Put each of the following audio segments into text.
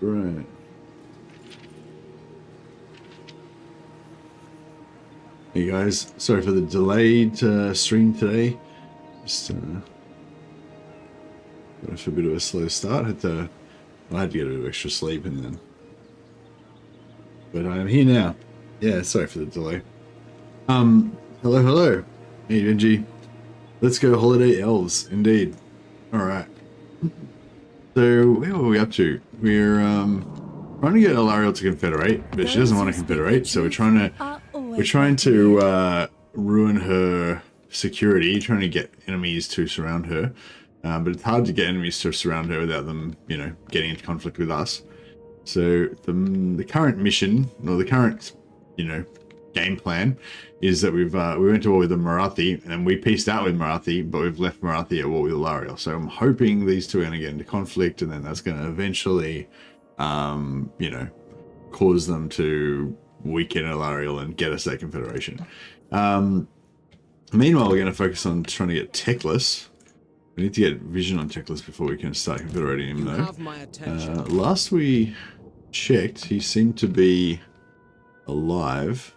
Right. Hey guys, sorry for the delayed stream today. Just got off a bit of a slow start. I had to get a bit of extra sleep and then. But I'm here now. Yeah, sorry for the delay. Hello. Hey Benji. Let's go holiday elves, indeed. Alright. So where were we up to? We're trying to get Alariel to confederate, but she doesn't want to confederate, so we're trying to ruin her security, trying to get enemies to surround her. But it's hard to get enemies to surround her without them, you know, getting into conflict with us. So the current mission, or the current, you know, game plan is that we went to war with the Marathi, and we peaced out with Marathi, but we've left Marathi at war with Alariel. So I'm hoping these two are going to get into conflict, and then that's going to eventually, you know, cause them to weaken Alariel and get us that confederation. Meanwhile, we're going to focus on trying to get Techless. We need to get vision on Techless before we can start confederating him, though. Last we checked, he seemed to be alive.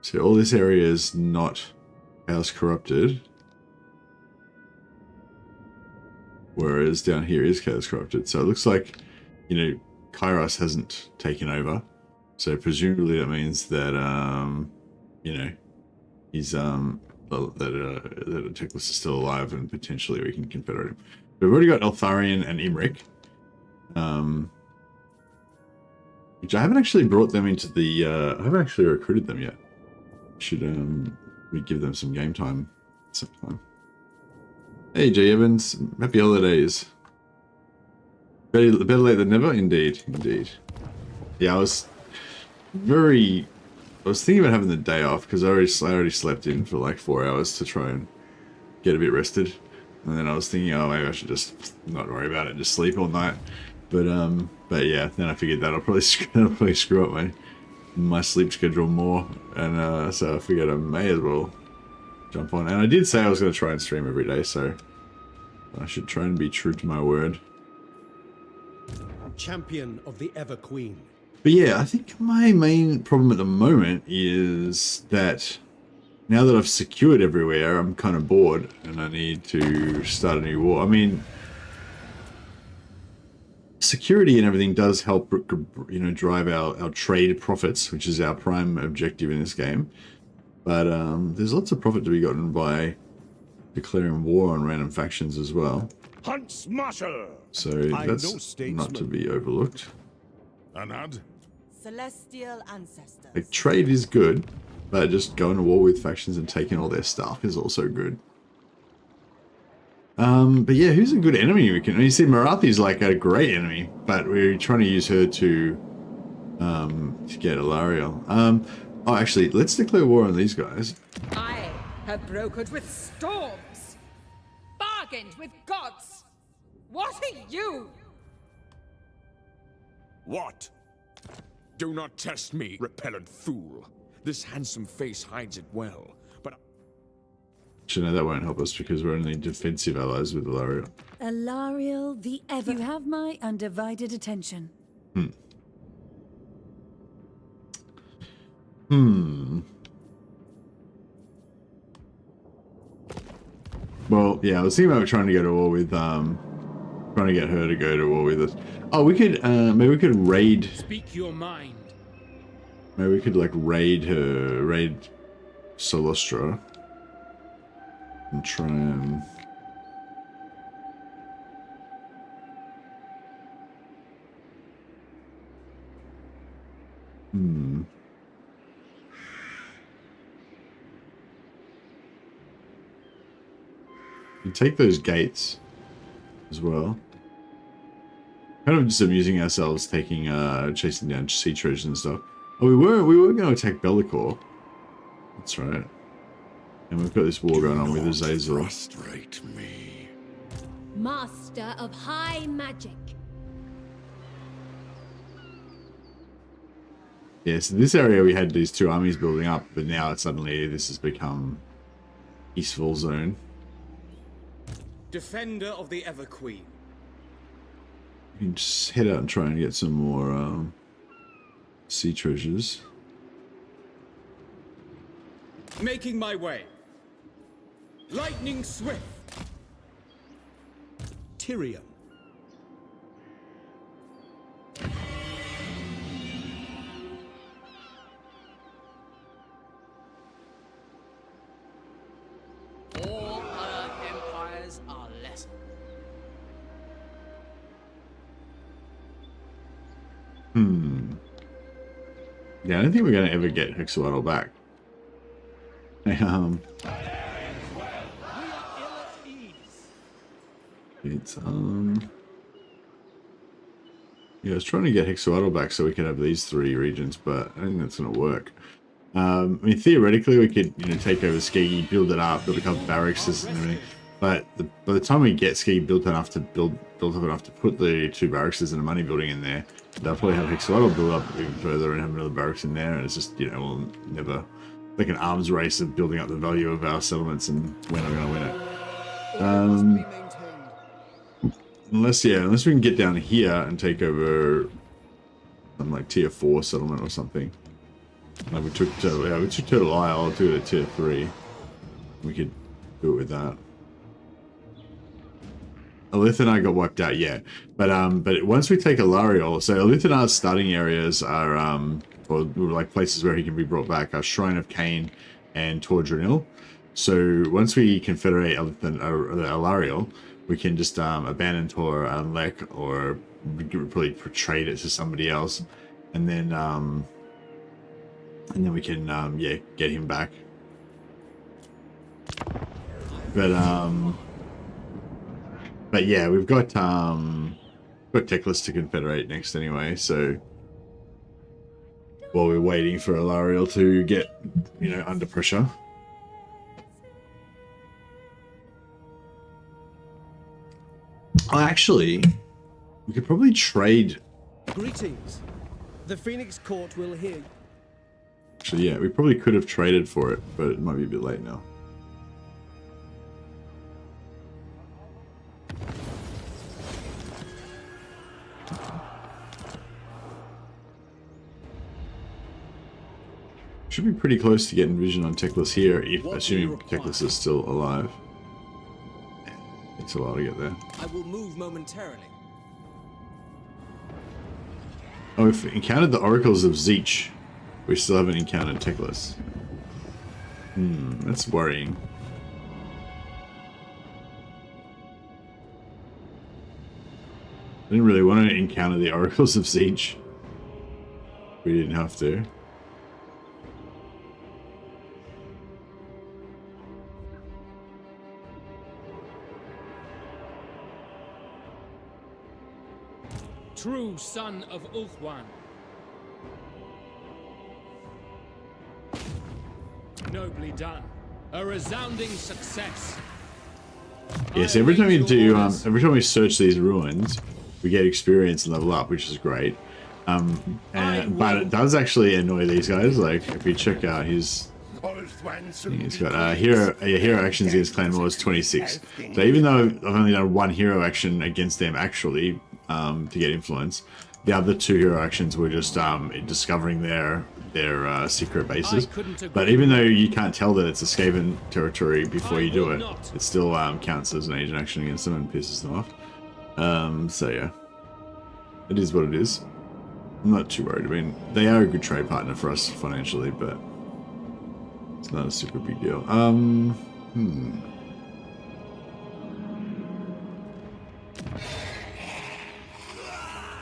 So all this area is not Chaos Corrupted. Whereas down here is Chaos Corrupted. So it looks like, you know, Kairos hasn't taken over. So presumably that means that, you know, he's, that Techless is still alive and potentially we can confederate him. We've already got Eltharion and Imric. Which I haven't actually brought them into the, I haven't actually recruited them yet. Should, we give them some game time sometime. Hey, J. Evans. Happy holidays. Better late than never? Indeed. Yeah, I was thinking about having the day off because I already slept in for like 4 hours to try and get a bit rested. And then I was thinking, oh, maybe I should just not worry about it, just sleep all night. But yeah, then I figured that'll probably screw up my sleep schedule more. And so I figured I may as well jump on. And I did say I was going to try and stream every day, so I should try and be true to my word. Champion of the Ever Queen. But yeah, I think my main problem at the moment is that now that I've secured everywhere, I'm kind of bored and I need to start a new war. I mean, security and everything does help, you know, drive our trade profits, which is our prime objective in this game. But there's lots of profit to be gotten by declaring war on random factions as well. Hunt Smasher! So that's not to be overlooked. Anad? Celestial ancestors. Like, trade is good, but just going to war with factions and taking all their stuff is also good. But yeah, who's a good enemy we can... You see, Marathi's like a great enemy, but we're trying to use her to get Alariel. Oh, actually, let's declare war on these guys. I have brokered with storms, bargained with gods. What are you? What? Do not test me, repellent fool. This handsome face hides it well, but... Actually, no, that won't help us because we're only defensive allies with Alariel. Alariel the Ever... You have my undivided attention. Well, yeah, I was thinking about trying to go to war with, trying to get her to go to war with us. Oh, we could, maybe we could raid... Speak your mind. Maybe we could, like, raid Solostra. And try and... You take those gates as well. Kind of just amusing ourselves taking chasing down sea treasures and stuff. Oh, we were going to attack Bellicor. That's right. And we've got this war going on with Azazel. Frustrate me. Master of high magic. Yeah, so this area we had these two armies building up, but now suddenly this has become peaceful zone. Defender of the Ever Queen. We can just head out and try and get some more sea treasures. Making my way. Lightning swift. Tyrion. All other empires are lesser. Yeah, I don't think we're gonna ever get Hexawaddle back. It's yeah, I was trying to get Hexawaddle back so we could have these 3 regions, but I don't think that's gonna work. I mean, theoretically, we could, you know, take over Skegi, build it up, build a couple barracks and everything. But by the time we get Skegi built enough to built up enough to put the 2 barracks and a money building in there, they'll probably have Hexawaddle build up even further and have another barracks in there. And it's just, you know, we'll never, like an arms race of building up the value of our settlements, and we're not going to win it. Unless we can get down here and take over some like tier 4 settlement or something. Like we took Turtle Isle, do it at tier 3. We could do it with that. Elithanar got wiped out, yeah. But once we take Alariel, so Elithanar's starting areas are or like places where he can be brought back are Shrine of Cain and Tordranil. So once we confederate Alariel, we can just abandon Tor Lek, or we could probably trade it to somebody else, and then we can yeah, get him back. But yeah, we've got Teclis to confederate next anyway, so while we're waiting for Alariel to get, you know, under pressure. Oh, actually, we could probably trade. Greetings. The Phoenix Court will hear you. Actually, yeah, we probably could have traded for it, but it might be a bit late now. Should be pretty close to getting vision on Teclis here, if assuming Teclis is still alive. Takes a while to get there. I will move momentarily. Oh, we've encountered the Oracles of Zeech. We still haven't encountered Teclis. That's worrying. I didn't really want to encounter the Oracles of Zeech. We didn't have to. True son of Ulthwan. Nobly done. A resounding success. Yes, every time we do, every time we search these ruins, we get experience and level up, which is great. But it does actually annoy these guys. Like, if you check out his, he's got hero actions against Clan Wars 26. So even though I've only done 1 hero action against them actually to get influence, the other 2 hero actions were just discovering their secret bases. But even though you can't tell that it's a Skaven territory before you do it, it still counts as an agent action against them and pisses them off. So yeah, it is what it is. I'm not too worried. I mean, they are a good trade partner for us financially, but it's not a super big deal.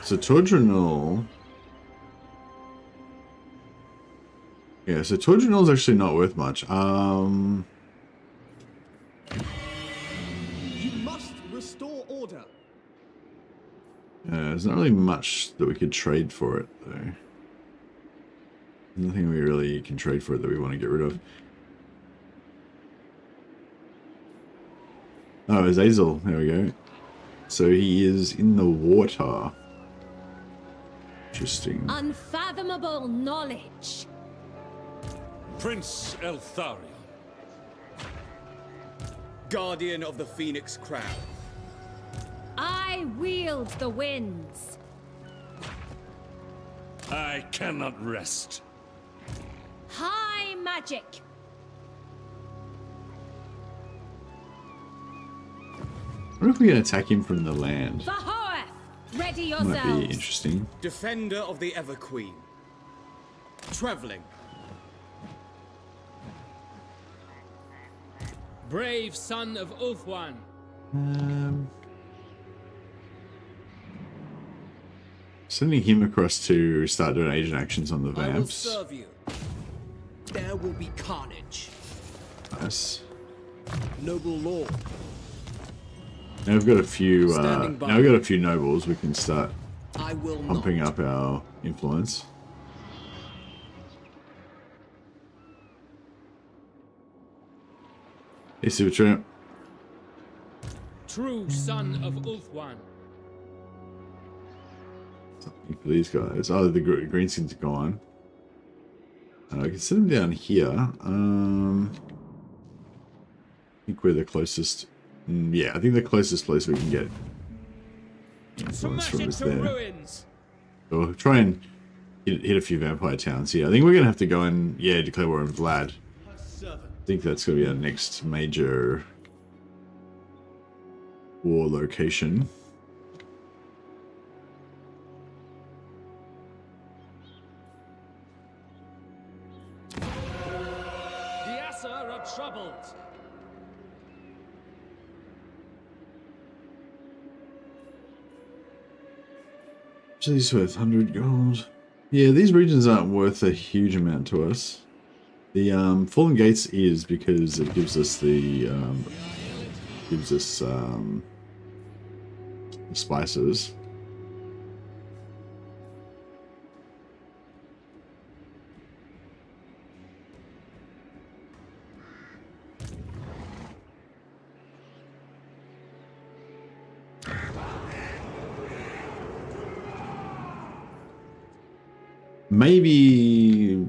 So Tordranil. Yeah, so Tordranil is actually not worth much. You must restore order. There's not really much that we could trade for it, though. Nothing we really can trade for it that we want to get rid of. Oh, Azazel. There we go. So he is in the water. Interesting. Unfathomable knowledge. Prince Eltharion. Guardian of the Phoenix Crown. I wield the winds. I cannot rest. High magic. I wonder if we can attack him from the land. For Hoeth, ready Might be yourselves. interesting. Defender of the Ever Queen. Traveling. Brave son of Ulthuan. Sending him across to start doing agent actions on the I will vamps. serve you. There will be carnage. Nice. Noble lord. Now we've got a few. Standing by. Now we've got a few nobles. We can start I will pumping not. up our influence. Hey, Super Tramp. True son of Ulthuan. Something for these guys. Oh, the greenskins are gone. I can send them down here. I think we're the closest. Yeah, I think the closest place we can get influence Smash from it is to there. ruins. So we'll try and hit a few vampire towns here. I think we're going to have to go and, yeah, declare war on Vlad. I think that's going to be our next major war location. The Assa are troubled. She's worth 100 gold. Yeah, these regions aren't worth a huge amount to us. The Fallen Gates is because it gives us the spices. Maybe.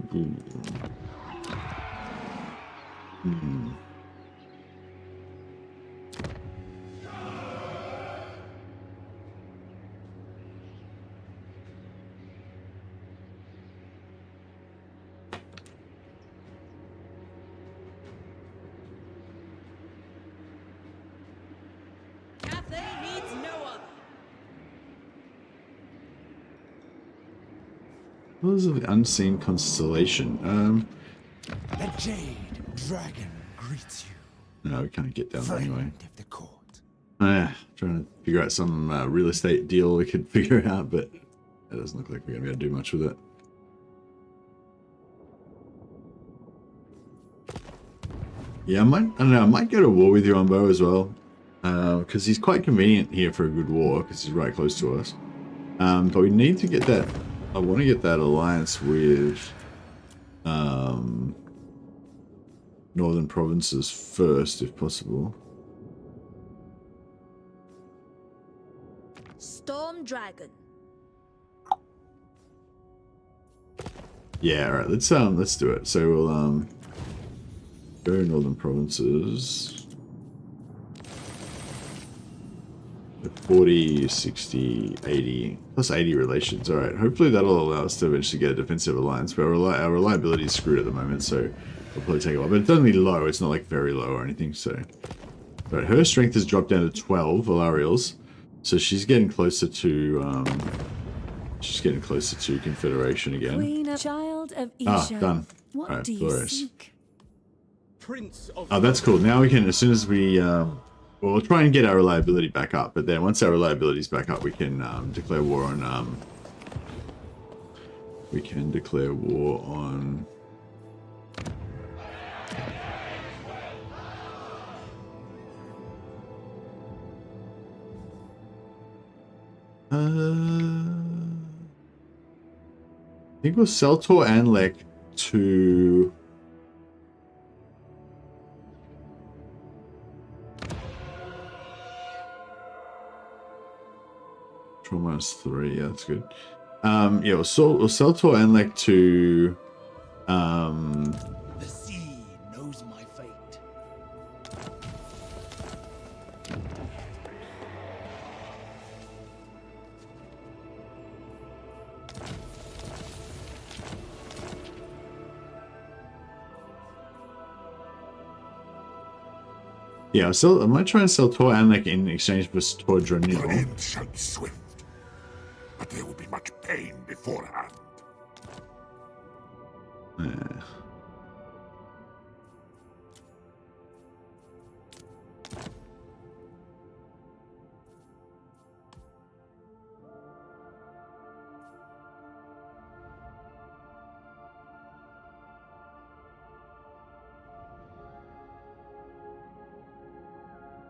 Cathay needs no other. What is the unseen constellation? The Jade Dragon greets you. No, we can't get down there anyway. Of the court. Trying to figure out some real estate deal we could figure out, but it doesn't look like we're gonna be able to do much with it. Yeah, I don't know, I might go to war with Yombo as well, because he's quite convenient here for a good war, because he's right close to us. But we need to get that. I want to get that alliance with northern provinces first, if possible. Storm Dragon. Yeah, all right. Let's do it. So we'll go northern provinces. 40, 60, 80, plus 80 relations. All right. Hopefully that'll allow us to eventually get a defensive alliance. But our reliability is screwed at the moment, so it'll probably take a while. But it's only low. It's not like very low or anything. So, all right. Her strength has dropped down to 12. Valarial's, so she's getting closer to Confederation again. Queen of Child of Isha. Done. What All right, do you glorious. seek? Prince of Oh, that's cool. Now we can, as soon as we, well, we'll try and get our reliability back up. But then once our reliability is back up, we can declare war on. We can declare war on. I think we'll sell Tor Anlek to. -3, yeah, that's good. Yeah, we'll sell Tor Anlek to. The sea knows my fate. Yeah, I might try and sell Tor Anlek in exchange for Tor Your Dronil. end shall be swift, but there will be much pain beforehand.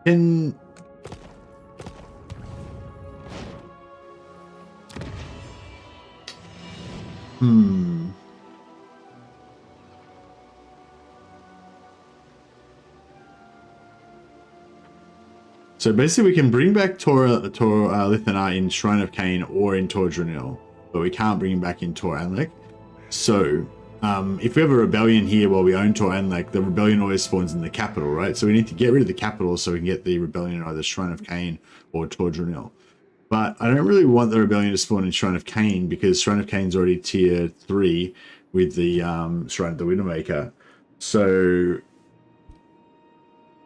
Can So basically, we can bring back Tor Lithanar in Shrine of Cain or in Tor Dronil, but we can't bring him back in Tor Anlek. So if we have a rebellion here while we own Tor Anlek, the rebellion always spawns in the capital, right? So we need to get rid of the capital so we can get the rebellion in either Shrine of Cain or Tor Dronil. But I don't really want the rebellion to spawn in Shrine of Cain because Shrine of Cain's already tier 3 with the Shrine of the Widowmaker. So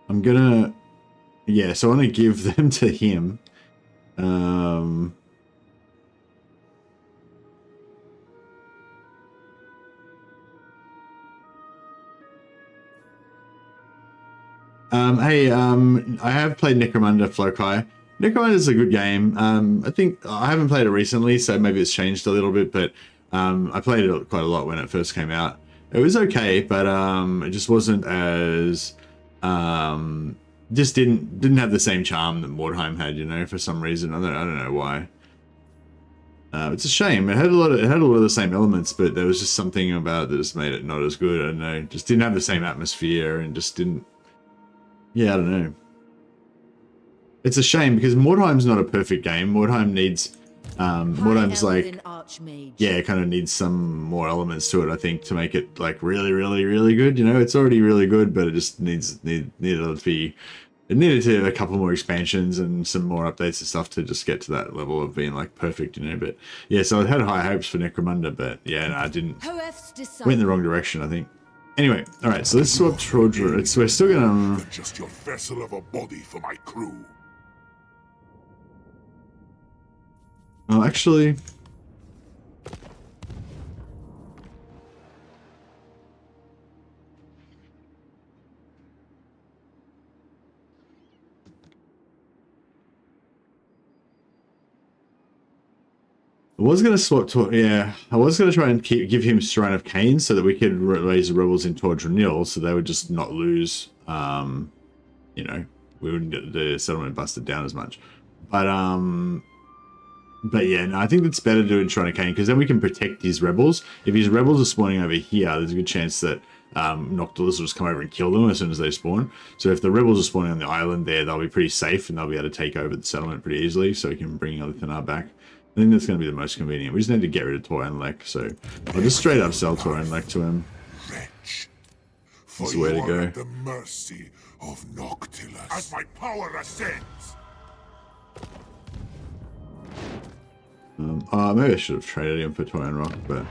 I'm gonna, yeah, so I want to give them to him. Hey, I have played Necromunda Flokai. Necromunda is a good game. I think I haven't played it recently, so maybe it's changed a little bit, but I played it quite a lot when it first came out. It was okay, but it just wasn't as just didn't have the same charm that Mordheim had, you know, for some reason. I don't know why. It's a shame. It had a lot of the same elements, but there was just something about it that just made it not as good. I don't know. Just didn't have the same atmosphere and just didn't. Yeah, I don't know. It's a shame because Mordheim's not a perfect game. Mordheim needs Mordheim's like, yeah, it kind of needs some more elements to it, I think, to make it like really, really, really good. You know, it's already really good, but it just needed to have a couple more expansions and some more updates and stuff to just get to that level of being like perfect, you know. But yeah, so I had high hopes for Necromunda, but yeah, no, I didn't. Went in the wrong direction, I think. Anyway, all right, so let's swap Trodra. We're still gonna. Just your vessel of a body for my crew. Oh, actually. I was going to swap to, yeah, I was going to try and give him Shrine of Cain so that we could raise the rebels in Tor Dronil so they would just not lose, you know, we wouldn't get the settlement busted down as much. But yeah, no, I think it's better doing Shrine of Cain because then we can protect his rebels. If his rebels are spawning over here, there's a good chance that Noctilus will just come over and kill them as soon as they spawn. So if the rebels are spawning on the island there, they'll be pretty safe and they'll be able to take over the settlement pretty easily so we can bring Lithanar back. I think that's going to be the most convenient. We just need to get rid of Tor Anlek, so I'll just straight up sell Tor Anlek to him. Wretch, That's the way to go. At the mercy of Noctilus. As my power ascends. Maybe I should have traded him for Torian Rock, but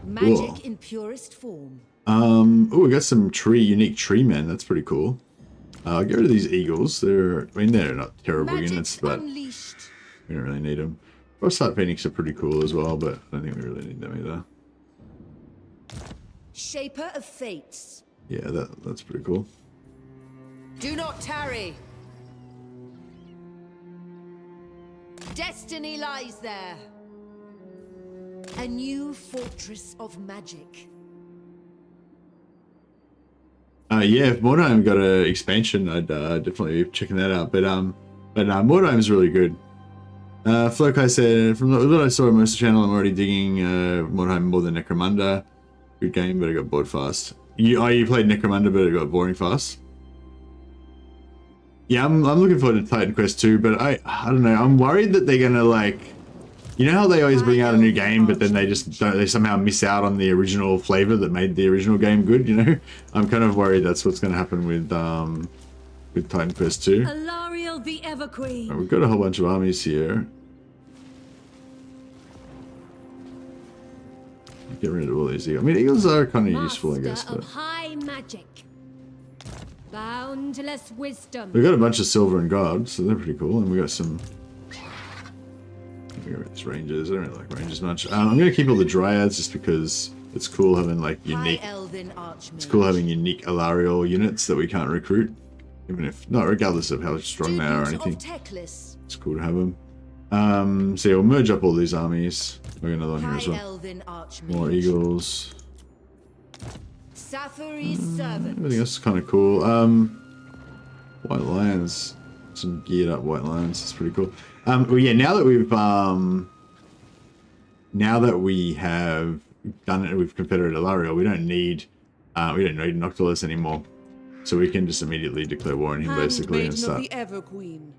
Magic in purest form. oh, we got some unique tree men. That's pretty cool. I'll get rid of these eagles. They're not terrible units, but Unleashed. we don't really need them. Frostheart Phoenix are pretty cool as well, but I don't think we really need them either. Shaper of fates. Yeah, that's pretty cool. Do not tarry. Destiny lies there. A new fortress of magic. Yeah, if Mordheim got an expansion, I'd definitely be checking that out. But Mordheim's really good. Flokai said, from what I saw on most of the channel, I'm already digging Mordheim more than Necromunda. Good game, but I got bored fast. You played Necromunda, but it got boring fast. Yeah, I'm looking forward to Titan Quest 2, but I don't know. I'm worried that they're gonna like, you know how they always bring out a new game, but then they somehow miss out on the original flavor that made the original game good. You know, I'm kind of worried that's what's going to happen with Titan Quest 2. Alariel the Everqueen. Right, we've got a whole bunch of armies here. get rid of all these eagles. I mean, eagles are kind of useful, I guess. Master But of high magic. Boundless wisdom. we've got a bunch of silver and gold, so they're pretty cool. And we got some. We got these rangers. I don't really like rangers much. I'm gonna keep all the dryads just because it's cool having like unique. It's cool having unique Alarial units that we can't recruit, even if not, regardless of how strong they are or anything. It's cool to have them. So yeah, we'll merge up all these armies. We got another one here as well. More eagles. Everything else is kind of cool. White lions, some geared up white lions. It's pretty cool. Well, yeah. Now that we have done it with Confederate Alarial, we don't need Noctilus anymore. So we can just immediately declare war on him, basically, and start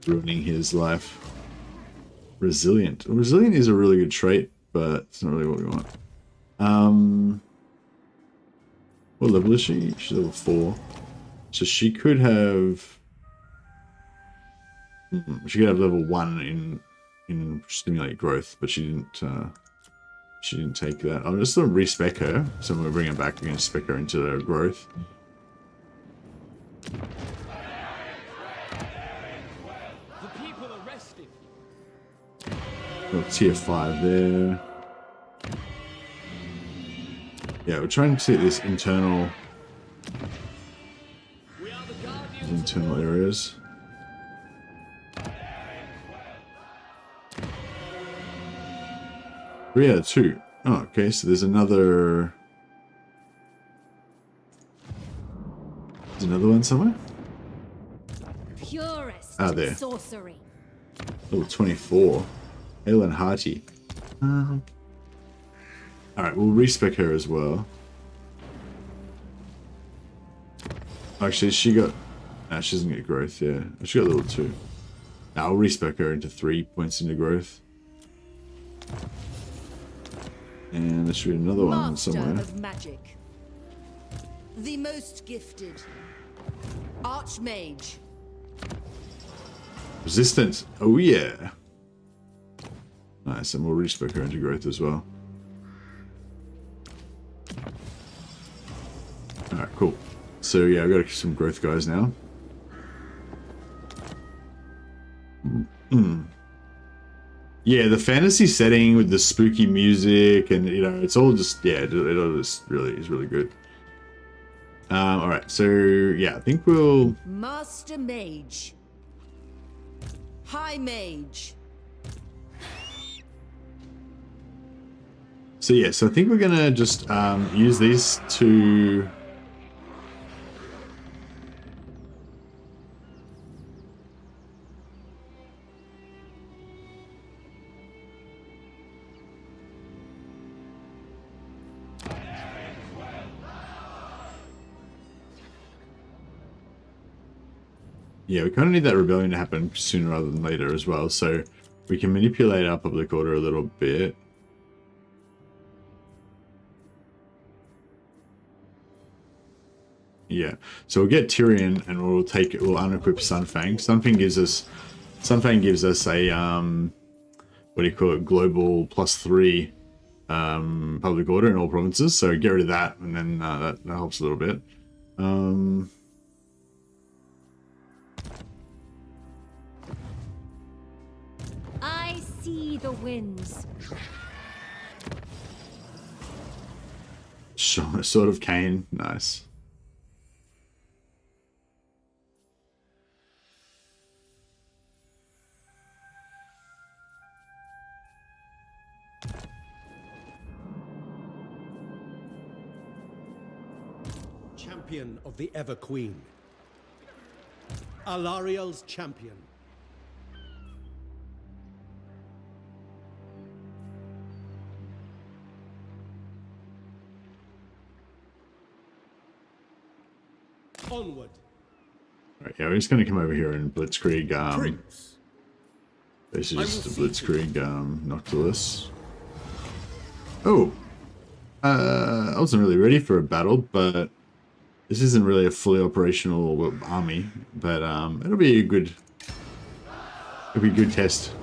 ruining his life. Resilient. Resilient is a really good trait, but it's not really what we want. What level is she? She's level 4. So she could have... She could have level 1 in stimulate growth, but she didn't take that. I'm just going to respec her. So when we bring her back, we're going to spec her into her growth. The people are resting. Got tier 5 there. Yeah, we're trying to see this internal areas. 3 out of 2. Oh, okay, so there's another... There's another one somewhere? Purest there. sorcery. Level 24. Hale and Hearty. Alright, we'll respec her as well. Actually, she got... Nah, she doesn't get growth, yeah. She got level 2. Now I'll respec her into 3 points into growth. And there should be another one somewhere. Of magic. The most gifted. Archmage. Resistant. Oh yeah. Nice, and we'll respec her into growth as well. Alright, cool. So yeah, I've got some growth guys now. Yeah, the fantasy setting with the spooky music and, you know, it's all just, yeah, it all just really is really good. Alright, so yeah, I think we'll... Master Mage. High Mage. So yeah, so I think we're gonna just use these to... Yeah, we kind of need that rebellion to happen sooner rather than later as well, so we can manipulate our public order a little bit. Yeah, so we'll get Tyrion and we'll unequip Sunfang. Sunfang gives us a what do you call it, global +3 public order in all provinces. So get rid of that, and then that helps a little bit. I see the winds. Sort of Cain, nice. Champion of the Ever Queen. Alariel's champion. Onward. Alright, yeah, we're just gonna come over here and blitzkrieg basically just a blitzkrieg Noctilus. Oh! I wasn't really ready for a battle, but this isn't really a fully operational army, but it'll be a good test.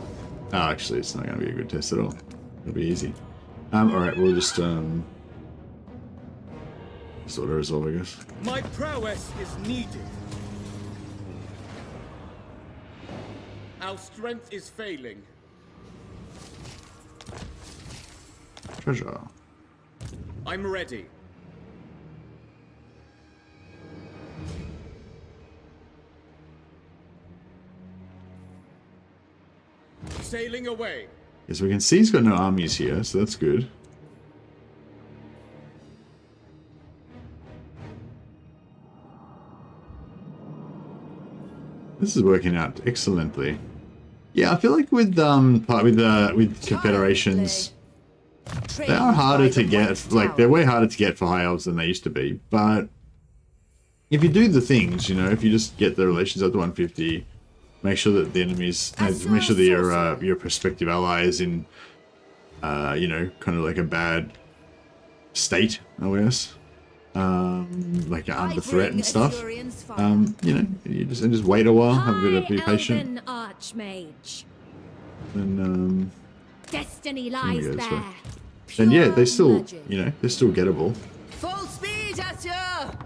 Oh, actually, it's not going to be a good test at all. It'll be easy. Alright, we'll just Sort of resolve, I guess. My prowess is needed. Our strength is failing. Treasure. I'm ready. Sailing away. Yes, we can see he's got no armies here, so that's good. This is working out excellently. Yeah, I feel like with Confederations, they are harder to get. Like, they're way harder to get for high elves than they used to be. But if you do the things, you know, if you just get the relations up to 150, make sure that the enemies, make sure that your prospective ally is in, you know, kind of like a bad state, I guess. Like under threat and stuff. You know, you just wait a while, have a bit of be patient. Archmage. And Destiny lies there. And yeah, they still, you know, they're still gettable. Full speed, Asher!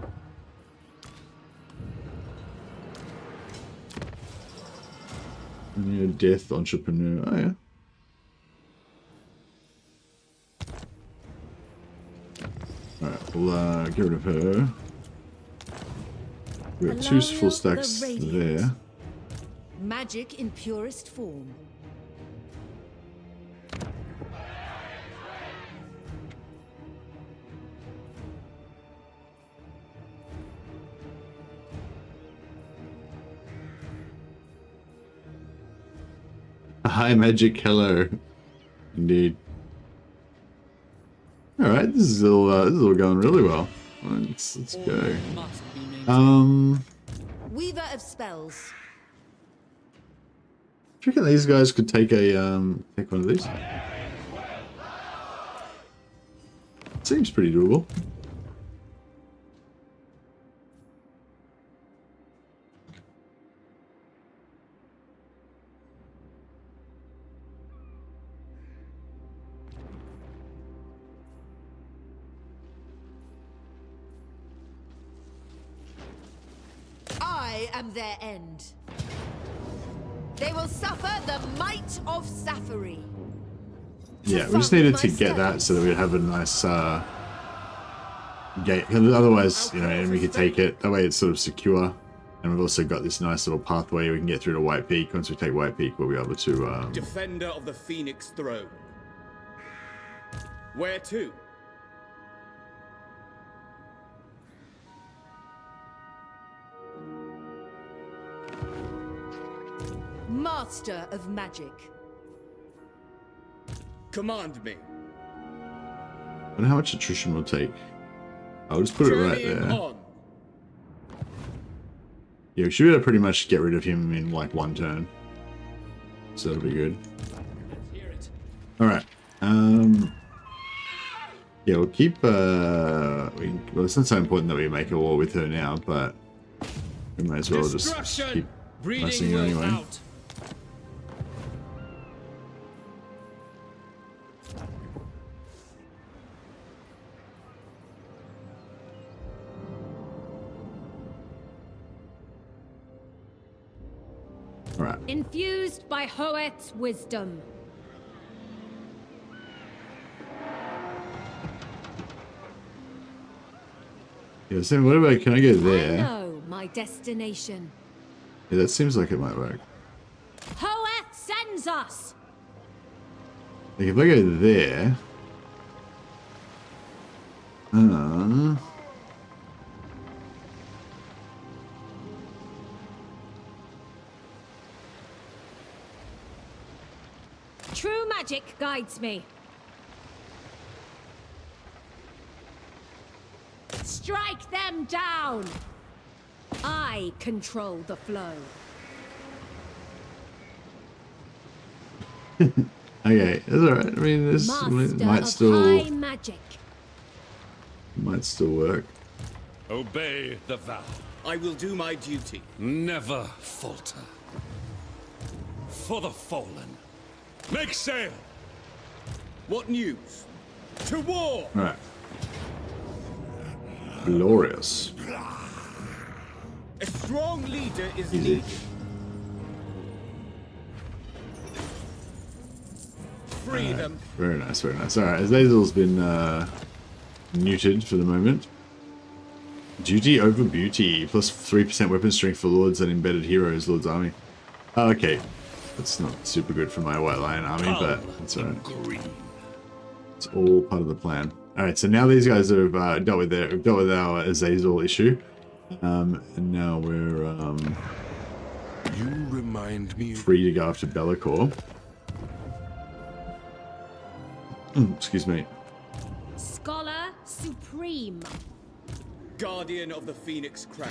And yeah, death entrepreneur. Oh yeah. Alright, we'll get rid of her. We've got 2 full stacks there. Magic in purest form. Hi, magic. Hello. Indeed. All right, this is all going really well. Let's go. Weaver of spells. Do you reckon these guys could take a take one of these? Seems pretty doable. I am their end. They will suffer the might of Safari. Yeah, we just needed to get that so that we'd have a nice gate. Because otherwise, you know, enemy could take it. That way it's sort of secure. And we've also got this nice little pathway we can get through to White Peak. Once we take White Peak, we'll be able to... Defender of the Phoenix Throne. Where to? Master of magic. Command me. I wonder how much attrition we'll take. I'll just put it right there. Yeah, we should be able to pretty much get rid of him in like 1 turn. So that'll be good. Alright. Yeah, we'll keep well, it's not so important that we make a war with her now, but we might as well just keep messing her anyway. Right. Infused by Hoet's wisdom. Yeah, so what about, can I go there? I know my destination. Yeah, that seems like it might work. Hoeth sends us. Like if I go there... True magic guides me. Strike them down! I control the flow. Okay, that's alright. I mean, this might still... magic. Might still work. Obey the vow. I will do my duty. Never falter. For the fallen. Make sail! What news? To war! Right. Glorious. A strong leader is Easy. needed. Free them. Very nice, very nice. Alright, Azazel's been neutered for the moment. Duty over beauty. Plus 3% weapon strength for lords and embedded heroes, Lord's army. Oh, okay. That's not super good for my White Lion army, but that's alright. It's all part of the plan. Alright, so now these guys have dealt with our Azazel issue. And now we're You remind me free to go after Be'lakor. Excuse me. Scholar Supreme. Guardian of the Phoenix Crown.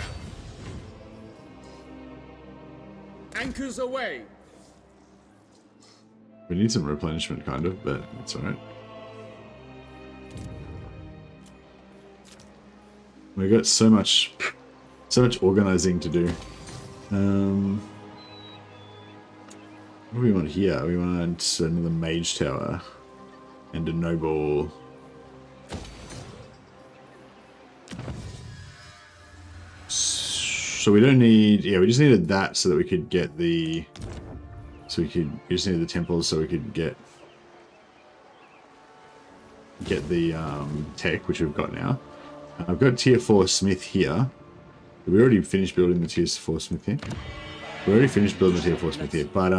Anchors away. We need some replenishment, kind of, but it's alright. We've got so much organizing to do. What do we want here? We want another mage tower and a noble. So we don't need, yeah, we just needed that so that we could get the, we just needed the temples so we could get the tech, which we've got now. I've got tier 4 smith here. We already finished building the tier 4 smith here. We already finished building the tier 4 smith here, but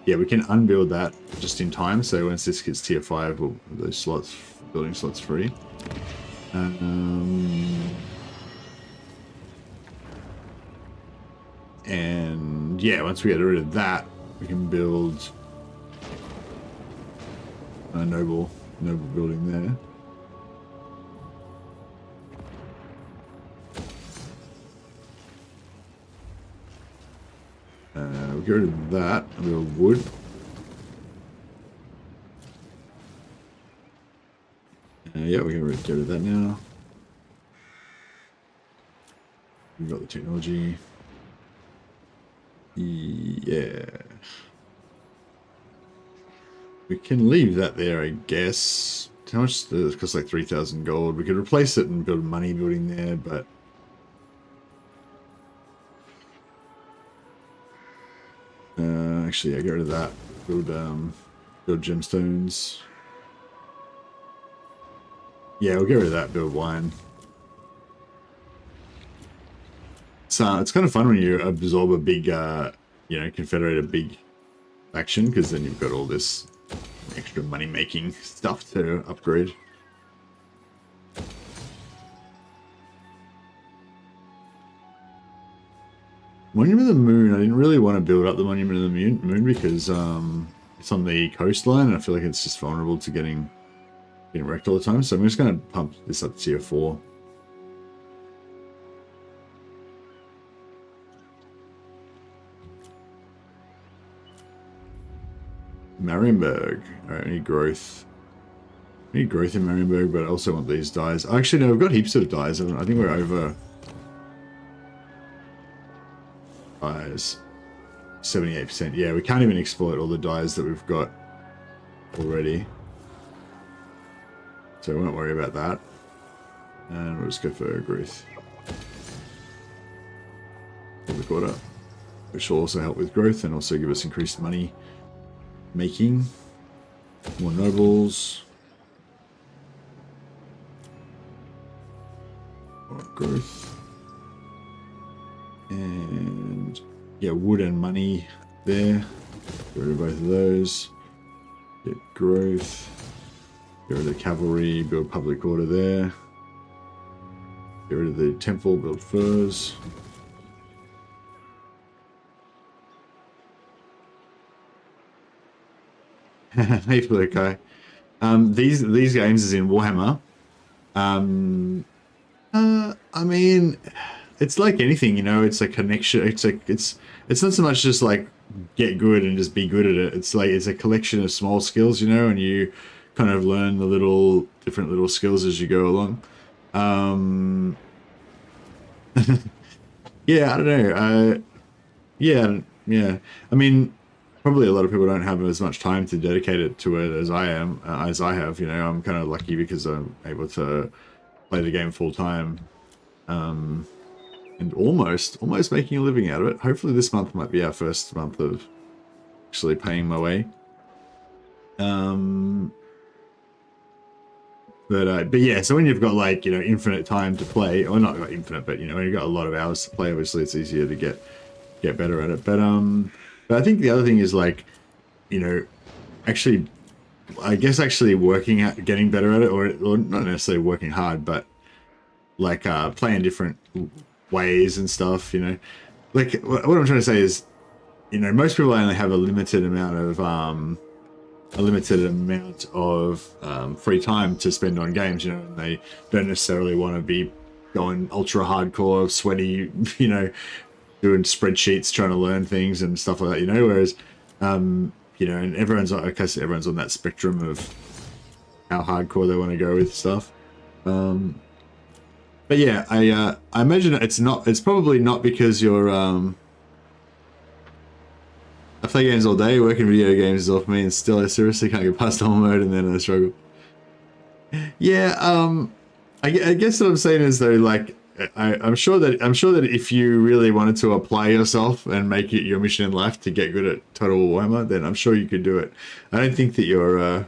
yeah, we can unbuild that just in time. So once this gets tier 5, we'll have those slots, building slots free. And yeah, once we get rid of that, we can build a noble building there. We'll get rid of that, a bit of wood. Yeah, we can get rid of that now. We've got the technology. Yeah. We can leave that there, I guess. How much does it cost? Like 3,000 gold. We could replace it and build a money building there, but actually, yeah, get rid of that. Build gemstones. Yeah, we'll get rid of that. Build wine. So it's kind of fun when you absorb a big, you know, confederate a big faction, because then you've got all this extra money-making stuff to upgrade. Monument of the Moon. I didn't really want to build up the Monument of the Moon because it's on the coastline, and I feel like it's just vulnerable to getting wrecked all the time. So I'm just going to pump this up to tier 4. Marienburg. Alright, I need growth. I need growth in Marienburg, but I also want these dyes. Actually, no, we've got heaps of dyes. I think we're over dyes. 78%. Yeah, we can't even exploit all the dyes that we've got already. So we won't worry about that. And we'll just go for growth. Public quarter. Which will also help with growth and also give us increased money making. More nobles. More growth. And yeah, wood and money there. Get rid of both of those. Get growth. Get rid of the cavalry, build public order there. Get rid of the temple, build furs. Hey, Fluko. These games is in Warhammer. I mean, it's like anything, you know. It's a connection. It's not so much just like get good and just be good at it. It's like it's a collection of small skills, you know, and you kind of learn the different little skills as you go along. Yeah, I don't know. Yeah. I mean, probably a lot of people don't have as much time to dedicate it to it as I have. You know, I'm kind of lucky because I'm able to play the game full time, and almost making a living out of it. Hopefully this month might be our first month of actually paying my way. But yeah, so when you've got like, you know, infinite time to play, or not infinite, but you know, when you've got a lot of hours to play, obviously it's easier to get better at it. But I think the other thing is like, you know, actually, I guess actually working at getting better at it, or not necessarily working hard, but like playing different ways and stuff, you know. Like what I'm trying to say is, you know, most people only have a limited amount of free time to spend on games, you know, and they don't necessarily want to be going ultra hardcore, sweaty, you know, doing spreadsheets, trying to learn things and stuff like that, you know, whereas, you know, and everyone's on that spectrum of how hardcore they want to go with stuff. But yeah, I imagine it's probably not because you're, I play games all day, working video games is off me, and still I seriously can't get past normal mode, and then I struggle. Yeah, I guess what I'm saying is though, like, I'm sure that if you really wanted to apply yourself and make it your mission in life to get good at Total War Warhammer, then I'm sure you could do it. I don't think that you're,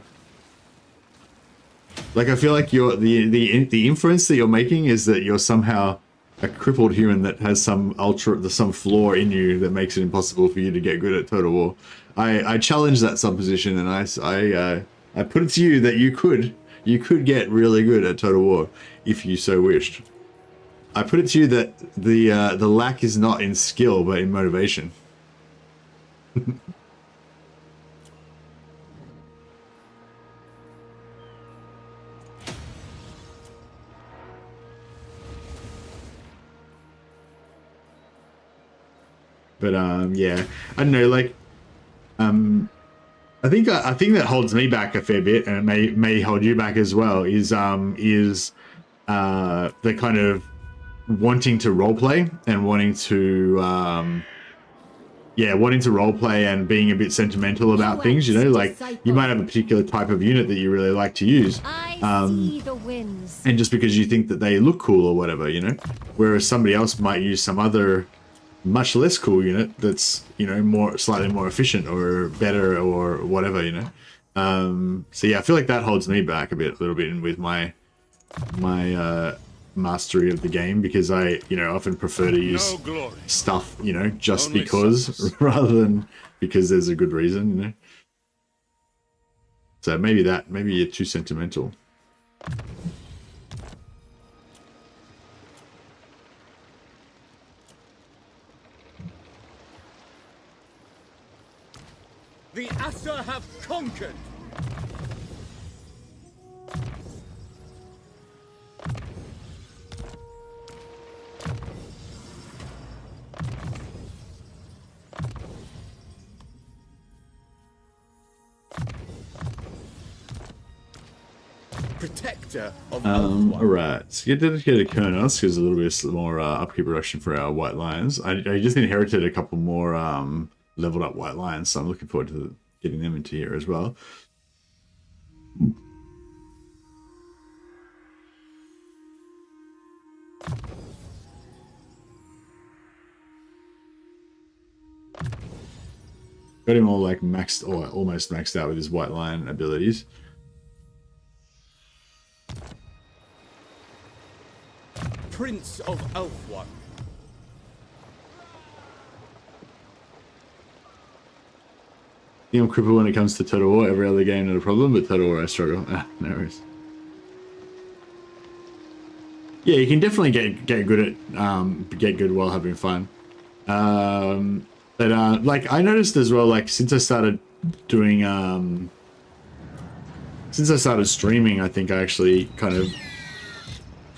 like, I feel like the inference that you're making is that you're somehow a crippled human that has some flaw in you that makes it impossible for you to get good at Total War. I challenge that supposition, and I put it to you that you could get really good at Total War if you so wished. I put it to you that the lack is not in skill but in motivation. But yeah, I don't know, like, I think that holds me back a fair bit, and it may hold you back as well. Is the kind of wanting to roleplay and wanting to roleplay and being a bit sentimental about things. You know, like you might have a particular type of unit that you really like to use, and just because you think that they look cool or whatever, you know, whereas somebody else might use some other much less cool unit that's, you know, slightly more efficient or better or whatever, you know. So yeah, I feel like that holds me back a little bit with my mastery of the game, because I, you know, often prefer to use stuff, you know, just only because rather than because there's a good reason, you know. So maybe you're too sentimental. The Asa have conquered! Protector of alright, so get dedicated Kernos, because a little bit more upkeep production for our White Lions. I just inherited a couple more leveled up White Lions, so I'm looking forward to getting them into here as well. Got him all like maxed, or almost maxed out with his White Lion abilities. Prince of Elf One. I'm crippled when it comes to Total War. Every other game not a problem, but Total War I struggle. No worries. Yeah, you can definitely get good at get good while having fun. But like I noticed as well, like since I started doing since I started streaming, I think I actually kind of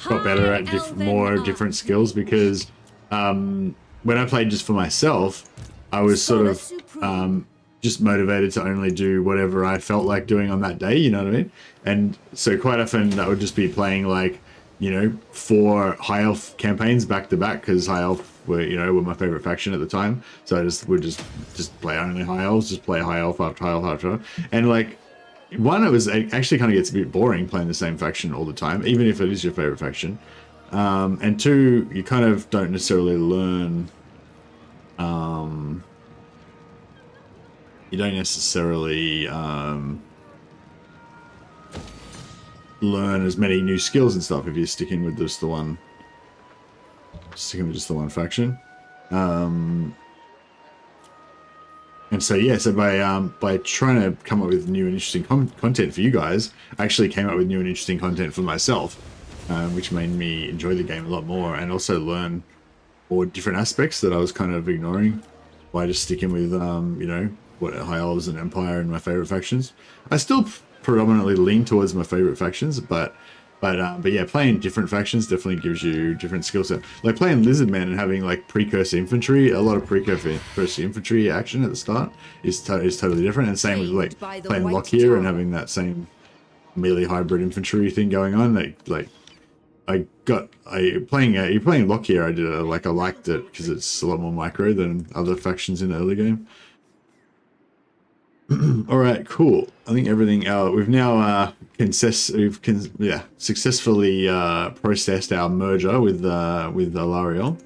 got better at more different skills, because when I played just for myself, I was sort of just motivated to only do whatever I felt like doing on that day, you know what I mean? And so quite often I would just be playing like, you know, 4 High Elf campaigns back to back, because High Elf were my favorite faction at the time. So I would just play only High Elves, just play High Elf after High Elf after. And like, one, it actually kind of gets a bit boring playing the same faction all the time, even if it is your favorite faction. And two, you kind of don't necessarily learn. You don't necessarily learn as many new skills and stuff if you're sticking with just the one faction. And so yeah, so by trying to come up with new and interesting content for you guys, I actually came up with new and interesting content for myself, which made me enjoy the game a lot more and also learn more different aspects that I was kind of ignoring by just sticking with you know, what High Elves and Empire and my favorite factions. I still predominantly lean towards my favorite factions, but yeah, playing different factions definitely gives you different skill set. Like playing Lizardman and having like precursor infantry, a lot of precursor infantry action at the start is totally different. And same with like playing Lockyer and having that same melee hybrid infantry thing going on. Playing Lockyer, I liked it because it's a lot more micro than other factions in the early game. All right, cool. I think everything. We've now successfully processed our merger with Alariel.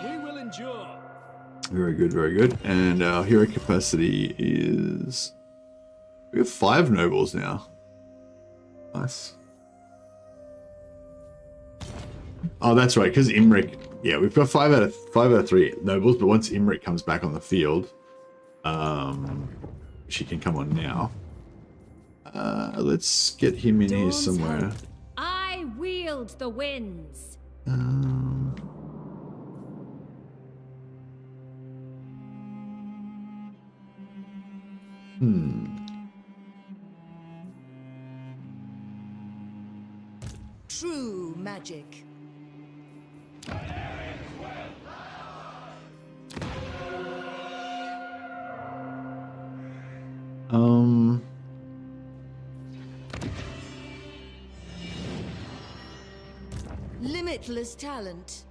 We will endure. Very good, very good. And our hero capacity is, we have 5 nobles now. Nice. Oh, that's right. Because Imric. Yeah, we've got 5 out of 3 nobles. But once Imric comes back on the field. She can come on now. Let's get him in here somewhere. I wield the winds. True magic. Limitless talent.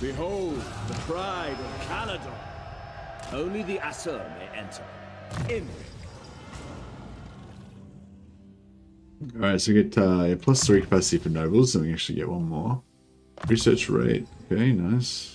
Behold, the pride of Caledon. Only the Asur may enter. Imric. Alright, so we get +3 capacity for nobles, and we actually get 1 more. Research rate. Okay, nice.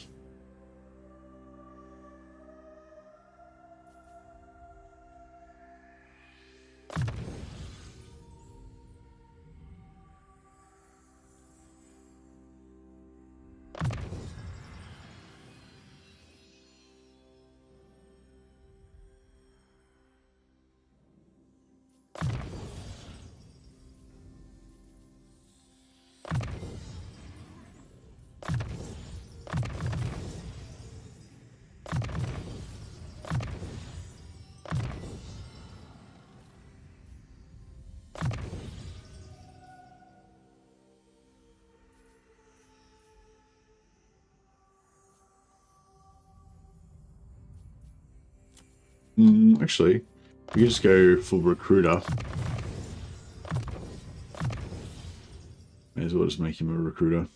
Actually, we can just go full recruiter. May as well just make him a recruiter.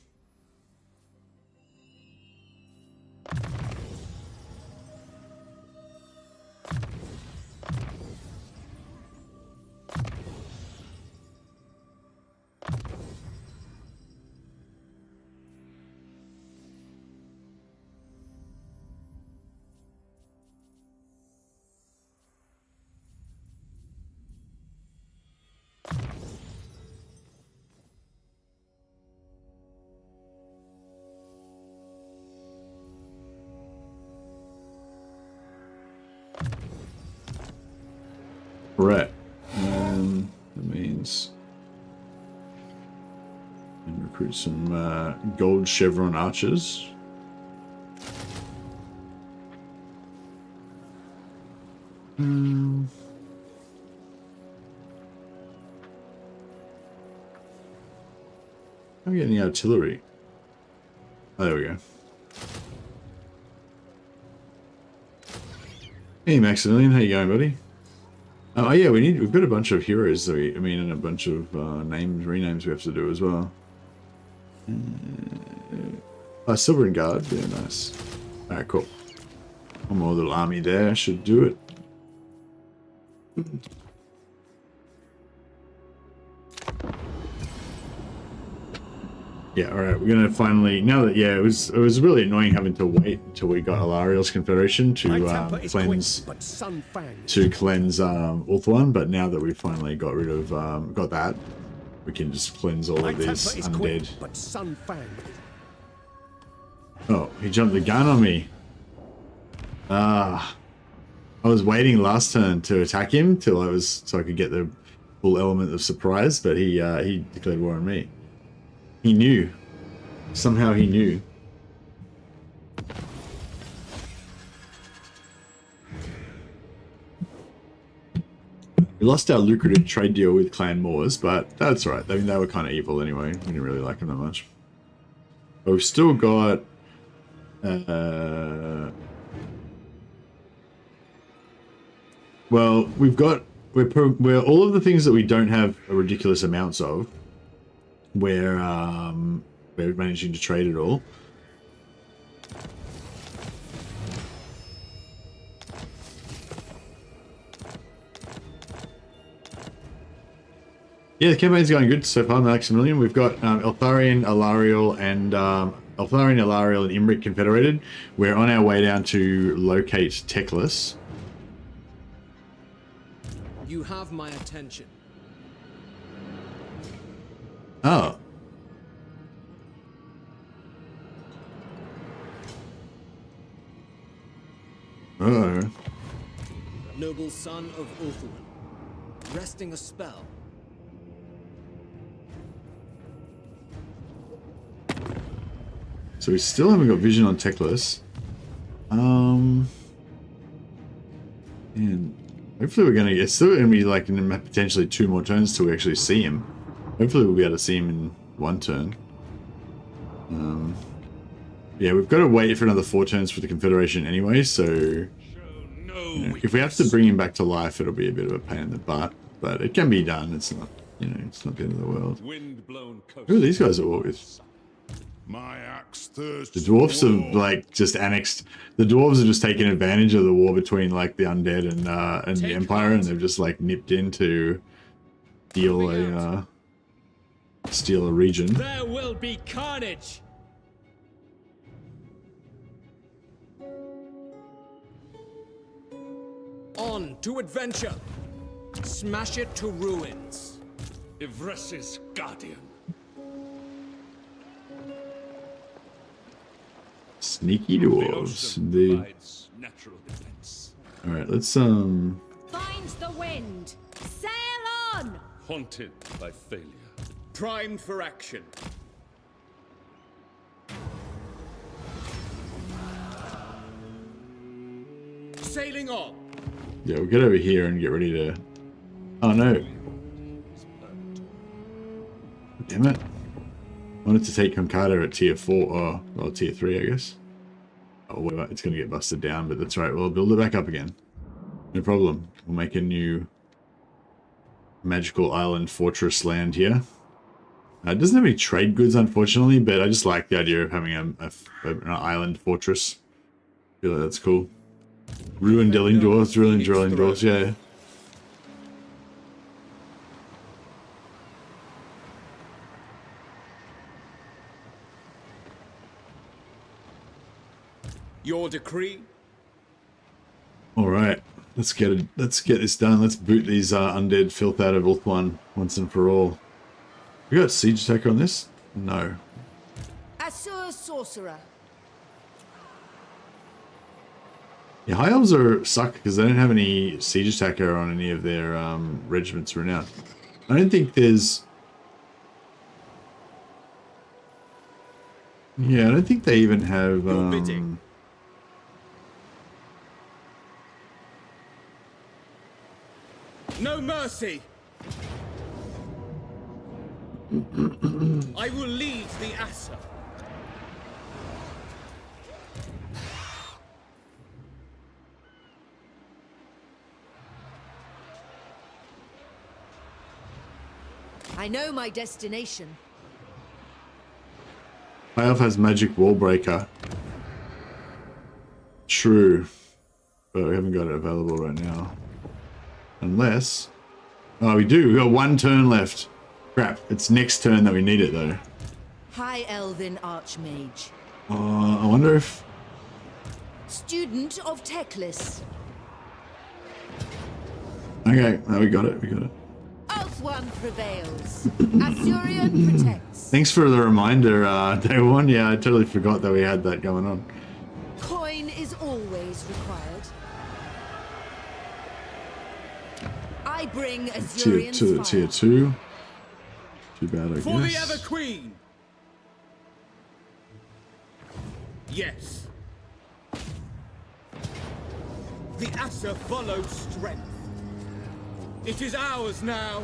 Right. That means and recruit some gold chevron archers. I'm getting the artillery. Oh, there we go. Hey Maximilian, how you going, buddy? Oh yeah, we've got a bunch of heroes. And a bunch of renames we have to do as well. Silver and Guard, yeah, nice. All right, cool. One more little army there should do it. Yeah, all right. We're gonna finally now that it was really annoying having to wait until we got Alariel's Confederation to cleanse Ulthuan, but now that we finally got rid of got that, we can just cleanse all of these undead. Oh, he jumped the gun on me. I was waiting last turn to attack him so I could get the full element of surprise, but he declared war on me. He knew. Somehow he knew. We lost our lucrative trade deal with Clan Moors, but that's alright. I mean, they were kind of evil anyway. We didn't really like them that much. But we've still got... well, we've got... We're all of the things that we don't have ridiculous amounts of. We're managing to trade it all. Yeah, the campaign's going good so far, Maximilian. We've got Eltharion, Alariel, and Imric Confederated. We're on our way down to locate Teclis. You have my attention. Oh. Uh-oh. Noble son of Ulthuan, resting a spell. So we still haven't got vision on Teclis. And hopefully we're gonna get... It's still gonna be like in potentially 2 more turns till we actually see him. Hopefully we'll be able to see him in 1 turn. Yeah, we've got to wait for another 4 turns for the Confederation anyway, so... if we have to bring him back to life, it'll be a bit of a pain in the butt. But it can be done. It's not, it's not the end of the world. Who are these guys at war with? My axe thirsts. The dwarfs have like just annexed. The dwarves are just taking advantage of the war between like the undead and the Empire, and they've just like nipped in to steal a region. There will be carnage. On to adventure. Smash it to ruins. Ivres's guardian. Sneaky dwarves, indeed. All right, let's Find the wind. Sail on. Haunted by failure. Primed for action. Sailing on. Yeah, we'll get over here and get ready to... Oh no. Damn it. Wanted to take Concarta at tier 4, or well, tier 3, I guess. Oh, whatever. It's going to get busted down, but that's right. We'll build it back up again. No problem. We'll make a new magical island fortress land here. It doesn't have any trade goods, unfortunately, but I just like the idea of having an island fortress. I feel like that's cool. Ruined drilling dwarves, yeah. Your decree. All right, let's get this done. Let's boot these undead filth out of Ulthuan once and for all. We got siege attacker on this? No. Assur sorcerer. Yeah, high elves suck because they don't have any siege attacker on any of their regiments renowned. I don't think there's... Yeah, I don't think they even have... No mercy. I will lead the Assur. I know my destination. High Elf has magic wall breaker. True. But we haven't got it available right now. Unless... Oh, we do. We got 1 turn left. Crap. It's next turn that we need it, though. High Elven Archmage. I wonder if... Student of Teclis. Okay. No, we got it. We got it. Ulthuan prevails. Azurion protects. Thanks for the reminder, Day One. Yeah, I totally forgot that we had that going on. Coin is always required. I bring Azurion's fire. Tier 2. Too bad, I guess. For the Ever Queen! Yes. The Asa follows strength. It is ours now.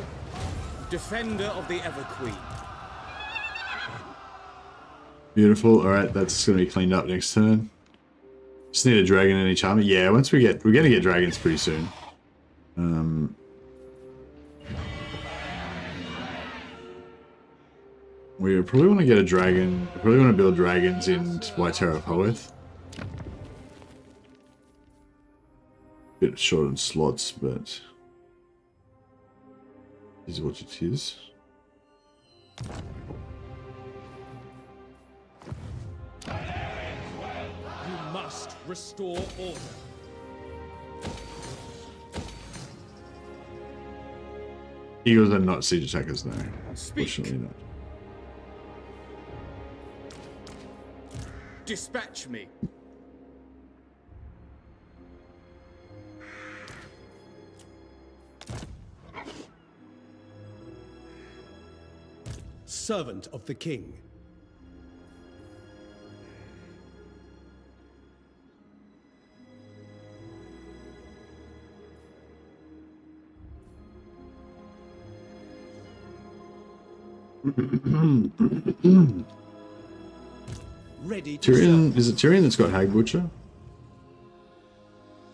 Defender of the Ever Queen. Beautiful. Alright, that's going to be cleaned up next turn. Just need a dragon and each army. Yeah, once we're going to get dragons pretty soon. We probably want to get a dragon. We probably want to build dragons in White Terror of Hoeth. Bit short on slots, but is what it is. You must restore order. Eagles are not siege attackers, no. Speak. Fortunately not. Dispatch me. Servant of the king. Ready to Tyrion, is it Tyrion that's got Hag Butcher?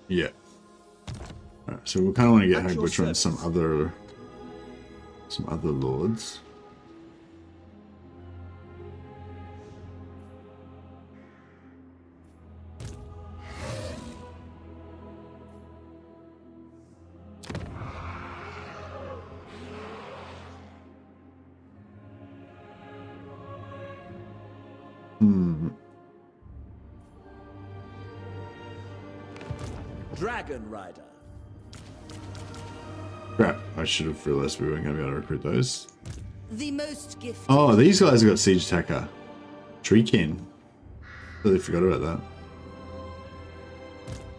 Yeah. Alright, so we kind of want to get Hag Butcher on some other lords. Dragon Rider. Crap, I should have realized we weren't going to be able to recruit those. The most gifted. Oh, these guys have got Siege Attacker. Treekin. Really forgot about that.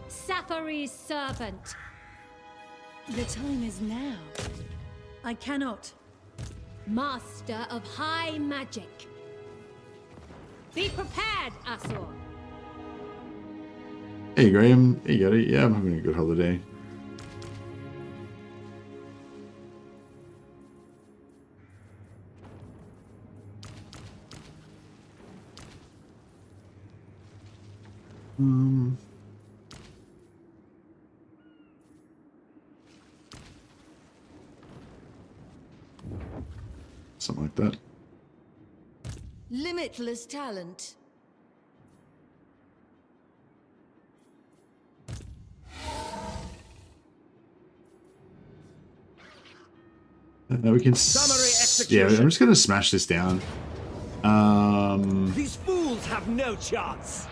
Safari's servant. The time is now. I cannot. Master of high magic. Be prepared, Asor. Hey, Graham. Hey, you got it. Yeah, I'm having a good holiday. Something like that. Limitless talent. We can. Summary Yeah, execution. I'm just gonna smash this down. These fools have no chance.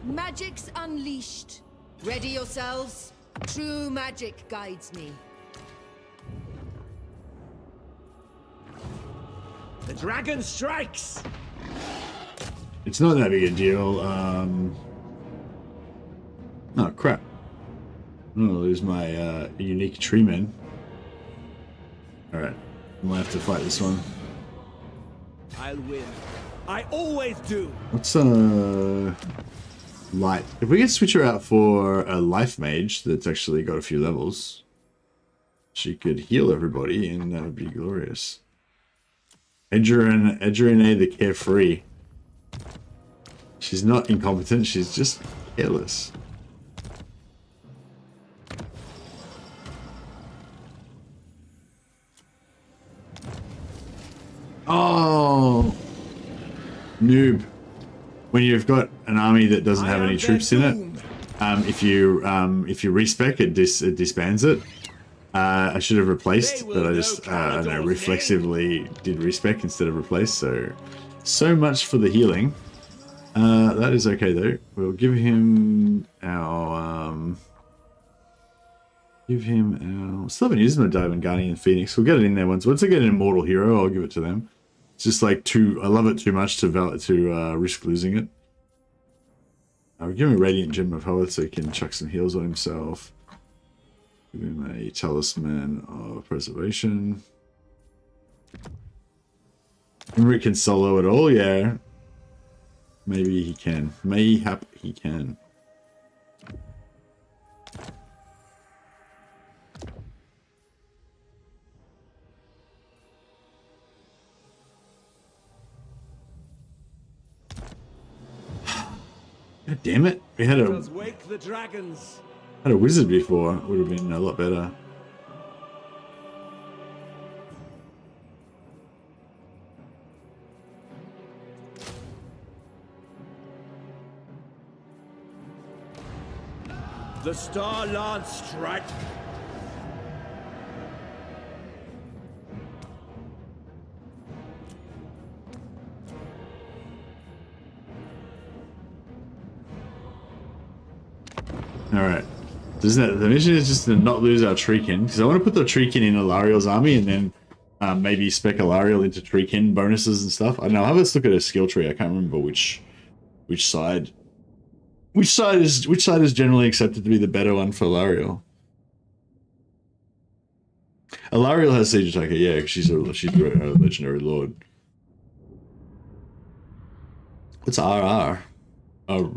Magic's unleashed. Ready yourselves. True magic guides me. The dragon strikes. It's not that big a deal. Oh crap! I'm gonna lose my unique treeman. All right, I might have to fight this one. I'll win. I always do. What's light? If we could switch her out for a life mage that's actually got a few levels, she could heal everybody, and that would be glorious. Edgerine the Carefree. She's not incompetent, she's just careless. Oh, noob. When you've got an army that doesn't have any troops in it, if you respec, it disbands it. I should have replaced, but I just I don't know, reflexively did respec instead of replace. So much for the healing. That is okay though. We'll give him our still haven't used my Diamond Guardian and Phoenix. We'll get it in there once I get an Immortal Hero, I'll give it to them. It's just like I love it too much to risk losing it. I'll give him a Radiant Gem of Health so he can chuck some heals on himself. Give him a Talisman of Preservation. Remember, it can solo at all, yeah. Maybe he can. Mayhap he can. God damn it! We had a wizard before. Would have been a lot better. The Star Lance strike. Alright. The mission is just to not lose our Treekin, because I want to put the Treekin in Alariel's army and then maybe spec Alariel into Treekin bonuses and stuff. I don't know, have a look at a skill tree. I can't remember which side is generally accepted to be the better one for Alariel. Alariel has Siege Attacker, yeah, because she's a legendary lord. What's RR? Oh.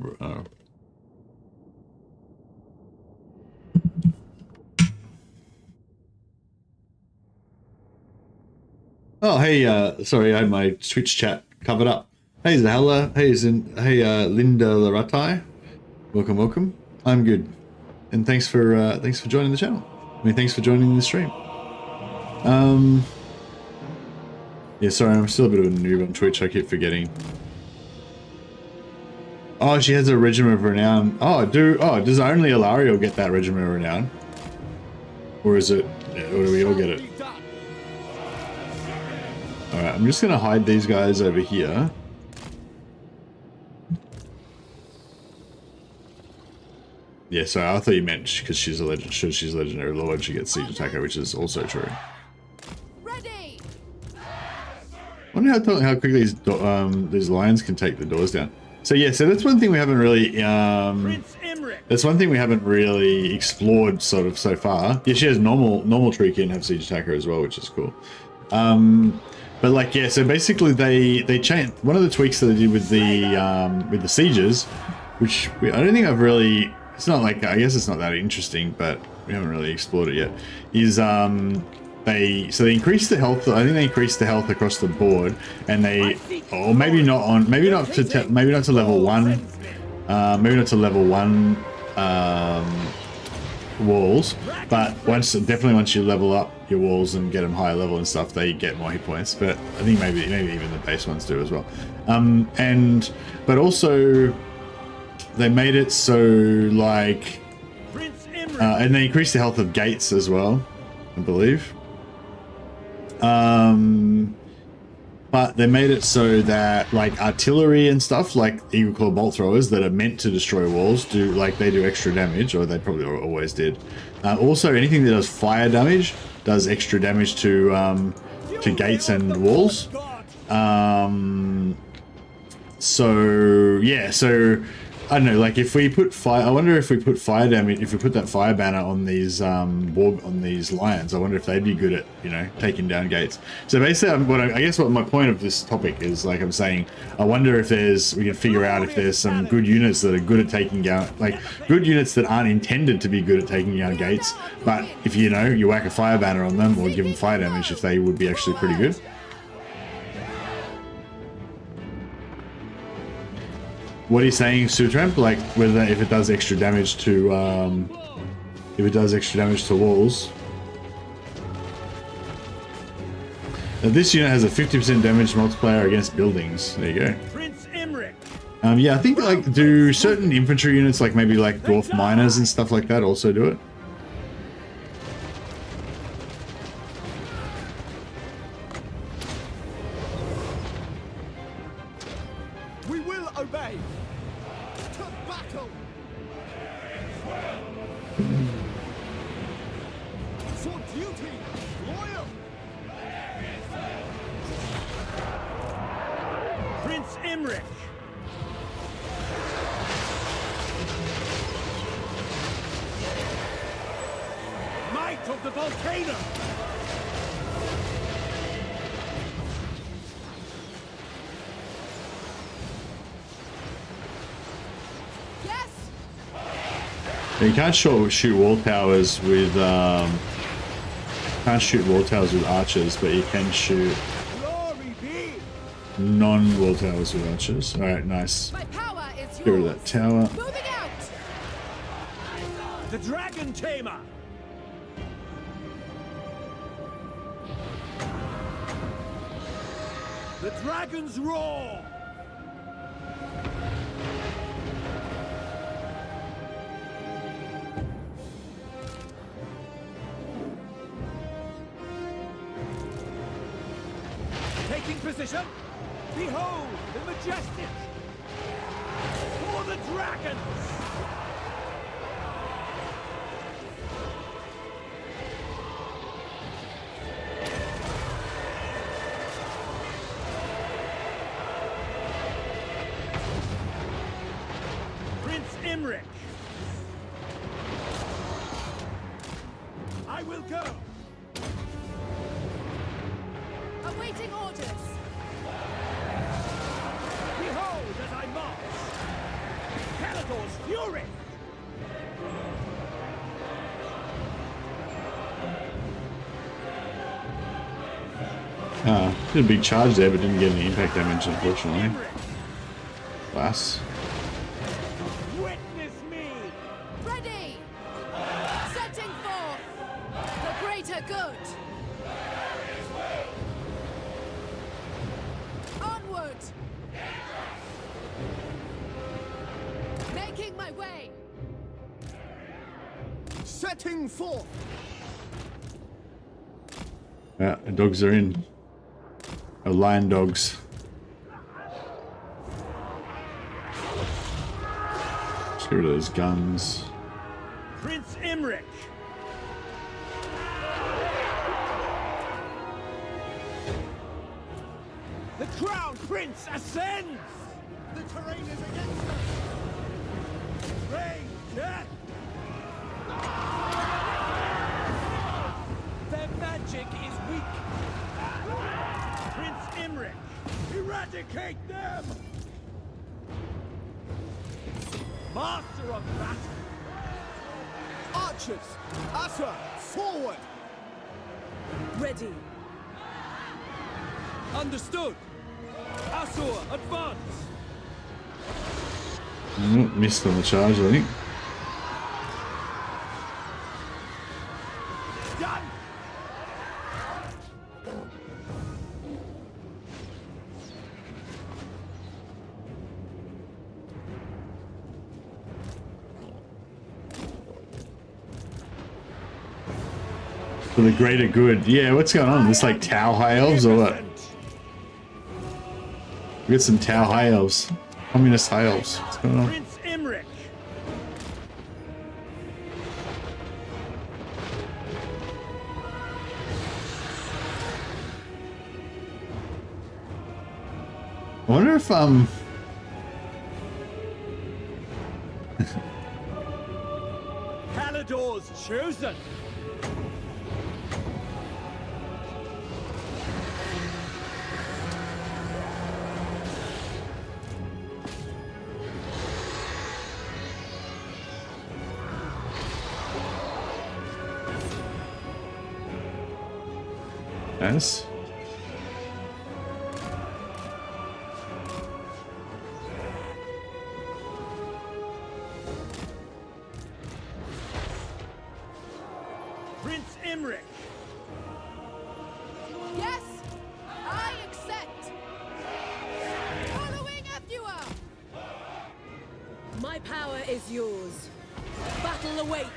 Oh, hey, sorry, I had my Twitch chat covered up. Hey, Zahella. Hey, Linda Laratai. Welcome. I'm good. And thanks for joining the channel. Thanks for joining the stream. Yeah, sorry, I'm still a bit of a noob on Twitch. I keep forgetting. Oh, she has a Regiment of Renown. Does only Alariel get that Regiment of Renown? Or is it, or do we all get it? Alright, I'm just gonna hide these guys over here. Yeah, so I thought you meant because she's a legendary lord, she gets Siege Attacker, which is also true. Ready. I wonder how quickly these lions can take the doors down. So yeah, so that's one thing we haven't really that's one thing we haven't really explored sort of so far. Yeah, she has normal Treekin and have Siege Attacker as well, which is cool. But like, yeah, so basically they changed one of the tweaks that they did with the sieges, which I don't think I've really. It's not like, I guess it's not that interesting, but we haven't really explored it yet. Is they increased the health. I think they increased the health across the board, and maybe not to level 1, maybe not to level 1 walls, but definitely once you level up your walls and get them higher level and stuff, they get more hit points. But I think maybe even the base ones do as well. But also they made it so like, and they increased the health of gates as well, I believe. But they made it so that like artillery and stuff, like Eagle Claw bolt throwers that are meant to destroy walls, do extra damage, or they probably always did. Also, anything that does fire damage does extra damage to gates and walls. So yeah, so I don't know, like if we put fire, I wonder if we put fire damage, if we put that fire banner on these on these lions, I wonder if they'd be good at, you know, taking down gates. So basically, I guess what my point of this topic is, like I'm saying, I wonder if we can figure out if there's some good units that are good at taking down, like good units that aren't intended to be good at taking down gates, but if you whack a fire banner on them or give them fire damage, if they would be actually pretty good. What are you saying, Sutramp? Like whether if it does extra damage to walls? Now, this unit has a 50% damage multiplier against buildings. There you go. Prince Imric. Yeah, I think like do certain infantry units, like maybe like dwarf miners and stuff like that, also do it. We will obey. To battle. For duty, loyal. Prince Imric. Might of the volcano. Yes. You can't shoot wall towers with can't shoot wall towers with archers, but you can shoot non-wall towers with archers. All right, nice. My power is Get rid of that tower. Moving out. The Dragon Tamer. The Dragon's Roar. Taking position. Behold the majestic. For the dragons. Prince Imric. I will go. Awaiting orders. Behold as I march. Caledor's fury. Did a big charge there, but didn't get any impact damage, unfortunately. Class. Witness me. Ready. Setting forth. The greater good. Onward. Making my way. Setting forth. Yeah, the dogs are in. Oh, lion dogs. Let's get rid of those guns. Prince Imric. The Crown Prince ascends. The terrain is against us. Rain death. Their magic is weak. Prince Imric, eradicate them! Master of battle! Archers, Asa, forward. Ready. Understood! Asur, advance! Missed on the charge, I think. Done! For the greater good. Yeah, what's going on? This like Tau High Elves or what? We got some Tau High Elves. Communist High Elves. What's going on? Prince Imric! I wonder if Caledor's chosen! Yes. Prince Imric! Yes. My power is yours. Battle awaits.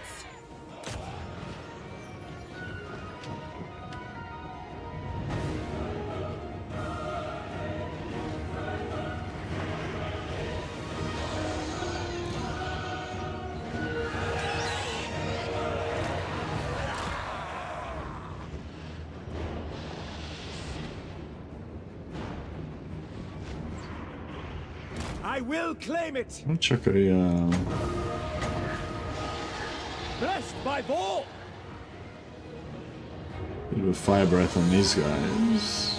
I will claim it. I'll check a Blessed by Vor. bit of a fire breath on these guys.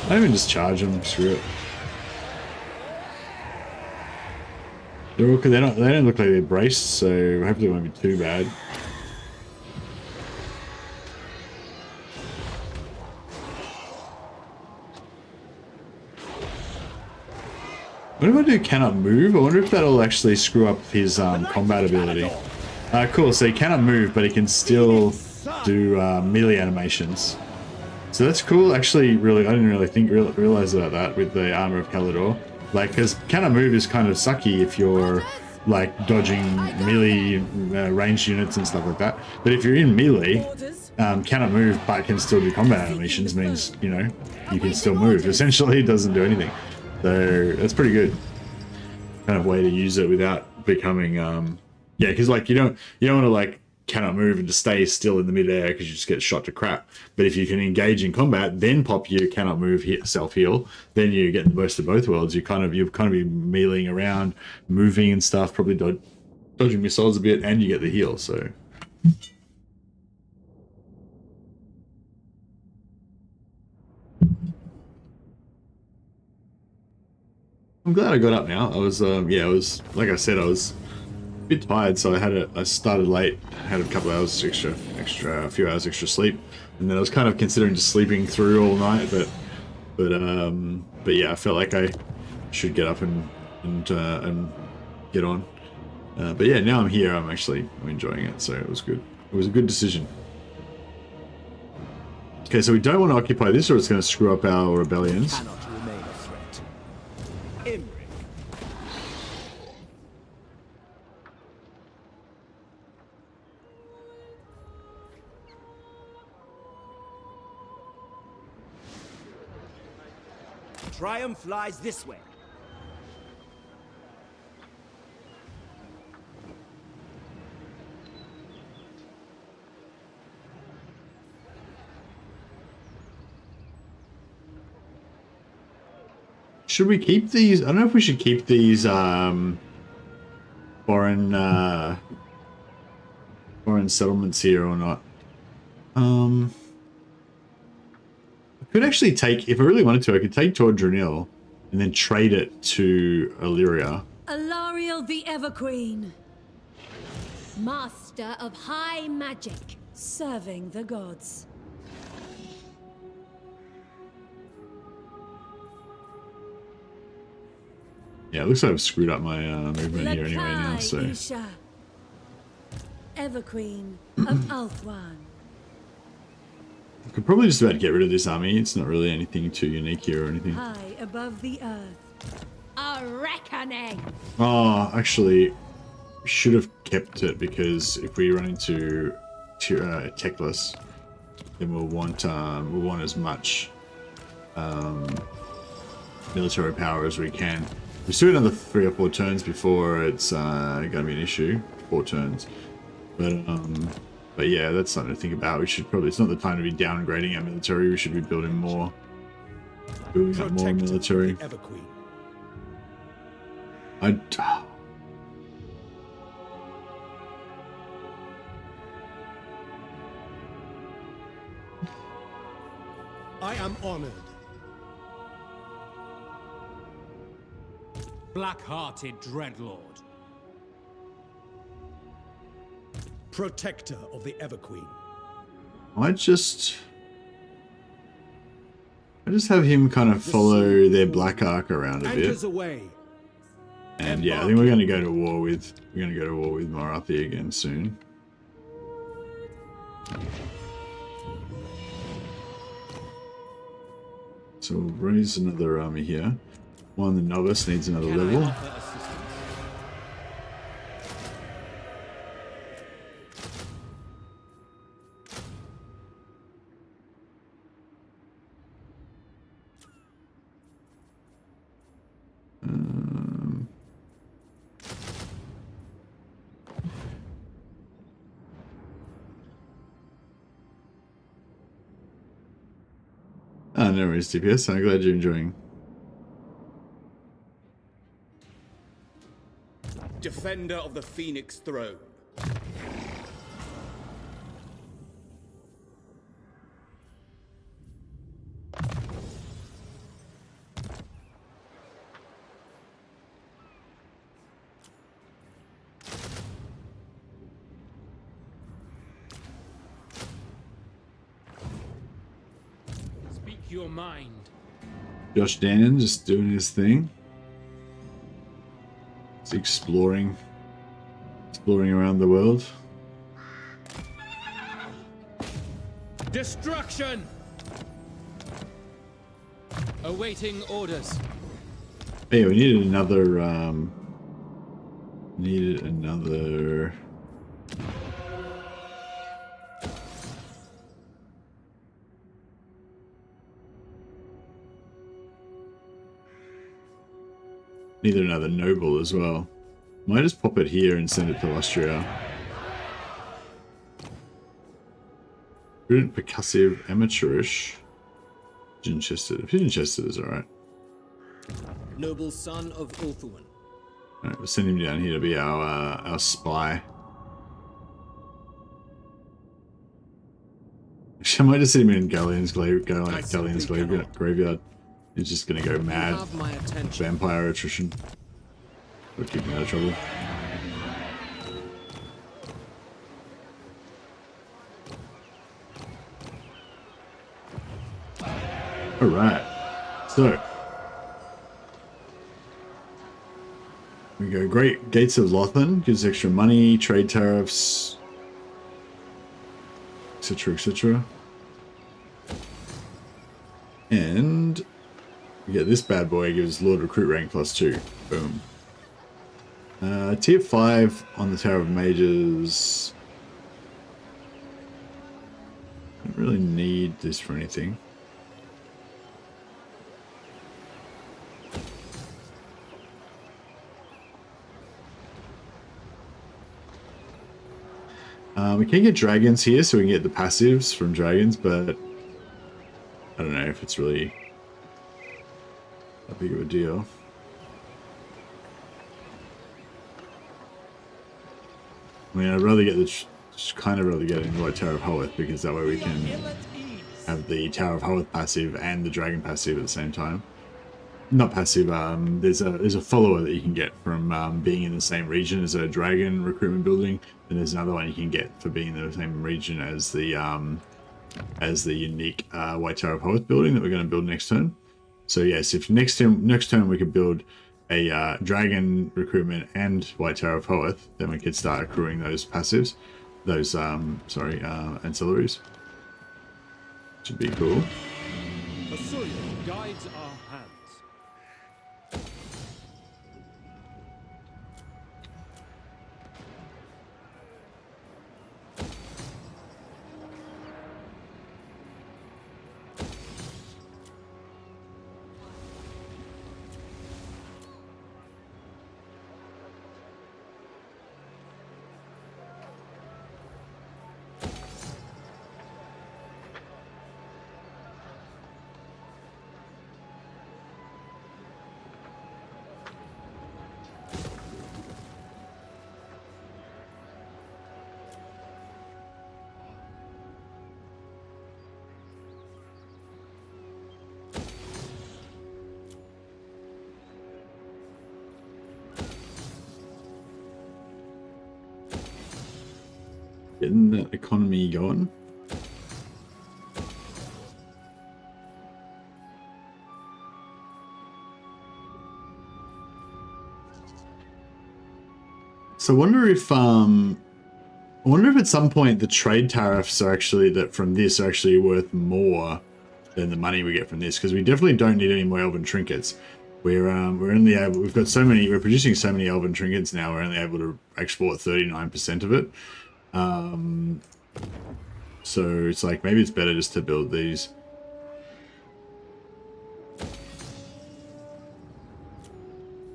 I even just charge them. Screw it. They're okay. They don't look like they're braced, so hopefully it won't be too bad. What if I do cannot move? I wonder if that'll actually screw up his combat ability. Cool, so he cannot move, but he can still do melee animations. So that's cool. Actually, really, I didn't really realize about that with the armor of Calador. Like, because cannot move is kind of sucky if you're like dodging melee ranged units and stuff like that. But if you're in melee, cannot move but can still do combat animations means, you know, you can still move. Essentially, it doesn't do anything. So that's pretty good kind of way to use it without becoming yeah, because like you don't want to like cannot move and just stay still in the midair because you just get shot to crap. But if you can engage in combat, then pop your cannot move self heal, then you get the best of both worlds. You kind of be meleeing around, moving and stuff, probably dodging missiles a bit, and you get the heal. So. I'm glad I got up now. I was, yeah, I was, like I said, I was a bit tired, so I started late, had a couple hours extra, a few hours extra sleep, and then I was kind of considering just sleeping through all night, but yeah, I felt like I should get up and get on. But yeah, now I'm here. I'm enjoying it, so it was good. It was a good decision. Okay, so we don't want to occupy this, or it's going to screw up our rebellions. Triumph lies this way. Should we keep these? I don't know if we should keep these foreign settlements here or not. I could actually take, if I really wanted to, I could take Tor Dranil and then trade it to Illyria. Alariel the Everqueen, Master of high magic, serving the gods. Yeah, it looks like I've screwed up my movement here anyway now, so... Isha, Everqueen of Althwan. I could probably just about get rid of this army. It's not really anything too unique here or anything. High above the earth. a reckoning. Oh, actually, we should have kept it, because if we run into Teclis, then we'll want as much military power as we can. We still have another 3 or 4 turns before it's going to be an issue. 4 turns, but yeah, that's something to think about. We should probably, it's not the time to be downgrading our military. We should be building more military. I am honored. Black-hearted Dreadlord. Protector of the Everqueen. I just have him kind of follow their Black Ark around a bit. Away. And yeah, I think we're going to go to war with Marathi again soon. So we'll raise another army here. One, the novice needs another level. Oh, no worries, DPS. I'm glad you're enjoying. Defender of the Phoenix Throne. Speak your mind. Josh Dan just doing his thing. He's exploring around the world. Destruction! Awaiting orders. Hey, we needed another, needed another... Needed another noble as well. Might just pop it here and send it to Austria. Prudent, percussive, amateurish. Pigeon chested. Pigeon chested is alright. Noble son of Ulthuan. Alright, we'll send him down here to be our spy. Actually, I might just send him in Galleon's graveyard. He's just gonna go mad. Vampire attrition. We'll keep him out of trouble. Alright. So. We go Great Gates of Lothan. Gives extra money, trade tariffs, etc, etc. And we get this bad boy, gives Lord Recruit rank +2. Boom. Tier 5 on the Tower of Mages. Don't really need this for anything. We can get dragons here, so we can get the passives from dragons, but I don't know if it's really that big of a deal. I mean, I'd rather get the kind of rather get in White Tower of Hoeth, because that way we can have the Tower of Hoeth passive and the dragon passive at the same time. Not passive. There's a follower that you can get from being in the same region as a dragon recruitment building, and there's another one you can get for being in the same region as the unique White Tower of Hoeth building that we're going to build next turn. So yes, if next turn we could build a dragon recruitment and White Tower of Hoeth, then we could start accruing those passives, those ancillaries. Should be cool. Assyria guides our hands. Getting that economy going. So I wonder if at some point the trade tariffs are actually worth more than the money we get from this, because we definitely don't need any more elven trinkets. We're only able, we're producing so many elven trinkets now, we're only able to export 39% of it. So it's like, maybe it's better just to build these.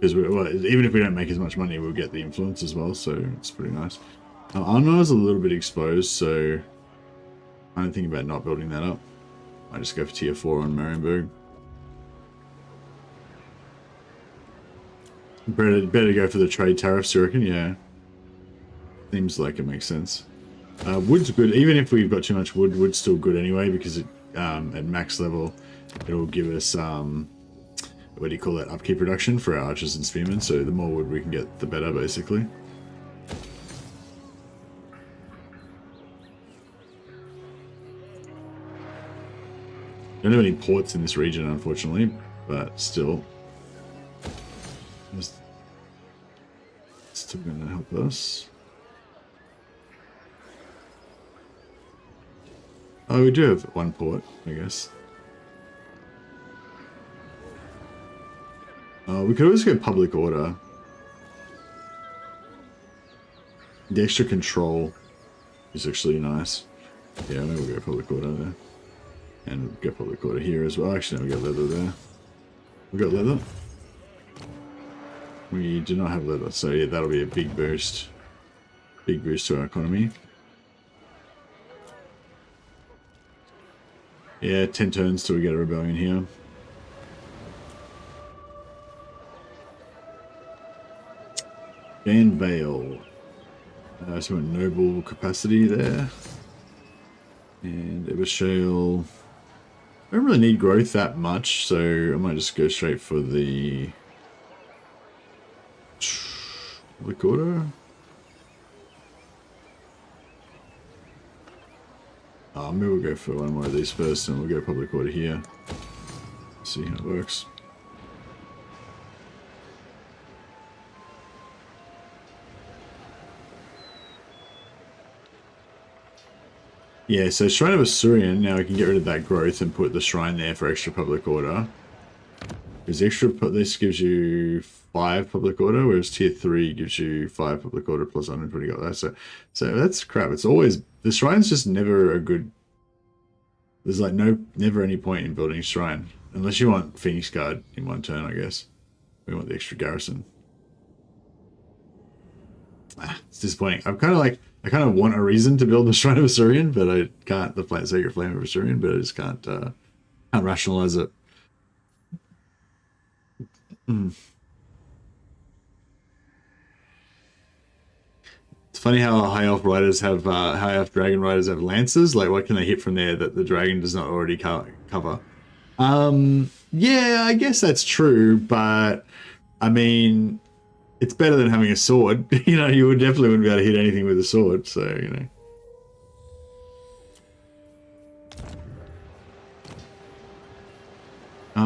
Because well, even if we don't make as much money, we'll get the influence as well, so it's pretty nice. Armor is a little bit exposed, so I'm thinking about not building that up. I just go for tier 4 on Marienburg. Better go for the trade tariffs, you reckon? Yeah. Seems like it makes sense. Wood's good. Even if we've got too much wood, wood's still good anyway, because it, at max level, it'll give us, what do you call that, upkeep reduction for our archers and spearmen, so the more wood we can get, the better, basically. Don't have any ports in this region, unfortunately, but still. It's still going to help us. Oh, we do have one port, I guess. We could always go public order. The extra control is actually nice. Yeah, maybe we'll go public order there. And we'll go public order here as well. Actually, no, we got leather there. We got leather. We do not have leather, so yeah, that'll be a big boost. Big boost to our economy. Yeah, 10 turns till we get a rebellion here. Van Vale. So we want noble capacity there. And Evershale. I don't really need growth that much, so I might just go straight for the public order. Maybe we'll go for one more of these first, and we'll go public order here. See how it works. Yeah, so Shrine of Assyrian, now we can get rid of that growth and put the shrine there for extra public order. Because this gives you 5 public order, whereas tier 3 gives you 5 public order plus 120 gold. So that's crap. It's always, the shrine's just never a good, there's like never any point in building a shrine. Unless you want Phoenix Guard in one turn, I guess. We want the extra garrison. It's disappointing. I kind of want a reason to build the Shrine of Assyrian, but I can't. The Sacred Flame of Assyrian, but I just can't rationalize it. It's funny how high elf riders have high elf dragon riders have lances. Like, what can they hit from there that the dragon does not already cover? Yeah, I guess that's true, but I mean, it's better than having a sword. You know, you definitely wouldn't be able to hit anything with a sword, so, you know.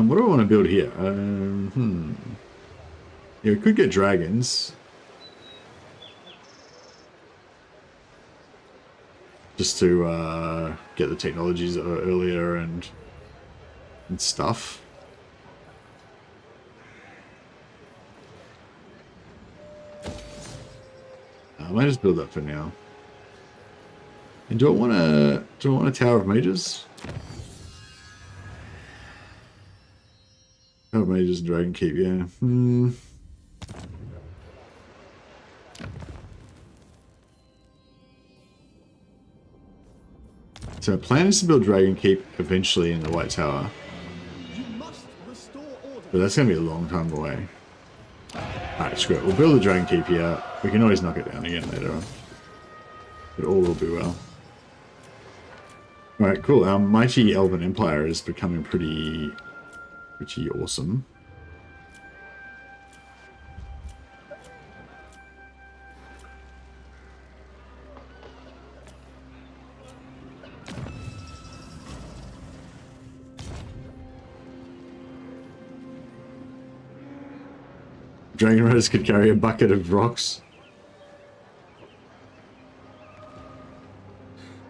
What do I want to build here? Yeah, we could get dragons. Just to get the technologies earlier and stuff. I might just build that for now. And do I want a Tower of Mages? Tower of Mages and Dragon Keep, yeah. So our plan is to build Dragon Keep eventually in the White Tower. But that's going to be a long time away. Alright, screw it. We'll build the Dragon Keep here. We can always knock it down again later on. But all will be well. Alright, cool. Our mighty Elven Empire is becoming pretty awesome. Dragon Riders could carry a bucket of rocks.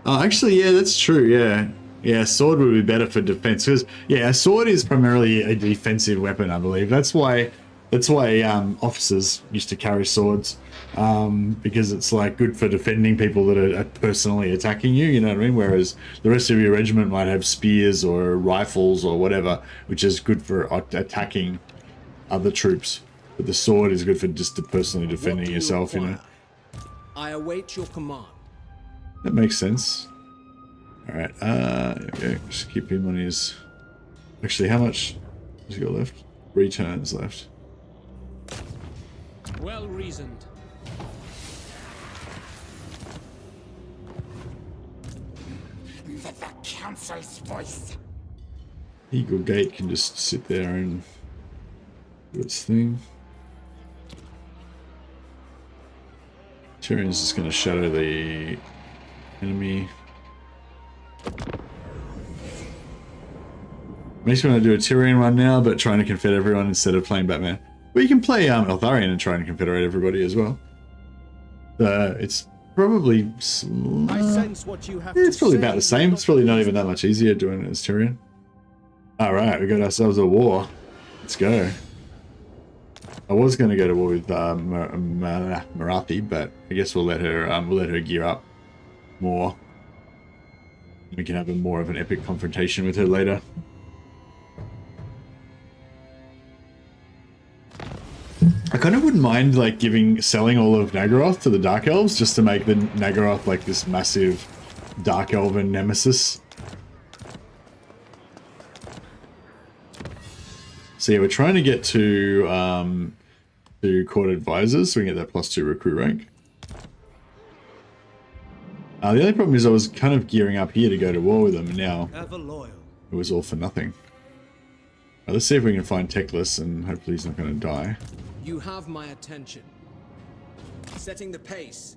Oh, actually, yeah, that's true, yeah. Yeah, a sword would be better for defense, because, yeah, a sword is primarily a defensive weapon, I believe. That's why officers used to carry swords, because it's, like, good for defending people that are personally attacking you, you know what I mean? Whereas the rest of your regiment might have spears or rifles or whatever, which is good for attacking other troops. But the sword is good for just personally defending yourself, you know. I await your command. That makes sense. Alright, okay, just keep him on his... Actually, how much has he got left? 3 turns left. Well reasoned. The council's voice. Eagle Gate can just sit there and do its thing. Tyrion's just going to shadow the enemy. Makes me want to do a Tyrion one now, but trying to confederate everyone instead of playing Batman. But you can play Eltharion and try and confederate everybody as well. It's probably... I sense what you have it's probably about the same. It's probably not even that much easier doing it as Tyrion. Alright, we got ourselves a war. Let's go. I was going to go to war with Marathi, but I guess we'll let her gear up more. We can have more of an epic confrontation with her later. I kind of wouldn't mind like selling all of Naggaroth to the Dark Elves just to make the Naggaroth like this massive Dark Elven nemesis. So yeah, we're trying to get to court advisors so we can get that +2 recruit rank. The only problem is I was kind of gearing up here to go to war with them, and now it was all for nothing. Let's see if we can find Teclis, and hopefully he's not going to die. You have my attention. Setting the pace.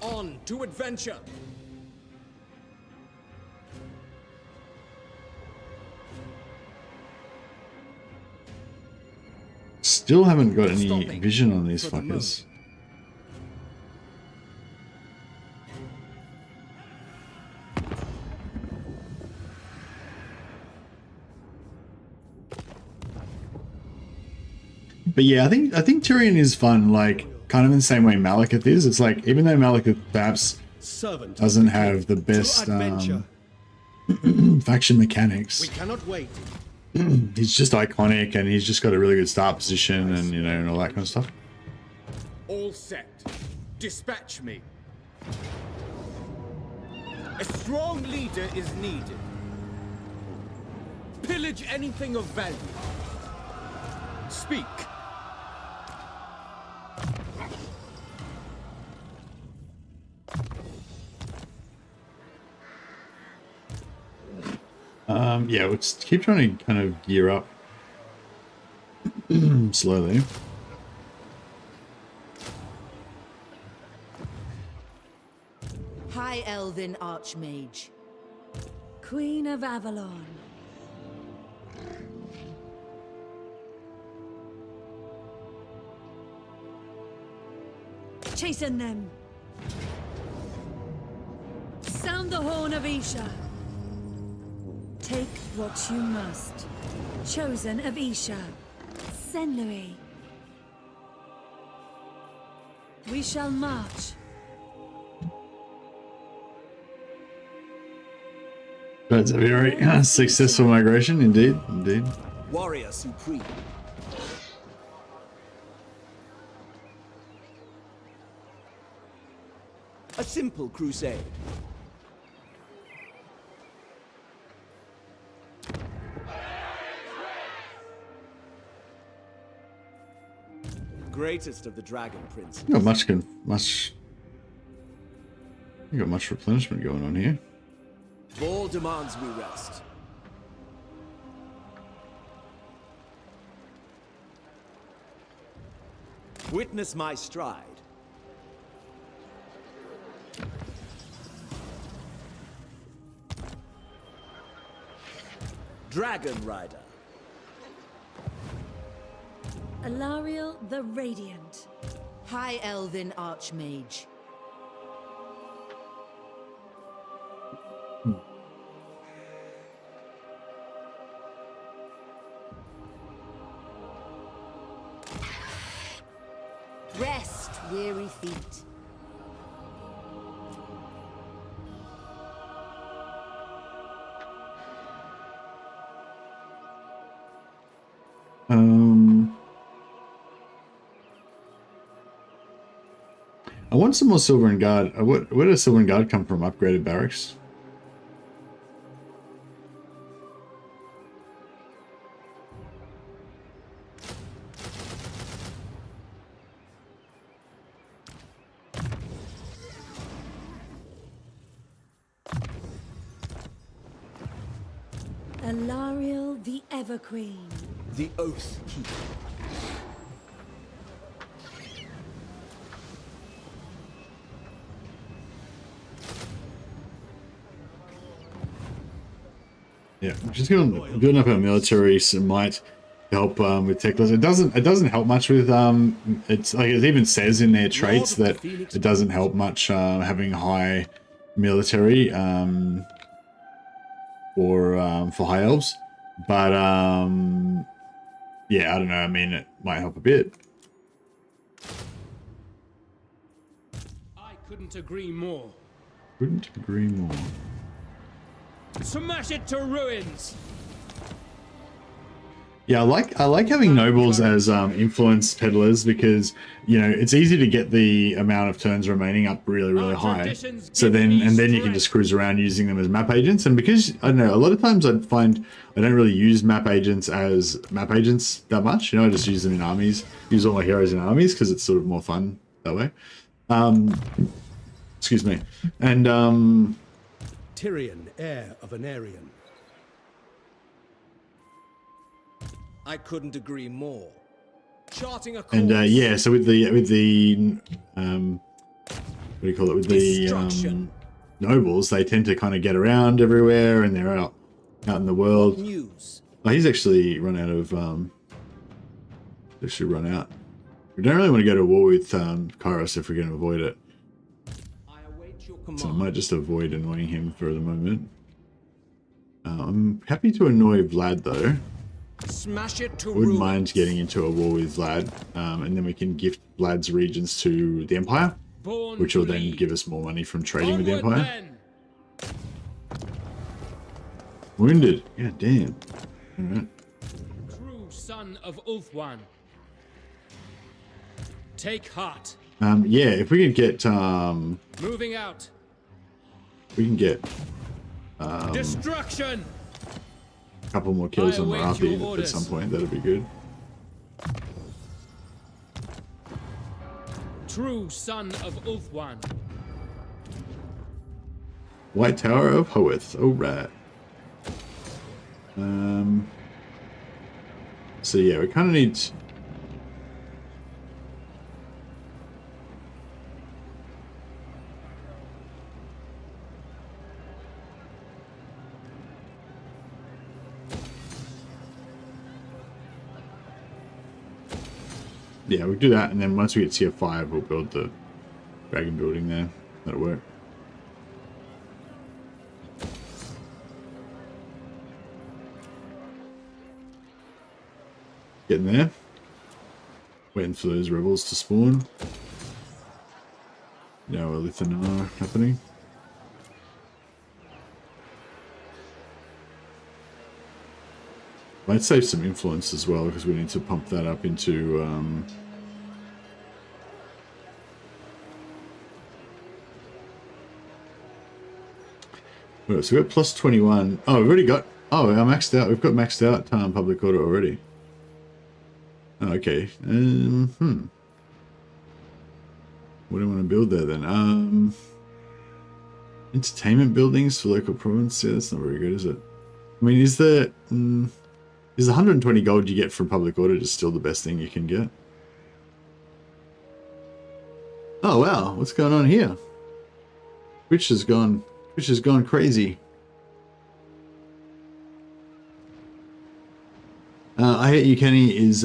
On to adventure. Still haven't got any vision on these fuckers. But yeah, I think Tyrion is fun, like kind of in the same way Malekith is. It's like even though Malekith perhaps doesn't have the best faction mechanics, We cannot wait. he's just iconic and he's just got a really good start position and you know and all that kind of stuff. All set. Dispatch me. A strong leader is needed. Pillage anything of value. Speak. Yeah, let's keep trying to kind of gear up slowly. High Elven Archmage. Queen of Avalon. Chasten them. Sound the horn of Isha. Take what you must. Chosen of Isha. Senlui. We shall march. That's a very successful migration, indeed, indeed. Warrior supreme. A simple crusade. Greatest of the dragon princes. You got much replenishment going on here. All demands we rest. Witness my stride. Dragon Rider. Alariel the Radiant. High Elven Archmage. Rest, weary feet. I want some more Silver and Guard. Where does Silver and Guard come from? Upgraded barracks. Alariel the Everqueen. The Oath Keeper. Yeah, just building up our military might help with tech loss. It doesn't help much with it's like it even says in their traits that it doesn't help much having high military for high elves, but yeah, I don't know. I mean, it might help a bit. I couldn't agree more. Couldn't agree more. Smash it to ruins. Yeah, I like having nobles as influence peddlers because, you know, it's easy to get the amount of turns remaining up really high. So then you can just cruise around using them as map agents. And because I don't know, a lot of times I find I don't really use map agents as map agents that much. You know, I just use them in armies. Use all my heroes in armies because it's sort of more fun that way. Excuse me. And Tyrion, heir of an Aryan. I couldn't agree more. Charting a course. and yeah, so with the what do you call it? With the nobles, they tend to kind of get around everywhere, and they're out in the world. News. Oh, he's actually run out of. They should run out. We don't really want to go to war with Kairos if we're going to avoid it. I await your command. So I might just avoid annoying him for the moment. I'm happy to annoy Vlad though. Smash it to Wouldn't ruins. mind getting into a war with Vlad, and then we can gift Vlad's regions to the Empire, which will then give us more money from trading with the Empire. Wounded. Yeah, damn. Alright. True son of Ulthuan. Take heart. Yeah, if we could get Moving out. we can get Destruction. a couple more kills I on await Marathi your at orders. some point. That'd be good. True son of Ulthuan. White Tower of Hoeth. Alright. So yeah, we kind of need. Yeah, we'll do that, and then once we get tier 5, we'll build the dragon building there. That'll work. Getting there. Waiting for those rebels to spawn. Now we're Lithanar happening. Might save some influence as well because we need to pump that up into so we've got plus 21. Oh, we've already got. Oh, I'm maxed out. We've got maxed out public order already. Oh, okay. What do I want to build there then? Entertainment buildings for local province. Yeah, that's not very good, is it? I mean, is the 120 gold you get from public order just still the best thing you can get? Oh wow, what's going on here? Twitch has gone crazy. I Hate You Kenny is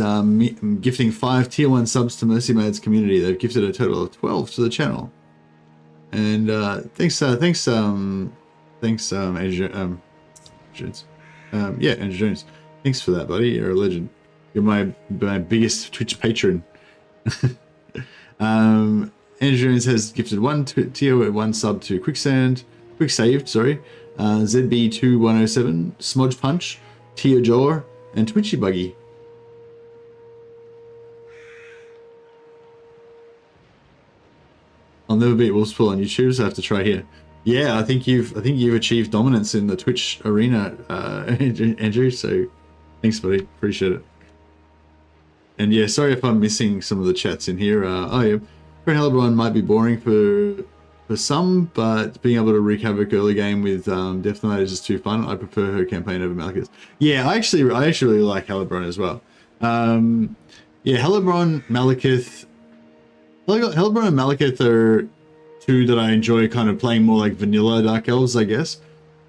gifting 5 tier 1 subs to Mercy Maid's community. They've gifted a total of 12 to the channel. And thanks Andrew Jones. Yeah, Andrew Jones. Thanks for that, buddy. You're a legend. You're my biggest Twitch patron. Andrew Jones has gifted 1 tier 1 sub to Quicksaved, ZB2107, Smudge Punch, Tia Jor, and Twitchy Buggy. I'll never beat Wolfspool on YouTube, so I have to try here. Yeah, I think you've achieved dominance in the Twitch arena, Andrew. So thanks, buddy. Appreciate it. And yeah, sorry if I'm missing some of the chats in here. Oh yeah, Grand Hellborn might be boring for some, but being able to wreak havoc early game with Death Knight is just too fun. I prefer her campaign over Malekith. Yeah, I actually really like Hellborn as well. Yeah, Hellborn, Malekith. Hellborn and Malekith are two that I enjoy kind of playing more like vanilla Dark Elves, I guess.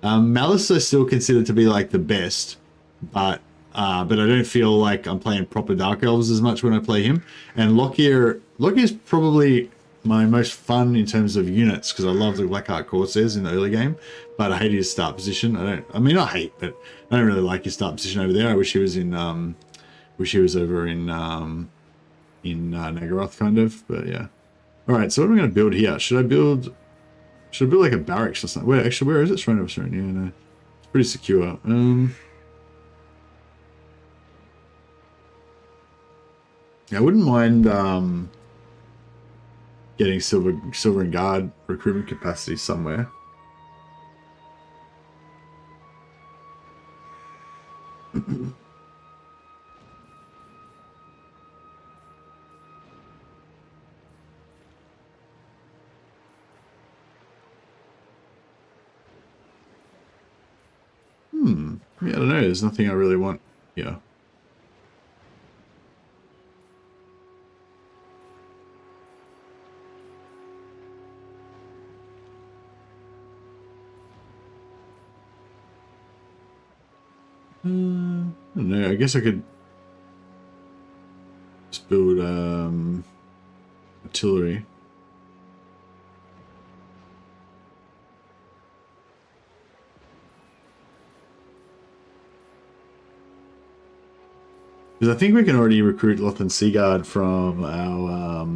Malice I still consider to be like the best, but I don't feel like I'm playing proper Dark Elves as much when I play him. And Lokier's probably my most fun in terms of units, because I love the Blackheart Corsairs in the early game, but I hate his start position. I mean, not hate, but I don't really like his start position over there. I wish he was over in Nagaroth kind of, but yeah. All right, so what am I going to build here? Should I build like a barracks or something? Where is it? Shrine of Australia. Yeah, no, it's pretty secure. Yeah, I wouldn't mind getting silver and guard recruitment capacity somewhere. Yeah, I don't know. There's nothing I really want here. I don't know. I guess I could just build artillery. Because I think we can already recruit Lothan Seaguard from our...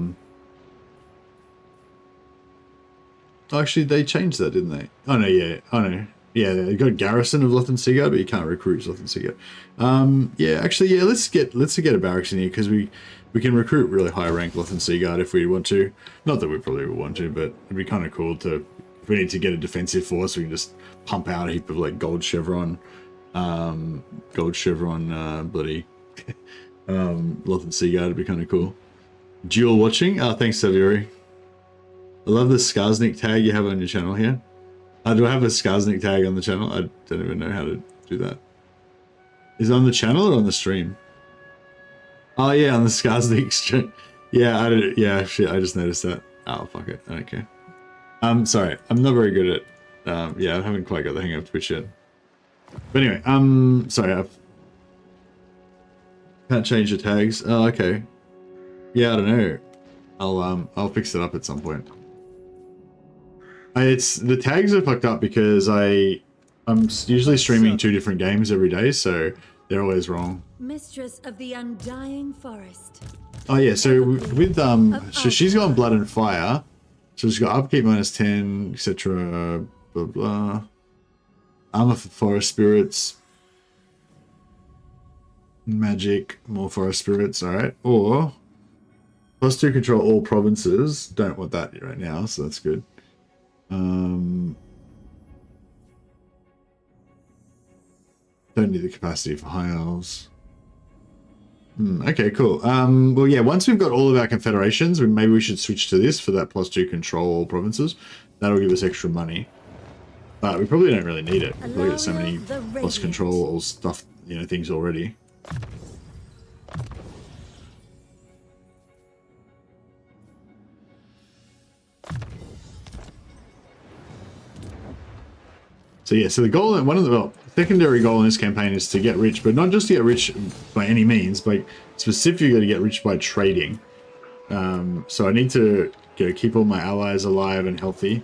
Oh, actually, they changed that, didn't they? Oh, no, yeah. Oh, no. Yeah, they got Garrison of Lothan Seaguard, but you can't recruit Lothan Seaguard. Yeah, actually, yeah, let's get a barracks in here, because we can recruit really high-ranked Lothan Seaguard if we want to. Not that we probably would want to, but it'd be kind of cool to... If we need to get a defensive force, we can just pump out a heap of, like, gold chevron, bloody... Lothan Seaguard would be kind of cool. Dual watching? Oh, thanks, Saviori. I love the Skarsnik tag you have on your channel here. Do I have a Skarsnik tag on the channel? I don't even know how to do that. Is it on the channel or on the stream? Oh yeah, on the Skarsnik stream. Yeah, yeah, shit, I just noticed that. Oh, fuck it. I don't care. Sorry, I'm not very good at... yeah, I haven't quite got the hang of Twitch yet. But anyway, sorry, can't change the tags. Oh, okay. Yeah, I don't know. I'll fix it up at some point. The tags are fucked up because I'm usually streaming 2 different games every day, so they're always wrong. Mistress of the Undying Forest. Oh yeah, so with so she's got Blood and Fire, so she's got upkeep -10, etc. Blah blah. Armor for Forest Spirits. Magic, more Forest Spirits, alright. Or +2 control all provinces. Don't want that right now, so that's good. Don't need the capacity for High Elves. Okay, cool. Well, yeah, once we've got all of our confederations, maybe we should switch to this for that +2 control all provinces. That'll give us extra money. But we probably don't really need it. We've probably got so many plus control all stuff, you know, things already. So yeah, so the goal, secondary goal in this campaign is to get rich, but not just to get rich by any means, but specifically to get rich by trading. So I need to keep all my allies alive and healthy.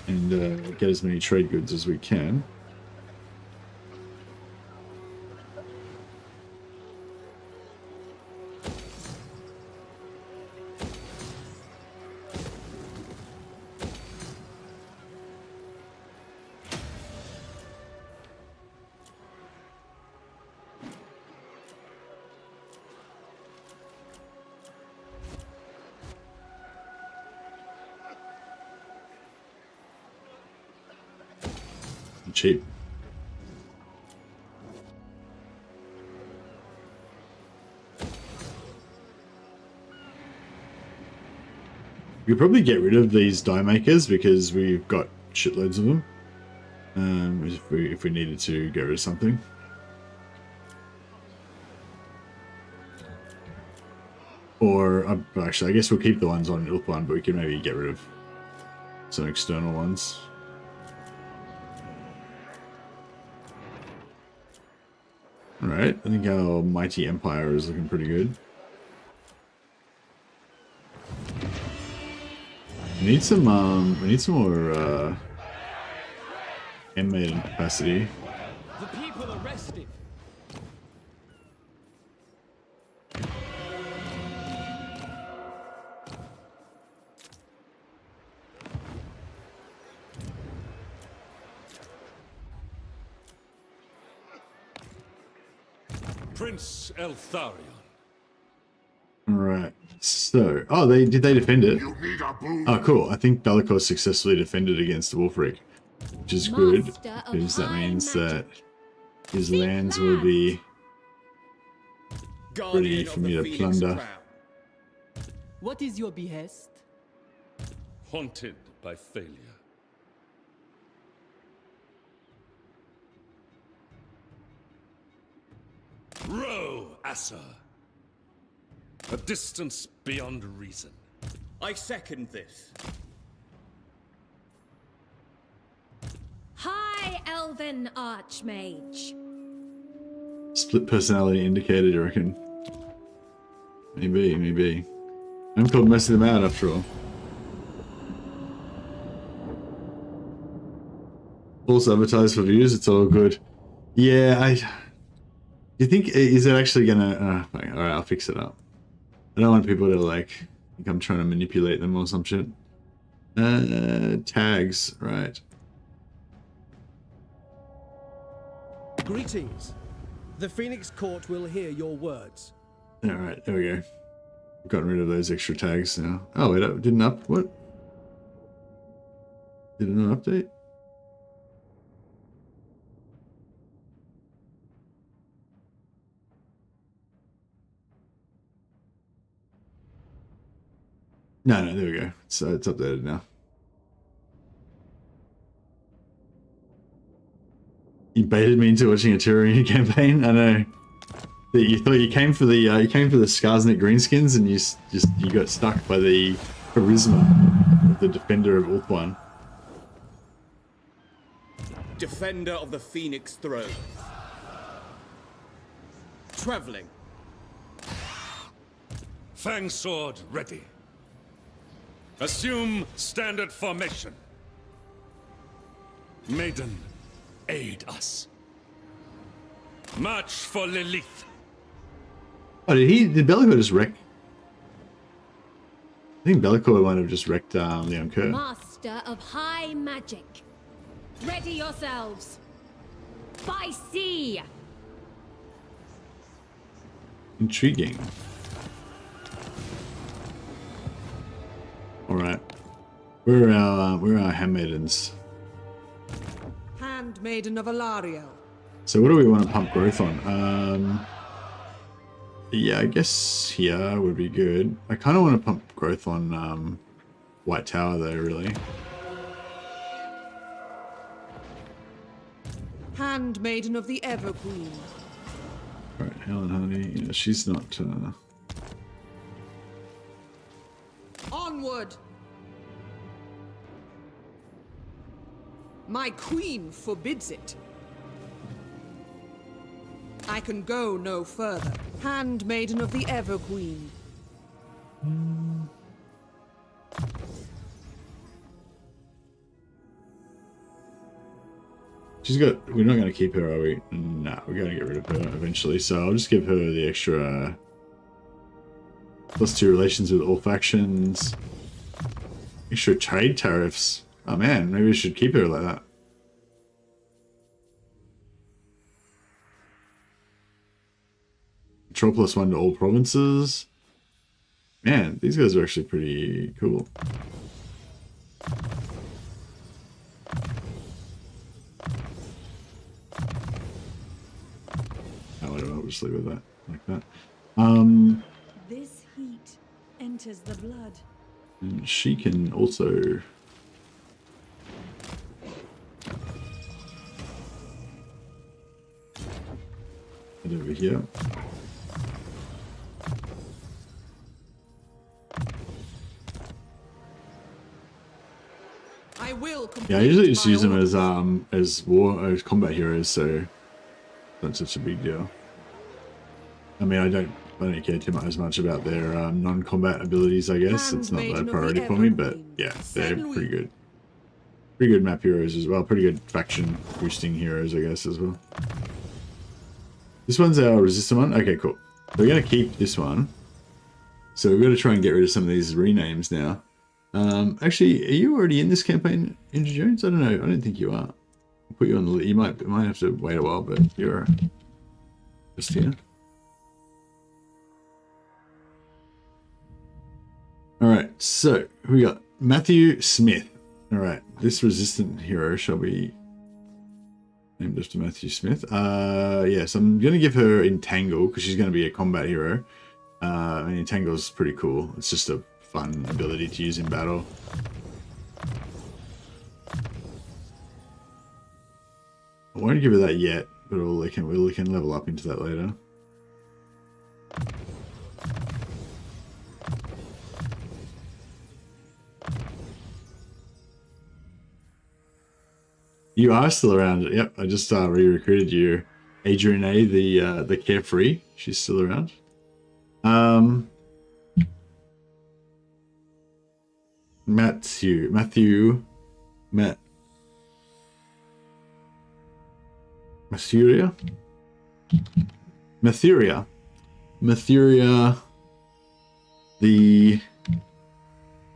And get as many trade goods as we can. cheap. We could probably get rid of these die makers because we've got shitloads of them. If we needed to get rid of something. Or actually, I guess we'll keep the ones on Ulthuan, but we can maybe get rid of some external ones. Alright, I think our mighty empire is looking pretty good. We need some more handmaiden capacity. The people arrested. Prince Eltharion. Alright, so... Oh, did they defend it? Oh, cool. I think Be'lakor successfully defended against the Wolfric, which is good, because that means that his lands will be ready for me to plunder. What is your behest? Haunted by failure. Row, Asa. A distance beyond reason. I second this. High Elven Archmage. Split personality indicated, you reckon? Maybe, maybe. I'm called messing them out after all. False advertise for views, it's all good. Yeah, you think, is it actually gonna... alright, I'll fix it up. I don't want people to, like, think I'm trying to manipulate them or some shit. Tags, right. Greetings. The Phoenix Court will hear your words. Alright, there we go. Gotten rid of those extra tags now. Oh, wait, it didn't up... What? Did it not update? No, there we go. So it's updated now. You baited me into watching a Tyrion campaign. I know. You thought you came for the Skarsnik greenskins, and you got stuck by the charisma of the defender of Ulthuan. Defender of the Phoenix Throne. Traveling. Fang sword ready. Assume standard formation. Maiden, aid us. March for Lilith. Oh, did Be'lakor just wreck? I think Be'lakor might have just wrecked Leon Kerr. Master of high magic. Ready yourselves. By sea. Intriguing. Alright. Where are our handmaidens? Handmaiden of Alariel. So what do we want to pump growth on? Yeah, I guess here would be good. I kind of want to pump growth on White Tower though, really. Handmaiden of the Everqueen. Alright, Helen Honey. Yeah, she's not... Onward! My queen forbids it. I can go no further. Handmaiden of the Everqueen. She's got... We're not going to keep her, are we? Nah, we're going to get rid of her eventually. So I'll just give her the extra... +2 relations with all factions. Extra trade tariffs. Oh man, maybe we should keep her like that. Control +1 to all provinces. Man, these guys are actually pretty cool. just leave it that like that. This heat enters the blood. And she can also head over here. I will Yeah, I usually just use them as combat heroes, so not such a big deal. I mean, I don't care too much as much about their non-combat abilities. I guess it's not that priority for me, but yeah, they're pretty good. Pretty good map heroes as well. Pretty good faction boosting heroes, I guess, as well. This one's our resistant one. Okay, cool. So we're gonna keep this one. So we're gonna try and get rid of some of these renames now. Actually, are you already in this campaign, Andrew Jones? I don't know. I don't think you are. I'll put you on the. You might have to wait a while, but you're just here. All right. So we got Matthew Smith. All right. This resistant hero shall be named after Matthew Smith. Yes, I'm gonna give her Entangle because she's gonna be a combat hero. I mean, Entangle's pretty cool. It's just a fun ability to use in battle. I won't give her that yet, but we can level up into that later. You are still around. Yep, I just re-recruited you. Adrian A, the carefree. She's still around. Mattheria, the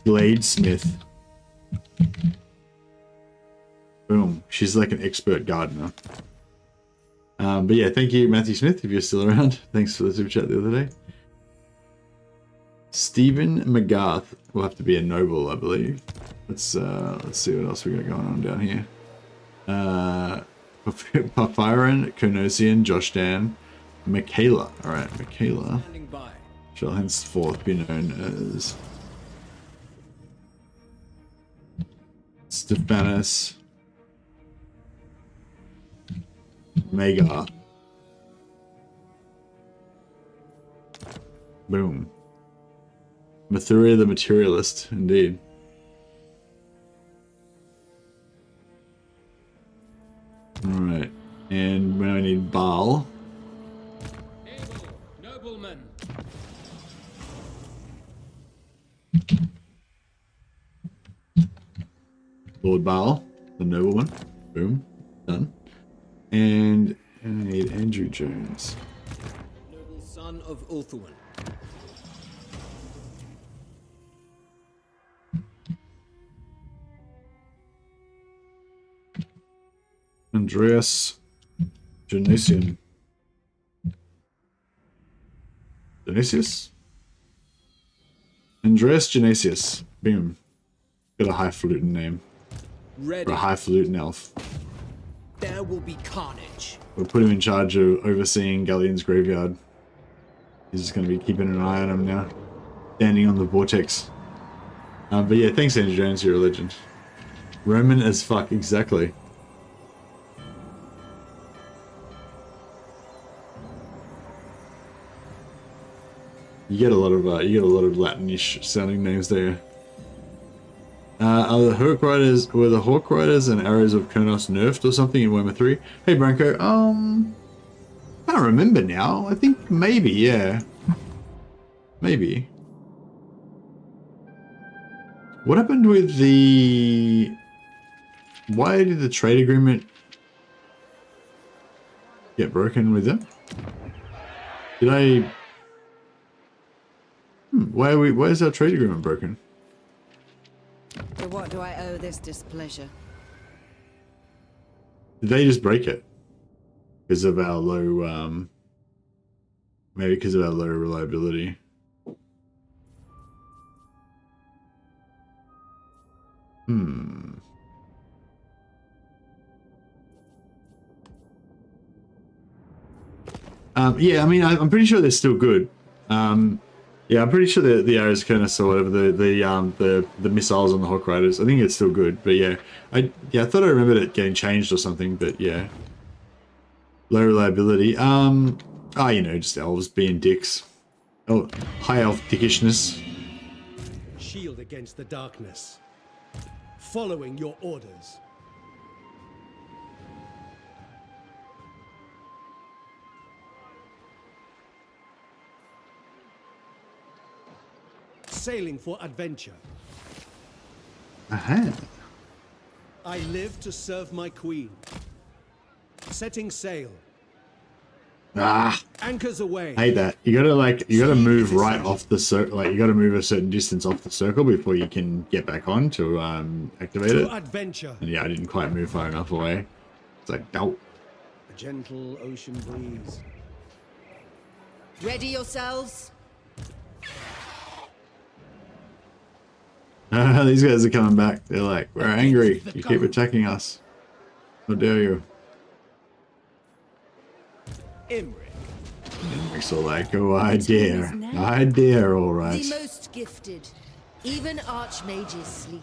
Bladesmith. Boom. She's like an expert gardener. But yeah, thank you, Matthew Smith, if you're still around. Thanks for the super chat the other day. Stephen McGarth will have to be a noble, I believe. Let's see what else we got going on down here. Paphyron, Konosian, Josh Dan, Michaela. Alright, Michaela shall henceforth be known as Stephanus Magar. Boom. Mathuria the Materialist, indeed. Alright. And now we need Baal. Nobleman. Lord Baal, the noble one. Boom. Done. And I need Andrew Jones. Noble son of Ulthuan. Andreas Genesian. Genesius? Andreas Genesius. Boom. Got a highfalutin name. Ready. Or a highfalutin elf. There will be carnage. We'll put him in charge of overseeing Galleon's graveyard. He's just going to be keeping an eye on him now. Standing on the vortex. But yeah, thanks Andrew Jones, you're a legend. Roman as fuck, exactly. You get a lot of Latinish sounding names there. Are the were the Hawk Riders and Arrows of Kurnos nerfed or something in Warhammer 3? Hey Branko, can't remember now. I think maybe, yeah. Maybe. What happened with the... Why did the trade agreement get broken with them? Did I... Why is our trade agreement broken? To what do I owe this displeasure? Did they just break it? Because of our low, maybe because of our low reliability. Yeah, I mean, I'm pretty sure they're still good. Yeah, I'm pretty sure the arrows kind of sort of the missiles on the Hawk Riders. I think it's still good, but yeah, I thought I remembered it getting changed or something, but yeah, low reliability. You know, just elves being dicks. Oh, high elf dickishness. Shield against the darkness. Following your orders. Sailing for adventure. Aha. I live to serve my queen. Setting sail. Ah. Anchors away. I hate that. You gotta move right off the circle. Like you gotta move a certain distance off the circle before you can get back on to activate it. Adventure. And yeah, I didn't quite move far enough away. It's like, no. A gentle ocean breeze. Ready yourselves. These guys are coming back. They're like, we're angry. You keep attacking us. How dare you? Imric's all like, oh, I dare. I dare, all right. The most gifted. Even archmages sleep.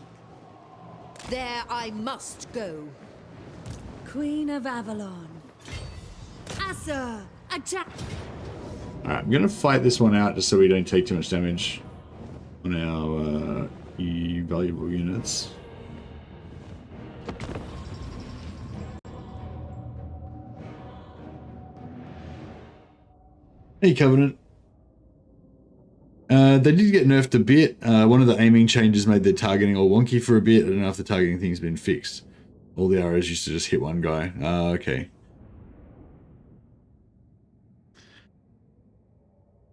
There I must go. Queen of Avalon. Asa, attack! Alright, I'm gonna fight this one out just so we don't take too much damage on our valuable units. Hey, Covenant. They did get nerfed a bit. One of the aiming changes made their targeting all wonky for a bit. I don't know if the targeting thing's been fixed. All the arrows used to just hit one guy. Okay.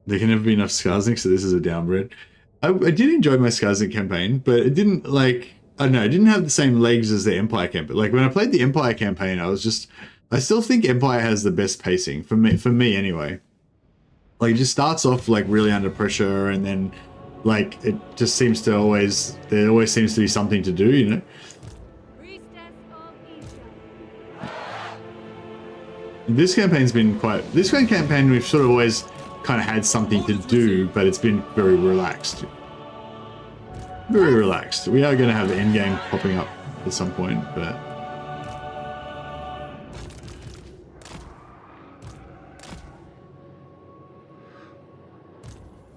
There can never be enough Skarsnik, so this is a downgrade. I did enjoy my Skarsnik campaign, but it didn't, like, I don't know, it didn't have the same legs as the Empire campaign. Like, when I played the Empire campaign, I still think Empire has the best pacing, for me anyway. Like, it just starts off, like, really under pressure, and then, like, it just seems to there always seems to be something to do, you know? This campaign's been this campaign we've sort of always kind of had something to do, but it's been very relaxed. Very relaxed. We are going to have the endgame popping up at some point, but...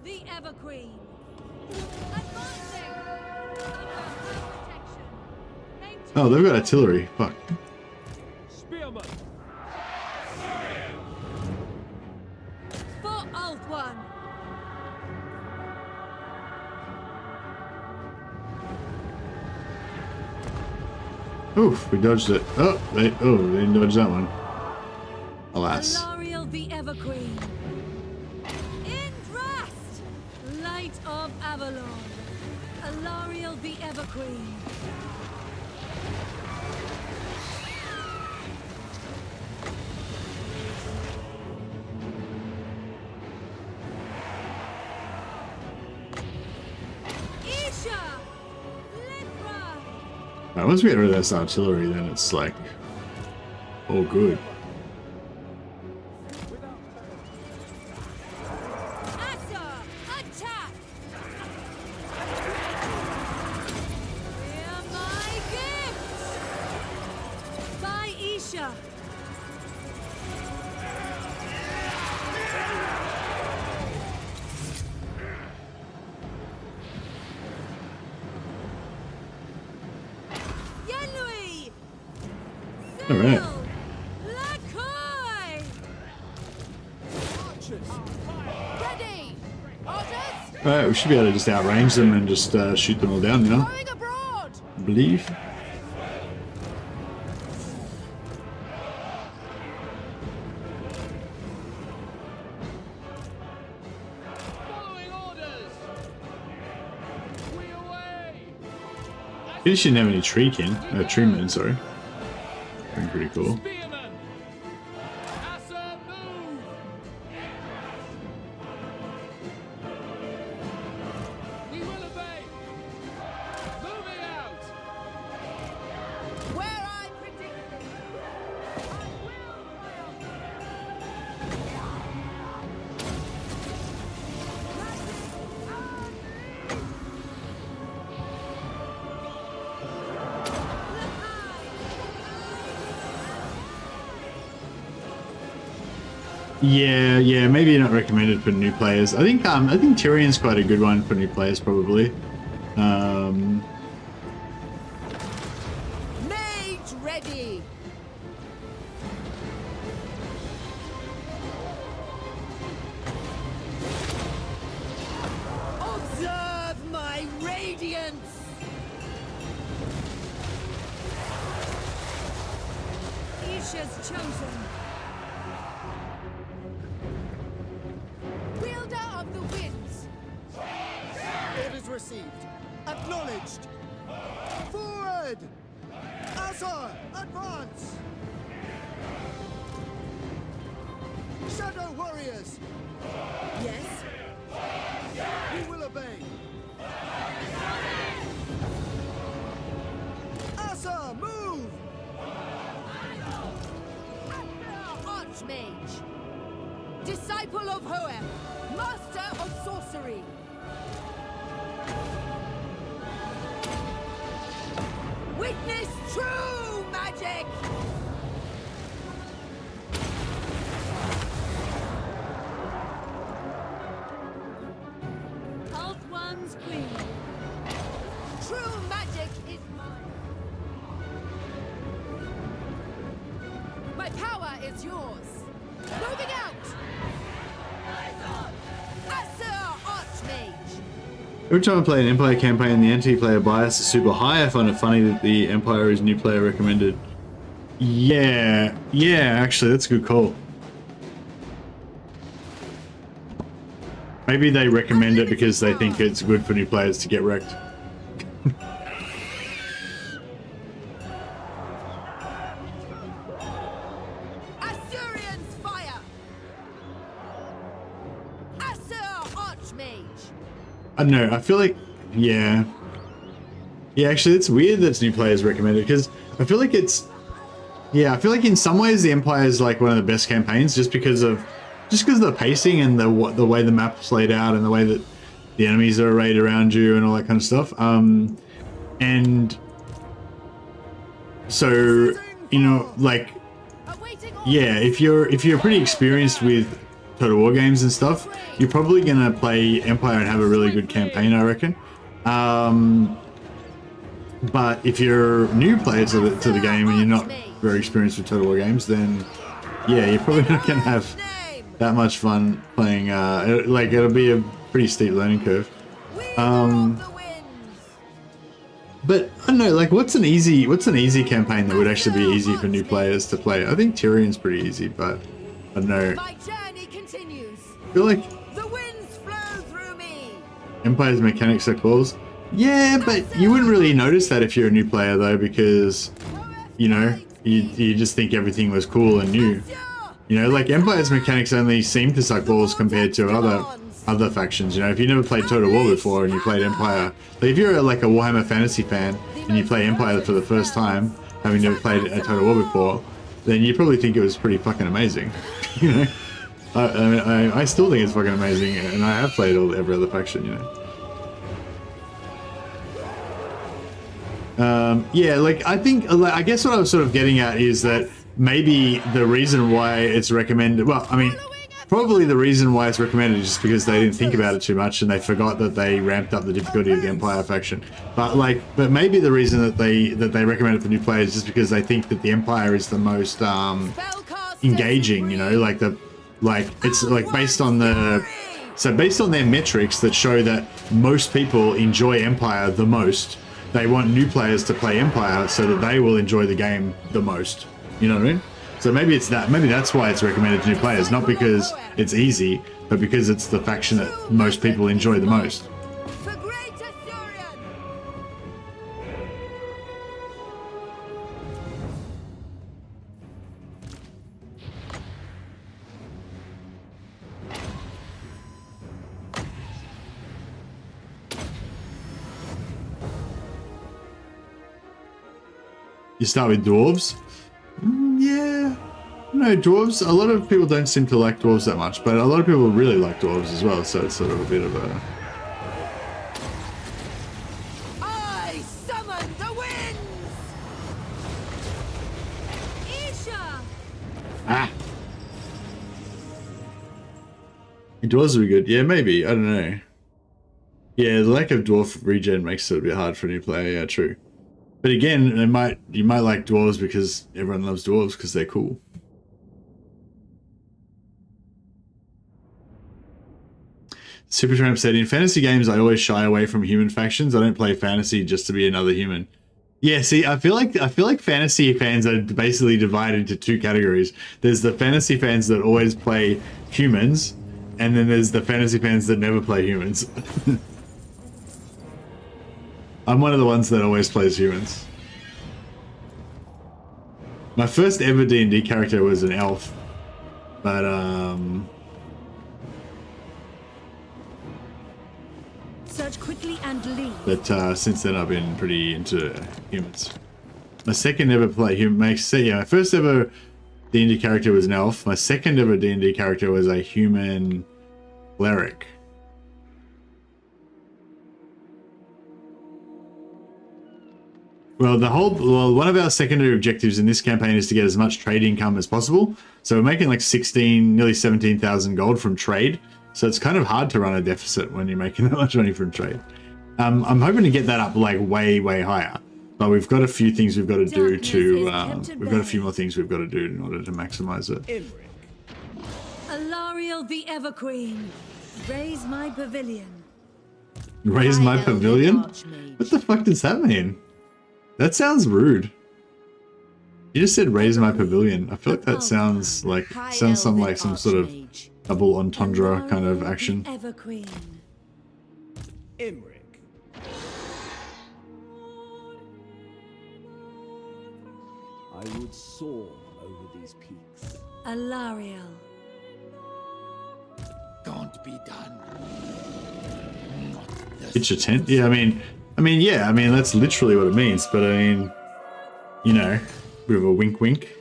The Everqueen. Oh, they've got artillery. Fuck. Spearman. For Old One. Oof, we dodged it. Oh, they didn't dodge that one. Alas. Alariel the Everqueen. Indrast! Light of Avalon. Alariel the Everqueen. Alright, once we get rid of this artillery, then it's like all good. Alright. Alright, we should be able to just outrange them and just shoot them all down, you know? I believe. You shouldn't have any treemen, sorry. Pretty cool. Yeah, maybe not recommended for new players. I think Tyrion's quite a good one for new players, probably. Mage ready. Observe my radiance. Isha's chosen. Wielder of the winds. Orders received. Acknowledged. Forward! Asa, advance! Shadow warriors! Yes. We will obey. Asa, move! Archmage. Disciple of Hoem. Master of sorcery. Witness true magic! One's queen. True magic is mine. My power is yours. Moving out! Asur Archmage! Every time I play an Empire campaign, the anti-player bias is super high. I find it funny that the Empire is new player recommended. Yeah, actually, that's a good call. Maybe they recommend it because they think it's good for new players to get wrecked. Assyrian's fire! Asur Archmage! I don't know, I feel like, yeah, actually it's weird that new players recommend it because I feel like it's, I feel like in some ways the Empire is like one of the best campaigns just because of the pacing and the way the map's laid out and the way that the enemies are arrayed around you and all that kind of stuff. And so, you know, like, yeah, if you're pretty experienced with Total War games and stuff, you're probably gonna play Empire and have a really good campaign, I reckon. But if you're new player to the game and you're not very experienced with Total War games, then yeah, you're probably not gonna have that much fun playing. Like, it'll be a pretty steep learning curve. But I don't know, like, what's an easy campaign that would actually be easy for new players to play? I think Tyrion's pretty easy, but I don't know. My journey continues. I feel like The winds flow through me. Empire's mechanics are balls. Yeah, but you wouldn't really notice that if you're a new player though, because you know you just think everything was cool and new. You know, like Empire's mechanics only seem to suck balls compared to other factions. You know, if you never played Total War before and you played Empire, like if you're like a Warhammer Fantasy fan and you play Empire for the first time, having never played a Total War before, then you probably think it was pretty fucking amazing. You know, I still think it's fucking amazing, and I have played every other faction. You know. Yeah, like I guess what I was sort of getting at is that maybe the reason why it's recommended, well, I mean, probably the reason why it's recommended is just because they didn't think about it too much and they forgot that they ramped up the difficulty of the Empire faction. But maybe the reason that they recommend it for new players is just because they think that the Empire is the most engaging. You know, it's like based on their metrics that show that most people enjoy Empire the most. They want new players to play Empire so that they will enjoy the game the most. You know what I mean? So maybe it's that. Maybe that's why it's recommended to new players, not because it's easy, but because it's the faction that most people enjoy the most. You start with dwarves? Yeah. No, dwarves, a lot of people don't seem to like dwarves that much, but a lot of people really like dwarves as well, so it's sort of a bit of a... I summon the winds! Isha! Ah! Dwarves would be good. Yeah, maybe. I don't know. Yeah, the lack of dwarf regen makes it a bit hard for a new player. Yeah, true. But again, you might like dwarves because everyone loves dwarves because they're cool. Supertramp said, in fantasy games, I always shy away from human factions. I don't play fantasy just to be another human. Yeah, see, I feel like fantasy fans are basically divided into two categories. There's the fantasy fans that always play humans, and then there's the fantasy fans that never play humans. I'm one of the ones that always plays humans. My first ever D&D character was an elf, but Search quickly and leave. But since then I've been pretty into humans. My second ever my first ever D&D character was an elf. My second ever D&D character was a human cleric. Well, one of our secondary objectives in this campaign is to get as much trade income as possible. So we're making like nearly 17,000 gold from trade. So it's kind of hard to run a deficit when you're making that much money from trade. I'm hoping to get that up like way higher, but we've got a few things we've got to do to. We've got a few more things we've got to do in order to maximize it. Alariel the Everqueen, raise my pavilion. Raise my pavilion? What the fuck does that mean? That sounds rude. You just said raise my pavilion. I feel like that sounds like some sort of double entendre kind of action. Everqueen. Imric. I would soar over these peaks. Alariel. Can't be done. Pitch a tent? Yeah, I mean, that's literally what it means, but I mean, you know, bit of a wink wink.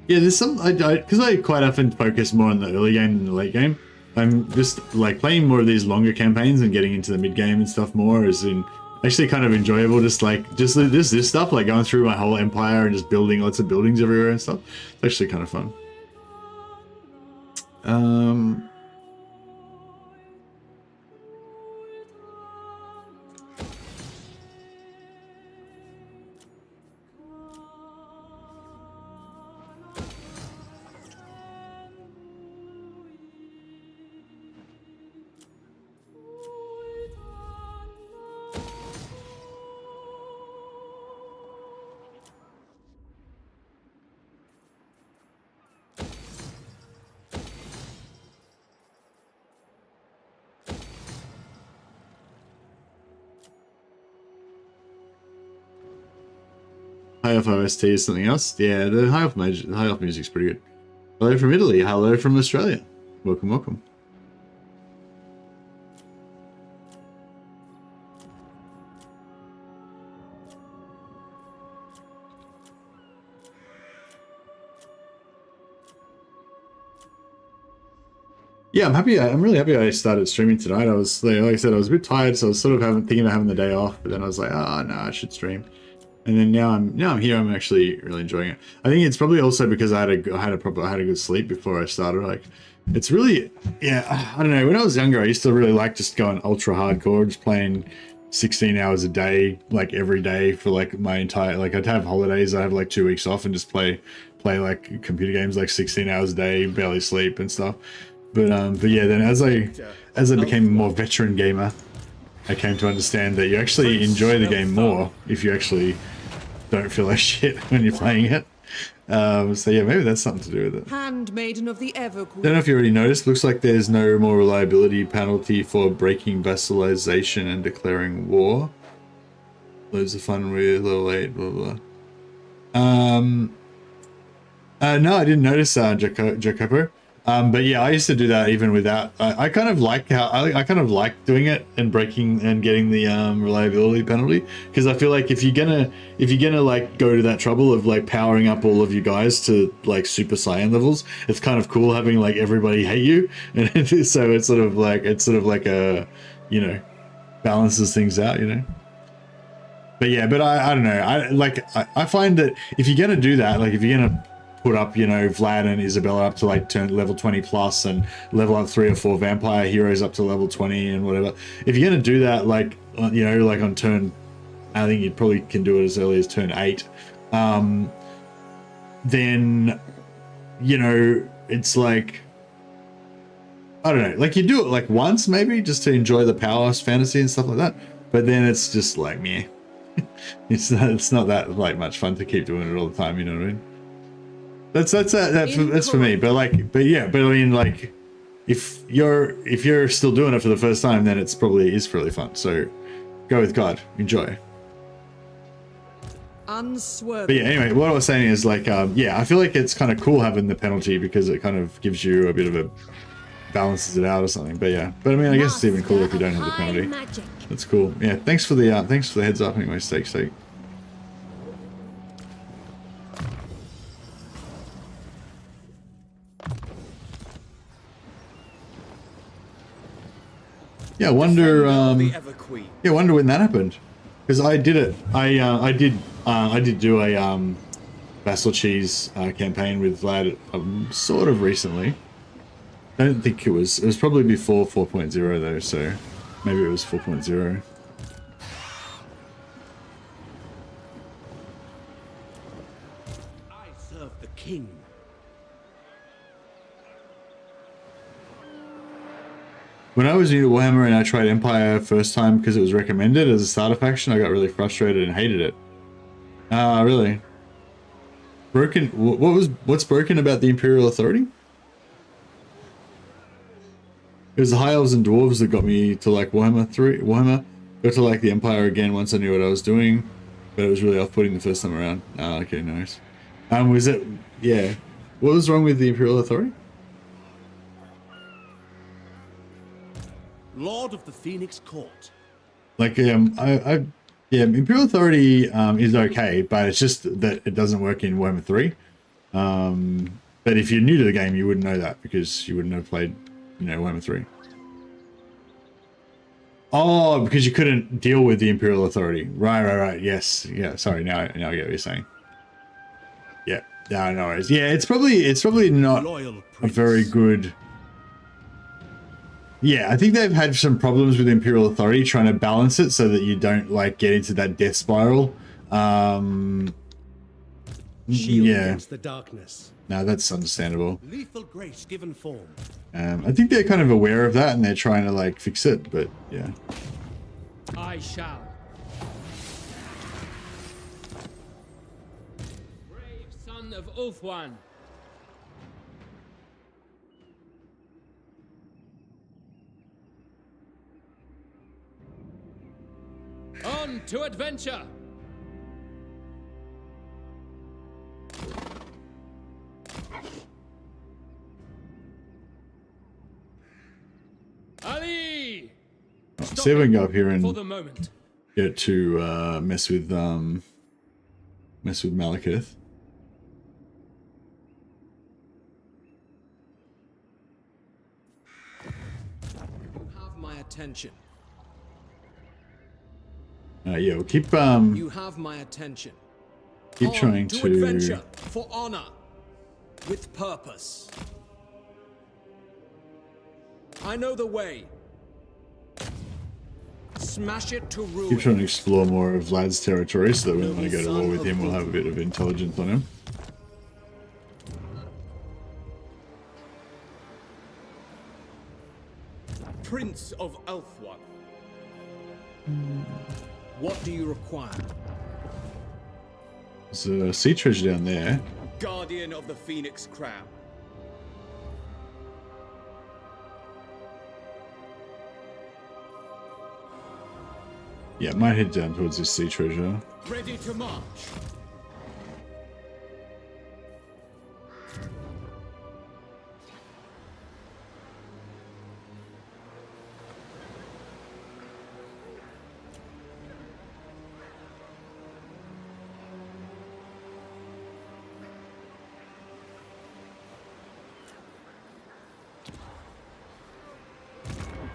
Yeah, there's some, because I quite often focus more on the early game than the late game. I'm just like playing more of these longer campaigns and getting into the mid game and stuff more is actually kind of enjoyable. Just this stuff, like going through my whole empire and just building lots of buildings everywhere and stuff. It's actually kind of fun. High Elf OST is something else. Yeah, the High Elf music's pretty good. Hello from Italy. Hello from Australia. Welcome, welcome. Yeah, I'm happy. I'm really happy I started streaming tonight. I was, like I said, I was a bit tired, so I was sort of thinking about having the day off. But then I was like, oh no, I should stream. And then now I'm here. I'm actually really enjoying it. I think it's probably also because I had a good sleep before I started. Like, it's really, yeah. I don't know. When I was younger, I used to really like just going ultra hardcore, just playing 16 hours a day, like every day for like my entire. Like I'd have holidays. I have like 2 weeks off and just play like computer games like 16 hours a day, barely sleep and stuff. But yeah. Then as I became a more veteran gamer, I came to understand that you actually enjoy the game more if you actually don't feel like shit when you're playing it. So yeah, maybe that's something to do with it. Handmaiden of the Everqueen. Don't know if you already noticed, looks like there's no more reliability penalty for breaking vassalization and declaring war. Loads of fun with level 8, blah blah. No, I didn't notice Jacopo. But yeah, I used to do that even without. I kind of like how I kind of like doing it and breaking and getting the reliability penalty, because I feel like if you're gonna like go to that trouble of like powering up all of you guys to like Super Saiyan levels, it's kind of cool having like everybody hate you, and so it's sort of like you know, balances things out, you know. But yeah, but I don't know. I find that if you're gonna do that, like if you're gonna put up, you know, Vlad and Isabella up to like level 20 plus and level up 3 or 4 vampire heroes up to level 20 and whatever. If you're gonna do that, like, you know, like on turn, I think you probably can do it as early as turn 8. Then, you know, it's like, I don't know, like you do it like once maybe just to enjoy the power fantasy and stuff like that. But then it's just like, meh. It's not that like much fun to keep doing it all the time, you know what I mean? That's for me. But I mean, like, if you're still doing it for the first time, then it's probably is really fun. So go with God, enjoy. Unswerving. But yeah, anyway, what I was saying is like, yeah, I feel like it's kind of cool having the penalty because it kind of gives you a bit of a balances it out or something. But yeah, but I mean, I guess it's even cooler if you don't have the penalty. That's cool. Yeah, thanks for the heads up. Anyway, steak. Yeah, wonder when that happened, because I did it. I did do a Vassal Cheese campaign with Vlad sort of recently. I don't think it was probably before 4.0 though, so maybe it was 4.0. I serve the king. When I was new to Warhammer and I tried Empire first time because it was recommended as a starter faction, I got really frustrated and hated it. Ah, really? Broken? What's broken about the Imperial Authority? It was the High Elves and Dwarves that got me to like Warhammer. Got to like the Empire again once I knew what I was doing, but it was really off-putting the first time around. Ah, okay, nice. Was it? Yeah. What was wrong with the Imperial Authority? Lord of the Phoenix Court. Like, yeah, Imperial Authority is okay, but it's just that it doesn't work in Warhammer 3. But if you're new to the game, you wouldn't know that because you wouldn't have played, you know, Warhammer 3. Oh, because you couldn't deal with the Imperial Authority. Right. Yes. Yeah, sorry, now I get what you're saying. Yeah. No worries. Yeah, it's probably not a very good... Yeah, I think they've had some problems with Imperial Authority trying to balance it so that you don't like get into that death spiral. Shield yeah. against the darkness. No, that's understandable. Lethal grace given form. I think they're kind of aware of that and they're trying to like fix it, but yeah. I shall. Brave son of Ulthuan. On to adventure! Ali! See if I can go up here and For the moment. get to mess with Malekith. Have my attention. Yeah, we'll keep You have my attention. keep trying to to adventure for honor, with purpose. I know the way. Smash it to ruin. keep trying to explore more of Vlad's territory so that when I go to war with him, we'll have a bit of intelligence on him. Prince of Ulthuan. What do you require? There's a sea treasure down there. Guardian of the Phoenix Crown. Yeah, might head down towards this sea treasure. Ready to march.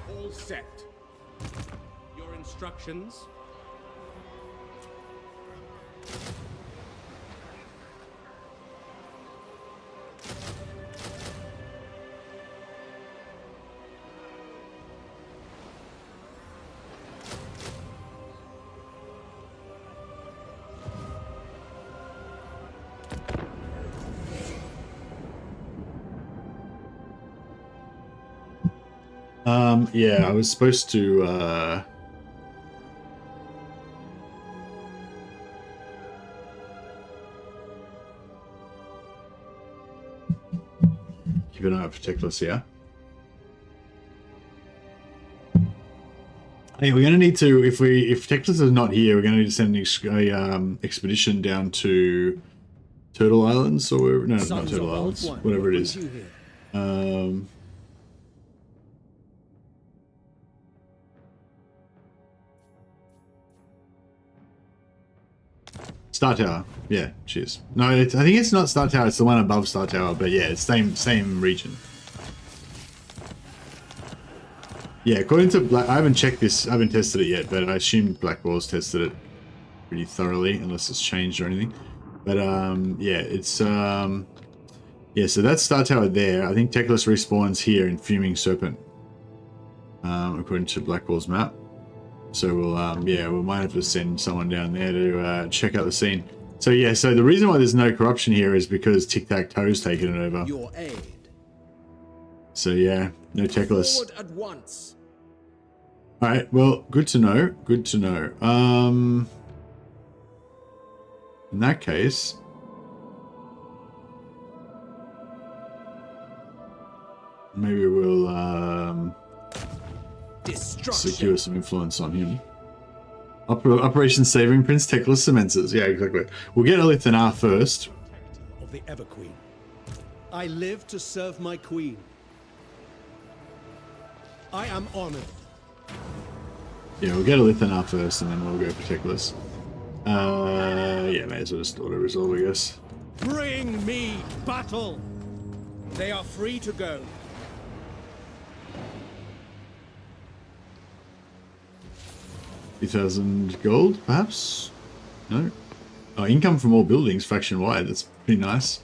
All set. instructions. Yeah, I was supposed to, keep an eye out for Teclis, yeah? Hey, we're gonna need to, if Teclis is not here, we're gonna need to send an expedition down to Turtle Islands, or wherever, no, not Turtle Islands, whatever it is. Star Tower. Yeah, cheers. No, I think it's not Star Tower. It's the one above Star Tower. But yeah, it's same region. Yeah, according to Black, I haven't checked this. I haven't tested it yet, but I assume Blackwall's tested it pretty thoroughly, unless it's changed or anything. But yeah, it's yeah. So that's Star Tower there. I think Teclis respawns here in Fuming Serpent, according to Blackwall's map. So we'll, yeah, we might have to send someone down there to check out the scene. So yeah, so the reason why there's no corruption here is because Tic-Tac-Toe's taken it over. Your aid. So yeah, no Teclis. Forward at once. All right, well, good to know. Good to know. In that case, maybe we'll secure some influence on him. Operation Saving Prince Teclis commences. Yeah, exactly. We'll get Elith and R first. Of the Everqueen. I live to serve my queen. I am honored. Yeah, we'll get Elith and R first, and then we'll go for Teclis. Yeah, may as well just auto-resolve, I guess. Bring me battle! They are free to go. $2,000 gold, perhaps? No? Oh, income from all buildings, faction-wide. That's pretty nice.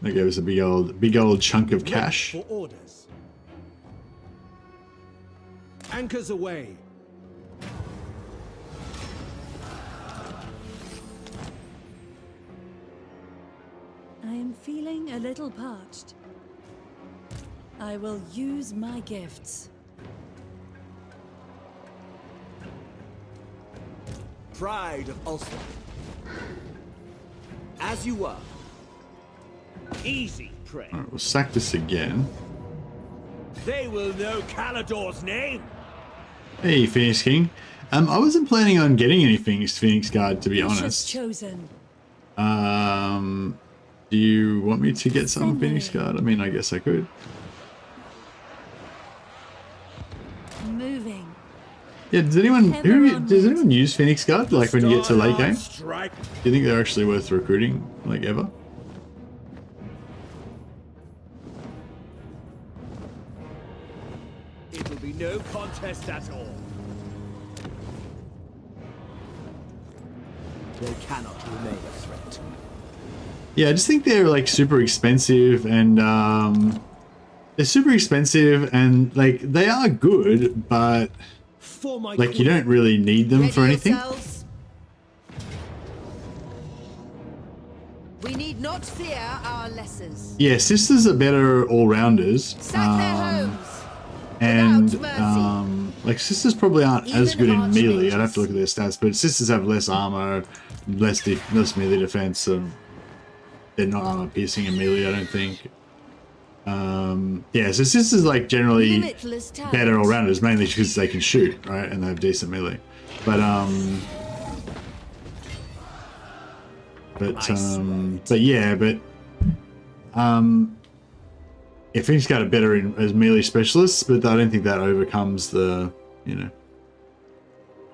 That gave us a big old chunk of cash. For orders. Anchors away. I am feeling a little parched. I will use my gifts. Pride of Ulster. As you were. Easy, pray. Alright, we'll sack this again. They will know Calador's name. Hey, Phoenix King. I wasn't planning on getting any Phoenix Guard, to be honest. Chosen. Do you want me to get some Phoenix Guard? I mean, I guess I could. Moving. Yeah, does anyone use Phoenix Guard, like when you get to late game? Do you think they're actually worth recruiting, like, ever? It will be no contest at all. They cannot remain a threat. Yeah, I just think they're like super expensive, and like they are good, but like you don't really need them for anything. Yourselves. We need not fear our lessers. Yeah, sisters are better all-rounders. Sack their homes. And like sisters probably aren't as good in melee. I'd have to look at their stats, but sisters have less armor, less melee defense. So they're not armor piercing in melee, I don't think. Yeah, so sisters like generally better all-rounders, mainly because they can shoot, right, and they have decent melee. But yeah, Phoenix Guard are better as melee specialists, but I don't think that overcomes the, you know.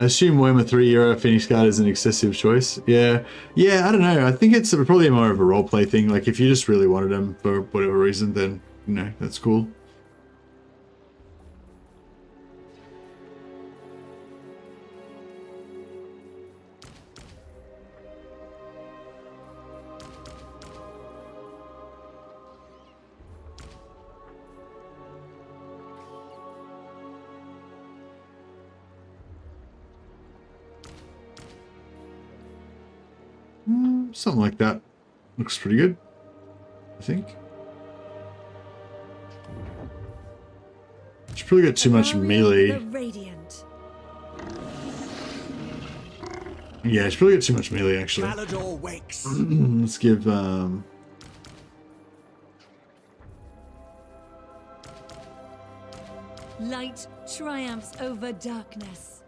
I assume Warhammer 3 era Phoenix Guard is an excessive choice. Yeah, I don't know. I think it's probably more of a roleplay thing. Like, if you just really wanted them for whatever reason, then, you know, that's cool. something like that looks pretty good, I think. Should probably get too much melee. The Radiant. Yeah, it's probably got too much melee actually. Calador wakes. Let's give Light triumphs over darkness.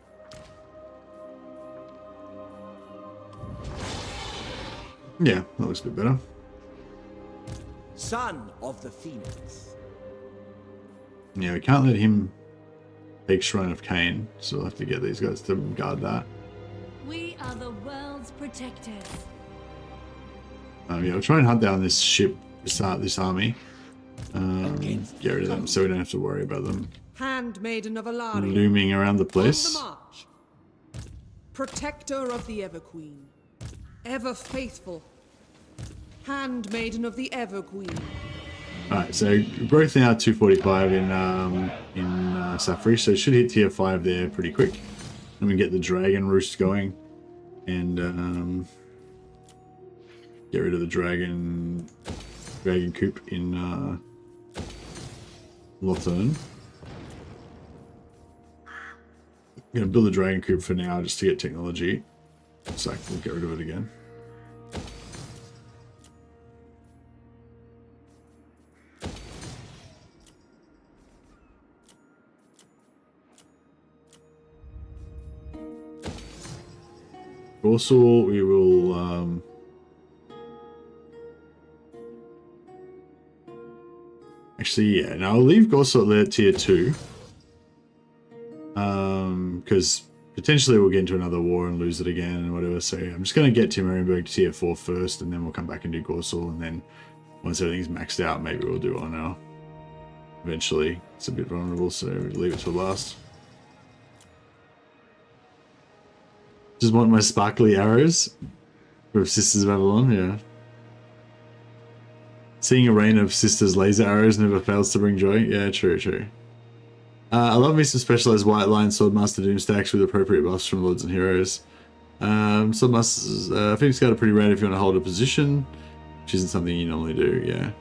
yeah, that looks a bit better. Son of the Phoenix. Yeah, we can't let him take Shrine of Cain, so we'll have to get these guys to guard that. We are the world's protectors. Yeah, we'll try and hunt down this ship, this army. Get rid of them so we don't have to worry about them Handmaiden of Alarion. looming around the On place. the march. Protector of the Everqueen. Ever faithful. Handmaiden of the Everqueen. Alright, so growth now 245 in Safri, so it should hit tier 5 there pretty quick. And we get the dragon roost going. And get rid of the dragon coop in Lothern. I'm gonna build a dragon coop for now just to get technology. So we'll get rid of it again. Also, we will actually, yeah, now I'll leave Gorsel there at tier 2. Because potentially we'll get into another war and lose it again and whatever. So I'm just going to get Timurienburg to tier 4 first, and then we'll come back and do Gorsel, and then once everything's maxed out, maybe we'll do Honor. Eventually, it's a bit vulnerable, so leave it till last. Just want my sparkly arrows for Sisters of Avalon, yeah. Seeing a rain of Sisters laser arrows never fails to bring joy. Yeah, true, true. I love me some specialized White Lion Swordmaster Doom stacks with appropriate buffs from Lords and Heroes. Swordmasters, Phoenix Guard are pretty rad if you want to hold a position, which isn't something you normally do, yeah.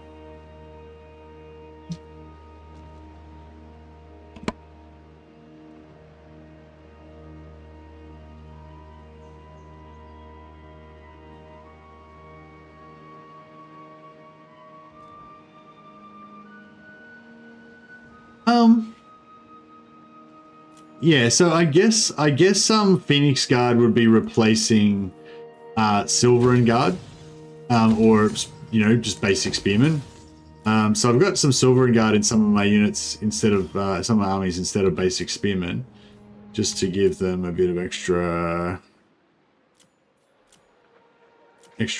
Yeah, so I guess Phoenix Guard would be replacing Silver Guard, or you know, just basic Spearmen. So I've got some Silver Guard in some of my units instead of some of my armies instead of basic Spearmen, just to give them a bit of extra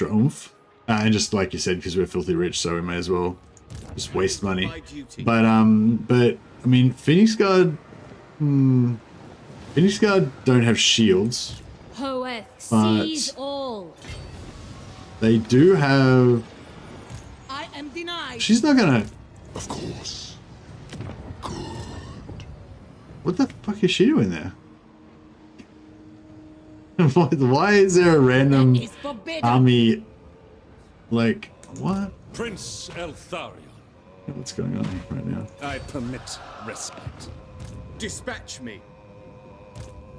oomph, and just like you said, because we're filthy rich, so we may as well just waste money. But I mean, Phoenix Guard. Phoenix Guard don't have shields. Hoeth but sees all. They do have. I am denied. She's not gonna. Of course. What the fuck is she doing there? Why is there a random army? Like what? Prince Eltharion. What's going on right now? I permit respect. Dispatch me.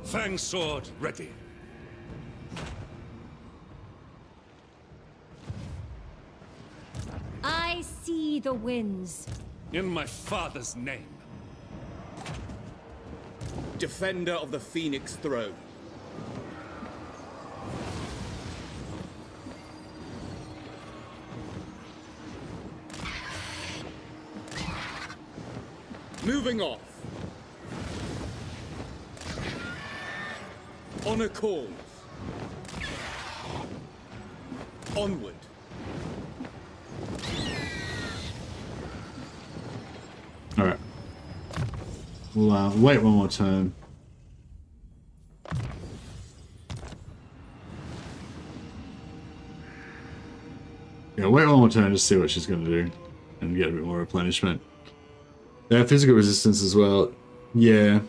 Fang sword ready. I see the winds. In my father's name. Defender of the Phoenix throne. Moving off. Honor calls. Onward. Alright. We'll wait one more turn. Yeah, wait one more turn to see what she's going to do. And get a bit more replenishment. Yeah, physical resistance as well. Yeah.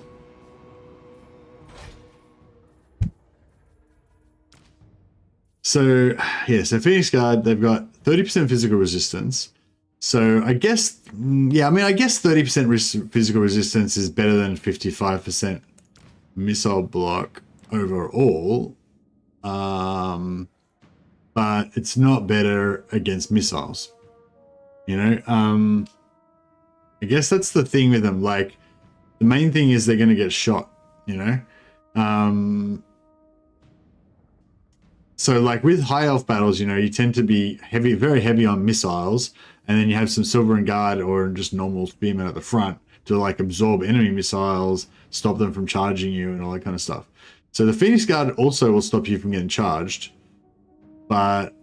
So yeah, so Phoenix Guard, they've got 30% physical resistance. So I guess, yeah, I mean, I guess 30% physical resistance is better than 55% missile block overall. But it's not better against missiles. You know, I guess that's the thing with them. Like, the main thing is they're going to get shot, you know? So like with high elf battles, you know, you tend to be heavy, very heavy on missiles, and then you have some Silver and Guard or just normal spearmen at the front to like absorb enemy missiles, stop them from charging you and all that kind of stuff. So the Phoenix Guard also will stop you from getting charged, but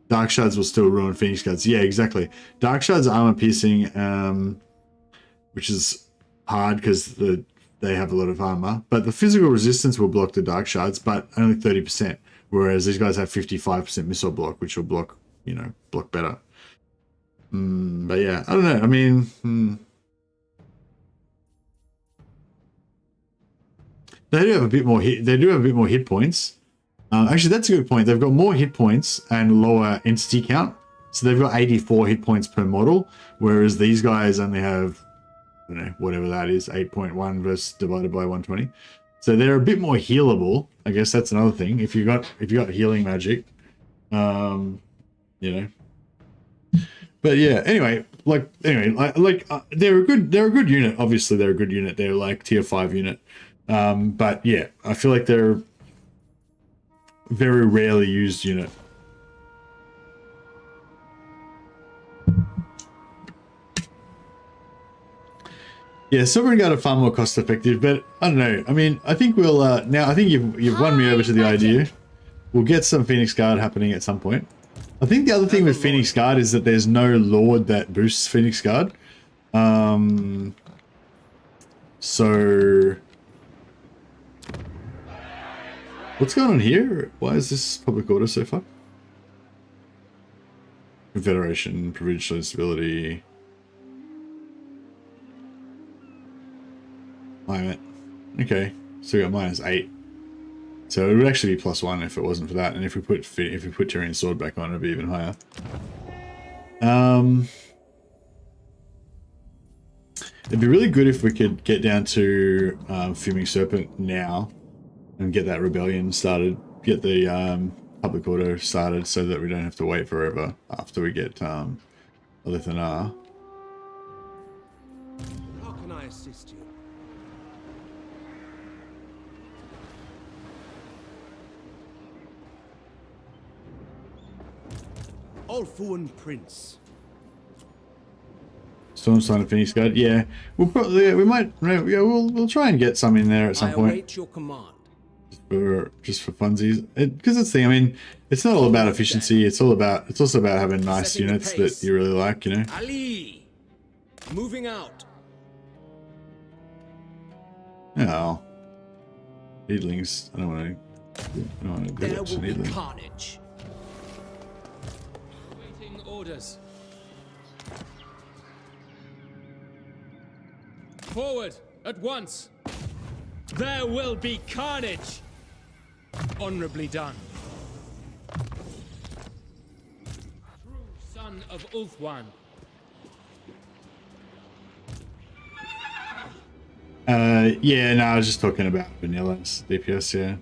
Dark Shards will still ruin Phoenix Guards. Yeah, exactly. Dark Shards armor piercing, which is hard because they have a lot of armor, but the physical resistance will block the Dark Shards, but only 30%, whereas these guys have 55% missile block, which will block, you know, block better. But yeah, I don't know. I mean, they do have a bit more hit. They do have a bit more hit points. Actually, that's a good point. They've got more hit points and lower entity count, so they've got 84 hit points per model, whereas these guys only have, I don't know, whatever that is, 8.1 versus divided by 120. So they're a bit more healable. I guess that's another thing. If you got healing magic, you know. But yeah, anyway, they're a good unit. Obviously, they're a good unit. They're like tier 5 unit. But yeah, I feel like they're a very rarely used unit. Yeah, Silver and Guard are far more cost effective, but I don't know. I mean, I think we'll now. I think you've won me over to the idea. We'll get some Phoenix Guard happening at some point. I think the other thing with Phoenix Guard is that there's no Lord that boosts Phoenix Guard. So what's going on here? Why is this public order so fucked? Confederation, provincial instability. Okay, so we got -8. So it would actually be +1 if it wasn't for that, and if we put Tyrion's sword back on, it'd be even higher. It'd be really good if we could get down to Fuming Serpent now and get that rebellion started, get the public order started, so that we don't have to wait forever after we get Alithanar. How can I assist you? Ulfuan Prince. Storm Sign of Phoenix Guard. Yeah, we'll probably we'll try and get some in there at some point. I await your command. Just for funsies, because it's the thing. I mean, it's not all about efficiency. It's also about having nice units that you really like. You know. Ali, moving out. Oh, needlings. I don't want to do There it to will be needling. carnage. Waiting orders. Forward at once. There will be carnage. Honorably done. True son of Ulthuan. Yeah, no, I was just talking about Vanilla's DPS, yeah.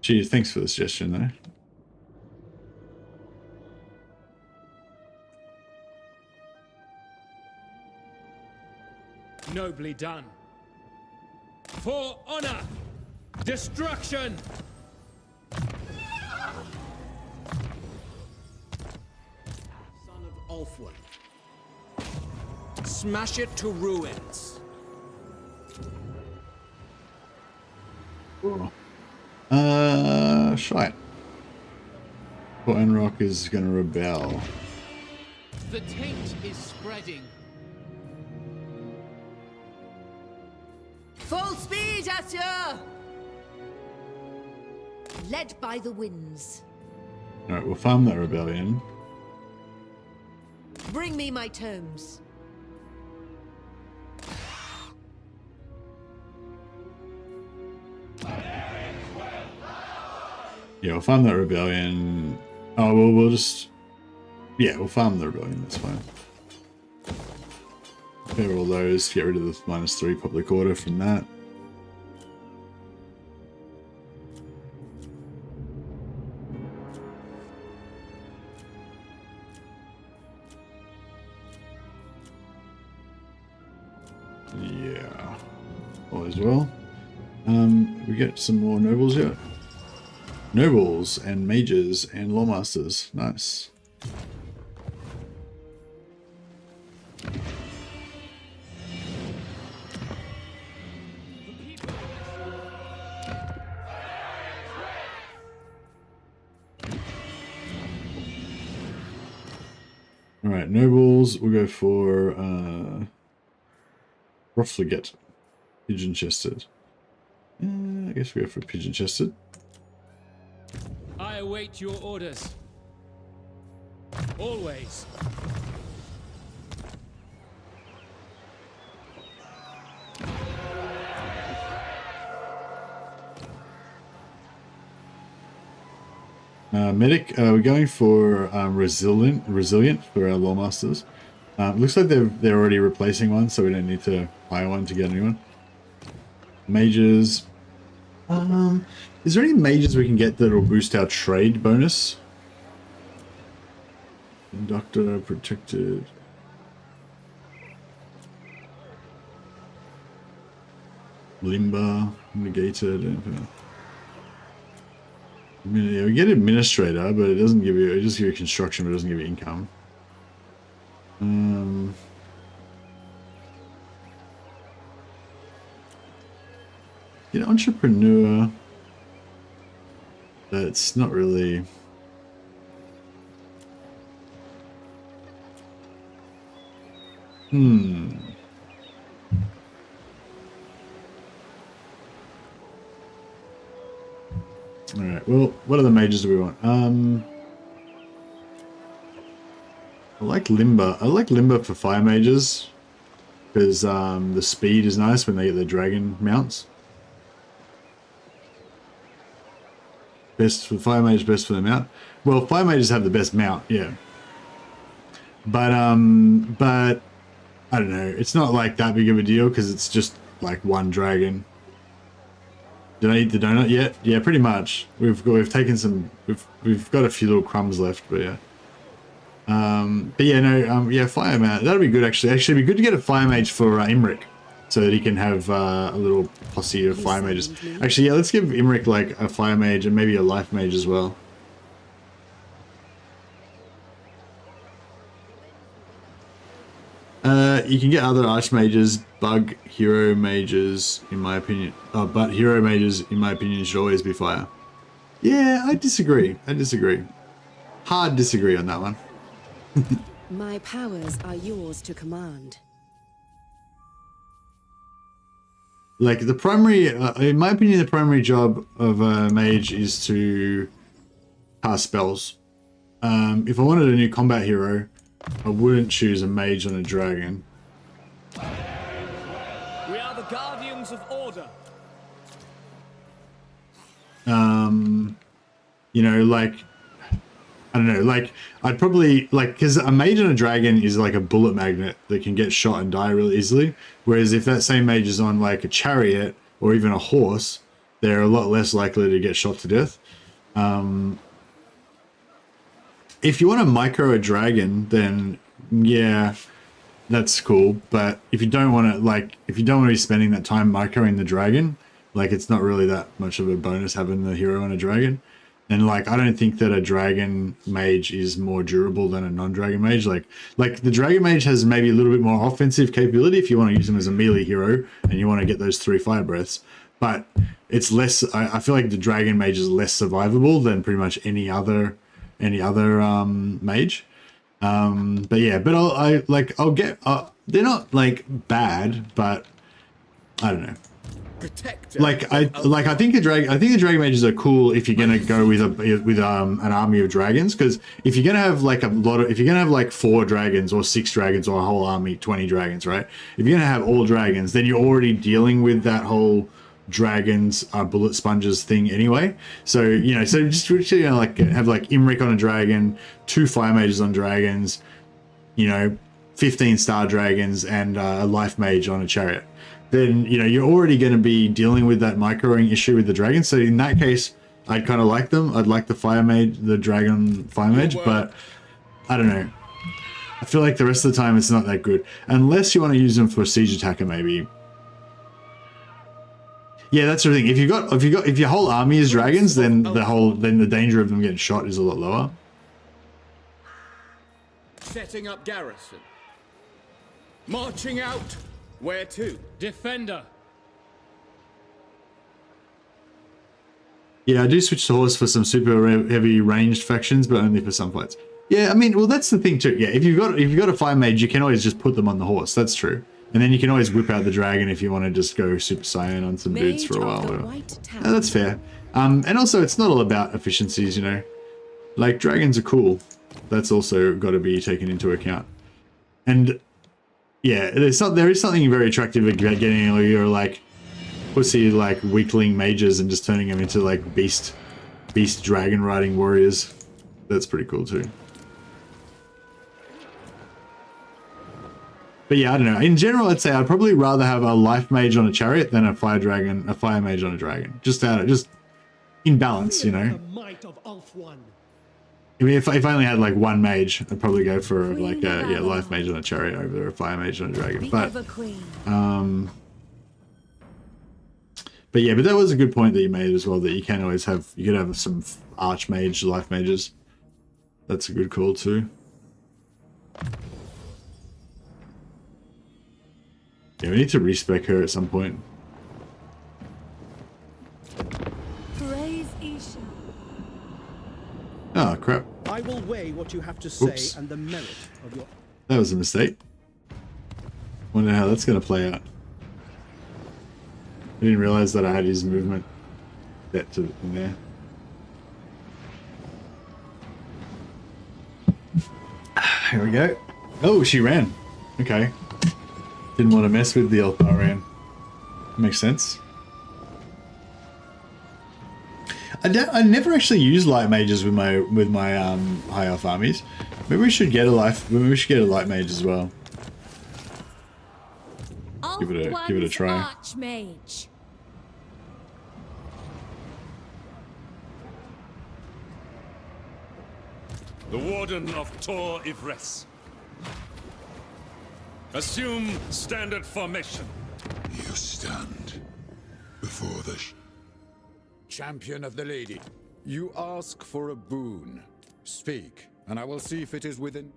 Geez, thanks for the suggestion, though. Nobly done. For honor! Destruction! Son of Ulfuan. Smash it to ruins. Shite. Poor Enrock is gonna rebel. The taint is spreading. Full speed, Asya! Led by the winds. Alright, we'll farm that rebellion. Bring me my tomes. Yeah, we'll farm that rebellion. Oh, well, we'll just... Yeah, we'll farm the rebellion, that's fine. Clear all those, get rid of the -3 public order from that. Yeah, all as well. We get some more nobles yet? Nobles and mages and lawmasters. Nice. All right, nobles. We'll go for profligate, pigeon-chested. I guess we go for pigeon-chested. I await your orders. Always. Medic, we're going for resilient for our lawmasters. Looks like they're already replacing one, so we don't need to hire one to get a new one. Mages. Is there any mages we can get that will boost our trade bonus? Doctor, protected. Limber, negated. Yeah, we get administrator, but it doesn't give you. It just gives you construction, but it doesn't give you income. Get entrepreneur. That's not really. Alright, well, what other mages do we want? I like Limber. I like Limber for fire mages. Because the speed is nice when they get their dragon mounts. Best for fire mage, best for the mount. Well, fire mages have the best mount, yeah. But I don't know. It's not like that big of a deal because it's just like one dragon. Did I eat the donut yet? Yeah, pretty much. We've taken some. We've got a few little crumbs left, but yeah. But yeah, no. Yeah, fire mage. That'd be good actually. Actually, it'd be good to get a fire mage for Imric, so that he can have a little posse of fire mages. Actually, yeah, let's give Imric like a fire mage and maybe a life mage as well. You can get other archmages, bug hero mages, in my opinion. But hero mages, in my opinion, should always be fire. Yeah, I disagree. Hard disagree on that one. My powers are yours to command. Like the primary, in my opinion, the primary job of a mage is to cast spells. If I wanted a new combat hero, I wouldn't choose a mage on a dragon. We are the guardians of order. You know, like, I don't know, like, I'd probably, like, because a mage on a dragon is like a bullet magnet that can get shot and die really easily. Whereas if that same mage is on like a chariot or even a horse, they're a lot less likely to get shot to death. If you want to micro a dragon, then yeah, that's cool. But if you don't want to, like, if you don't want to be spending that time microing the dragon, like, it's not really that much of a bonus having the hero on a dragon. And like, I don't think that a dragon mage is more durable than a non-dragon mage. Like the dragon mage has maybe a little bit more offensive capability if you want to use him as a melee hero and you want to get those 3 fire breaths. But it's less. I feel like the dragon mage is less survivable than pretty much any other mage. But yeah, but I'll get. They're not like bad, but I don't know. Like I think the dragon mages are cool if you're gonna go with an army of dragons, because if you're gonna have like if you're gonna have like 4 dragons or 6 dragons or a whole army 20 dragons, right? If you're gonna have all dragons, then you're already dealing with that whole dragons are bullet sponges thing anyway. So, you know, so just you know, like have like Imric on a dragon, 2 fire mages on dragons, you know, 15 star dragons, and a life mage on a chariot. Then, you know, you're already going to be dealing with that microing issue with the dragons. So in that case, I'd kind of like them. I'd like the fire mage, the dragon fire mage, but I don't know. I feel like the rest of the time it's not that good, unless you want to use them for siege attacker maybe. Yeah, that's the thing. If your whole army is dragons, then the danger of them getting shot is a lot lower. Setting up garrison. Marching out. Where to? Defender. Yeah, I do switch to horse for some super heavy ranged factions, but only for some fights. Yeah, I mean, well, that's the thing too. Yeah, if you've got a fire mage, you can always just put them on the horse. That's true. And then you can always whip out the dragon if you want to just go Super Saiyan on some dudes for a while. No, that's fair. And also, it's not all about efficiencies, you know. Like, dragons are cool. That's also got to be taken into account. And yeah, there is something very attractive about getting your like pussy like weakling mages and just turning them into like beast dragon riding warriors. That's pretty cool too. But yeah, I don't know. In general, I'd say I'd probably rather have a life mage on a chariot than a fire mage on a dragon. Just in balance, you know. I mean, if I only had like one mage, I'd probably go for like a life mage on a chariot over a fire mage on a dragon. But yeah, but that was a good point that you made as well, that you can always have, you could have some archmage, life mages. That's a good call too. Yeah, we need to respec her at some point. Praise Isha. Oh crap. I will weigh what you have to say. Oops. And the merit of your... That was a mistake. Wonder how that's gonna play out. I didn't realize that I had his movement set to in there. Here we go. Oh, she ran. Okay. Didn't want to mess with the elf that ran. Makes sense. I never actually use light mages with my high elf armies. Maybe we should get a light mage as well. Give it a try. Archmage. The Warden of Tor Ivres. Assume standard formation. You stand before the Champion of the Lady. You ask for a boon. Speak, and I will see if it is within.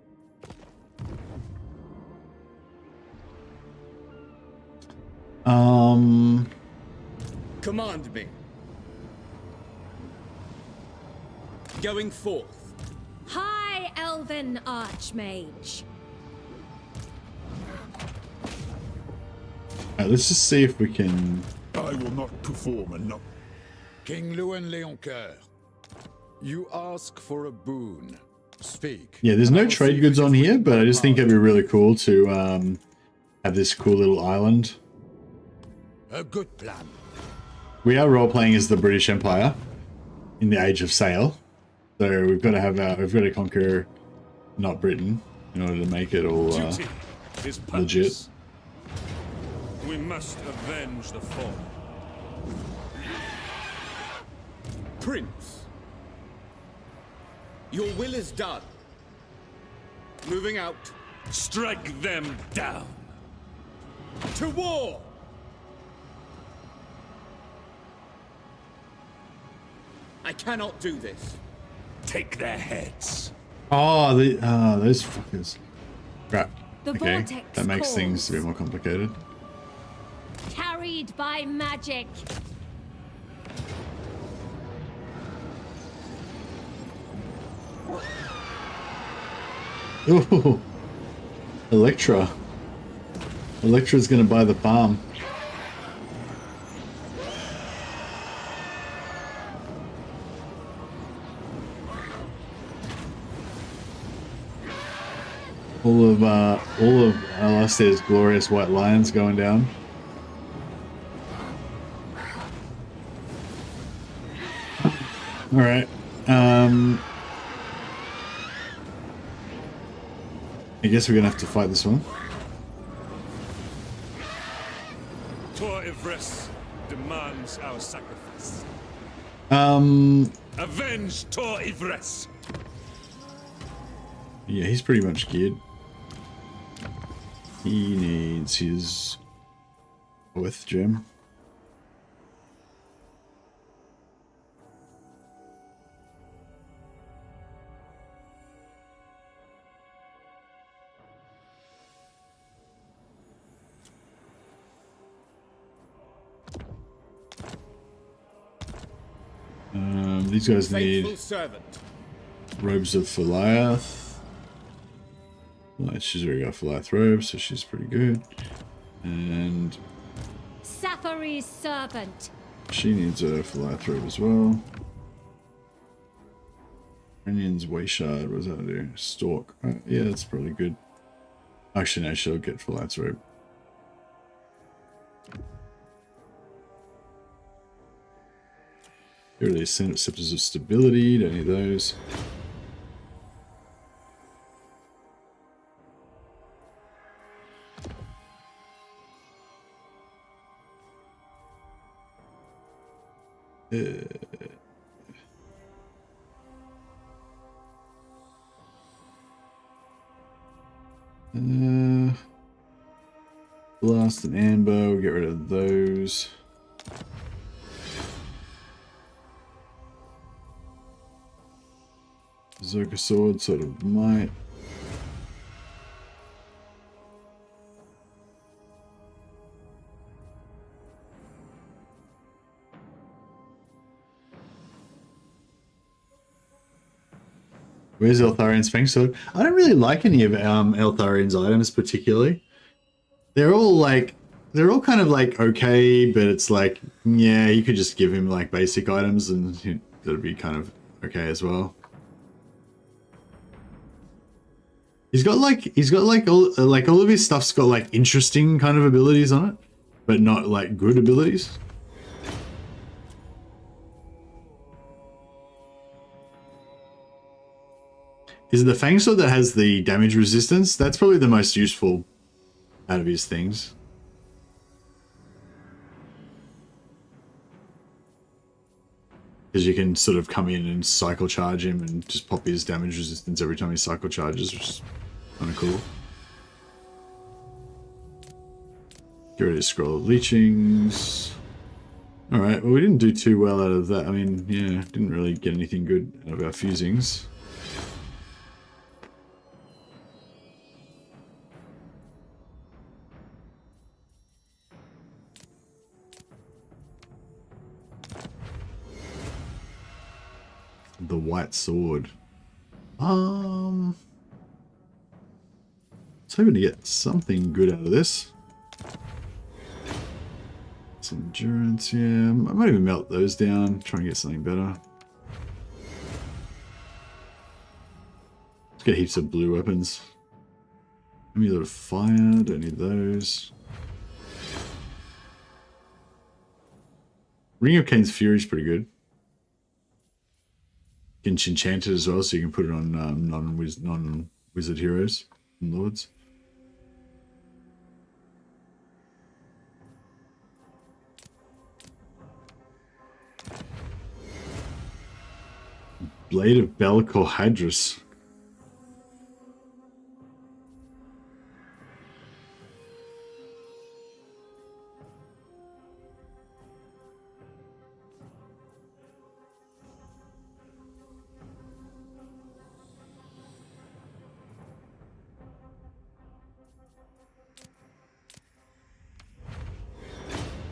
Command me. Going forth. High Elven Archmage. Alright, let's just see if we can... I will not perform enough. King Lewin Leoncoeur. You ask for a boon. Speak. Yeah, there's no trade goods on here, but I just think it'd be really cool to have this cool little island. A good plan. We are role-playing as the British Empire in the Age of Sail. So we've got to conquer not Britain in order to make it all legit. We must avenge the fall. Prince. Your will is done. Moving out. Strike them down. To war! I cannot do this. Take their heads. Oh, those fuckers. Crap. The Okay, vortex that makes calls. things a bit more complicated. Carried by magic. Ooh, Electra. Electra's gonna buy the farm. All of Alastair's glorious white lions going down. All right. I guess we're gonna have to fight this one. Tor Ivres demands our sacrifice. Avenge Tor Ivres! Yeah, he's pretty much geared. He needs his with gem. These guys need robes of Philiath. Well, she's already got Philiath robes, so she's pretty good. And Safary's servant. she needs a Philiath robe as well. Renion's Wayshard, what does that do? Stalk. Yeah, that's probably good. Actually, no, she'll get Philiath's robe. Here are these Scepters of Stability, don't need those. Blast and Ambo, get rid of those. Berserker Sword, sort of might. Where's Eltharion's Fang Sword? I don't really like any of Eltharion's items particularly. They're all kind of like okay, but it's like, yeah, you could just give him like basic items and that'd be kind of okay as well. He's got like all of his stuff's got like interesting kind of abilities on it, but not like good abilities. Is it the Fang Sword that has the damage resistance? That's probably the most useful out of his things. Because you can sort of come in and cycle charge him and just pop his damage resistance every time he cycle charges, which is kind of cool. Get rid of his Scroll of Leechings. Alright, well we didn't do too well out of that. I mean, yeah, didn't really get anything good out of our fusings. The White Sword. I was hoping to get something good out of this. Some endurance, yeah. I might even melt those down, try and get something better. Let's get heaps of blue weapons. Maybe a lot of fire, don't need those. Ring of Cain's Fury is pretty good. You can enchant it as well, so you can put it on non-wizard heroes and lords. Blade of Belcor Hydrus.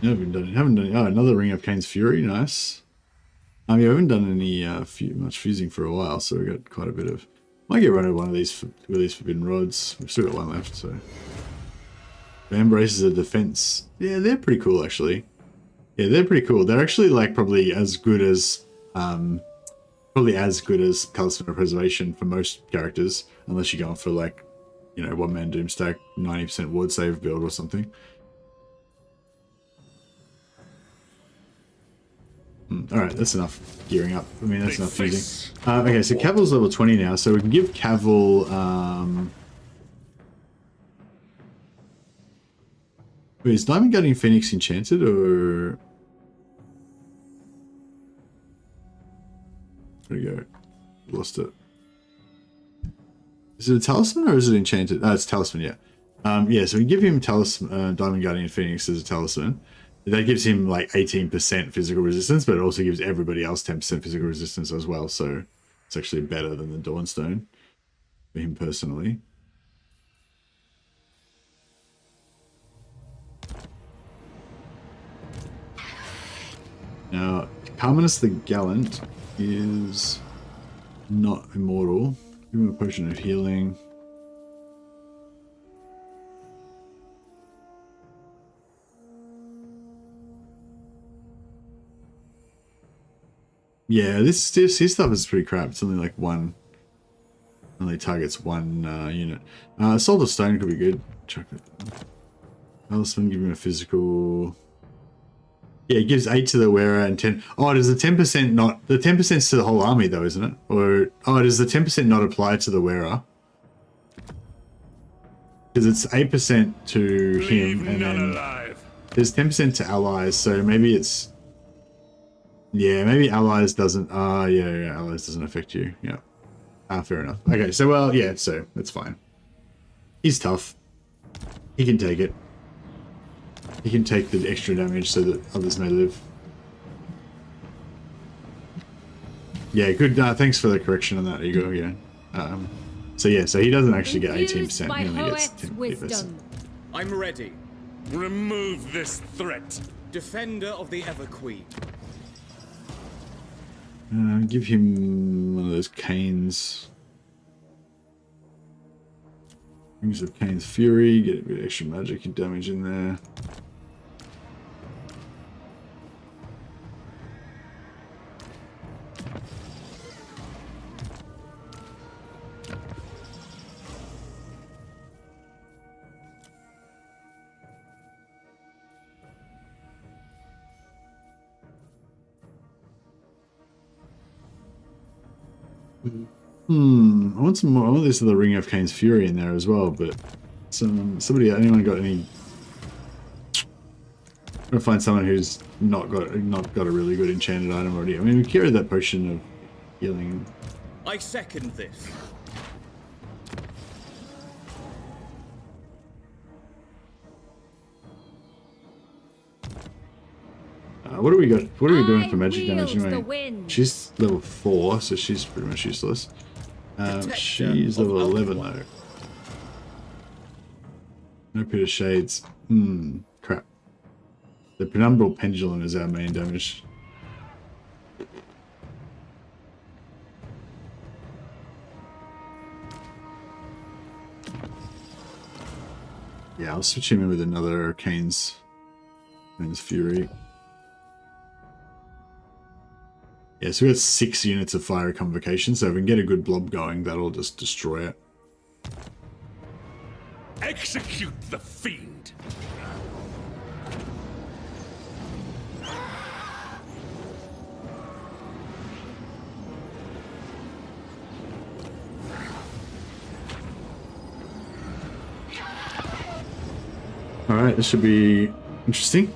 Haven't done. Oh, another Ring of Cain's Fury, nice. I mean, I haven't done any much fusing for a while, so we got quite a bit of. Might get rid of one of these forbidden rods. We've still got one left, so. Embraces of Defense. Yeah, they're pretty cool actually. Yeah, they're pretty cool. They're actually like probably as good as Talisman of Preservation for most characters, unless you're going for like, you know, one-man Doomstack, 90% ward save build or something. Alright, that's enough gearing up. I mean, that's enough using. Okay, so Cavil's level 20 now, so we can give Cavil... Wait, is Diamond Guardian Phoenix enchanted, or... There we go. Lost it. Is it a talisman or is it enchanted? Oh, it's talisman, yeah. Yeah, so we give him talisman, Diamond Guardian Phoenix as a talisman. That gives him like 18% physical resistance, but it also gives everybody else 10% physical resistance as well. So it's actually better than the Dawnstone for him personally. Now, Carminus the Gallant is not immortal. Give him a potion of healing. Yeah, his stuff is pretty crap. It's only like one. Only targets one unit. Assault of Stone could be good. Chuck it. Talisman, give him a physical. Yeah, it gives 8 to the wearer and 10. Oh, does the 10% not... The 10%'s to the whole army though, isn't it? Or... Oh, does the 10% not apply to the wearer? Because it's 8% to him, and then... There's 10% to allies, so maybe it's... Yeah, maybe allies doesn't... yeah, allies doesn't affect you. Yeah. Fair enough. Okay, so, well, yeah, so that's fine. He's tough. He can take it. He can take the extra damage so that others may live. Yeah, good. Thanks for the correction on that, Igor. Yeah. So yeah, so he doesn't actually get 18%. He only gets 10%. I'm ready. Remove this threat. Defender of the Ever Queen. Give him one of those canes. Rings of Cain's Fury. Get a bit of extra magic and damage in there. I want some more. I want this of the Ring of Cain's Fury in there as well, but anyone got any? I'm gonna find someone who's not got a really good enchanted item already. I mean, we carry that potion of healing. I second this. What do we got? What are we doing for magic damage anyway? She's level 4, so she's pretty much useless. She's level 11 though. No Pit of Shades. Crap. The Penumbral Pendulum is our main damage. Yeah, I'll switch him in with another Cain's Fury. Yeah, so we got 6 units of Fire Convocation, so if we can get a good blob going, that'll just destroy it. Execute the fiend! Alright, this should be interesting.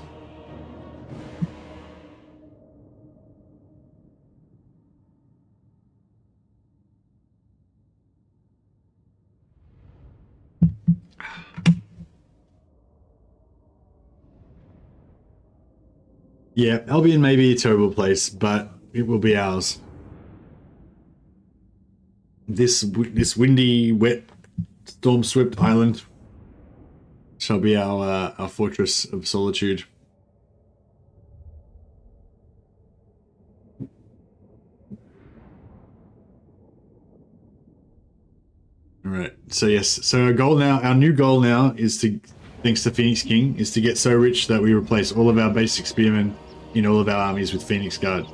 Yeah, Albion may be a terrible place, but it will be ours. This windy, wet, storm-swept island shall be our fortress of solitude. All right. So yes. So our new goal now is to, thanks to Phoenix King, is to get so rich that we replace all of our basic spearmen in all of our armies with Phoenix Guard.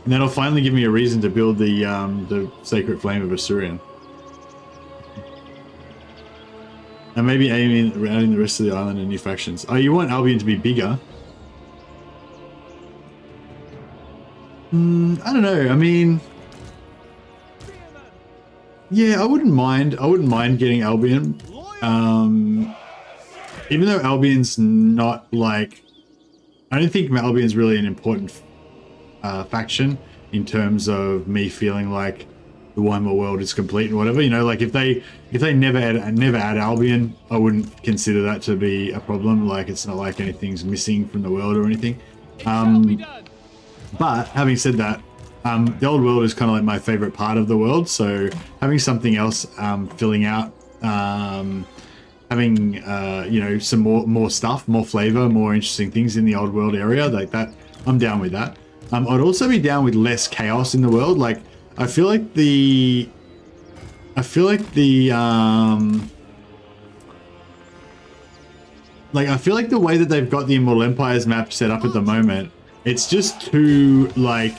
And that'll finally give me a reason to build the Sacred Flame of Asturion. And maybe aiming around in the rest of the island and new factions. Oh, you want Albion to be bigger? I don't know. I mean, yeah, I wouldn't mind. I wouldn't mind getting Albion. Even though Albion's not like, I don't think Albion's really an important faction in terms of me feeling like the Warhammer world is complete and whatever. You know, like if they never add Albion, I wouldn't consider that to be a problem. Like it's not like anything's missing from the world or anything. But having said that, the old world is kind of like my favorite part of the world. So having something else filling out, having you know, some more stuff, more flavor, more interesting things in the old world area like that, I'm down with that. I'd also be down with less chaos in the world. Like I feel like the way that they've got the Immortal Empires map set up at the moment, it's just too like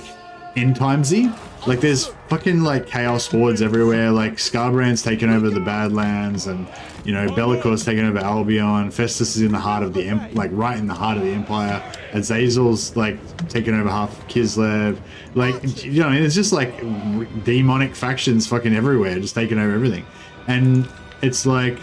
end timesy. Like there's fucking like chaos hordes everywhere. Like Scarbrand's taken over the Badlands, and you know Bellacor's taken over Albion. Festus is in the heart of the right in the heart of the Empire. Azazel's like taken over half of Kislev. Like you know, it's just like demonic factions fucking everywhere, just taking over everything. And it's like,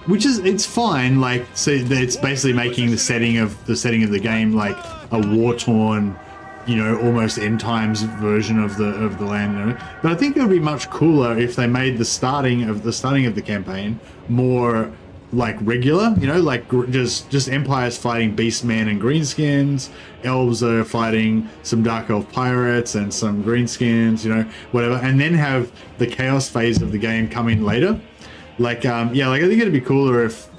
which is, it's fine. Like so it's basically making the setting of the game like a war-torn, you know, almost end times version of the land. You know? But I think it would be much cooler if they made the starting of the campaign more like regular. You know, like just empires fighting beastmen and greenskins. Elves are fighting some dark elf pirates and some greenskins. You know, whatever, and then have the chaos phase of the game come in later. Like yeah, like I think it'd be cooler if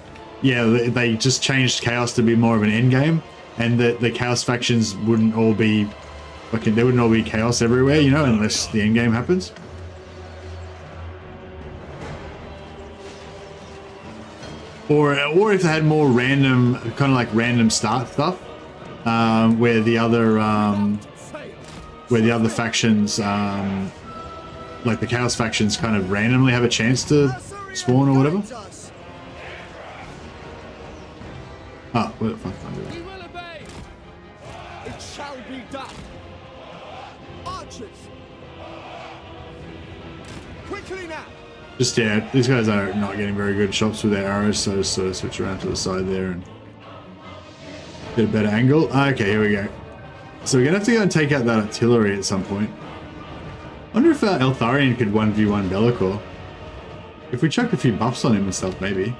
they just changed chaos to be more of an end game. And the chaos factions wouldn't all be fucking, they wouldn't all be chaos everywhere, you know, unless the end game happens. Or if they had more random, kind of like random start stuff, where the other factions, like the chaos factions, kind of randomly have a chance to spawn or whatever. Oh, what the fuck am I doing? It shall be done. Archers, quickly now. Just yeah, these guys are not getting very good shots with their arrows, so just sort of switch around to the side there and get a better angle. Okay, here we go. So we're gonna have to go and take out that artillery at some point. I wonder if Eltharion could 1v1 Be'lakor. If we chucked a few buffs on him and stuff, maybe.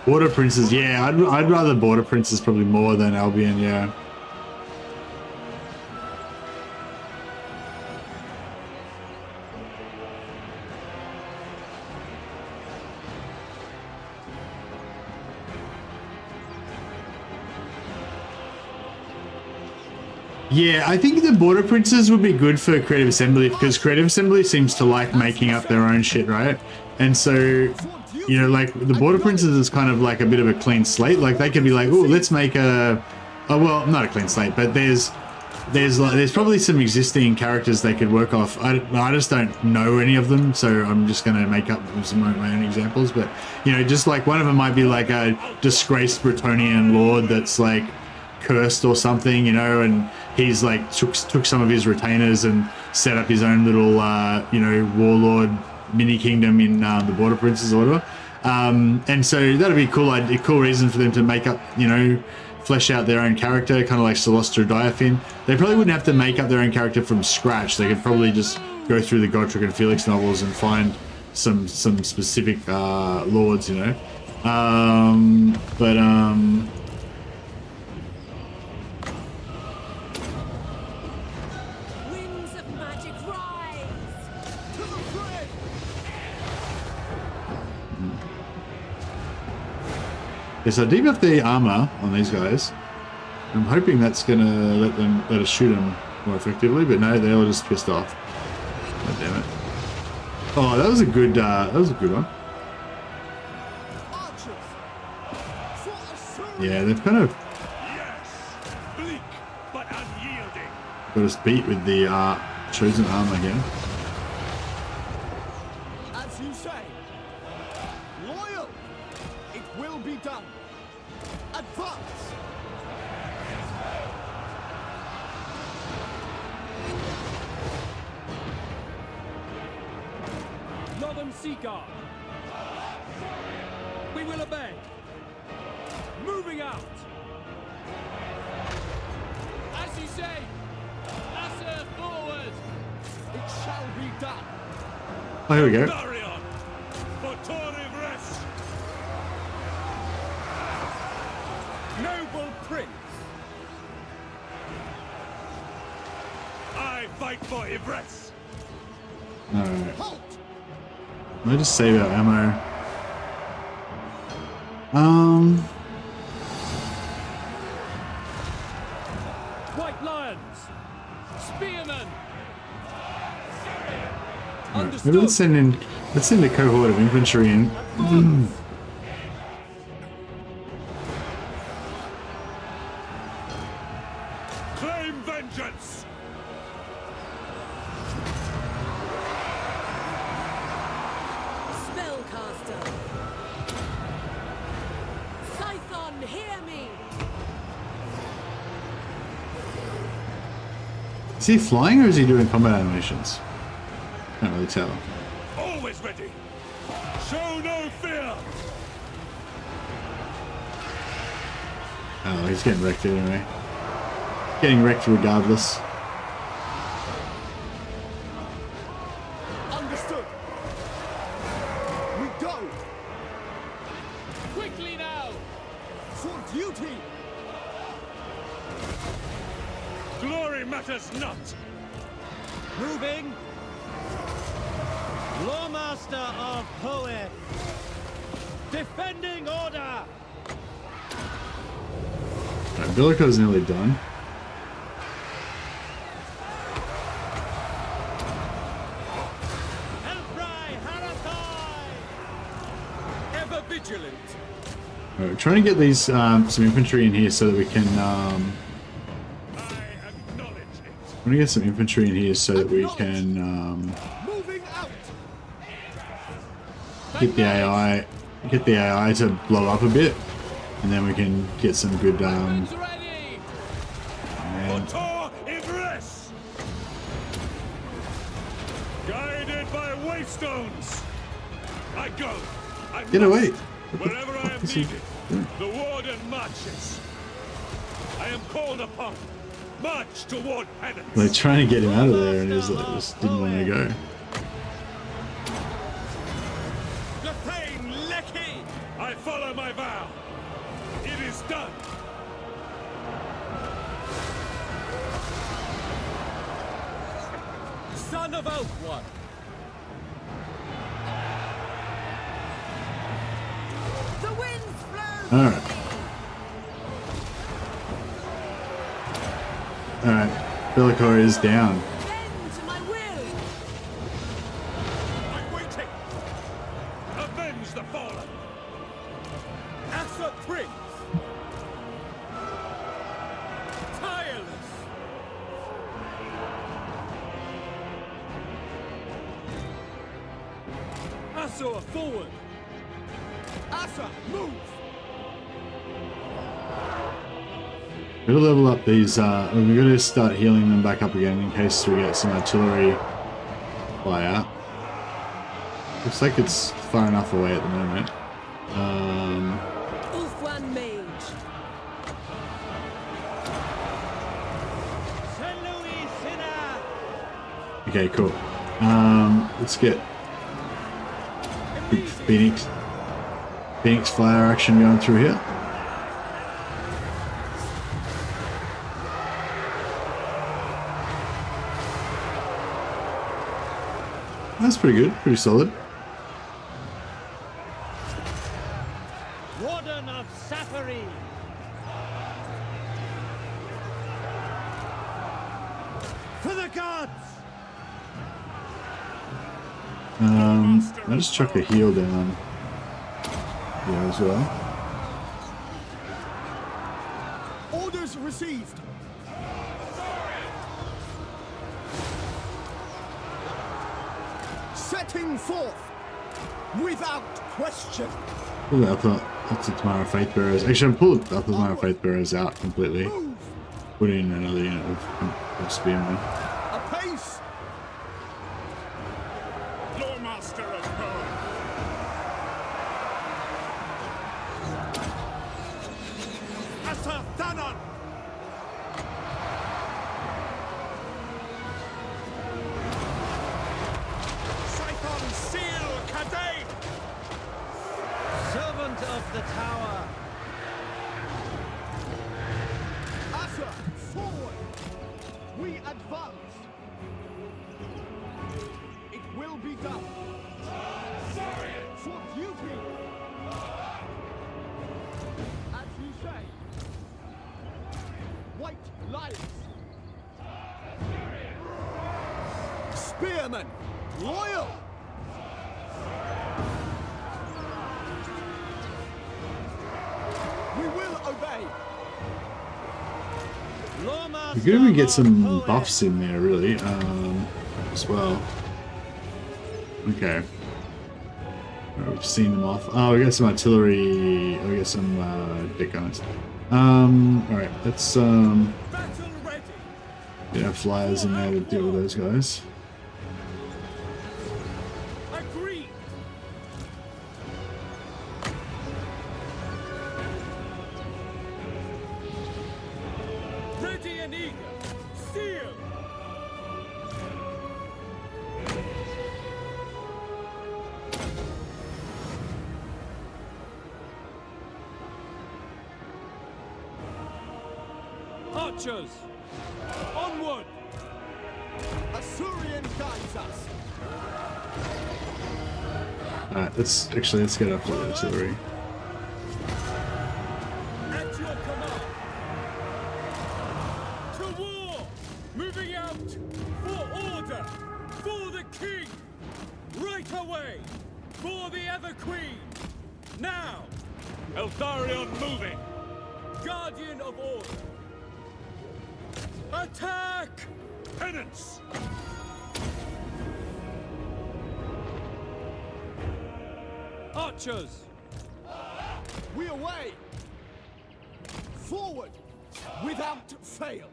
Border Princes, yeah, I'd rather Border Princes probably more than Albion, yeah. Yeah, I think the Border Princes would be good for Creative Assembly because Creative Assembly seems to like making up their own shit, right? And so, you know, like the Border Princes is kind of like a bit of a clean slate. Like they could be like, oh, let's make well, not a clean slate, but there's probably some existing characters they could work off. I just don't know any of them, so I'm just going to make up some of my own examples. But, you know, just like one of them might be like a disgraced Bretonnian lord that's like cursed or something, you know, and he's like took some of his retainers and set up his own little, you know, warlord mini kingdom in the Border Princes or whatever. And so that'd be a cool reason for them to make up, you know, flesh out their own character, kind of like Celestra Diafin. They probably wouldn't have to make up their own character from scratch. They could probably just go through the Godric and Felix novels and find some specific lords, you know. Yeah, so debuff the armor on these guys. I'm hoping that's gonna let us shoot them more effectively, but no, they're all just pissed off. God damn it. Oh, that was a good one. Yeah, they've kind of got us beat with the chosen armor again. As you say, loyal. It will be done. Advance. Northern Sea Guard. We will obey. Moving out. As you say. Asser forward. It shall be done. Oh, here we go. Tyrion, for Torivres. Noble Prince. I fight for Ivres. Alright. Let me just save our ammo. White Lions. Spearmen. Right, maybe let's send a cohort of infantry in. Claim vengeance. Spellcaster. Scython, hear me. Is he flying or is he doing combat animations? Can't really tell. Always ready. Show no fear. Oh, he's getting wrecked anyway. Getting wrecked regardless. Understood. We go. Quickly now. For duty. Glory matters not. Moving. Lawmaster of Poet. Defending order. Alright, Billico's nearly done. Ever vigilant. Alright, we're trying to get these some infantry in here so that we can I'm gonna get some infantry in here so that we can get the AI to blow up a bit, and then we can get some good and Guided by waystones. I go. Get away. Wherever I am needed, the warden marches. I am called upon. March toward penance. They're trying to get him out of there, and he was like, just didn't want to go. I follow my vow. It is done. Son of Oak One. The winds blow. Alright. Alright. Bellicor is down. Bend to my will. I'm waiting. Avenge the fallen. Asser Prince. Tireless. Asser forward. Asser, move. We're gonna level up these, we're gonna start healing them back up again in case we get some artillery fly out. Looks like it's far enough away at the moment. Ulfwan Mage. Okay, cool. Let's get Phoenix Flower action going through here. That's pretty good, pretty solid. Warden of Safari. I'll just chuck a heal down here as well. Orders received. Setting forth without question. Pull out the Tomorrow Faith Bearers. Actually, I pulled the Tomorrow Faith Bearers out completely. Put in another unit of spearmen. Apace. Lawmaster of power. Asa Thanon. Cyclone Seal Kadain. Servant of the tower. Asa, forward. We advance. It will be done. For duty. As you say. White lions. Spearmen. Loyal. We will obey. We could even get some buffs in there, really, as well. Okay. Right, we've seen them off. Oh, we got some artillery. We got some dick guns. Alright, let's get our flyers in there to deal with those guys. Agreed. Ready and eager. Seal. Archers! Onward! Assyrian guides us. Alright, let's get up to the artillery. At your command. To war. Moving out. For order. For the king. Right away. For the ever queen. Now. Eltharion moving. Guardian of order. Attack! Penance. Archers! We away! Forward! Without fail!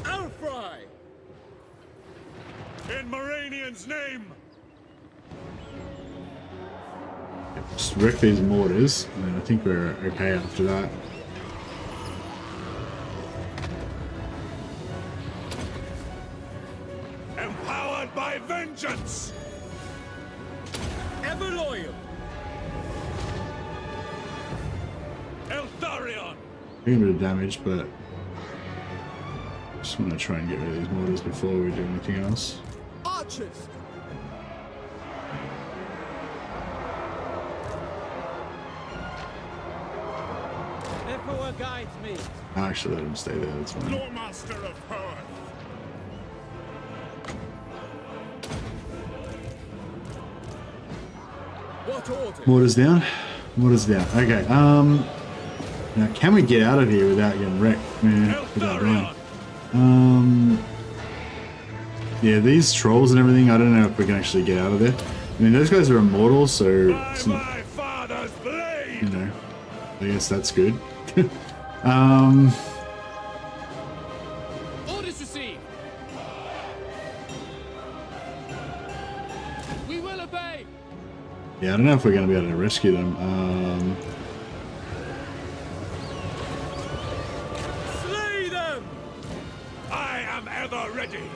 Alfry! In Moranian's name! Just wreck these mortars, and then I think we're okay after that. Empowered by vengeance! Ever loyal! Eltharion! Taking a bit of damage, but just want to try and get rid of these mortars before we do anything else. Archers! Emperor guides me. I'll actually let him stay there, that's fine. Lawmaster of power! What order? Mortars down. Mortars down. Okay. Now can we get out of here without getting wrecked? Yeah, without dying. Yeah, these trolls and everything. I don't know if we can actually get out of there. I mean, those guys are immortal, so it's not, you know. I guess that's good. Orders received! We will obey! Yeah, I don't know if we're going to be able to rescue them. Slay them! I am ever ready!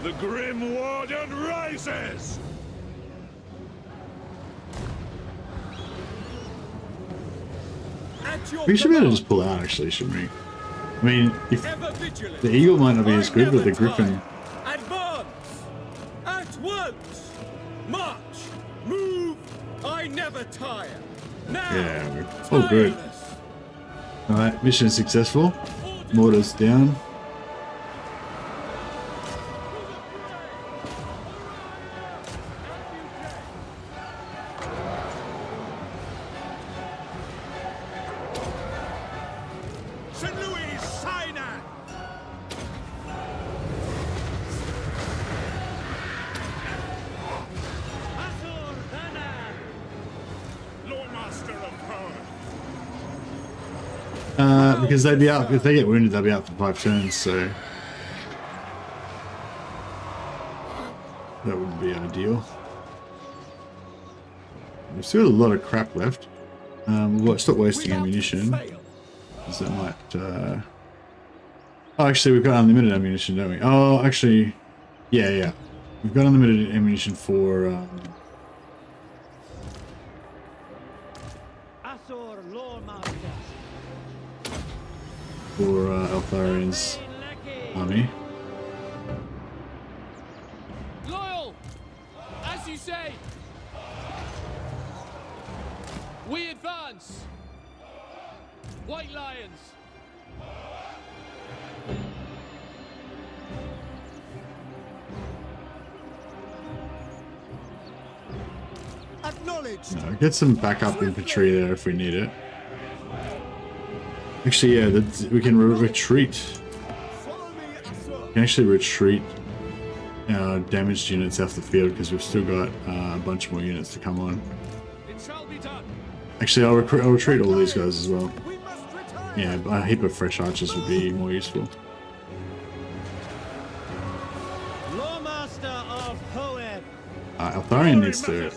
The Grim Warden rises! We should be able to just pull out, actually, shouldn't we? I mean, if the Eagle might not be as good, but the Griffin... At once! March! Move! I never tire! Now! Yeah, oh good. Alright, mission successful. Mortars down. Because they'd be out, if they get wounded, they'll be out for 5 turns, so that wouldn't be ideal. We've still got a lot of crap left. We'll stop wasting ammunition, because that might. Oh, actually, we've got unlimited ammunition, don't we? Oh, actually, yeah, we've got unlimited ammunition for. For Altharion's army. Loyal, as you say. We advance. White Lions. Acknowledged. No, get some backup infantry there if we need it. Actually, yeah, we can retreat. We can actually retreat our damaged units off the field because we've still got a bunch more units to come on. Actually, I'll retreat all these guys as well. Yeah, a heap of fresh archers would be more useful. Lawmaster of Hoeb. Altharion needs to.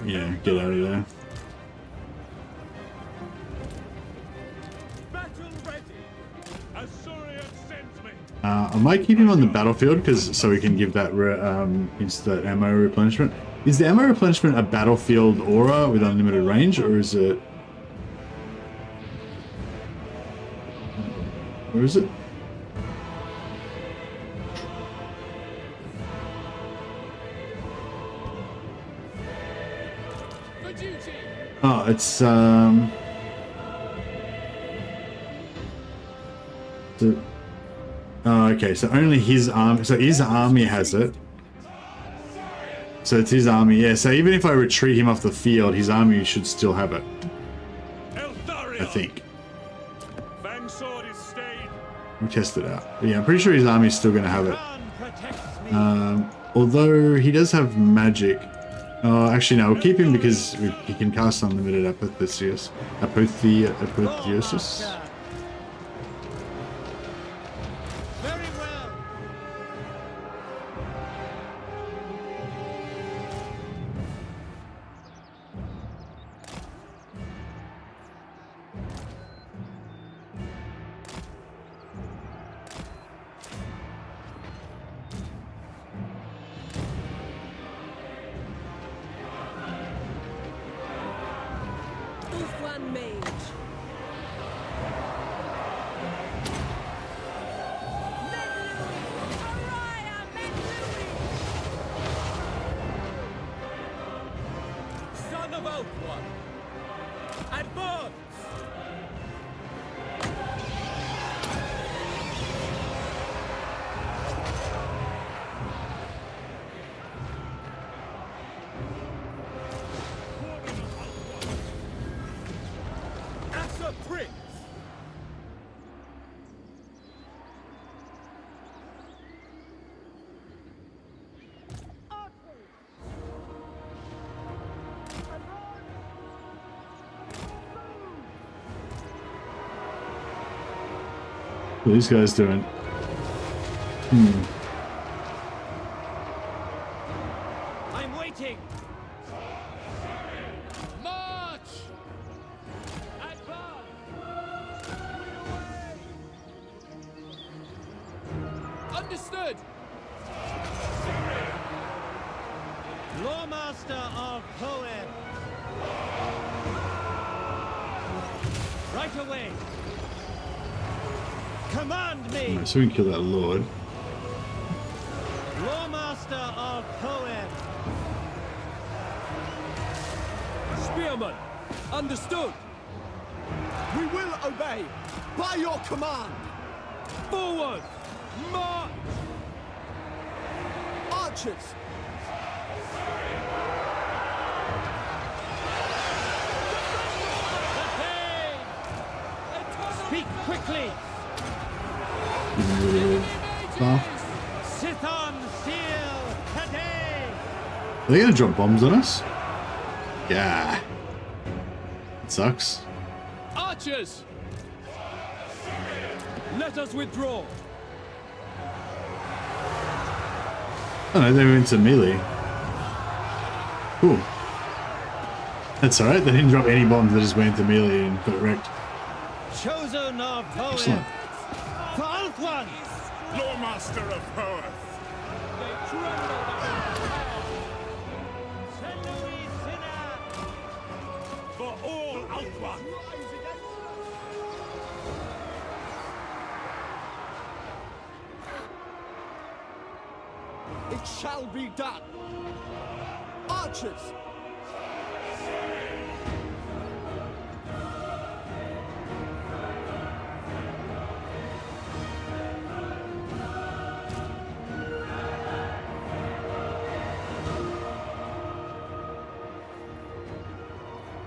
Yeah, get out of there. I might keep him on the battlefield so we can give that instant ammo replenishment. Is the ammo replenishment a battlefield aura with unlimited range, or is it? Where is it? Oh, it's oh, okay, so only his army. So his army has it. So it's his army, yeah. So even if I retreat him off the field, his army should still have it. I think. We'll test it out. But yeah, I'm pretty sure his army's still going to have it. Although he does have magic. Oh, actually no, we'll keep him because he can cast unlimited apotheosis. What are these guys doing? I'm waiting. March! Advance! Understood. Lawmaster of Hoeb. Right away. Command me! Alright, so we can kill that lord. Lawmaster of Poem. Spearman, understood. We will obey, by your command. Forward, march! Archers! Speak quickly! Sithon seal today! Are they gonna drop bombs on us? Yeah. It sucks. Archers! Let us withdraw. Oh no, they went to melee. Cool. That's alright, they didn't drop any bombs, they just went into melee and got wrecked. Chosen of Poem. Excellent. For Althwan! Lawmaster of Hoeth. For all Althwan! It shall be done! Archers!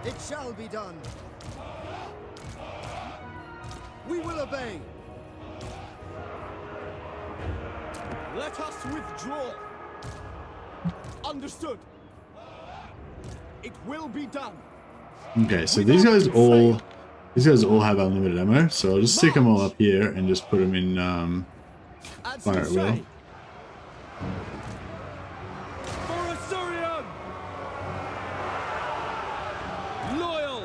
It shall be done. We will obey. Let us withdraw. Understood. It will be done. Okay, so these guys all have unlimited ammo, so I'll just stick them all up here and just put them in fire at will. For Assyrian! Loyal!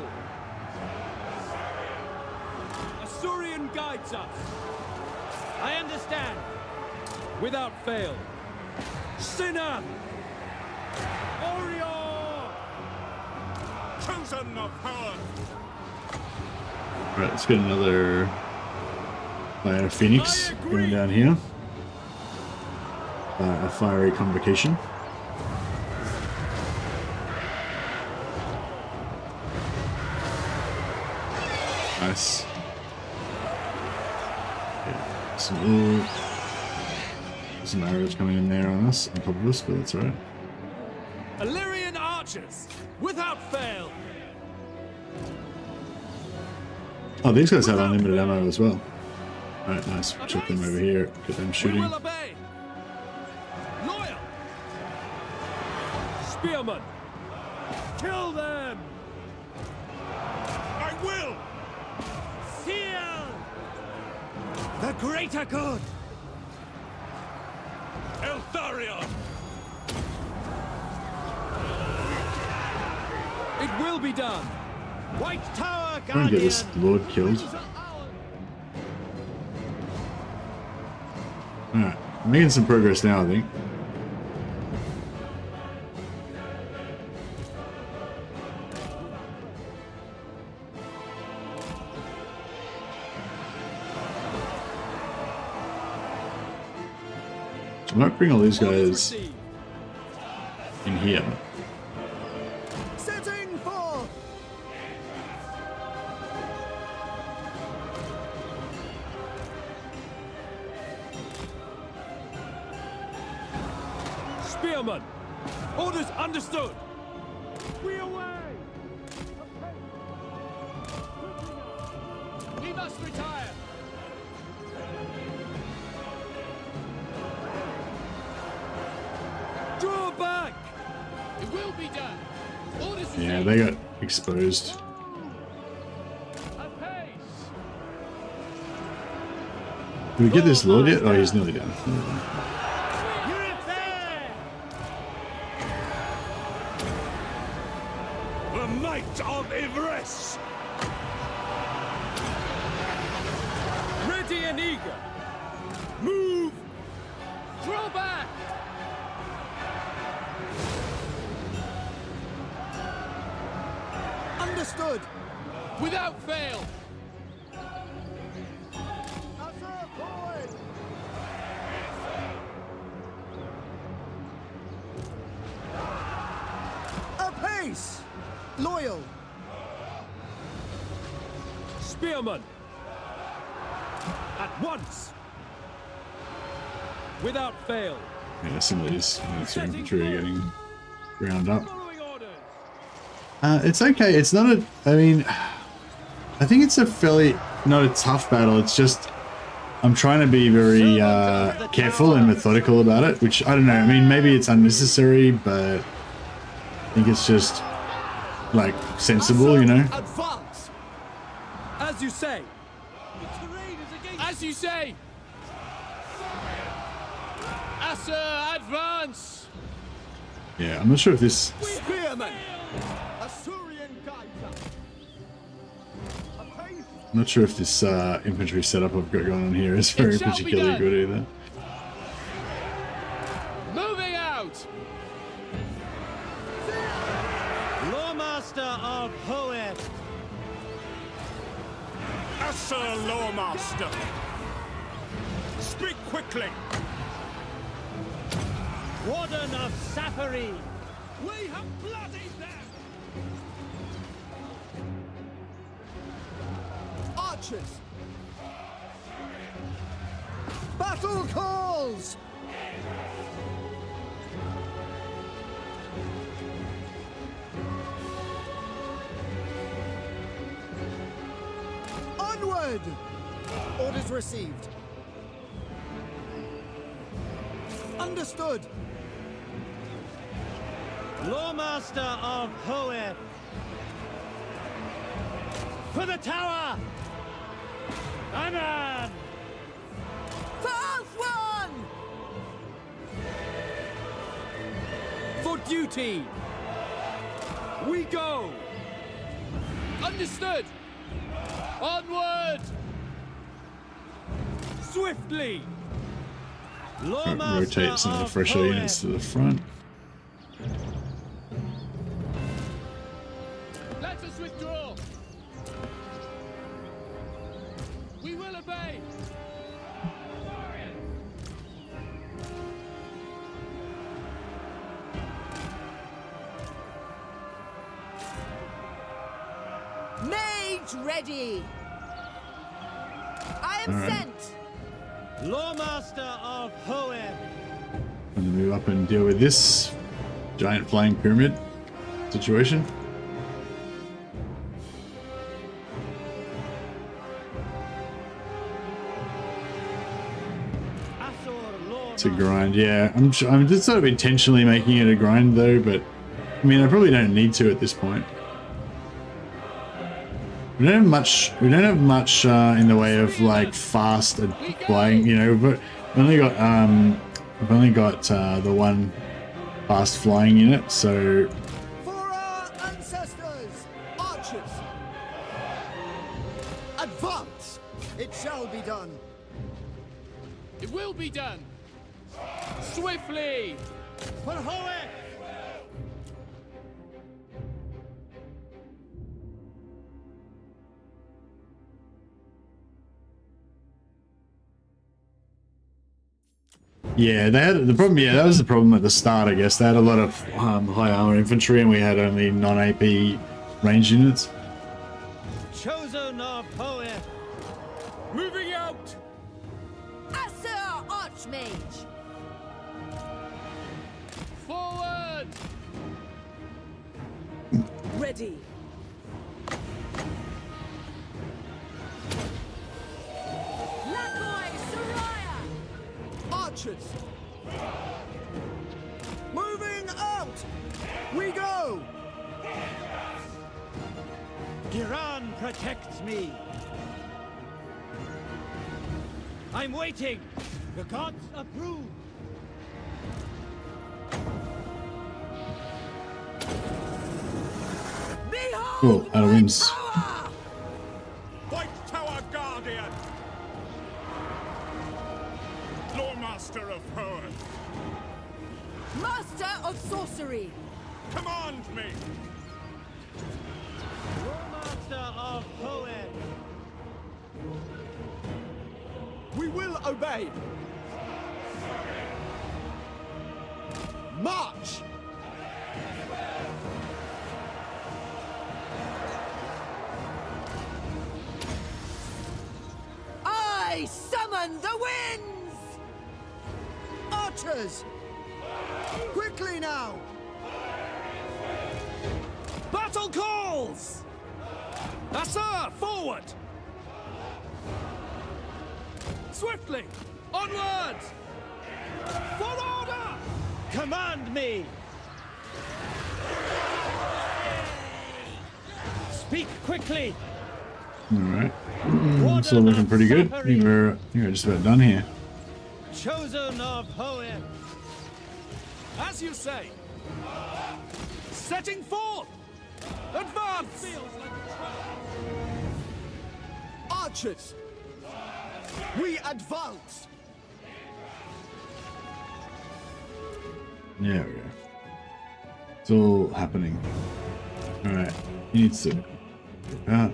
Assyrian guides us. I understand. Without fail. Sinner! Orion! Chosen of power! Alright, let's get another fire phoenix going down here. A fiery convocation. Nice. Okay, some arrows coming in there on us, on top of us, but that's alright. Illyrian archers! Without fail! Oh, these guys have unlimited ammo as well. Alright, nice. We'll check them over here. Get them shooting. We will obey! Loyal! Spearman! Kill them! I will! Seal! The greater good! Eltharion! It will be done! White Tower Try and get Guardian! this Lord killed. Alright, I'm making some progress now, I think. I might bring all these guys in here. Setting forth! Spearman! Orders understood! We away! We must retire! Draw back! It will be done! Orders Yeah, they got exposed. Did we get this Lord yet? Oh, he's nearly done. The might of Ivres! Ready and eager! Move! Draw back! Understood! Without fail! Loyal. Spearman. At once. Without fail. Yeah, some of these infantry are getting ground up. It's okay. It's not a. I mean, I think it's a fairly not a tough battle. It's just I'm trying to be very careful and methodical about it, which I don't know. I mean, maybe it's unnecessary, but I think it's just like sensible, you know. Advance. As you say. As you say. Asa, advance. Yeah, I'm not sure if this. Spearman. I'm not sure if this infantry setup I've got going on here is very particularly good either. Moving out. Lawmaster of Hoed. Sir Lawmaster. Speak quickly. Warden of Safari. We have bloodied them. Archers. Battle calls. Onward. Orders received. Understood. Lawmaster of Hoed. For the tower. Anan. For Ulthuan! For duty. We go. Understood. Onward. Swiftly. Rotate some of the fresher units to the front. Let us withdraw. We will obey. Mage ready. I am sent. Lawmaster of Hoed. I'm gonna move up and deal with this giant flying pyramid situation. It's a grind, yeah. I'm just sort of intentionally making it a grind though, but I mean I probably don't need to at this point. We don't have much in the way of like fast flying, you know, but we've only got the one fast flying unit, so For our ancestors, archers. Advance. It shall be done. It will be done. Swiftly. For Hoed. yeah, they had the problem. Yeah, that was the problem at the start. I guess they had a lot of high armor infantry, and we had only non-AP range units. Chosen of Hoed. Moving out. Asa Archmage. Forward. Ready. Lakoi Soraya. Archers. Moving out. We go. Giran protects me. I'm waiting. The gods approve. Cool, out of wins. White Tower Guardian. Lawmaster of Hoed. Master of Sorcery. Command me. Lawmaster of Hoed. We will obey. March. Archers! Quickly now! Battle calls! Sir, forward! Swiftly! Onwards! For order! Command me! Speak quickly! Alright. It's all looking pretty good. I think we're just about done here. Chosen of Hoem. As you say. Setting forth! Advance! Archers! We advance! There we go. It's all happening. Alright. He needs to out.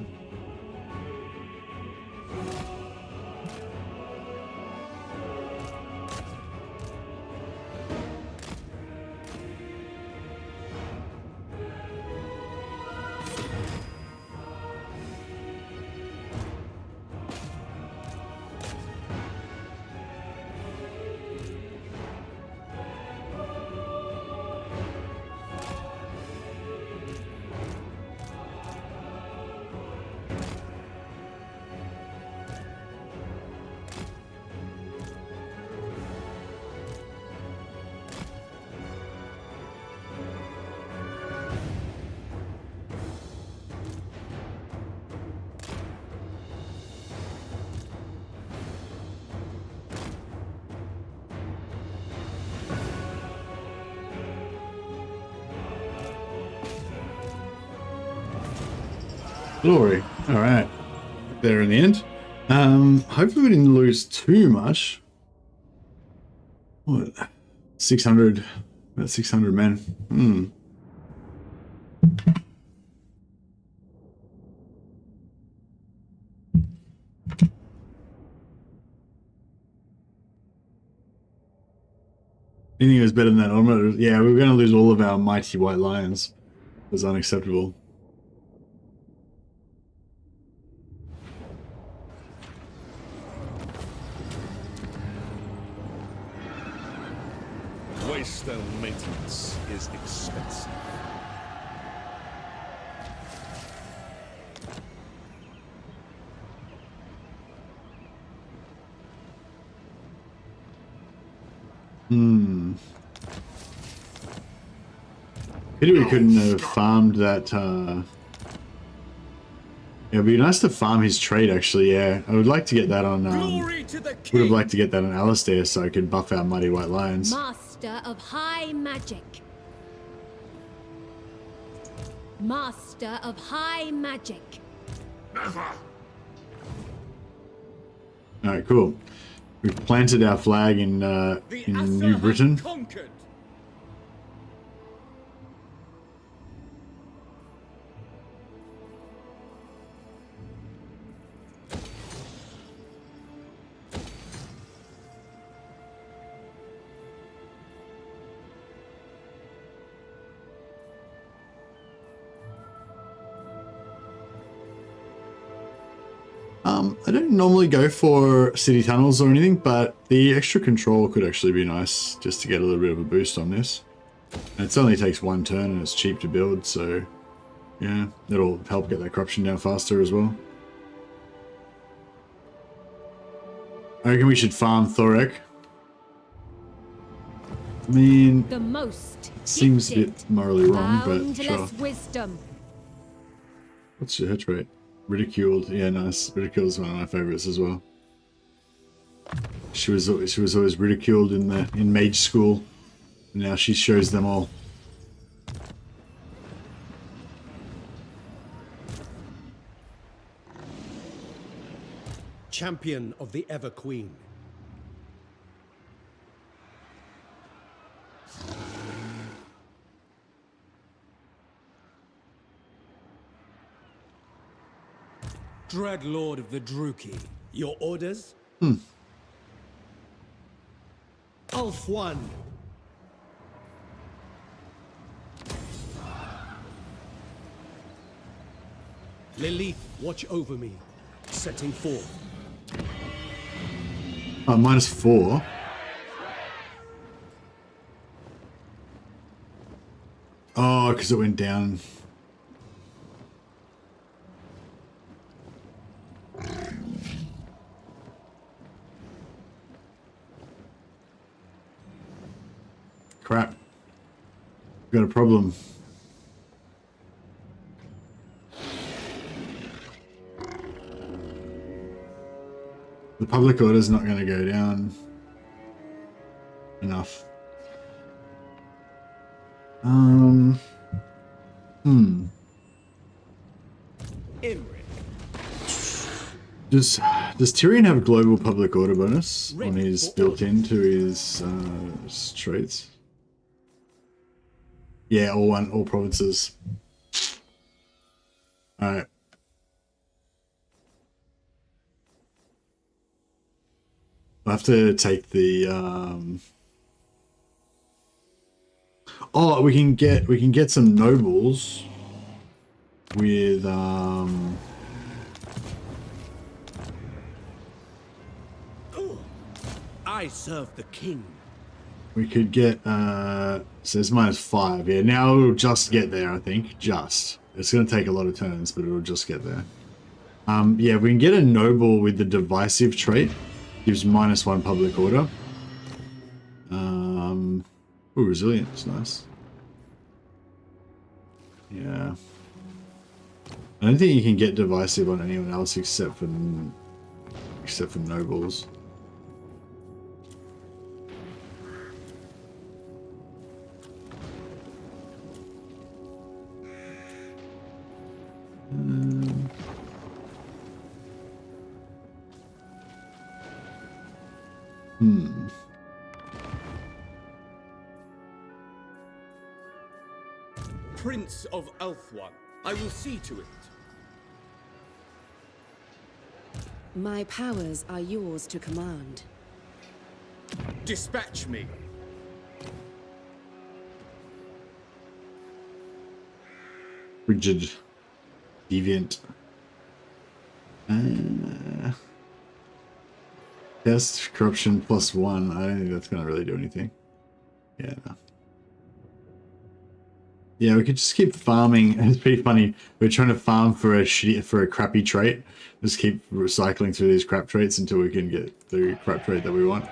Glory. Alright. There in the end. Hopefully we didn't lose too much. What? 600. About 600 men. Anything was better than that armor. Yeah, we were going to lose all of our mighty white lions. It was unacceptable. Waystone maintenance is expensive. Pity we couldn't have farmed that, yeah, it'd be nice to farm his trade, actually, yeah. I would like to get that on, would have liked to get that on Alistair so I could buff our Mighty White Lions. Master of High Magic. Master of High Magic. Alright, cool. We've planted our flag in New Britain. I don't normally go for city tunnels or anything, but the extra control could actually be nice just to get a little bit of a boost on this. And it only takes one turn and it's cheap to build, so yeah, it'll help get that corruption down faster as well. I reckon we should farm Thorek. I mean, The most seems a bit morally wrong, but boundless sure. wisdom. What's your hit rate? Ridiculed, yeah, nice. Ridiculed is one of my favorites as well. She was always ridiculed in mage school, and now she shows them all. Champion of the Ever Queen. Dread Lord of the Druki, your orders? Ulf One. Lilith, watch over me. Setting forth. Oh, -4. Oh, because it went down. Crap. Got a problem. The public order's not going to go down enough. Does Tyrion have global public order bonus on his built into his traits? Yeah, all provinces. All right. I'll have to take the oh, we can get some nobles with I serve the king. we could get says -5. Yeah, now it'll just get there, I think. Just. It's gonna take a lot of turns, but it'll just get there. Yeah, we can get a noble with the divisive trait. Gives -1 public order. Ooh, resilience, nice. Yeah. I don't think you can get divisive on anyone else except for nobles. Prince of Elfwan, I will see to it. My powers are yours to command. Dispatch me. Rigid. Deviant. Test corruption +1. I don't think that's gonna really do anything. Yeah, no. Yeah, we could just keep farming. It's pretty funny. We're trying to farm for a crappy trait. Just keep recycling through these crap traits until we can get the crap trait that we want.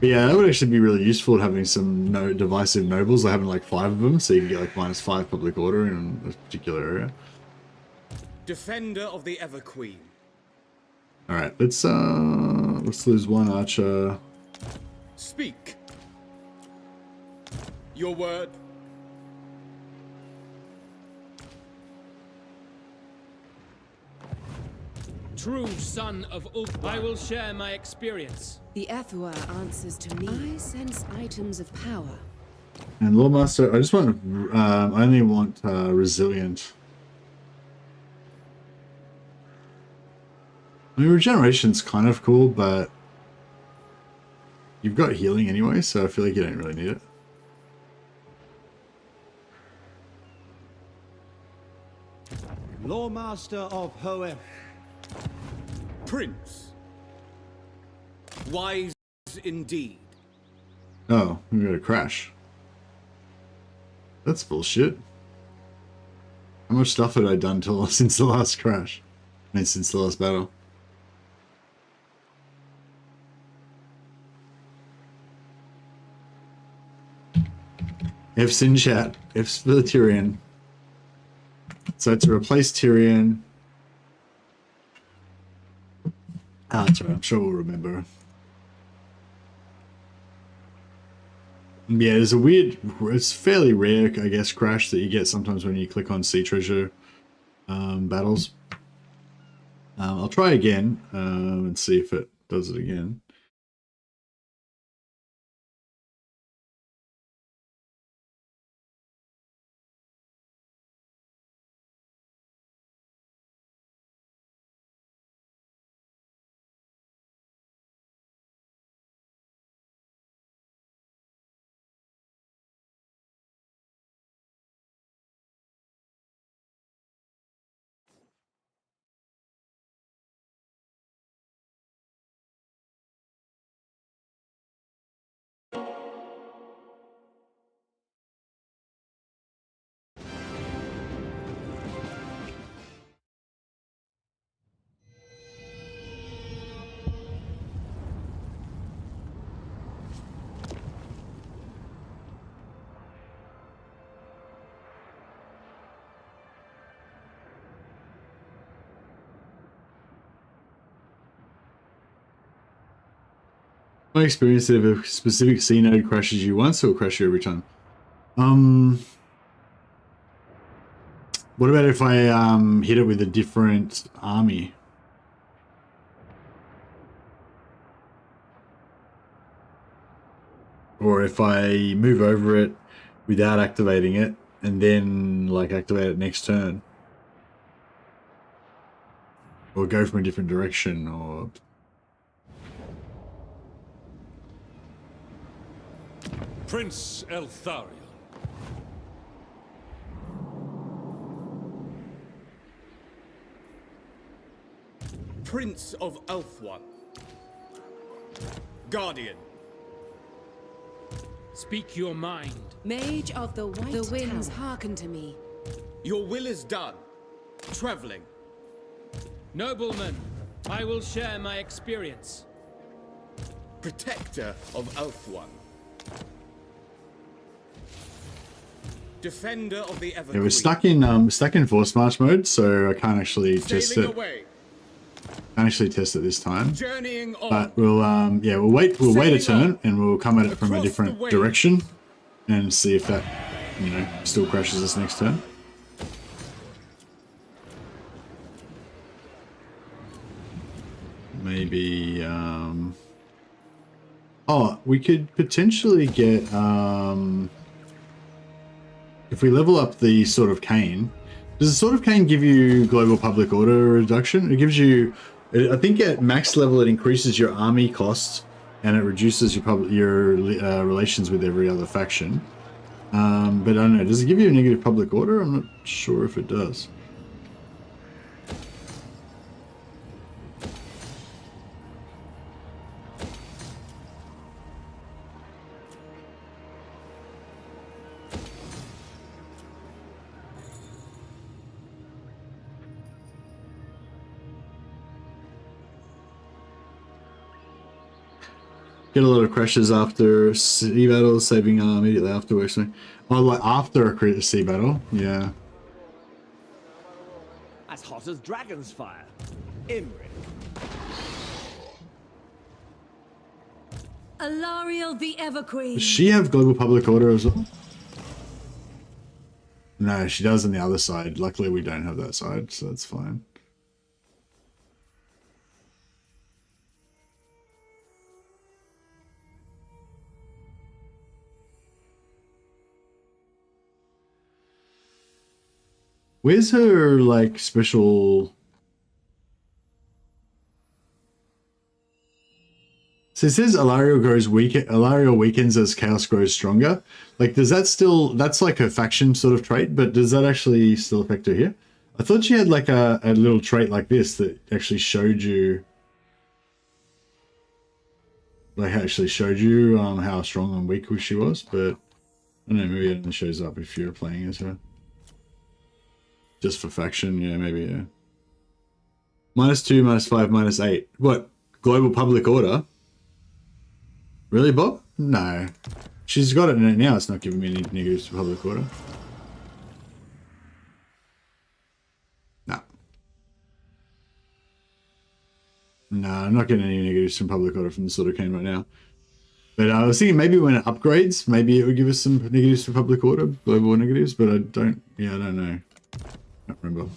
But yeah, that would actually be really useful having some divisive nobles. Like having like 5 of them, so you can get like -5 public order in a particular area. Defender of the Ever Queen. All right, let's lose 1 archer. Speak. Your word. True son of Ulf, I will share my experience. The Ethua answers to me. I sense items of power. And Lawmaster, I just want I only want resilient. I mean, regeneration's kind of cool, but you've got healing anyway, so I feel like you don't really need it. Lawmaster of Hoeth. Prince. Wise indeed. Oh, we got a crash. That's bullshit. How much stuff had I done since the last crash? I mean, since the last battle. F's in chat. F's for the Tyrion. So to replace Tyrion. Ah, that's right. I'm sure we'll remember. Yeah, there's a weird, it's fairly rare, I guess, crash that you get sometimes when you click on Sea Treasure battles. I'll try again and see if it does it again. My experience that if a specific sea node crashes you once, it will crash you every time. What about if I hit it with a different army? Or if I move over it without activating it and then like activate it next turn? Or go from a different direction, or... Prince Eltharion. Prince of Elfwan. Guardian. Speak your mind. Mage of the White The winds Tower. hearken to me. Your will is done. Traveling. Noblemen, I will share my experience. Protector of Elfwan. Defender of the Evergreen. Yeah, we're stuck in force march mode, so I can't actually test it. Can't actually test it this time. Journeying on. But we'll we'll wait a turn and we'll come at it from a different direction and see if that, you know, still crashes us next turn. Maybe oh, we could potentially get if we level up the Sword of Cain. Does the Sword of Cain give you global public order reduction? It gives you, I think at max level it increases your army costs and it reduces your relations with every other faction. But I don't know, does it give you a negative public order? I'm not sure if it does. Get a lot of crashes after sea battles, saving immediately afterwards. Oh, like after a sea battle? Yeah. As hot as dragon's fire. Imric. Alariel the Everqueen. Does she have global public order as well? No, she does on the other side. Luckily we don't have that side, so that's fine. Where's her, like, special... So it says Alariel grows weaker. Alariel weakens as chaos grows stronger. Like, does that still... That's like her faction sort of trait, but does that actually still affect her here? I thought she had, like, a little trait like this that actually showed you... Like, actually showed you how strong and weak she was, but... I don't know, maybe it only shows up if you're playing as her. Just for faction, yeah, maybe, yeah. -2, -5, -8. What? Global public order? Really, Bob? No. She's got it now, it's not giving me any negatives to public order. No. No, I'm not getting any negatives from public order from the Sword of Cain right now. But I was thinking maybe when it upgrades, maybe it would give us some negatives for public order, global negatives, but I don't know. I don't remember.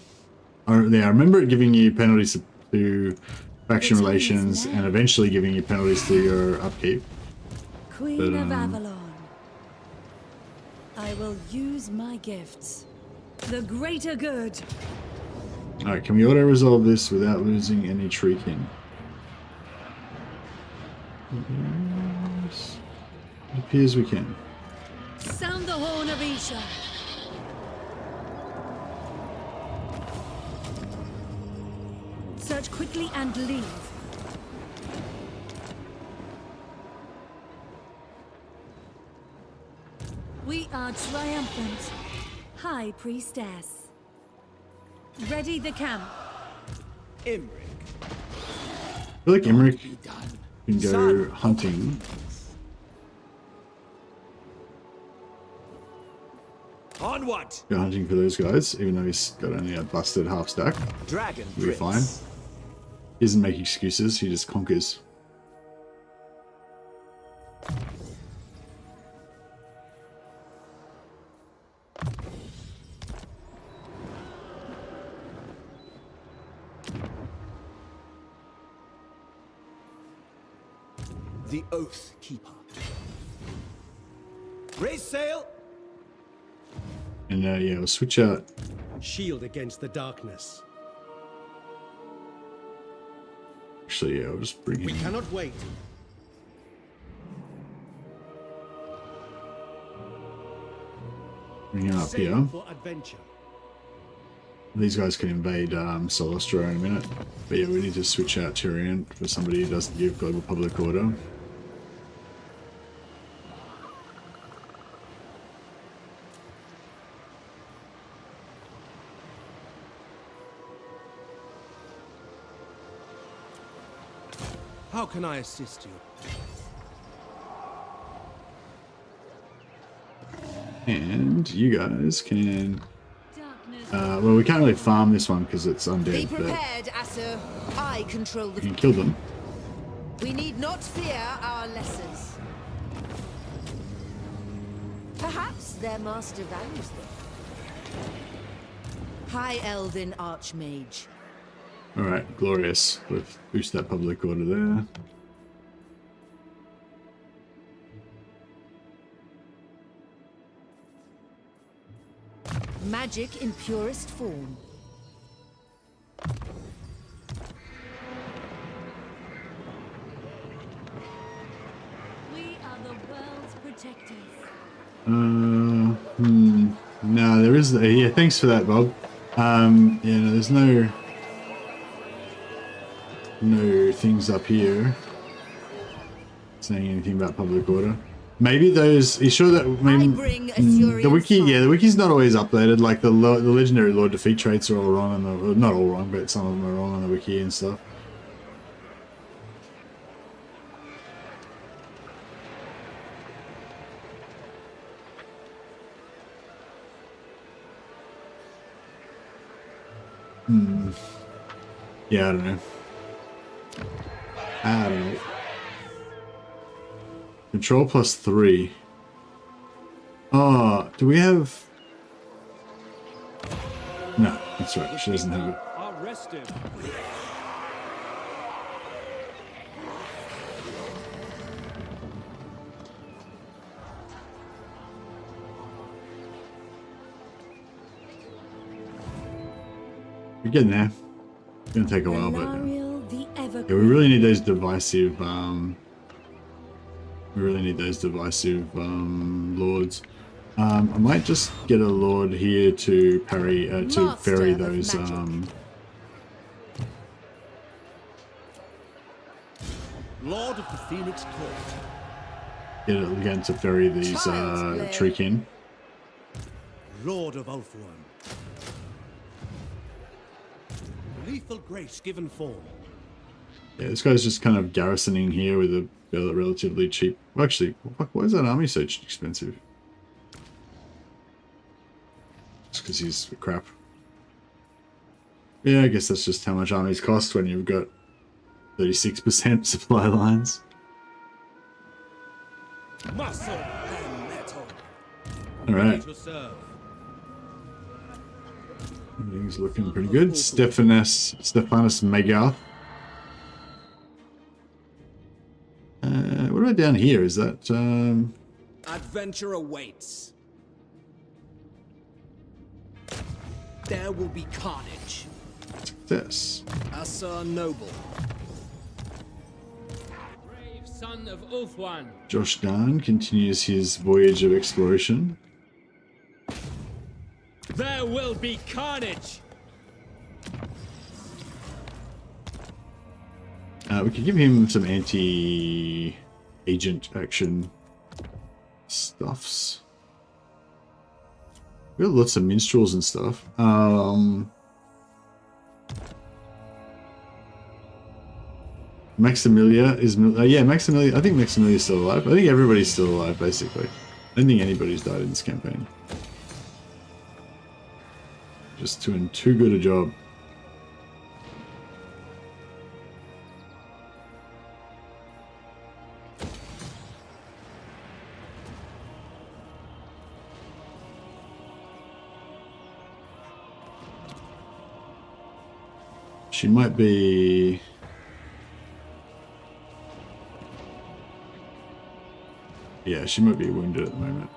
I remember it giving you penalties to faction relations and eventually giving you penalties to your upkeep. Queen of Avalon. I will use my gifts. The greater good. Alright, can we auto-resolve this without losing any tree kin? Yes. It appears we can. Sound the horn of Isha. Search quickly and leave. We are triumphant. High Priestess. Ready the camp. Imric. I feel like Imric can go hunting. Onward. Go hunting for those guys, even though he's got only a busted half stack. Dragon He'll be fine. He doesn't make excuses, he just conquers. the Oath Keeper. Raise sail! And yeah, we'll switch out. Shield against the darkness. Actually, yeah, I'll just bring We him. cannot wait. Bring him up Sail here. for adventure. These guys can invade Solostra in a minute. But yeah, we need to switch out Tyrion for somebody who doesn't give global public order. How can I assist you? And you guys can... well, we can't really farm this one because it's Be undead, but prepared, Asur. I control we the... can kill them. We need not fear our lessers. Perhaps their master values them. High Elven Archmage. Alright, glorious. We'll boost that public order there. Magic in purest form. We are the world's protectors. No, there is... yeah, thanks for that, Bob. Yeah, no, there's no things up here saying anything about public order. Maybe those... Are you sure that... maybe the wiki... yeah, the wiki's not always updated. Like the legendary lord defeat traits are all wrong on the... well, not all wrong, but some of them are wrong on the wiki and stuff. Yeah, I don't know. I don't know. Control +3. Oh, do we have... No, that's right. She doesn't have it. Arrested. We're getting there. It's gonna take a while, but Alariel the yeah, we really need those divisive. We really need those divisive lords. I might just get a lord here to parry, to ferry those. Lord of the Phoenix Court. Get it again to ferry these Treekin. Lord of Ulthuan. Lethal grace given form. Yeah, this guy's just kind of garrisoning here with a relatively cheap... Well, actually, why is that army so expensive? Just because he's crap. Yeah, I guess that's just how much armies cost when you've got 36% supply lines. Muscle and metal. Alright. Everything's looking pretty good. Stephanus Megarth. What about down here? Is that Adventure awaits. There will be carnage. success? Asur Noble. Brave son of Ulthuan. Josh Darn continues his voyage of exploration. There will be carnage. We could give him some anti-agent action stuffs. We got lots of minstrels and stuff. Maximilia is... yeah, Maximilia... I think Maximilia's still alive. I think everybody's still alive, basically. I don't think anybody's died in this campaign. Just doing too good a job. She might be... Yeah, she might be wounded at the moment.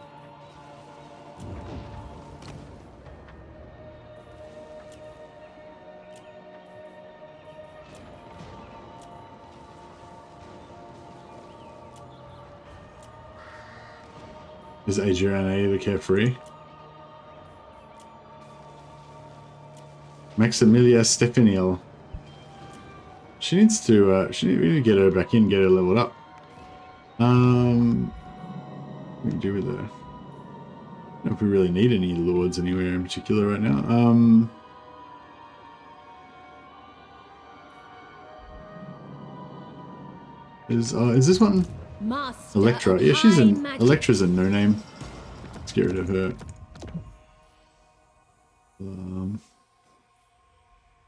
Is Adriana the carefree? Maximilia Stefaniel. She needs to, we need to get her back in, get her leveled up. What do we do with her? I don't know if we really need any lords anywhere in particular right now. Is this one? Master Electra. Yeah, she's an Electra's a no-name. Let's get rid of her.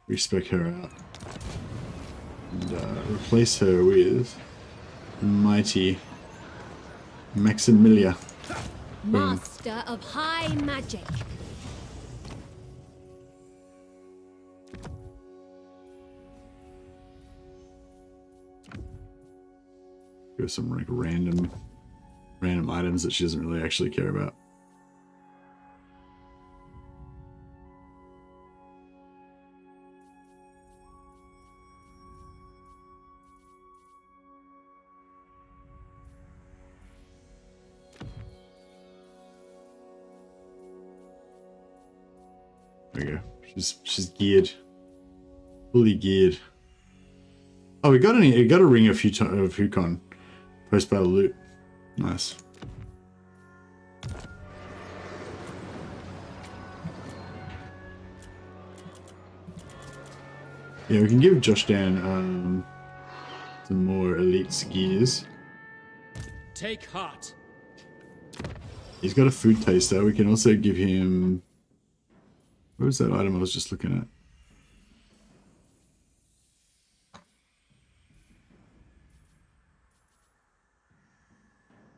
Respec her out. And replace her with Mighty Maximilia. Master of high magic. Give her some like random items that she doesn't really actually care about. There we go. She's geared, fully geared. Oh, we got a ring of Hukon. Post battle loot. Nice. Yeah, we can give Josh Dan some more elite gears. Take heart. He's got a food taster. We can also give him. What was that item I was just looking at?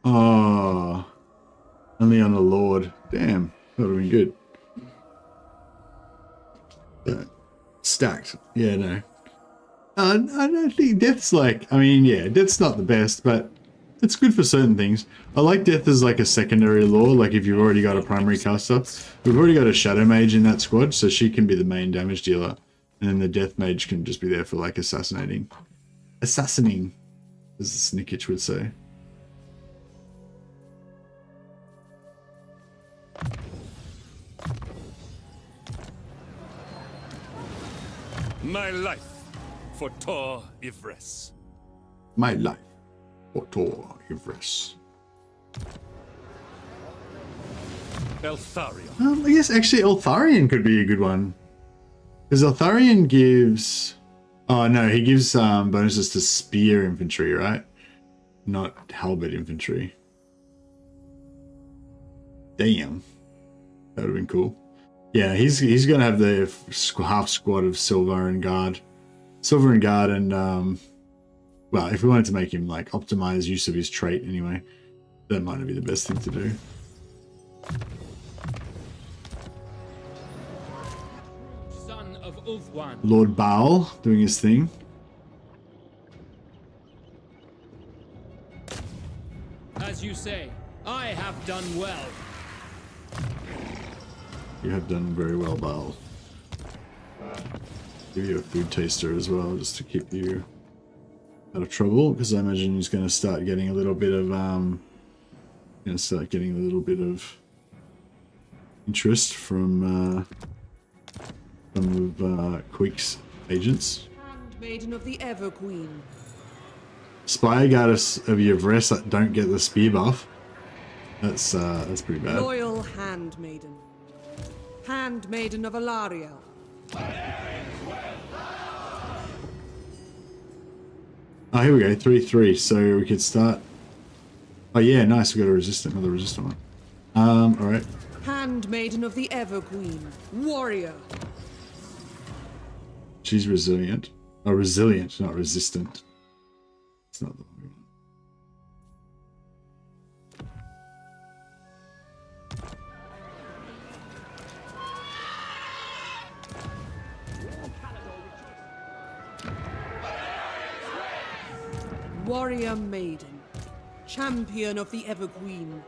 Oh, only on the Lord. Damn, that would have been good. But stacked. Yeah, no. I don't think Death's like, I mean, yeah, Death's not the best, but it's good for certain things. I like Death as like a secondary lore, like if you've already got a primary caster. We've already got a Shadow Mage in that squad, so she can be the main damage dealer. And then the Death Mage can just be there for like assassinating. Assassinating, as the Snickitch would say. My life for Tor Ivres. My life for Tor Ivres. Eltharion. I guess actually Eltharion could be a good one. Because Eltharion gives... Oh no, he gives bonuses to spear infantry, right? Not halberd infantry. Damn. That would have been cool. Yeah, he's gonna have the half squad of Silver and Guard. Silver and Guard and, well, if we wanted to make him, like, optimize use of his trait anyway, that might not be the best thing to do. Son of Ulfwan. Lord Baal doing his thing. As you say, I have done well. You have done very well, Baal. Give you a food taster as well, just to keep you out of trouble, because I imagine he's going to start getting a little bit of, interest from some of Queek's agents. Handmaiden of the Everqueen. Spire Goddess of Yvres that don't get the spear buff. That's pretty bad. Loyal Handmaiden. Handmaiden of Alariel. Oh, here we go, 3-3, so we could start... Oh yeah, nice, we got a resistant, another resistant one. Alright. Handmaiden of the Everqueen. Warrior. She's resilient. Oh, resilient, not resistant. It's not the one we want. Warrior Maiden. Champion of the Evergreen.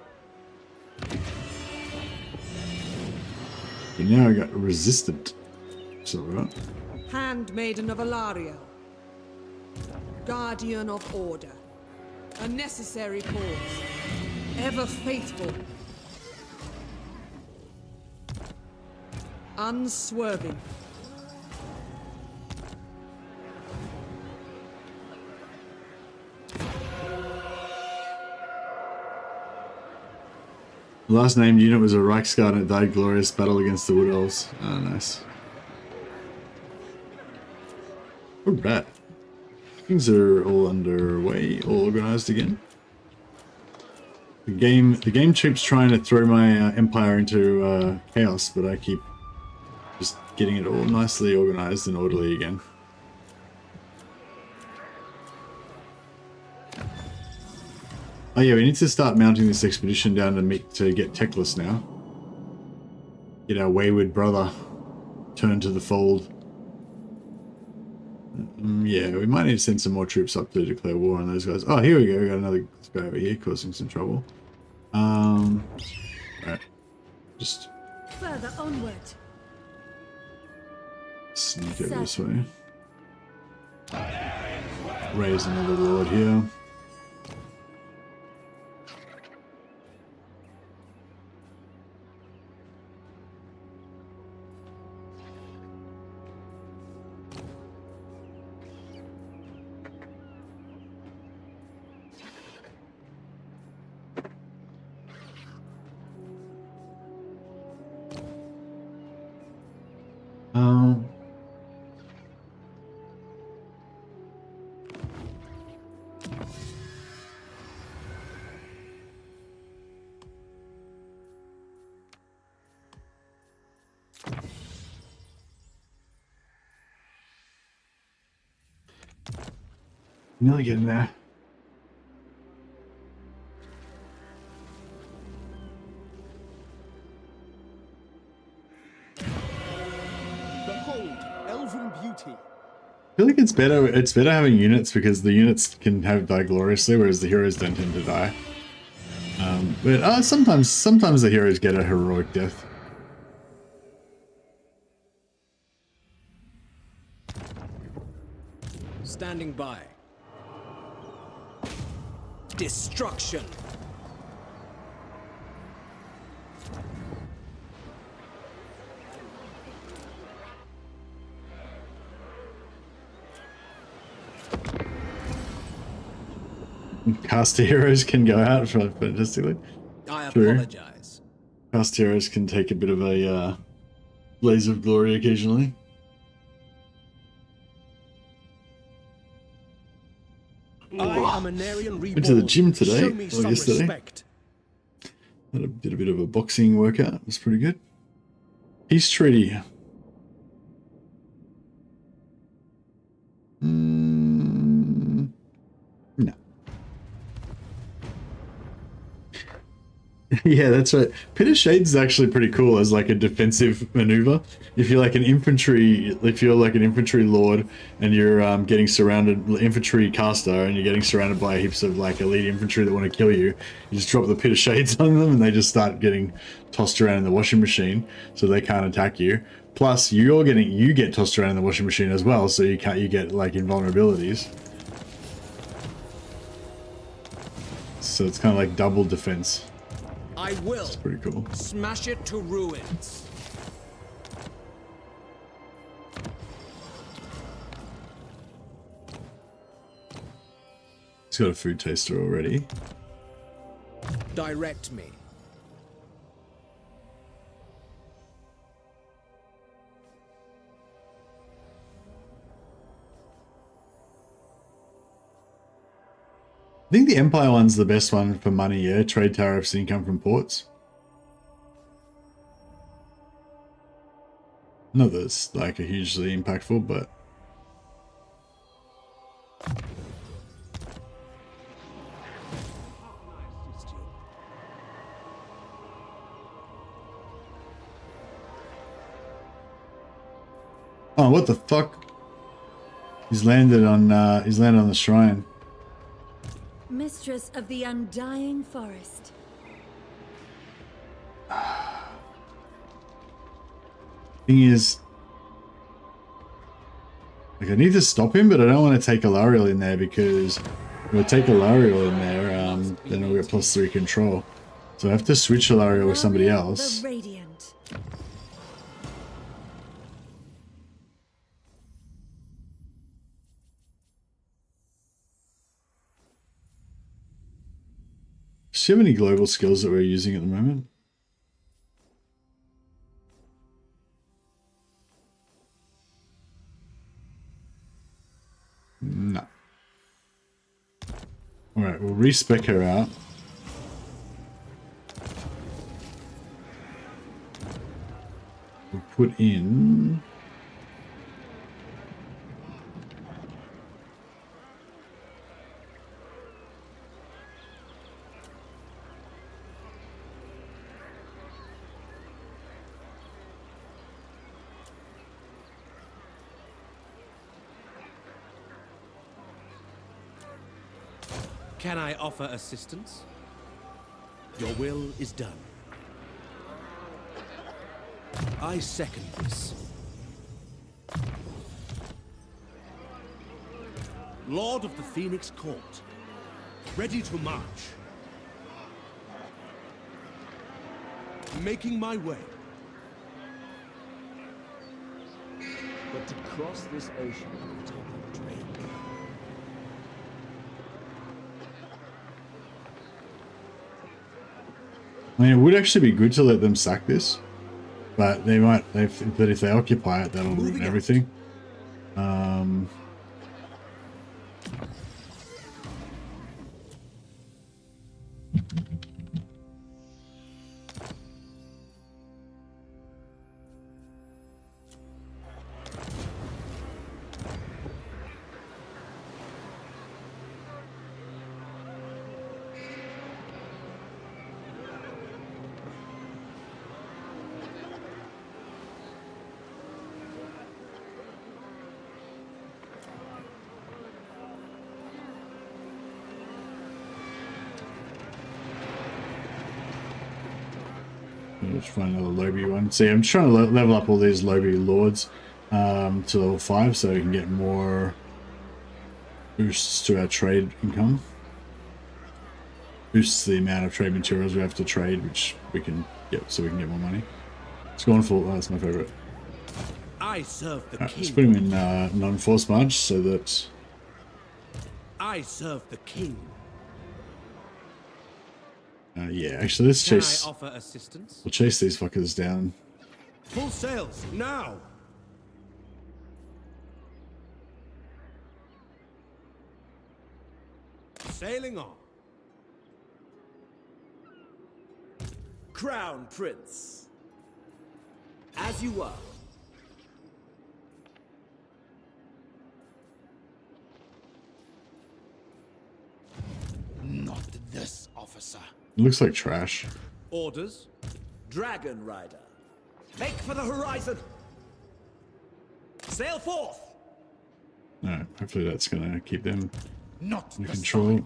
Okay, now I got resistant. Is that right? Handmaiden of Alaria. Guardian of Order. A necessary cause. Ever faithful. Unswerving. The last named unit was a Reichsguard and it died glorious battle against the Wood Elves. Oh, nice. Alright. Things are all underway, all organized again. The game keeps trying to throw my empire into chaos, but I keep just getting it all nicely organized and orderly again. Oh yeah, we need to start mounting this expedition down to get Teclis now. Get our wayward brother turned to the fold. Yeah, we might need to send some more troops up to declare war on those guys. Oh, here we go. We got another guy over here causing some trouble. Right. Just further onward. Sneak over this way. Raise another lord here. Nearly getting there. Behold, elven beauty. I feel like it's better having units because the units can die gloriously, whereas the heroes don't tend to die. But sometimes the heroes get a heroic death. Standing by. Destruction. Caster heroes can go out fantastically. I apologize. Caster heroes can take a bit of a blaze of glory occasionally. I am an Aryan reborn. Went to the gym today, Show me or some yesterday. respect. Did a bit of a boxing workout. It was pretty good. Peace treaty. No. Yeah, that's right. Pit of Shades is actually pretty cool as like a defensive maneuver. If you're like an infantry lord and you're getting surrounded, infantry caster, and you're getting surrounded by heaps of like elite infantry that want to kill you, you just drop the Pit of Shades on them and they just start getting tossed around in the washing machine, so they can't attack you. Plus, you get tossed around in the washing machine as well, so you get like invulnerabilities. So it's kind of like double defense. I will. It's pretty cool. Smash it to ruins. He's got a food taster already. Direct me. I think the Empire one's the best one for money, yeah? Trade tariffs, income from ports. Not that it's like a hugely impactful, but... Oh, what the fuck? He's landed on the shrine. Mistress mistress of the undying forest. Thing is, like, I need to stop him, but I don't want to take Alariel in there because if I take Alariel in there, then I'll get +3 control. So I have to switch Alariel with somebody else. The Radiant. Do you have any global skills that we're using at the moment? No. Alright, we'll respec her out. We'll put in... Can I offer assistance? Your will is done. I second this. Lord of the Phoenix Court, ready to march. Making my way. But to cross this ocean on top of a drake. I mean, it would actually be good to let them sack this, but they might. But if they occupy it, that'll ruin everything. Let's find another Lobby one. See, I'm trying to level up all these Lobby Lords to level 5 so we can get more boosts to our trade income. Boosts the amount of trade materials we have to trade, which we can get so we can get more money. Let's go on full. Oh, that's my favorite. I serve the Right, king. let's put him in non-force march so that. I serve the king. Yeah, actually, let's chase. Can I offer assistance? We'll chase these fuckers down. Full sails now. Sailing on. Crown Prince. As you are. Not this, officer. It looks like trash. Orders. Dragon Rider. Make for the horizon. Sail forth. No, hopefully that's gonna keep them Not under this control.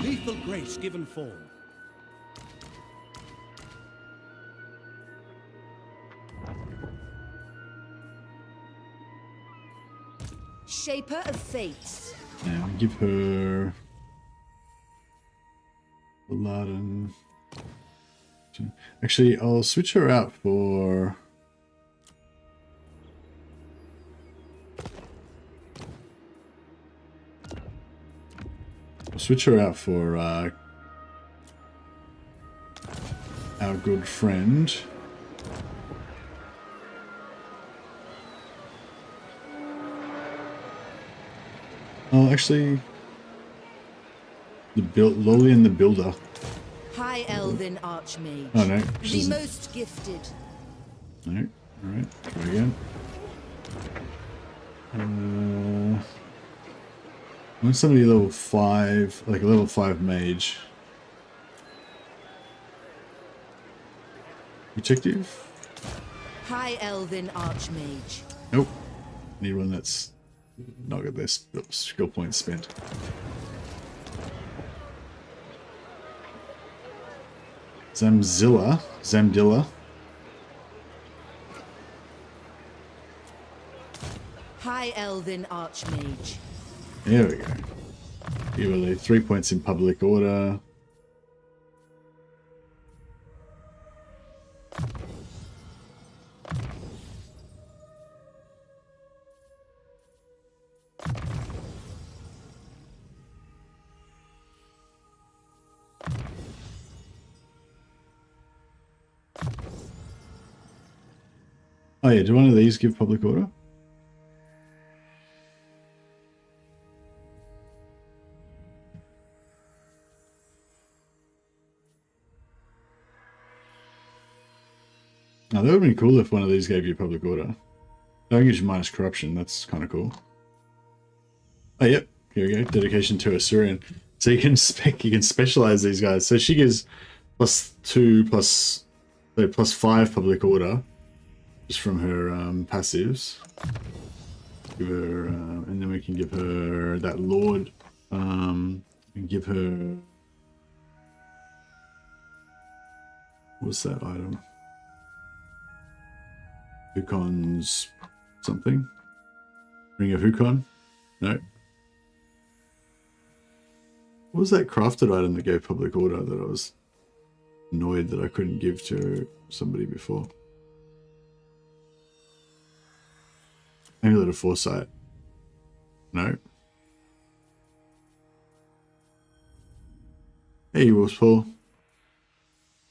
Lethal grace given form. Shaper of Fates. Now give her Aladdin. Actually, I'll switch her out for. I'll switch her out for our good friend. Oh, actually, Lolian the Builder. High Elven Archmage. Oh no, The she's most gifted. no. All right, try again. I want somebody level 5, like a level 5 mage. Protective. High Elven Archmage. Nope. Need one that's not got their skill points spent. Zamdilla. High Elven Archmage. There we go. You will leave 3 points in public order. Oh yeah, do one of these give public order? Now that would be cool if one of these gave you public order. Don't give you minus corruption, that's kind of cool. Oh yep, here we go. Dedication to Assyrian. So you can specialize these guys. So she gives +2 +5 public order. Just from her passives. Give her, and then we can give her that Lord. And give her. What's that item? Hukon's something. Ring of Hukon? No. What was that crafted item that gave public order that I was annoyed that I couldn't give to somebody before? Amulet of Foresight. No. Hey, Wolf's Paul.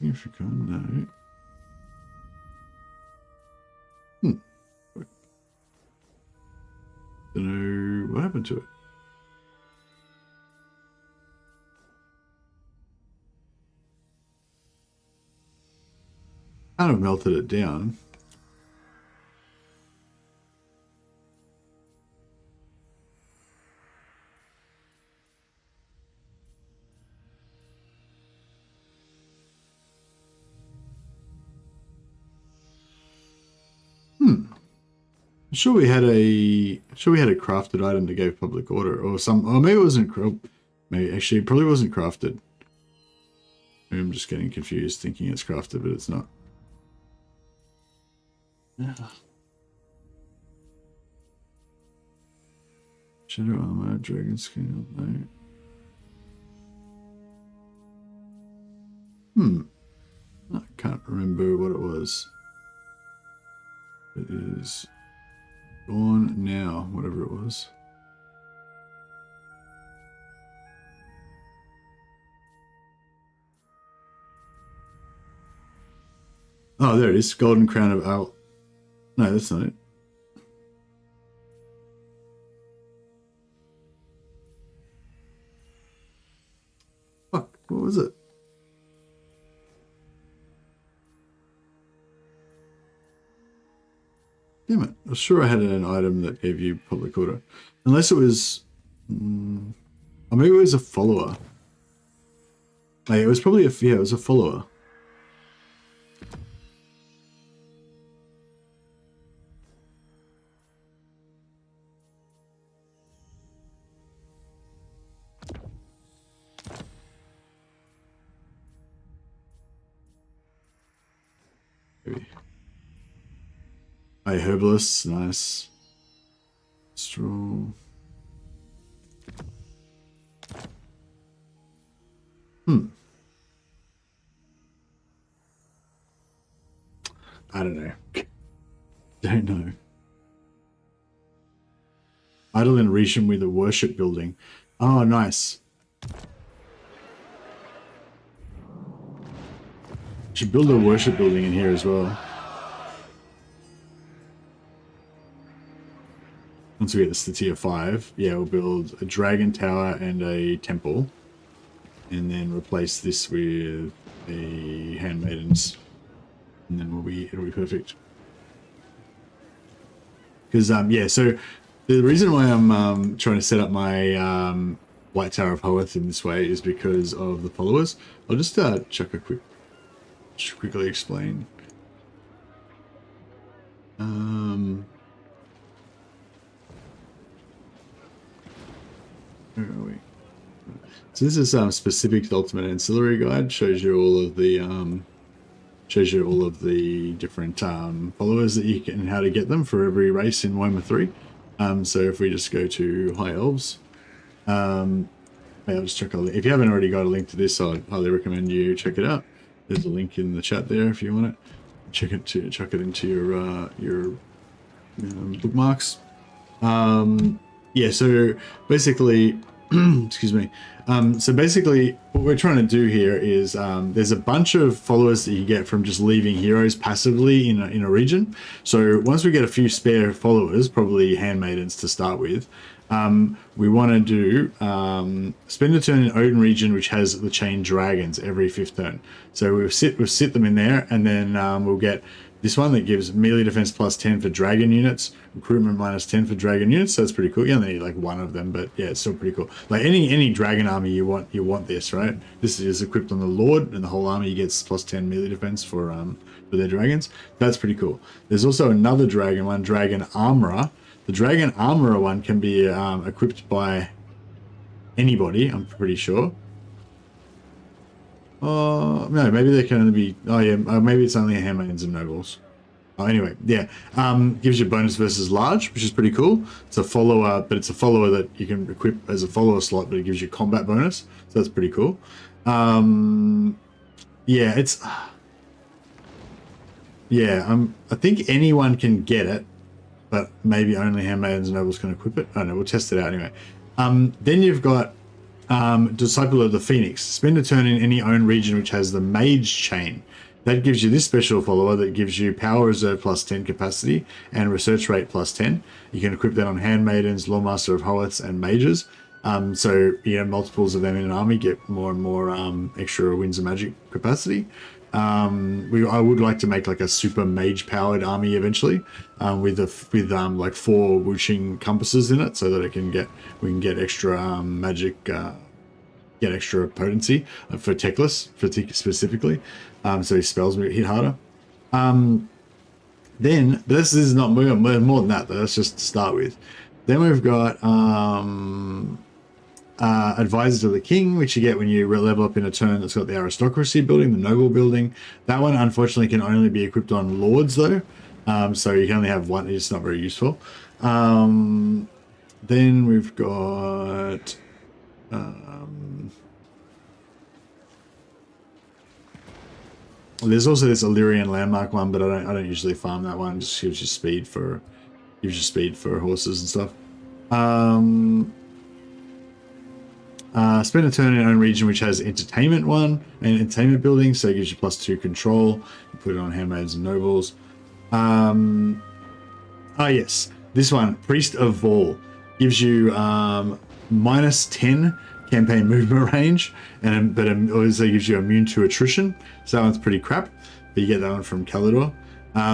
If you can, no. Don't know what happened to it. Kind of melted it down. I'm sure we had a crafted item that gave public order, or maybe it wasn't. Maybe actually it probably wasn't crafted. Maybe I'm just getting confused, thinking it's crafted, but it's not. Yeah. Shadow armor, dragon skin. No. I can't remember what it was. It is gone now, whatever it was. Oh, there it is. Golden Crown of Owl. No, that's not it. Fuck, what was it? Damn it. I was sure I had an item that gave you public order. Unless it was... or maybe it was a follower. Hey, it was probably it was a follower. Maybe. Hey, Herbalist, nice. Straw. I don't know. Don't know. Idle in Risham with a worship building. Oh, nice. Should build a worship building in here as well. Once we get this to tier 5, yeah, we'll build a dragon tower and a temple. And then replace this with a handmaidens. And then it'll be perfect. Because, yeah, so the reason why I'm trying to set up my White Tower of Hoeth in this way is because of the followers. I'll just chuck a quickly explain. Where are we? So this is specific ultimate ancillary guide. Shows you all of the different followers that you can and how to get them for every race in Warhammer 3. So if we just go to High Elves, I'll just check. If you haven't already got a link to this, I'd highly recommend you check it out. There's a link in the chat there if you want it. Chuck it into your bookmarks. Yeah. So basically, excuse me. So basically, what we're trying to do here is there's a bunch of followers that you get from just leaving heroes passively in a region. So once we get a few spare followers, probably handmaidens to start with, we want to do spend a turn in Odin region, which has the chain dragons every 5th turn. So we'll sit them in there, and then we'll get this one that gives melee defense plus 10 for dragon units, recruitment minus 10 for dragon units. So that's pretty cool. You only need like one of them, but yeah, it's still pretty cool. Like any dragon army you want this, right? This is equipped on the Lord, and the whole army gets plus 10 melee defense for their dragons. That's pretty cool. There's also another dragon one, Dragon Armorer. The Dragon Armorer one can be equipped by anybody, I'm pretty sure. No, maybe they can only be... Oh, yeah, maybe it's only handmaidens and nobles. Oh, anyway, yeah. Gives you bonus versus large, which is pretty cool. It's a follower, but it's a follower that you can equip as a follower slot, but it gives you combat bonus. So that's pretty cool. Yeah, it's... Yeah, I think anyone can get it, but maybe only handmaidens and nobles can equip it. I don't know, we'll test it out anyway. Then you've got Disciple of the Phoenix. Spend a turn in any own region which has the Mage Chain. That gives you this special follower that gives you Power Reserve plus 10 capacity and Research Rate plus 10. You can equip that on handmaidens, Lawmaster of Hoeths, and mages. So, you know, multiples of them in an army get more and more extra Winds of Magic capacity. I would like to make like a super mage powered army eventually, with like 4 whooshing compasses in it, so that we can get extra magic, get extra potency for Teclis specifically, so his spells will hit harder. Then, but this is not more than that though. That's just to start with. Then we've got Advisor to the King, which you get when you level up in a turn that's got the aristocracy building, the noble building. That one unfortunately can only be equipped on lords though, so you can only have one. It's not very useful. Then we've got there's also this Illyrian landmark one, but I don't usually farm that one. It just gives you speed for horses and stuff. Spend a turn in your own region which has entertainment one and entertainment building, so it gives you plus 2 control. You put it on handmaids and nobles. Oh yes, this one, Priest of Vol, gives you minus 10 campaign movement range, but it also gives you immune to attrition. So that one's pretty crap, but you get that one from Kalidor.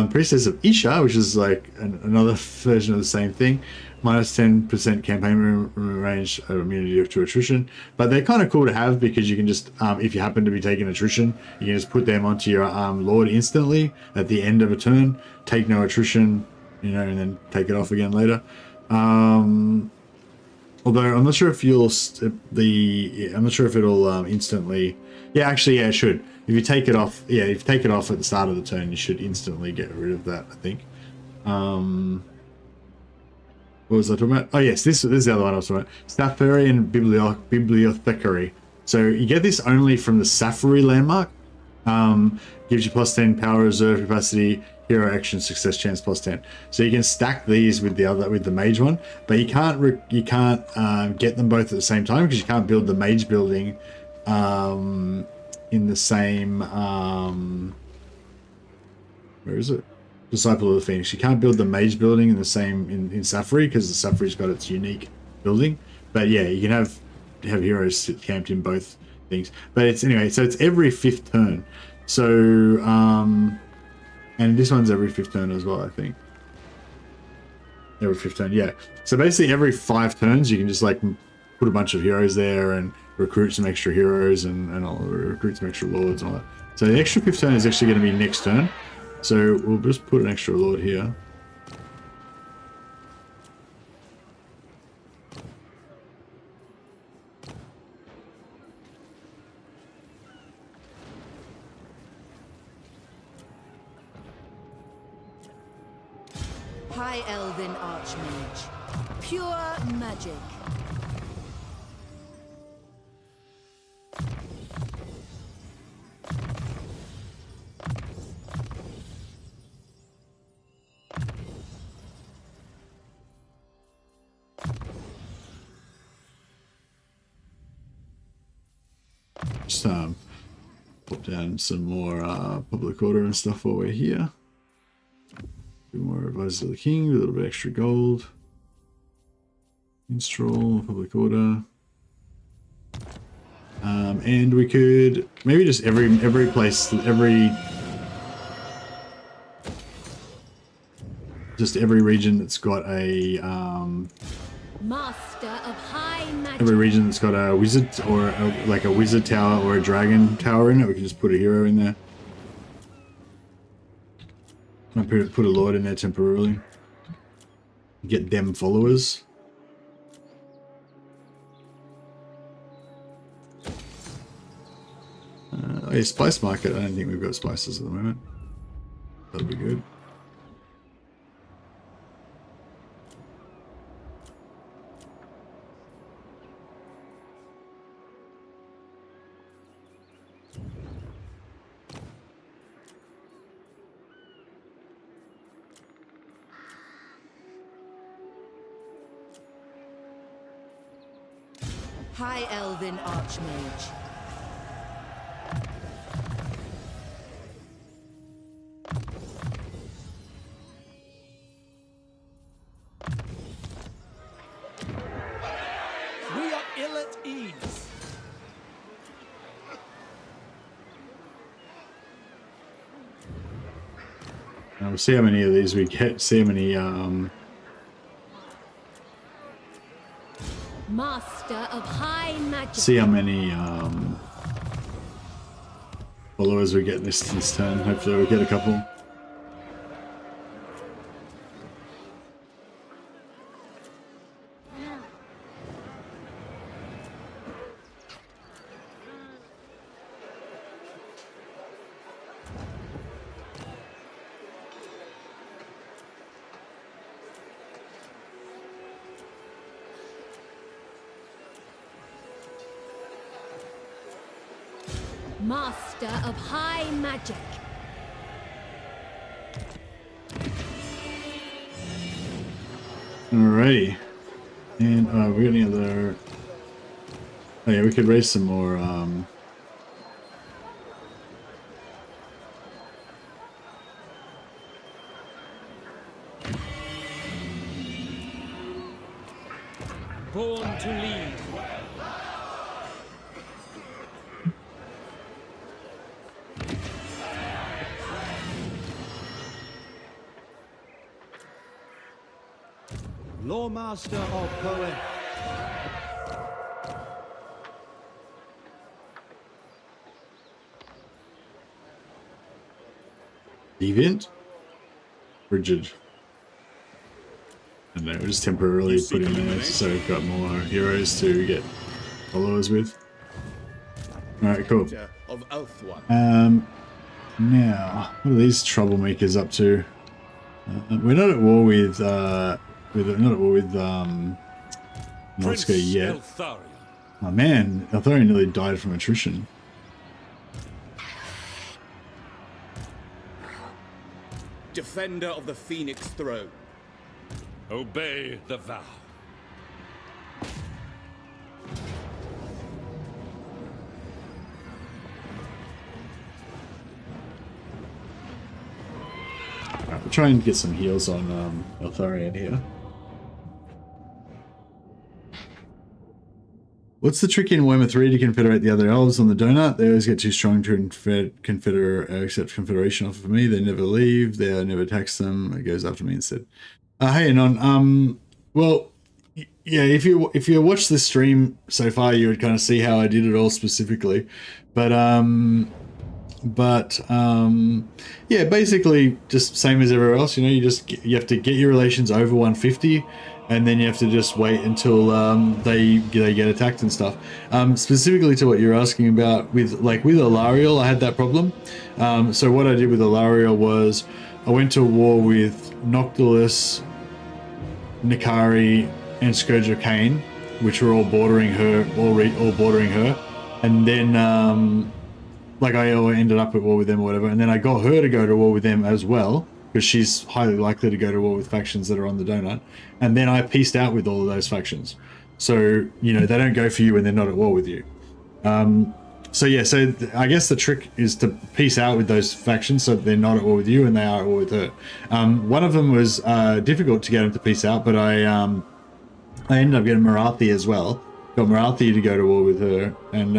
Priestess of Isha, which is like another version of the same thing. Minus 10% campaign range of immunity to attrition. But they're kind of cool to have because you can just, if you happen to be taking attrition, you can just put them onto your Lord instantly at the end of a turn, take no attrition, you know, and then take it off again later. Although I'm not sure if I'm not sure if it'll instantly. Yeah, actually, yeah, it should. If you take it off, yeah, if you take it off at the start of the turn, you should instantly get rid of that, I think. What was I talking about? Oh yes, this is the other one I was talking about. Staffarian Bibliothecary. So you get this only from the Safari landmark. Gives you plus 10 power reserve capacity, hero action, success chance plus 10. So you can stack these with the mage one, but you can't get them both at the same time because you can't build the mage building in the same where is it? Disciple of the Phoenix. You can't build the mage building in the same in Safari because the Safari's got its unique building. But yeah, you can have heroes camped in both things. But it's anyway, so it's every 5th turn. So and this one's every 5th turn as well, I think. Every 5th turn, yeah. So basically every 5 turns you can just like put a bunch of heroes there and recruit some extra heroes and I'll recruit some extra lords and all that. So the extra 5th turn is actually going to be next turn. So we'll just put an extra lord here. High Elven Archmage. Pure magic. Just put down some more public order and stuff while we're here. Do more advisor to the king, a little bit extra gold. Minstrel, public order. And we could maybe just every place, just every region that's got a Master of high magic. every region that's got a wizard or like a wizard tower or a dragon tower in it, we can just put a hero in there. I put a lord in there temporarily. Get them followers. Oh yeah, spice market. I don't think we've got spices at the moment. That'll be good. High Elven Archmage. We are ill at ease. We'll see how many of these we get. See how many Master of high magic. see how many followers we get this turn. Hopefully we'll get a couple. Master of high magic. Alrighty. And we got any other... Oh yeah, we could raise some more Born to lead. Lawmaster of Poet. Deviant? Rigid. I don't know, we'll just temporarily put him there so we've got more heroes to get followers with. Alright, cool. Now, what are these troublemakers up to? We're not at war with Moscow yet. Oh man, Eltharion nearly died from attrition. Defender of the Phoenix Throne. Obey the vow. Alright, we'll try and get some heals on Eltharion here. What's the trick in Warhammer 3 to confederate the other elves on the donut? They always get too strong to accept Confederation offer for me. They never leave. They never tax them. It goes after me instead. Hey Anon, well, yeah, if you watch this stream so far, you would kind of see how I did it all specifically. But yeah, basically just same as everywhere else. You know, you have to get your relations over 150. And then you have to just wait until they get attacked and stuff. Specifically to what you're asking about with Alariel, I had that problem. So what I did with Alariel was I went to war with Noctilus, Nikari, and Scourge of Cain, which were all bordering her, all bordering her, and then like I ended up at war with them or whatever, and then I got her to go to war with them as well, because she's highly likely to go to war with factions that are on the donut, and then I peaced out with all of those factions. So, you know, they don't go for you when they're not at war with you. So yeah, so I guess the trick is to peace out with those factions so that they're not at war with you and they are at war with her. One of them was difficult to get them to peace out, but I ended up getting Marathi as well. Got Marathi to go to war with her, and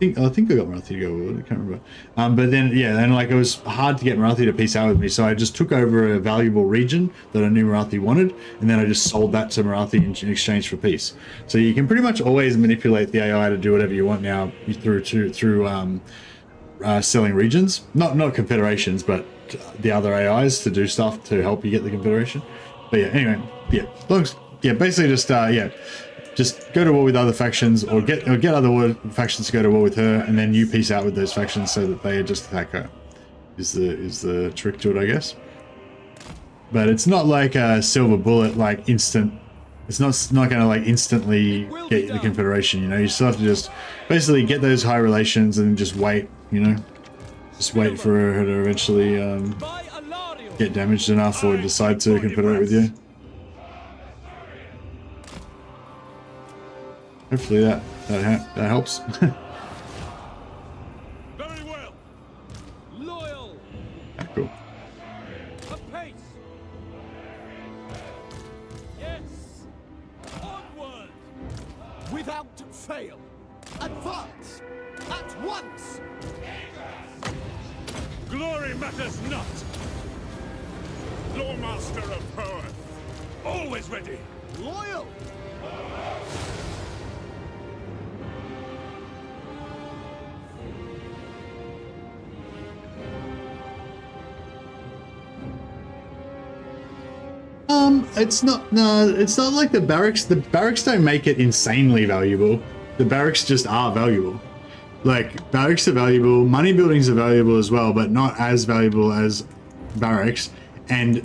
I think I got Marathi to go with it, I can't remember. But then, yeah, and like it was hard to get Marathi to peace out with me, so I just took over a valuable region that I knew Marathi wanted, and then I just sold that to Marathi in exchange for peace. So you can pretty much always manipulate the AI to do whatever you want now through selling regions. Not confederations, but the other AIs to do stuff to help you get the confederation. But yeah, anyway, yeah, basically just just go to war with other factions, or get other factions to go to war with her, and then you peace out with those factions so that they just attack her. Is the trick to it, I guess. But it's not like a silver bullet, like instant. It's not going to like instantly get the confederation. You know, you still have to just basically get those high relations and just wait. You know, just wait for her to eventually get damaged enough or decide to confederate with you. Hopefully that helps. Very well. Loyal. Cool. Apace. Yes. Onward. Without fail. Advance. At once. Glory matters not. Lawmaster of Perth. Always ready. Loyal. It's not like the barracks. The barracks don't make it insanely valuable. The barracks just are valuable. Like, barracks are valuable, money buildings are valuable as well, but not as valuable as barracks, and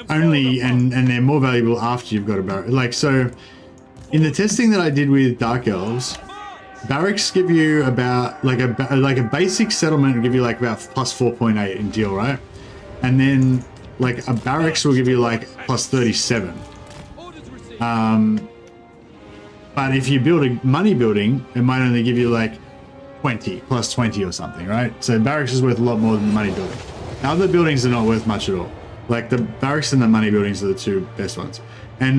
they're more valuable after you've got a barrack. Like, so in the testing that I did with Dark Elves, barracks give you about like a basic settlement will give you like about plus 4.8 in deal, right? And then like a barracks will give you like plus 37. But if you build a money building, it might only give you like 20, plus 20 or something, right? So barracks is worth a lot more than the money building. Other buildings are not worth much at all. Like the barracks and the money buildings are the two best ones. And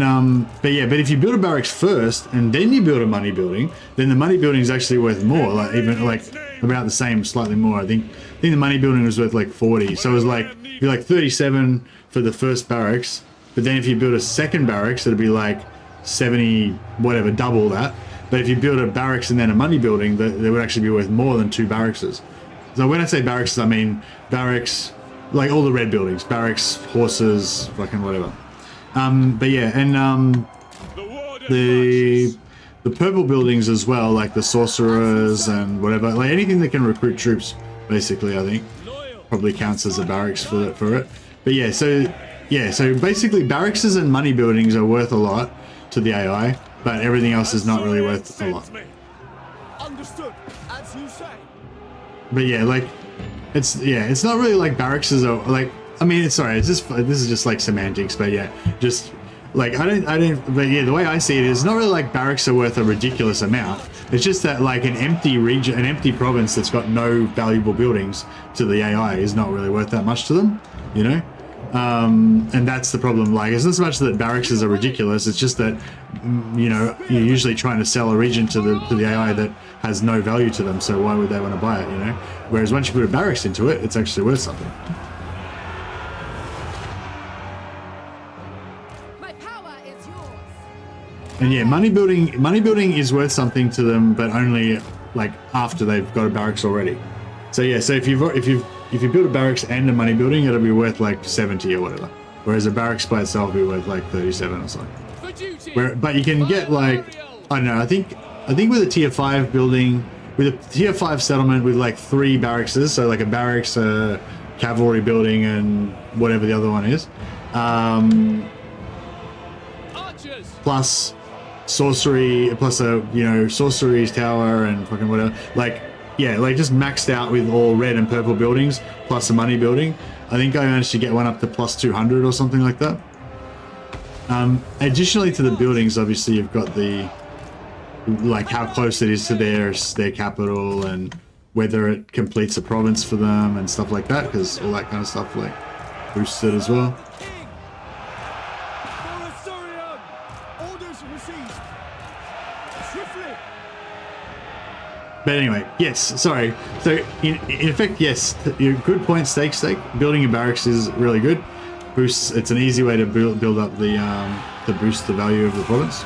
but if you build a barracks first and then you build a money building, then the money building is actually worth more, like even like about the same, slightly more. I think the money building was worth like 40. So it was like be like 37 for the first barracks, but then if you build a second barracks, it'd be like 70, whatever, double that. But if you build a barracks and then a money building, they would actually be worth more than two barrackses. So when I say barracks, I mean barracks, like all the red buildings, barracks, horses, fucking whatever. But yeah, and the purple buildings as well, like the sorcerers and whatever, like anything that can recruit troops, basically, I think probably counts as a barracks for it. But yeah, so basically barracks and money buildings are worth a lot to the AI, but everything else is not really worth a lot. Understood, as you say. But yeah, like it's not really like barracks are like, I mean, this is just like semantics, but yeah, just like I don't but yeah, the way I see it is not really like barracks are worth a ridiculous amount. It's just that like an empty region, an empty province that's got no valuable buildings to the AI is not really worth that much to them, you know? And that's the problem. Like, it's not so much that barracks are ridiculous, it's just that, you know, you're usually trying to sell a region to the AI that has no value to them, so why would they want to buy it, you know? Whereas once you put a barracks into it, it's actually worth something. And yeah, money building is worth something to them, but only like after they've got a barracks already. So yeah, so if you build a barracks and a money building, it'll be worth like 70 or whatever. Whereas a barracks by itself will be worth like 37 or something. But you can get like, I don't know, I think with a tier 5 building, with a tier 5 settlement with like 3 barrackses, so like a barracks, a cavalry building, and whatever the other one is, plus sorcery, plus a, you know, sorcery's tower and fucking whatever. Like, yeah, like just maxed out with all red and purple buildings, plus a money building. I think I managed to get one up to plus 200 or something like that. Additionally to the buildings, obviously you've got the, like how close it is to their capital and whether it completes a province for them and stuff like that, because all that kind of stuff like boosts it as well. But anyway, yes, sorry. So in effect, yes, good point, stake. Building a barracks is really good. Boosts. It's an easy way to build up the to boost the value of the province.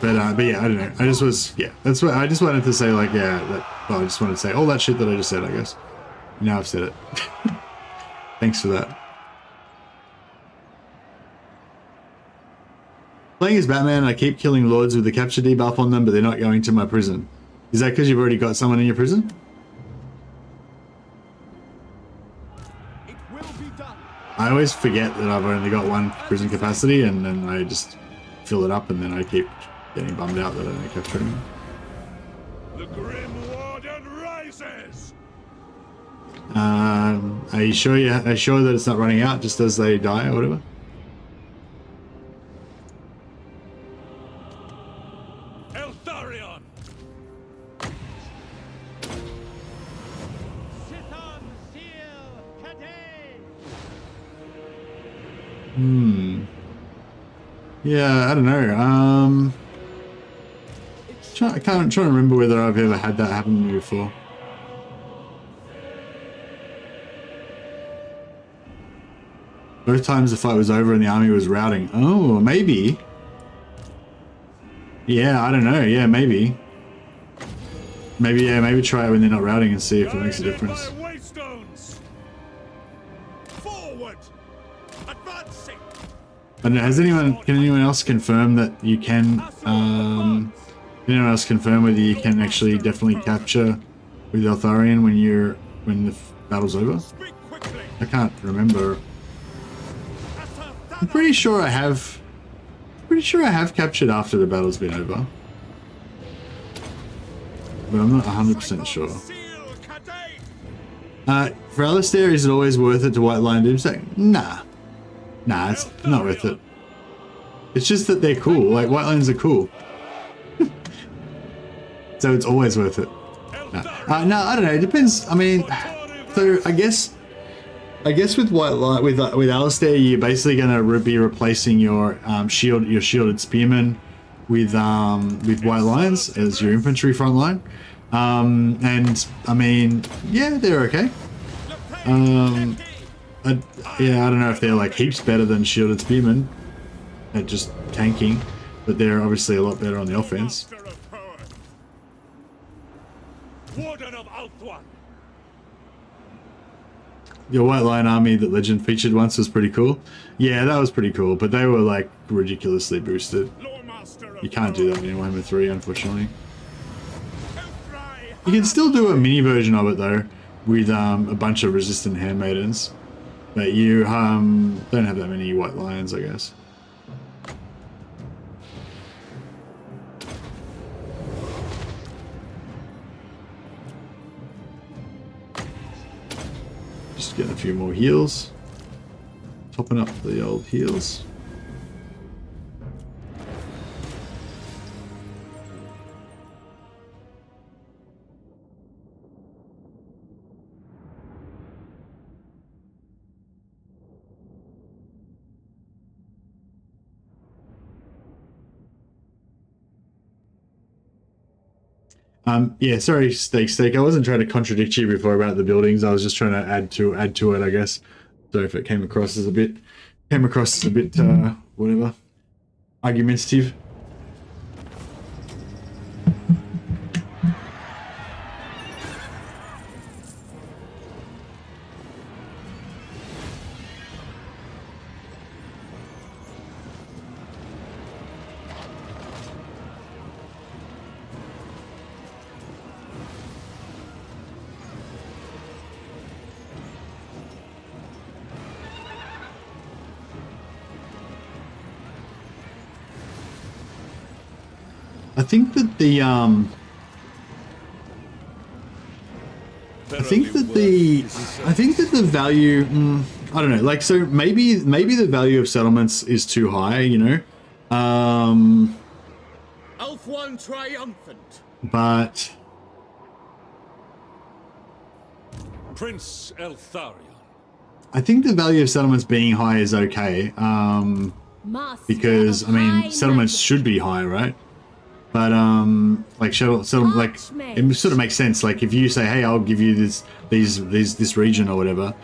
But yeah, I don't know. I just was, yeah, that's what I just wanted to say. Like, yeah, well, I just wanted to say all that shit that I just said. I guess now I've said it. Thanks for that. Playing as Batman, I keep killing lords with the capture debuff on them, but they're not going to my prison. Is that because you've already got someone in your prison? It will be done. I always forget that I've only got one prison capacity, and then I just fill it up, and then I keep getting bummed out that I don't capture him. The Grim Warden rises. Are you sure? Are you sure that it's not running out just as they die or whatever? Yeah, I don't know. I'm trying to remember whether I've ever had that happen to me before. Both times the fight was over and the army was routing. Oh, maybe. Yeah, I don't know. Yeah, maybe. Maybe, yeah, maybe try it when they're not routing and see if it makes a difference. I don't know, can anyone else confirm that you can, anyone else confirm whether you can actually definitely capture with Eltharion when the battle's over? I can't remember. I'm pretty sure I have captured after the battle's been over. But I'm not 100% sure. For Alistair, is it always worth it to white line Doomsday? Nah. Nah, it's not worth it. It's just that they're cool. Like, white lines are cool. So it's always worth it. Nah. No, I don't know. It depends. I mean, so I guess with white line, with Alistair, you're basically going to be replacing your shielded spearmen with white lines as your infantry front line. And I mean, yeah, they're okay. Yeah, I don't know if they're like heaps better than shielded spearmen at just tanking, but they're obviously a lot better on the offense. Your white line army that Legend featured once was pretty cool. Yeah, that was pretty cool, but they were like ridiculously boosted. You can't do that in Warhammer 3, unfortunately. You can still do a mini version of it though, with a bunch of resistant handmaidens. But you don't have that many white lions, I guess. Just getting a few more heals. Topping up the old heals. Yeah, sorry, Steak. I wasn't trying to contradict you before about the buildings. I was just trying to add to it, I guess. So if it came across as a bit, whatever, argumentative. I think that the I think that the value, I don't know, like, so maybe the value of settlements is too high, you know, Elf one triumphant. but Prince Eltharion. I think the value of settlements being high is okay, because I mean settlements should be high, right? But like like it sort of makes sense. Like if you say, hey, I'll give you this region or whatever,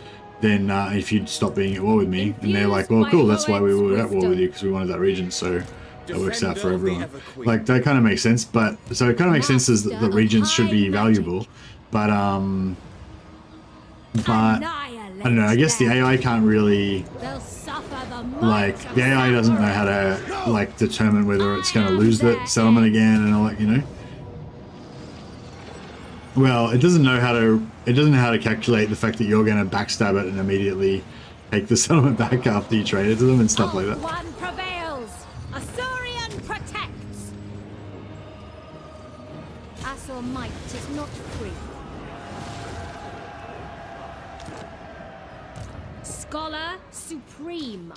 then if you stop being at war with me, and they're like, well, cool, that's why we were at war with you, because we wanted that region, so that works out for everyone. Like that kind of makes sense. But so it kind of makes sense as that regions should be valuable, but I don't know. I guess the AI can't really, like, the AI doesn't know how to like determine whether it's going to lose that settlement again and all that, you know. Well, it doesn't know how to calculate the fact that you're going to backstab it and immediately take the settlement back after you trade it to them and stuff like that. One prevails. Asuryan protects. Asur might is not free. Scholar supreme.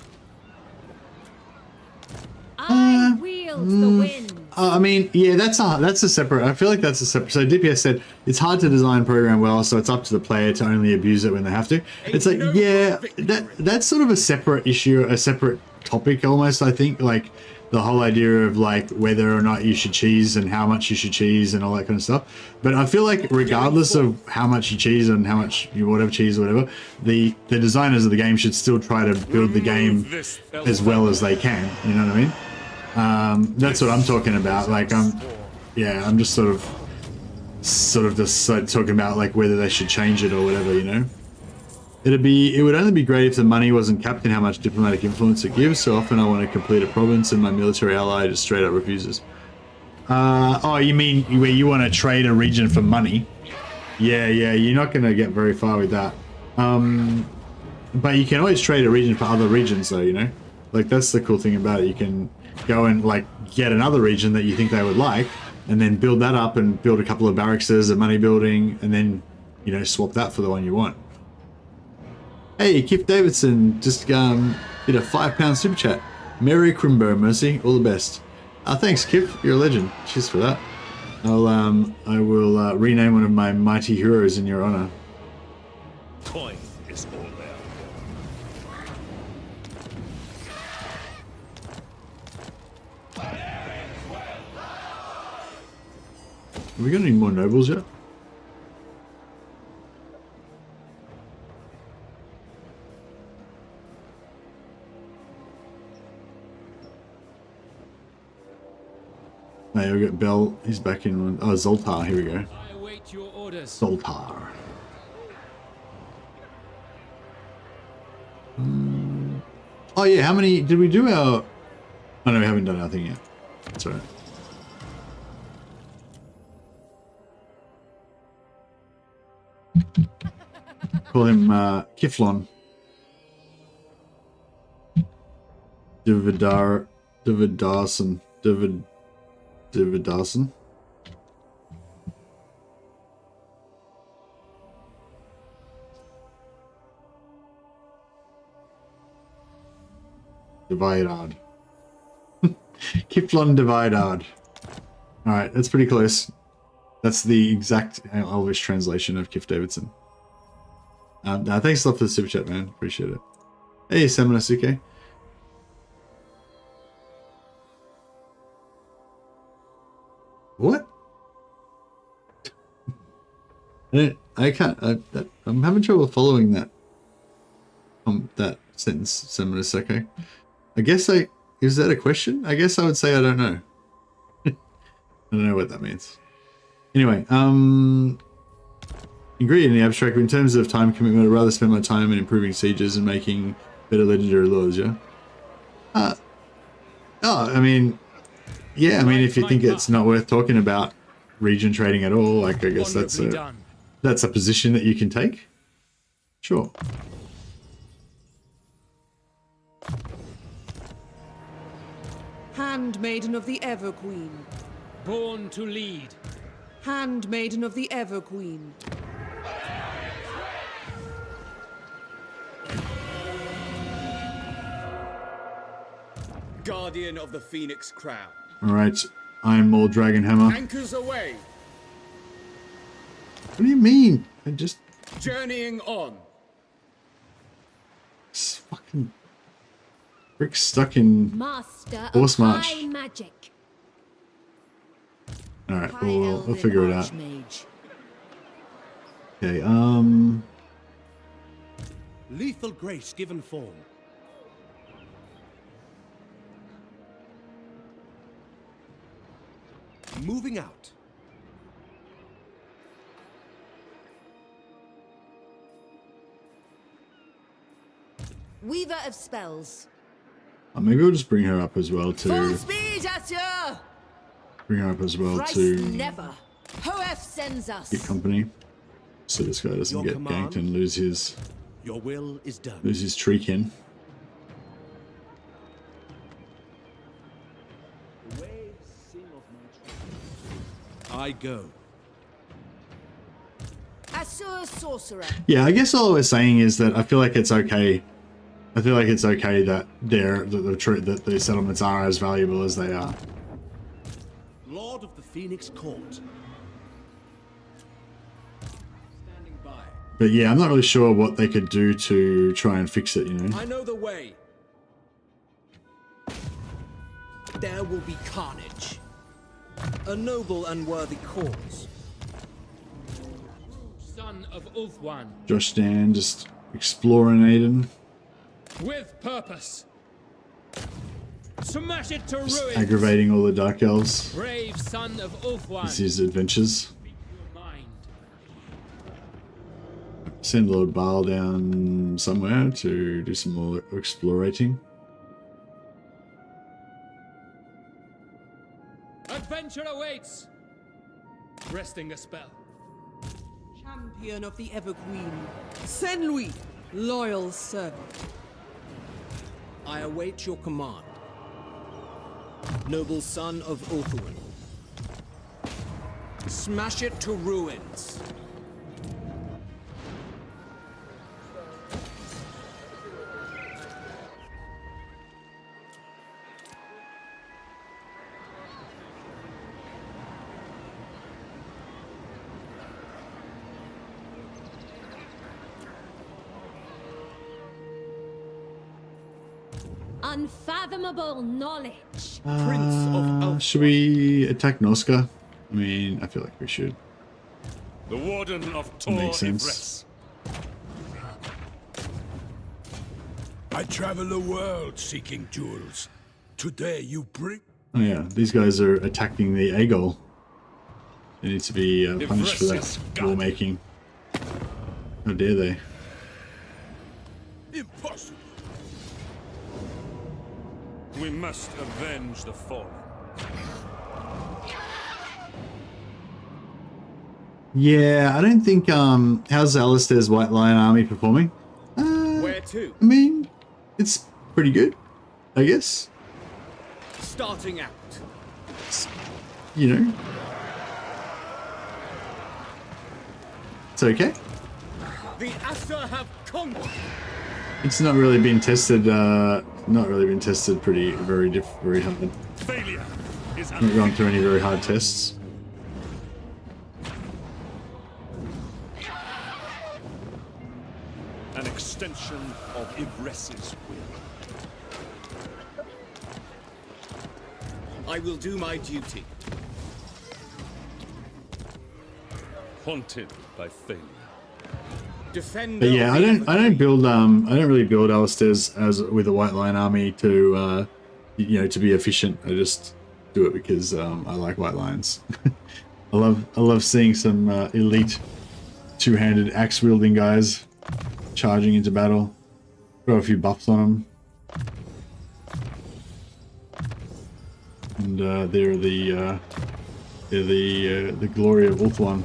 I wield the wind. I mean, yeah, that's a separate. I feel like that's a separate. So DPS said it's hard to design program well, so it's up to the player to only abuse it when they have to. It's like, yeah, that's sort of a separate issue, a separate topic almost. I think like the whole idea of like whether or not you should cheese and how much you should cheese and all that kind of stuff. But I feel like regardless of how much you cheese and how much you whatever cheese or whatever, the designers of the game should still try to build the game as well as they can. You know what I mean? That's what I'm talking about. Like I'm just sort of just talking about like whether they should change it or whatever, you know. It would only be great if the money wasn't capped in how much diplomatic influence it gives. So often I want to complete a province and my military ally just straight up refuses. Oh, you mean where you want to trade a region for money? Yeah, you're not going to get very far with that. But you can always trade a region for other regions though, you know. Like that's the cool thing about it. You can go and like get another region that you think they would like and then build that up and build a couple of barracks and money building and then, you know, swap that for the one you want. Hey, Kip Davidson just did a £5 super chat. Merry Crimbo, Mercy, all the best. Thanks, Kip, you're a legend. Cheers for that. I will rename one of my mighty heroes in your honor. Coin is all there. Have we got any more nobles yet? Hey, we got Bell. He's back in one. Oh, Zoltar. Here we go. I await your orders. Zoltar. Oh yeah, how many did we do our? Oh no, we haven't done our thing yet. That's all right. Call him Kiflon. Dividarson. Dividad. Kiflon Dividad. Alright, that's pretty close. That's the exact Elvish translation of Kif Davidson. Thanks a lot for the super chat, man. Appreciate it. Hey, Seminasuke. What? I can't. I'm having trouble following that. That sentence, Seminasuke. I guess is that a question? I guess I would say I don't know. I don't know what that means. Anyway, agree in the abstract. In terms of time commitment, I'd rather spend my time in improving sieges and making better legendary laws. Yeah. I mean, yeah. I mean, if you think it's not worth talking about region trading at all, like I guess that's a position that you can take. Sure. Handmaiden of the Ever Queen. Born to lead. Handmaiden of the Ever Queen. Guardian of the Phoenix Crown. Alright, Iron Maul Dragon Hammer. Anchors away. What do you mean? I just... Journeying on. It's fucking... Rick's stuck in... Master Horse of March. high magic. Alright, we'll figure it out. Okay, Lethal grace given form. Moving out. Weaver of spells. maybe we'll just bring her up as well Full to... speed, Asher! Bring her up as well Thrice to never. Hoef sends us. get company. So this guy doesn't Your get command? ganked and lose his Your will is done. treekin. I go. Asur sorcerer. Yeah, I guess all I was saying is that I feel like it's okay. I feel like it's okay that that the settlements are as valuable as they are. Lord of the Phoenix Court. Standing by. But yeah, I'm not really sure what they could do to try and fix it, you know? I know the way. There will be carnage. A noble and worthy cause. Son of Ulthuan. Josh Dan just exploring Aiden. With purpose. Smash it to ruins. Just aggravating all the Dark Elves. Brave son of Ulthuan. It's his adventures. Speak your mind. Send Lord Baal down somewhere to do some more explorating. Adventure awaits. Resting a spell. Champion of the Ever Queen. Saint-Louis, loyal servant. I await your command. Noble son of Ulthuan. Smash it to ruins. Unfathomable knowledge. Should we attack Noska? I mean, I feel like we should. The Warden of That Tor makes sense. I travel the world seeking jewels. Today you bring... Oh yeah, these guys are attacking the Aegol. They need to be punished for that war-making. How dare they? Impossible. We must avenge the fallen. Yeah, I don't think, how's Alistair's White Lion army performing? Where to? I mean, it's pretty good, I guess. Starting out. You know. It's okay. The Asur have conquered. It's not really been tested, very hard. Failure is Not gone through any very hard tests. an extension of Ibres's will. I will do my duty. Haunted by failure. Defender. But yeah, I don't really build Alistair's as with a White Lion army to to be efficient. I just do it because I like White Lions. I love seeing some elite two-handed axe wielding guys charging into battle. Throw a few buffs on them, and they're the glory of Ulthuan.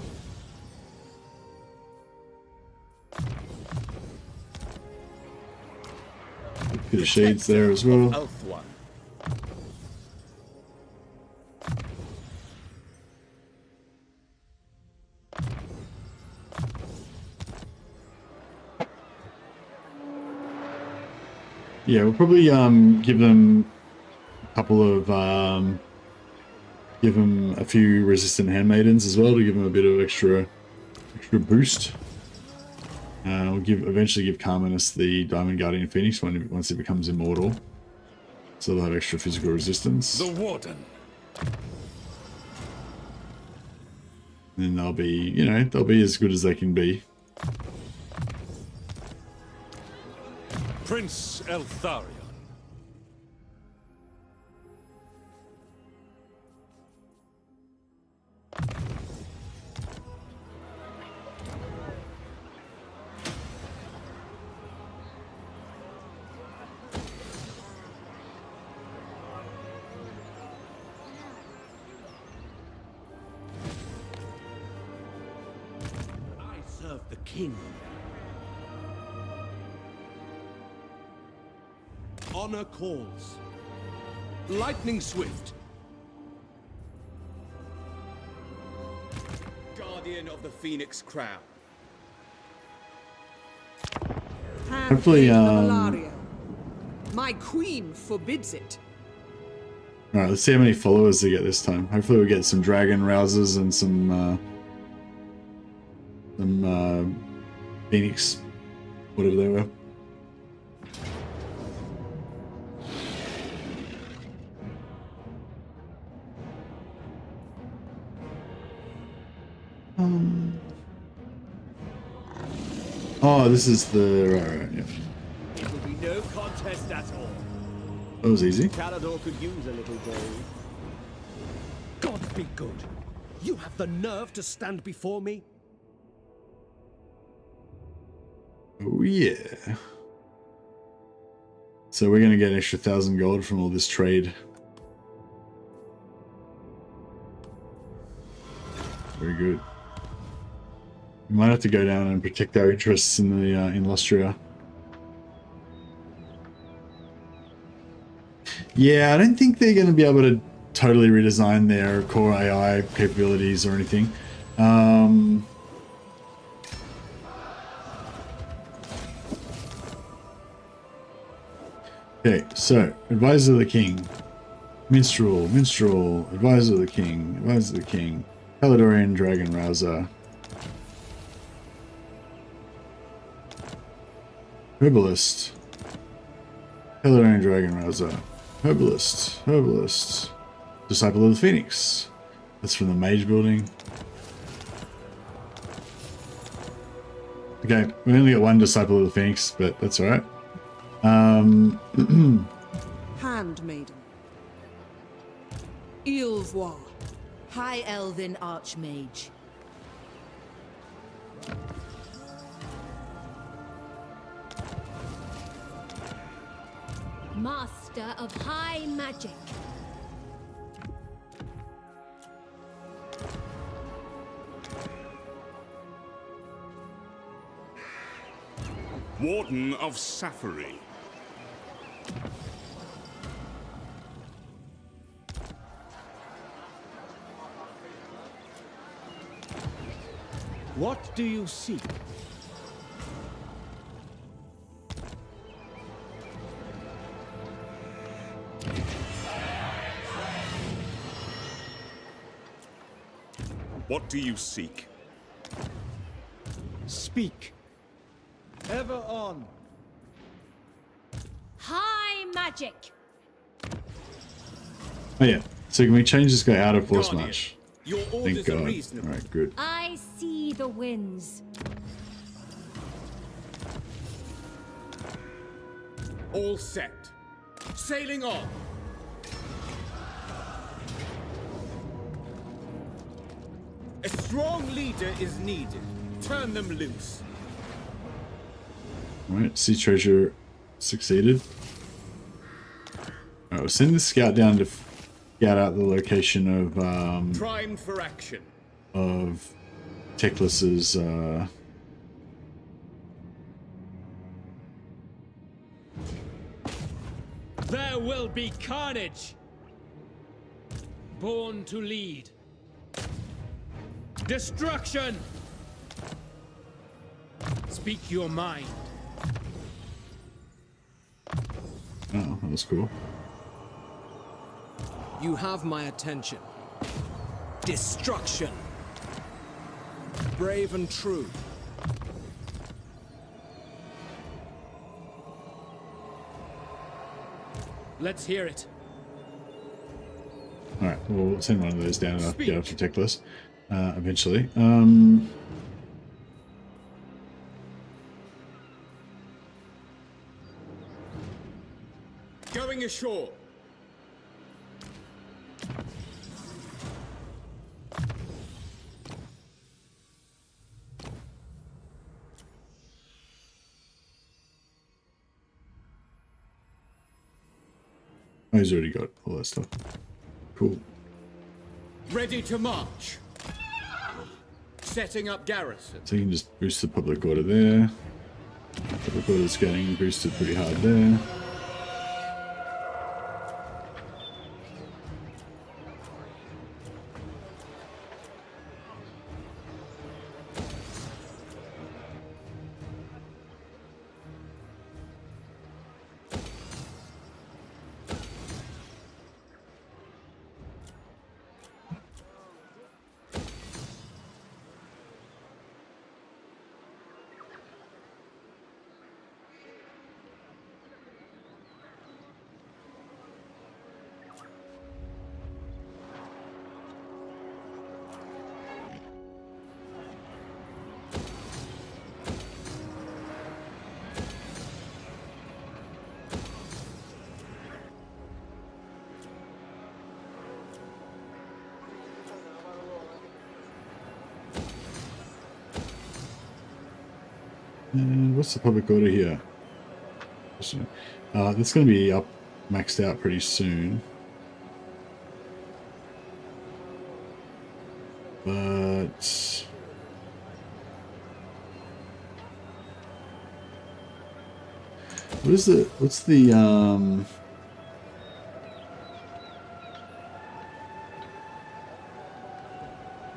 Bit of shades there as well. Yeah, we'll probably give them a couple of give them a few resistant handmaidens as well to give them a bit of extra boost. We'll eventually give Carminus the Diamond Guardian Phoenix once it becomes immortal, so they'll have extra physical resistance. The Warden. And then they'll be, you know, they'll be as good as they can be. Prince Eltharion. Serve the king. Honor calls. Lightning swift. Guardian of the Phoenix Crown. Hopefully, My queen forbids it. all right, let's see how many followers they get this time. Hopefully, we get some dragon rousers and some Phoenix, whatever they were. Oh, this is the right, yeah. It will be no contest at all. That was easy. Calador could use a little gold. God be good. You have the nerve to stand before me? Oh yeah. So we're gonna get an extra 1,000 gold from all this trade. Very good. We might have to go down and protect our interests in the in Lustria. Yeah, I don't think they're going to be able to totally redesign their core AI capabilities or anything. Okay, so Advisor of the King, Minstrel, Advisor of the King, Caledonian Dragon Rouser, Herbalist, Caledonian Dragon Rouser, Herbalist, Disciple of the Phoenix. That's from the Mage building. Okay, we only got one Disciple of the Phoenix, but that's alright. Handmaiden. Ilvoir. High Elven Archmage. Master of High Magic. Warden of Safari. What do you seek? What do you seek? Speak. Ever on. High Magic. Oh yeah, so can we change this guy out of force march? Your Thank orders are God. reasonable. Alright, good. I see the winds. All set. Sailing on. A strong leader is needed. Turn them loose. Alright, Sea Treasure succeeded. Alright, we'll send the scout down to scout out the location of Primed for action. Of Teclis's There will be carnage. Born to lead. Destruction. Speak your mind. Oh, that was cool. You have my attention. Destruction. Brave and true. Let's hear it. Alright, we'll send one of those down and I'll get off the tech list eventually. Going ashore. Oh, he's already got all that stuff. Cool. Ready to march. Setting up garrison. So you can just boost the public order there. Public order's getting boosted pretty hard there. And what's the public order here? That's going to be up, maxed out pretty soon. But what's the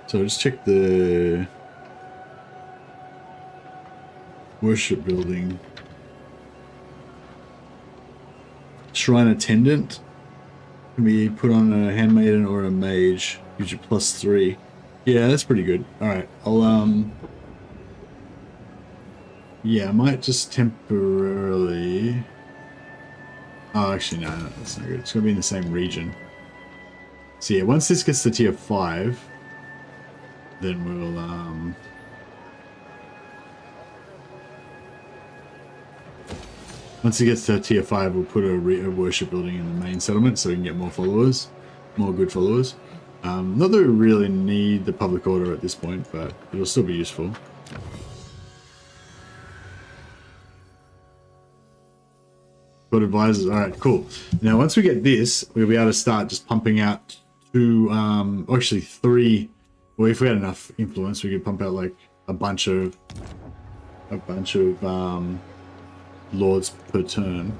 so just check the worship building. Shrine attendant can be put on a handmaiden or a mage. Gives you +3. Yeah, that's pretty good. Alright, I'll yeah, I might just temporarily... Oh, actually, no, that's not good. It's going to be in the same region. So yeah, once this gets to tier 5, then we'll, once it gets to tier 5, we'll put a worship building in the main settlement so we can get more followers, more good followers. Not that we really need the public order at this point, but it'll still be useful. Got advisors. Alright, cool. Now once we get this, we'll be able to start just pumping out 2, actually 3. Well, if we had enough influence, we could pump out like a bunch of lords per turn.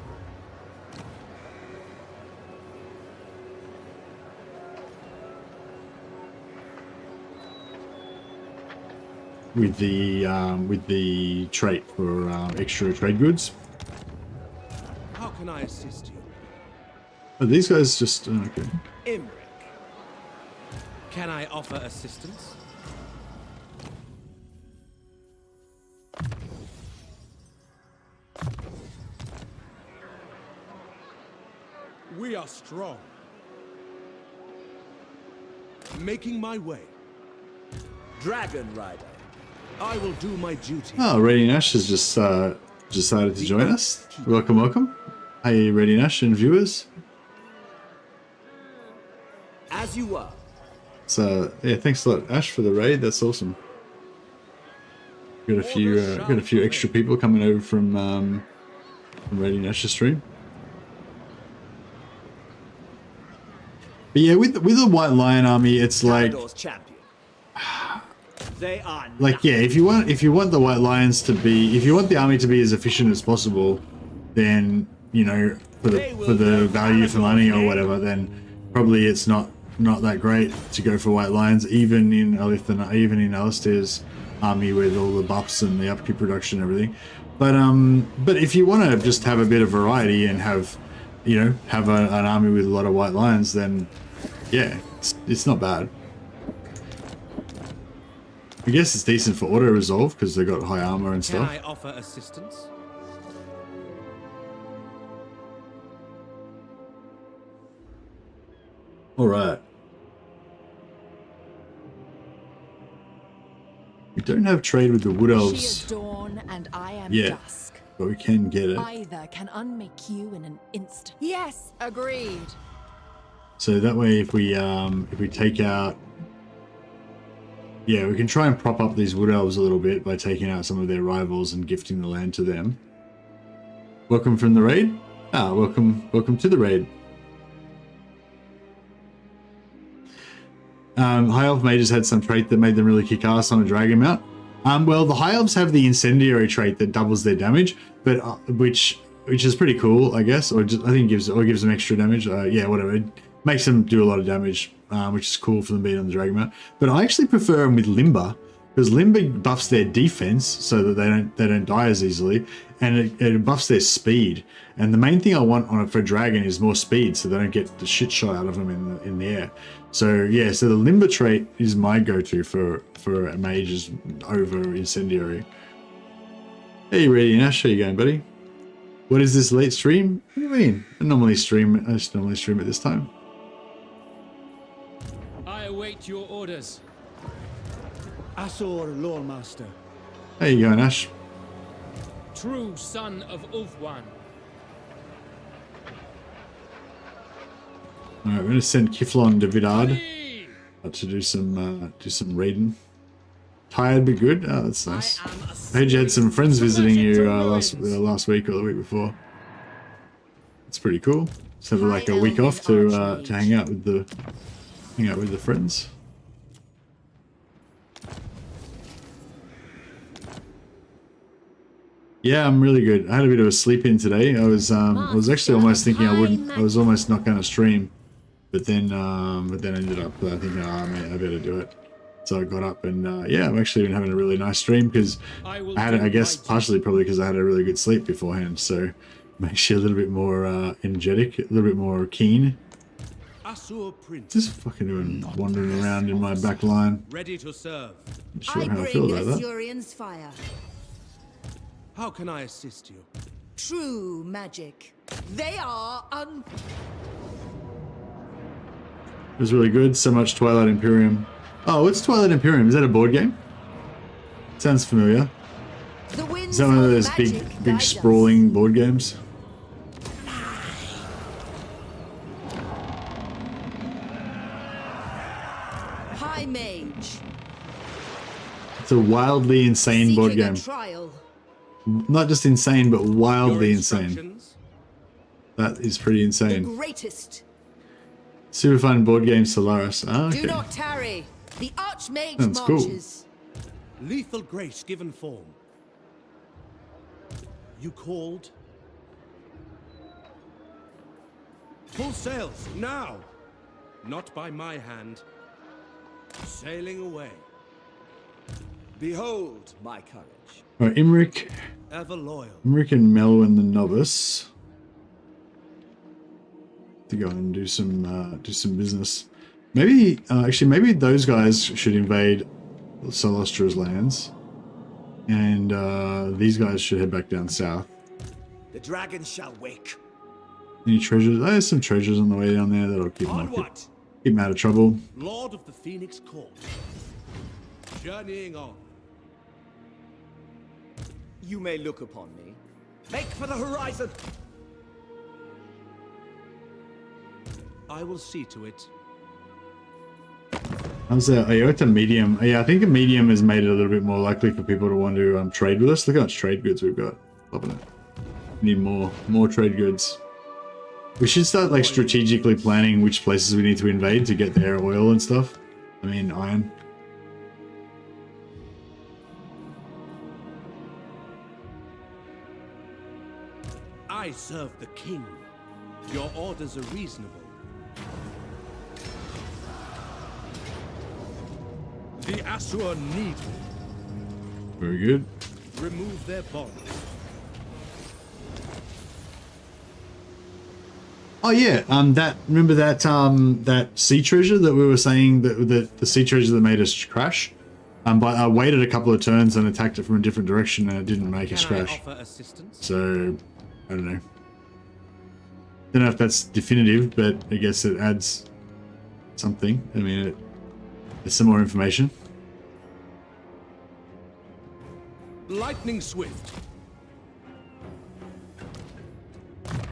With the trait for extra trade goods. How can I assist you? Are these guys just okay? Imric. Can I offer assistance? We are strong. Making my way. Dragon Rider. I will do my duty. Oh, Radiant Nash has just decided to join us. Welcome, welcome. Hey, Radiant Nash and viewers. As you are. So yeah, thanks a lot, Ash, for the raid. That's awesome. Got a few extra people coming over from Radiant Nash's stream. But yeah, with the White Lion army, it's like, they are like yeah, if you want the White Lions to be, if you want the army to be as efficient as possible, then you know for the value for money or whatever, then probably it's not that great to go for White Lions, even in Alistair's army with all the buffs and the upkeep production and everything. But if you want to just have a bit of variety and have you know, have an army with a lot of white lions, then yeah, it's not bad. I guess it's decent for auto resolve because they got high armor and stuff. Can I offer assistance? All right. We don't have trade with the Wood Elves. She is dawn and I am dusk. But we can get it. Either can unmake you in an instant. Yes, agreed. So that way, if we take out, yeah, we can try and prop up these Wood Elves a little bit by taking out some of their rivals and gifting the land to them. Welcome from the raid. Ah, welcome to the raid. High Elf mages had some trait that made them really kick ass on a dragon mount. Well, the High Elves have the incendiary trait that doubles their damage, but which is pretty cool, I guess, or just, I think gives them extra damage. Yeah, whatever. It makes them do a lot of damage, which is cool for them being on the dragon mount. But I actually prefer them with Limber, because Limber buffs their defense so that they don't die as easily, and it buffs their speed. And the main thing I want on it for dragon is more speed, so they don't get the shit shot out of them in the air. So yeah, so the Limber trait is my go-to for mages over incendiary. Hey, ready, Nash? How you going, buddy? What is this late stream? What do you mean? I just normally stream at this time. I await your orders. Asor, Loremaster. How you going, Ash? True son of Ulfwan. All right, we're gonna send Kiflon to Vidard to do some raiding. Tired but good. Oh, that's nice. I heard you had some friends visiting you last week or the week before. It's pretty cool. Just have like a week off to hang out with the friends. Yeah, I'm really good. I had a bit of a sleep in today. I was actually almost thinking I was almost not going to stream, but then ended up thinking, oh man, I better do it. So I got up and yeah, I've actually been having a really nice stream because I guess partially probably because I had a really good sleep beforehand. So makes you a little bit more energetic, a little bit more keen. Just fucking doing wandering around in my back line. Ready to serve. Not sure how I feel about that. Asurion's fire. How can I assist you? True magic. They are It was really good. So much Twilight Imperium. Oh, what's Twilight Imperium? Is that a board game? Sounds familiar. Is that one of those big sprawling board games? High Mage. It's a wildly insane board game. Not just insane, but wildly insane. That is pretty insane. The greatest. Super fun board game Solaris. Ah, okay. Do not tarry. The Archmage That's marches. Cool. Lethal grace given form. You called? Full sails, now! Not by my hand. Sailing away. Behold my courage. Alright, Imric. Ever loyal. Imric and Melwyn the Novice. To go and do some business. Maybe actually maybe those guys should invade Solostra's lands, and these guys should head back down south. The dragon shall wake. Any treasures? There's some treasures on the way down there that'll keep them out of trouble. Lord of the Phoenix Court. Journeying on. You may look upon me. Make for the horizon. I will see to it. How's that? Oh, it's a medium. Yeah, I think a medium has made it a little bit more likely for people to want to trade with us. Look how much trade goods we've got. Loving it. We need more trade goods. We should start like strategically planning which places we need to invade to get their oil and stuff. I mean, iron. I serve the king. Your orders are reasonable. The Asur need me. Very good. Remove their bonds. Oh yeah, remember that that sea treasure that we were saying that the sea treasure that made us crash. But I waited a couple of turns and attacked it from a different direction and it didn't make us crash. So I don't know. Don't know if that's definitive, but I guess it adds something. I mean, it's some more information. Lightning swift.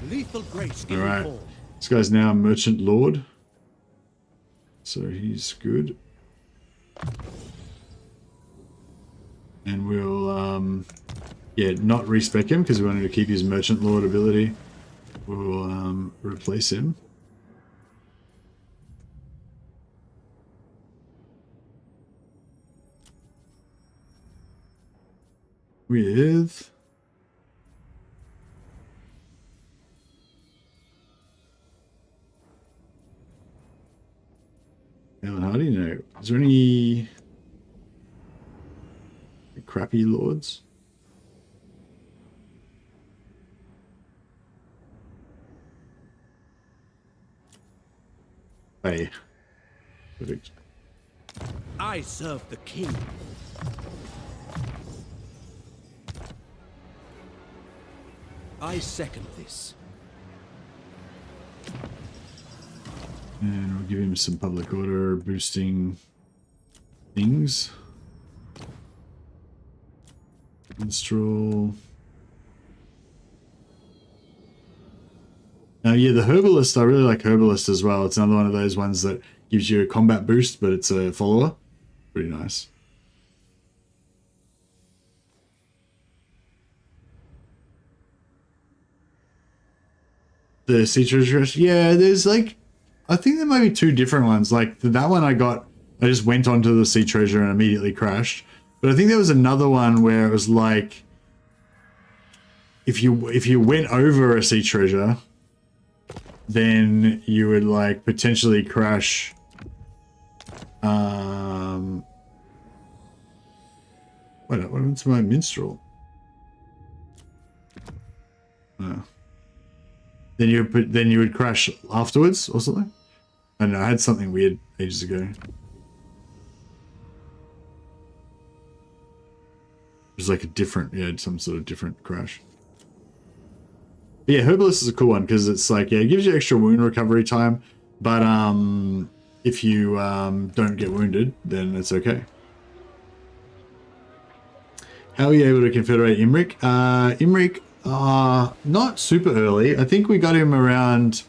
Lethal grace. All right. This guy's now Merchant Lord. So he's good. And we'll, yeah, not respec him because we wanted to keep his Merchant Lord ability. We'll replace him. With... Alan Hardy? No. Is there any crappy lords? Hey. Perfect. I serve the king. I second this. And we'll give him some public order boosting things. Minstrel. Yeah, the Herbalist, I really like Herbalist as well. It's another one of those ones that gives you a combat boost, but it's a follower. Pretty nice. The Sea Treasure, yeah, there's like, I think there might be two different ones. Like that one I just went onto the Sea Treasure and immediately crashed. But I think there was another one where it was like, if you went over a Sea Treasure, then you would like potentially crash. Wait, what happened to my minstrel? Oh. Then you would crash afterwards or something. I don't know. I had something weird ages ago. It was like a different, yeah, some sort of different crash. But yeah, Herbalist is a cool one because it's like, yeah, it gives you extra wound recovery time, but if you don't get wounded, then it's okay. How are you able to confederate Imric? Imric, not super early. I think we got him around,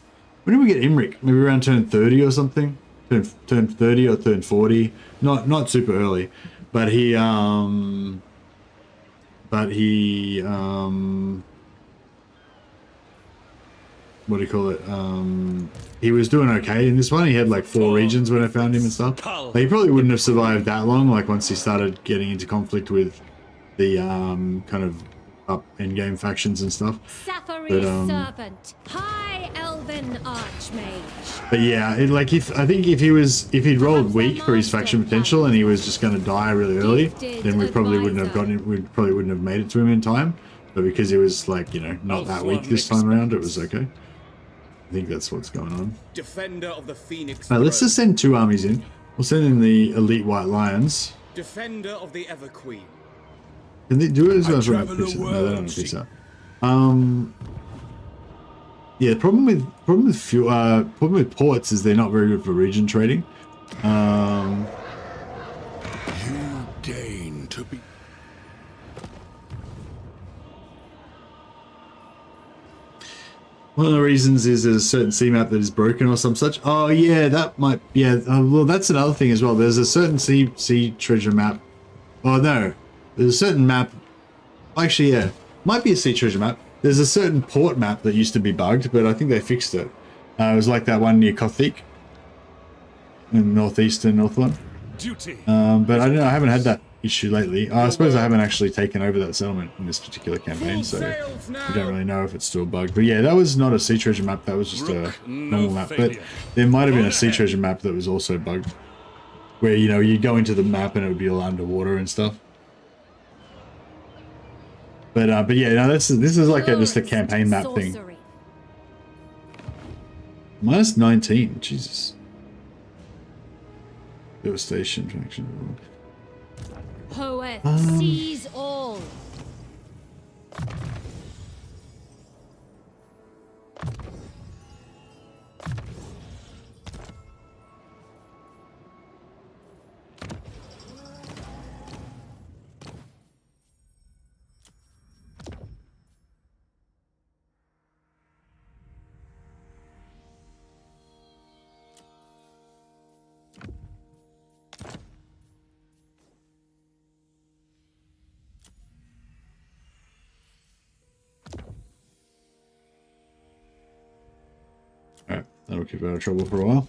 when did we get Imric? Maybe around turn 30 or something? Turn 30 or turn 40. Not super early. But he what do you call it? He was doing okay in this one. He had like 4 regions when I found him and stuff. But he probably wouldn't have survived that long, like once he started getting into conflict with the kind of up in-game factions and stuff. Safary's servant, High Elven Archmage. But yeah, I think if he'd rolled weak for his faction potential and he was just going to die really early, then we probably wouldn't have made it to him in time. But because he was like, you know, not that weak this time around, it was okay. I think that's what's going on. Defender of the Phoenix. Now let's just send 2 armies in. We'll send in the Elite White Lions. Defender of the Ever Queen. Can they do it as well as right? No, they don't have a piece out. Yeah, problem with ports is they're not very good for region trading. You deign to be. One of the reasons is there's a certain sea map that is broken or some such. Oh yeah, that might. Yeah, well that's another thing as well. There's a certain sea treasure map. Oh no, there's a certain map. Actually, yeah, might be a sea treasure map. There's a certain port map that used to be bugged, but I think they fixed it. It was like that one near Kothic in northeastern Northland. But I don't know. I haven't had that issue lately. I suppose I haven't actually taken over that settlement in this particular campaign, so we don't really know if it's still bugged. But yeah, that was not a sea treasure map. That was just a normal map. But there might have been a sea treasure map that was also bugged, where you know you go into the map and it would be all underwater and stuff. But yeah, no, this is like just a campaign map thing. Minus 19. Jesus. Devastation. Faction. Hoeth sees all. Alright, that'll keep out of trouble for a while.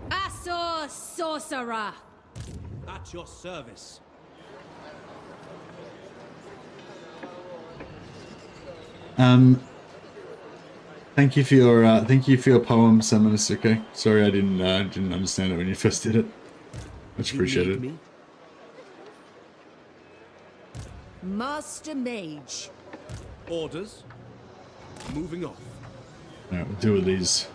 Asor sorcerer. At your service. Thank you for your poem, Samus. Okay, sorry I didn't understand it when you first did it. Much appreciated. Master Mage. Orders. Moving off. Alright, we'll deal with these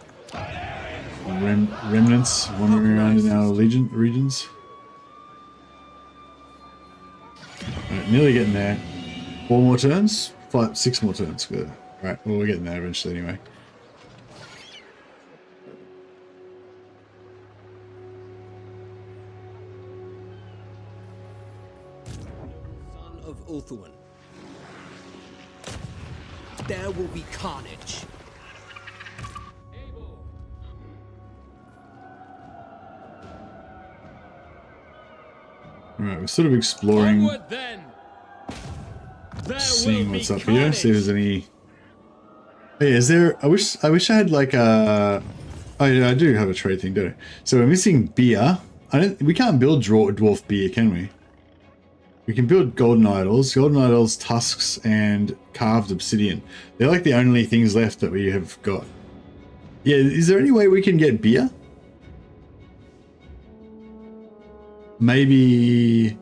remnants wandering around in our regions. Alright, nearly getting there. 4 more turns? 6 more turns. Good. Alright, well, we're getting there eventually anyway. Son of Ulthuan. There will be carnage. Alright, we're sort of exploring, Onward, then. seeing what's up here, see if there's any... Hey, is there... I wish I had like a... Oh yeah, I do have a trade thing, don't I? So we're missing beer. We can't build dwarf beer, can we? We can build golden idols, tusks, and carved obsidian. They're like the only things left that we have got. Yeah, is there any way we can get beer? Maybe...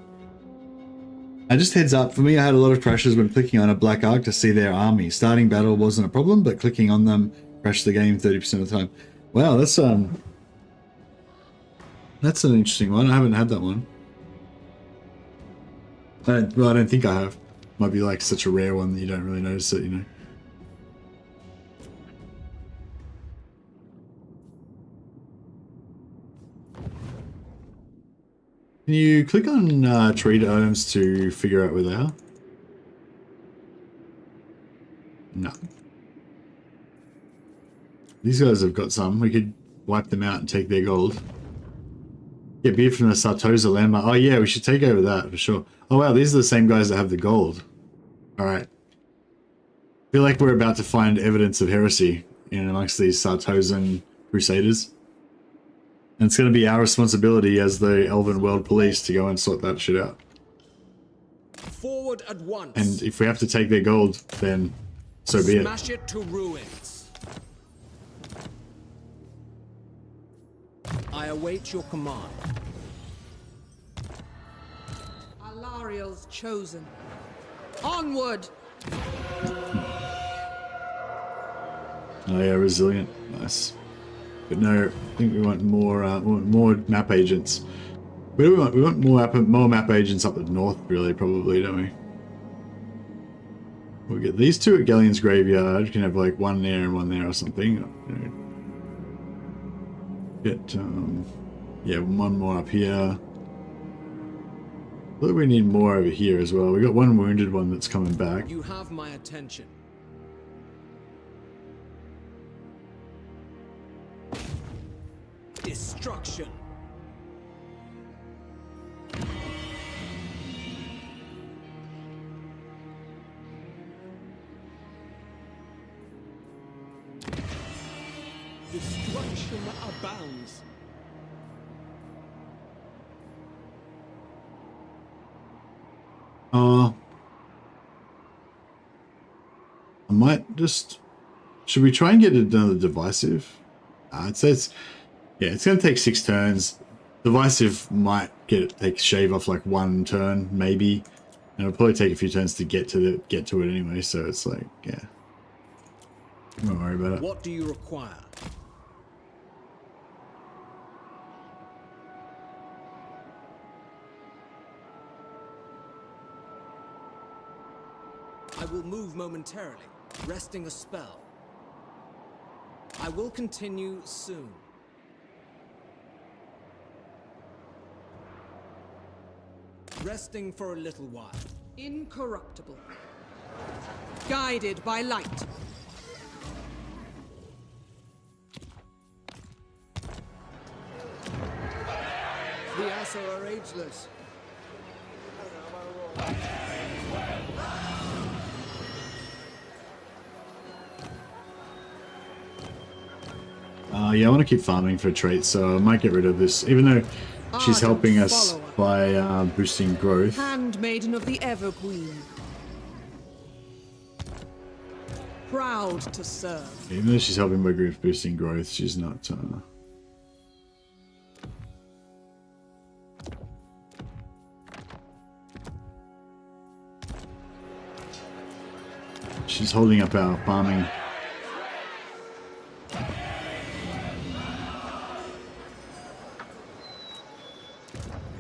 just heads up, for me I had a lot of crashes when clicking on a black arc to see their army. Starting battle wasn't a problem, but clicking on them crashed the game 30% of the time. Wow, that's an interesting one. I haven't had that one. Well, I don't think I have. Might be like such a rare one that you don't really notice it, you know. Can you click on trade items to figure out where they are? No. These guys have got some. We could wipe them out and take their gold. Get beer from the Sartosa landmark. Oh yeah, we should take over that for sure. Oh wow, these are the same guys that have the gold. Alright. I feel like we're about to find evidence of heresy in amongst these Sartosan crusaders. And it's going to be our responsibility as the Elven World Police to go and sort that shit out. Forward at once. And if we have to take their gold, then so be it. Smash it to ruins. I await your command. Alariel's chosen. Onward! Oh yeah, resilient. Nice. But no, I think we want more map agents. Where do we want? We want more map agents up the north, really, probably, don't we? We'll get these two at Galleon's Graveyard. You can have like one there and one there or something. Get yeah, one more up here. I think we need more over here as well. We got one wounded one that's coming back. You have my attention. Destruction. Destruction abounds. I might just... Should we try and get another divisive? It says... Yeah, it's going to take 6 turns. Divisive might take shave off like 1 turn, maybe. And it'll probably take a few turns to get to it anyway, so it's like, yeah. Don't worry about it. What do you require? I will move momentarily, resting a spell. I will continue soon. Resting for a little while. Incorruptible. Guided by light. The Asa are ageless. Yeah, I want to keep farming for traits, so I might get rid of this, even though she's helping us by boosting growth. Handmaiden of the Ever Queen. Proud to serve. Even though she's helping by boosting growth, she's not. She's holding up our farming.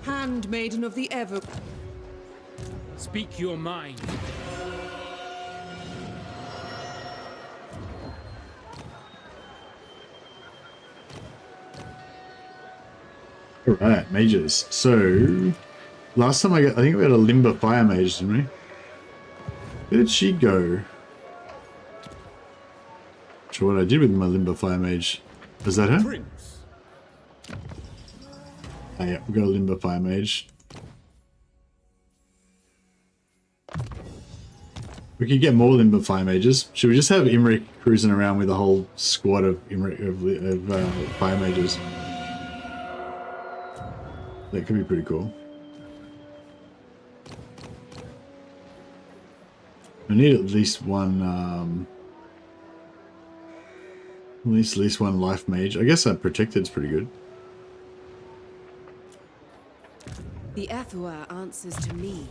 Handmaiden of the Ever. Speak your mind. Alright, mages. So, last time I think we had a Limber Fire Mage, didn't we? Where did she go? Not sure what I did with my Limber Fire Mage. Was that her? Prince. Oh yeah, we got a Limber Fire Mage. We could get more Limber Fire Mages. Should we just have Imric cruising around with a whole squad of Fire Mages? That could be pretty cool. I need at least one, at least one Life Mage. I guess that Protected's pretty good. The Athua answers to me.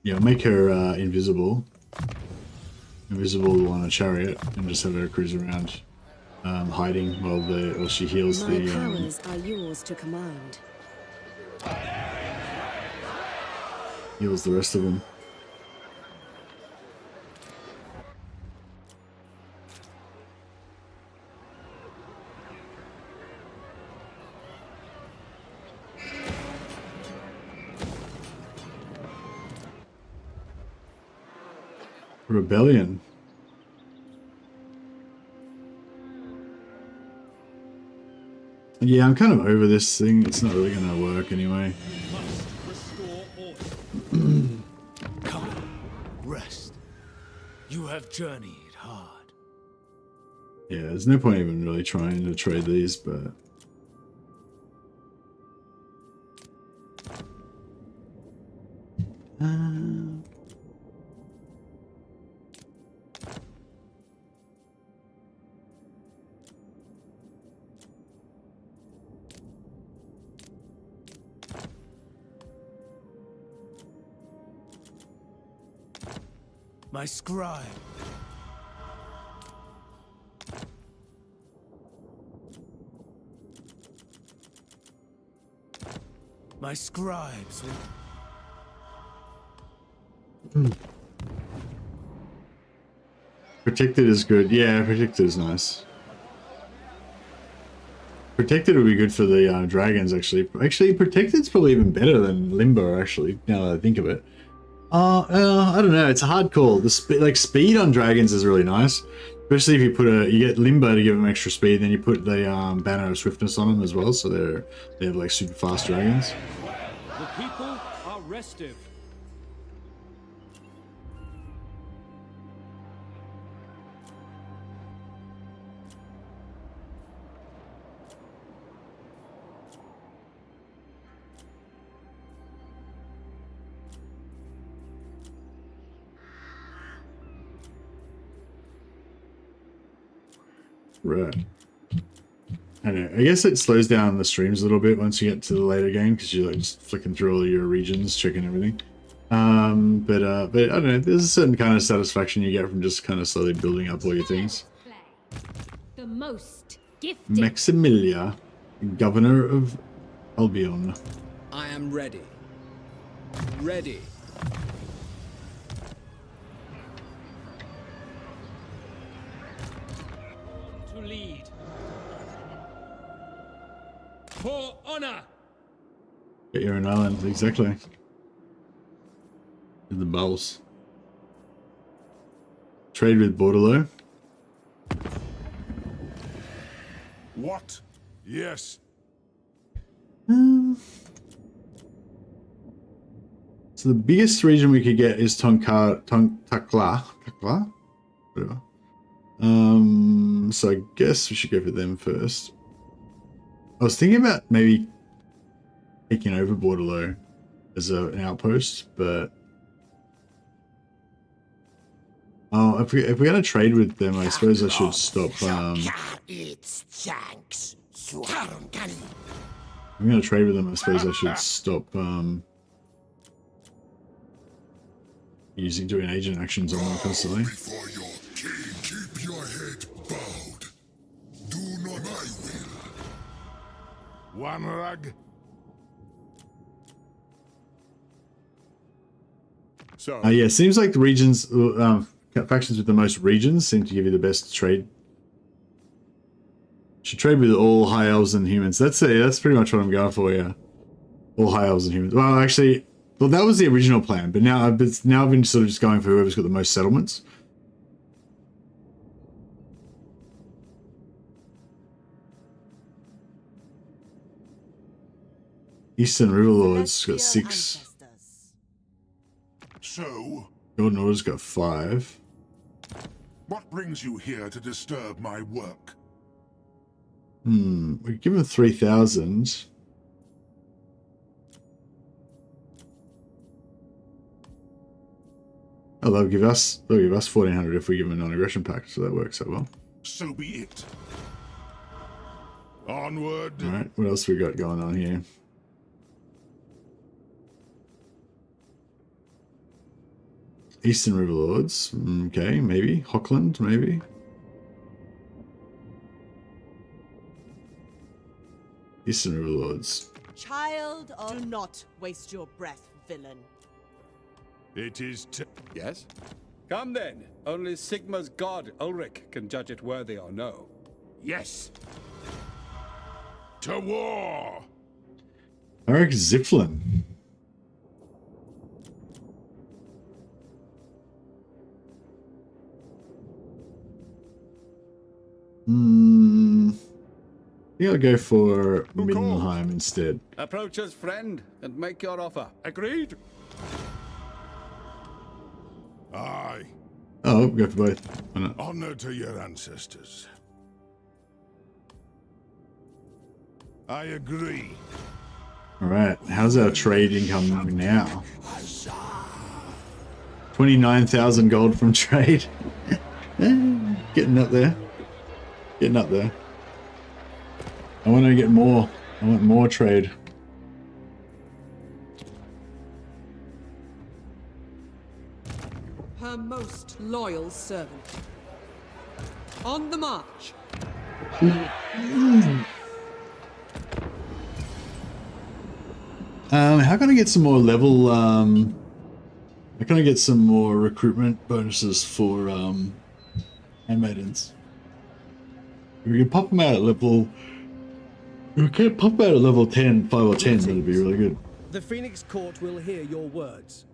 Yeah, I'll make her invisible. Invisible on a chariot and just have her cruise around, hiding while she heals My powers are yours to command. Heals the rest of them. Rebellion. Yeah, I'm kind of over this thing. It's not really going to work anyway. Come, rest. You have journeyed hard. Yeah, there's no point even really trying to trade these, but... My scribe. My scribes will... Protected is good. Yeah, Protected is nice. Protected would be good for the dragons, actually. Actually, Protected's probably even better than Limbo, actually, now that I think of it. I don't know. It's a hard call. The speed on dragons is really nice, especially if you put you get Limbo to give them extra speed, then you put the banner of swiftness on them as well, so they have like super fast dragons. The people are restive. Right. I don't know. I guess it slows down the streams a little bit once you get to the later game because you're like just flicking through all your regions, checking everything. But I don't know. There's a certain kind of satisfaction you get from just kind of slowly building up all your things. The most gifted. Maximilia, Governor of Albion. I am ready. Ready. To lead. For honor. Get your own island, exactly. In the bowels. Trade with Bordello. What? Yes. So the biggest region we could get is Takla. Whatever. So I guess we should go for them first. I was thinking about maybe taking over Bordello as an outpost, but if we're gonna trade with them, I suppose I should stop. I'm gonna trade with them. I suppose I should stop doing agent actions on them constantly. Before your king, keep your head bowed. Do not my will. One rag. So Yeah, seems like the regions, factions with the most regions seem to give you the best trade. Should trade with all high elves and humans. That's pretty much what I'm going for. Yeah, all high elves and humans. Well, actually. Well, that was the original plan, but now I've been sort of just going for whoever's got the most settlements. Eastern River Lord's got 6. So, Golden Order's got 5. what brings you here to disturb my work? We give them 3,000. Oh, they'll give us 1,400 if we give them a non-aggression pact, so that works out well. So be it. Onward. All right, what else we got going on here? Eastern River Lords. Okay, maybe Hockland, maybe. Eastern River Lords. Child, do not waste your breath, villain. It is Yes? Come then. Only Sigma's god, Ulrich, can judge it worthy or no. Yes. To war. Eric Ziflin. I think I'll go for Middenheim instead. Approach us, friend, and make your offer. Agreed? Aye. Oh, we'll go for both. Why not? Honor to your ancestors. I agree. Alright, how's our trade income now? 29,000 gold from trade. Getting up there. Getting up there. I want to get more. I want more trade. Her most loyal servant. On the march. How can I get some more level, how can I get some more recruitment bonuses for, handmaidens? We can pop them out at level, we can pop them out at level 10, 5 or 10, that'd be really good. The Phoenix Court will hear your words.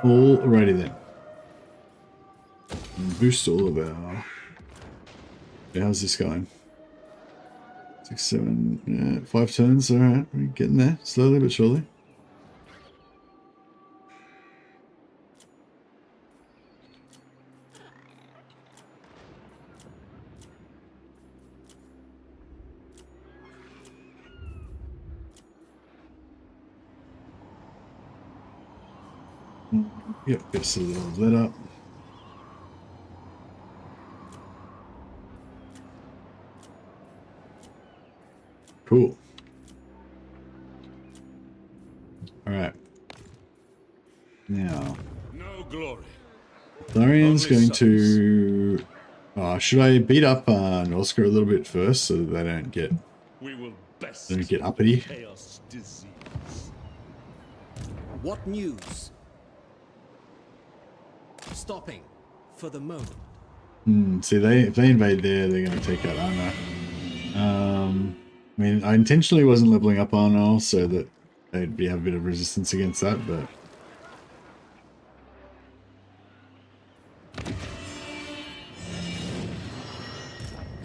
Alrighty then. Boost all of our... Yeah, how's this going? 6, 7, yeah, 5 turns, alright. We're getting there, slowly but surely. Yep, gets a little lit up. Cool. All right. Now, no glory. Tyrion's going to. Should I beat up Norska a little bit first so that they don't get uppity? Chaos disease. What news? Stopping for the moment. See, if they invade there, they're going to take out armor. I mean, I intentionally wasn't leveling up Arnor so that they'd have a bit of resistance against that, but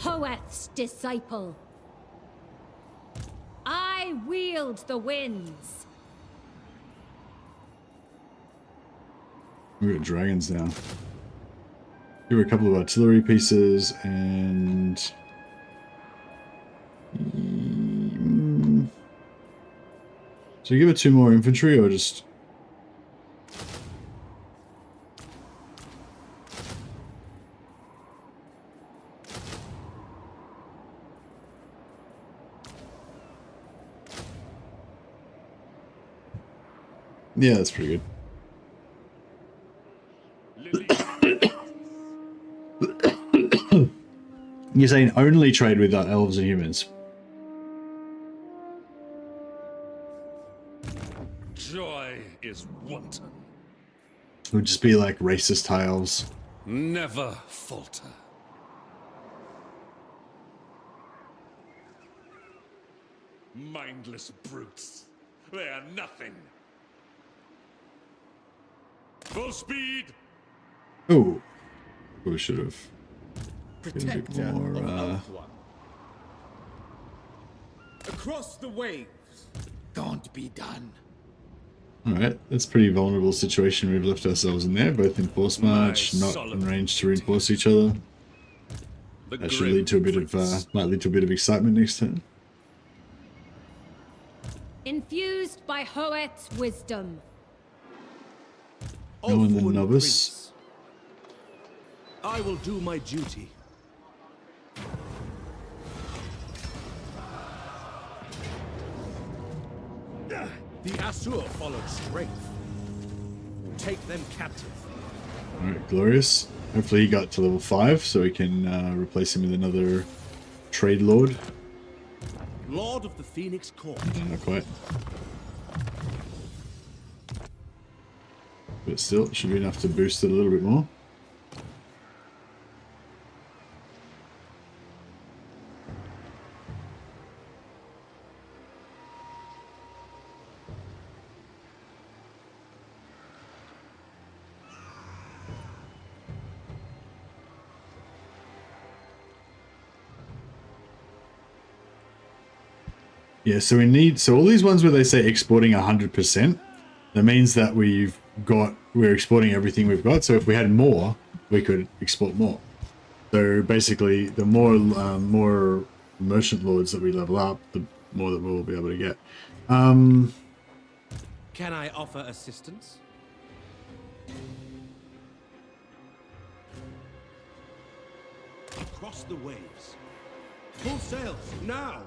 Hoeth's disciple. I wield the winds. we've got dragons now. Give her a couple of artillery pieces and so give her 2 more infantry or just yeah, that's pretty good. You're saying only trade with elves and humans? Joy is wanton. It would just be like racist high elves. Never falter. Mindless brutes. They are nothing. Full speed. Oh, we should have. Protector of Elf One. Across the waves. Can't be done. Alright, that's a pretty vulnerable situation we've left ourselves in there, both in force march, not in range to reinforce each other. That should lead to a bit of, might lead to a bit of excitement next turn. Infused by Hoeth's wisdom. No one the novice. I will do my duty. The Asur followed strength. Take them captive. Alright, glorious. Hopefully he got to level 5 so we can replace him with another trade lord. Lord of the Phoenix Court. Not quite. But still, it should be enough to boost it a little bit more. Yeah, so we need, so all these ones where they say exporting 100%, that means that we're exporting everything we've got. So if we had more, we could export more. So basically, the more merchant lords that we level up, the more that we'll be able to get. Can I offer assistance? Across the waves. Full sails, now!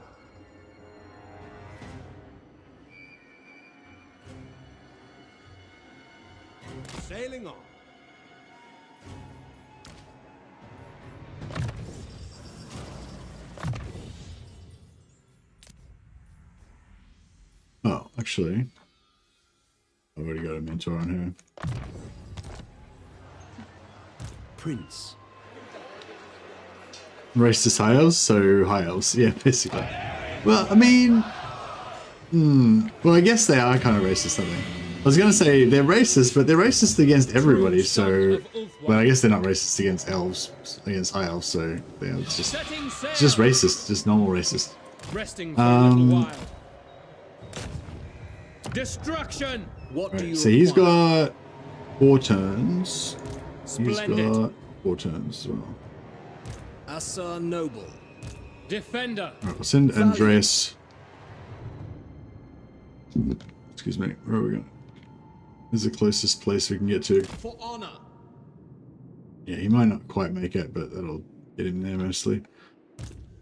Sailing on. Oh, actually, I've already got a mentor on her. Prince. Racist high elves, so high elves, yeah, basically. Well, I mean, well, I guess they are kind of racist, aren't they? I was gonna say they're racist, but they're racist against everybody. So, well, I guess they're not racist against elves, against high elves. So, yeah, it's just racist, just normal racist. Resting for a little while. Destruction. What do you? So he's got 4 turns. He's got 4 turns as well. Asa Noble. Defender. All right, we'll send Andreas. Excuse me. Where are we going? is the closest place we can get to. For honor. Yeah, he might not quite make it, but that'll get him there mostly.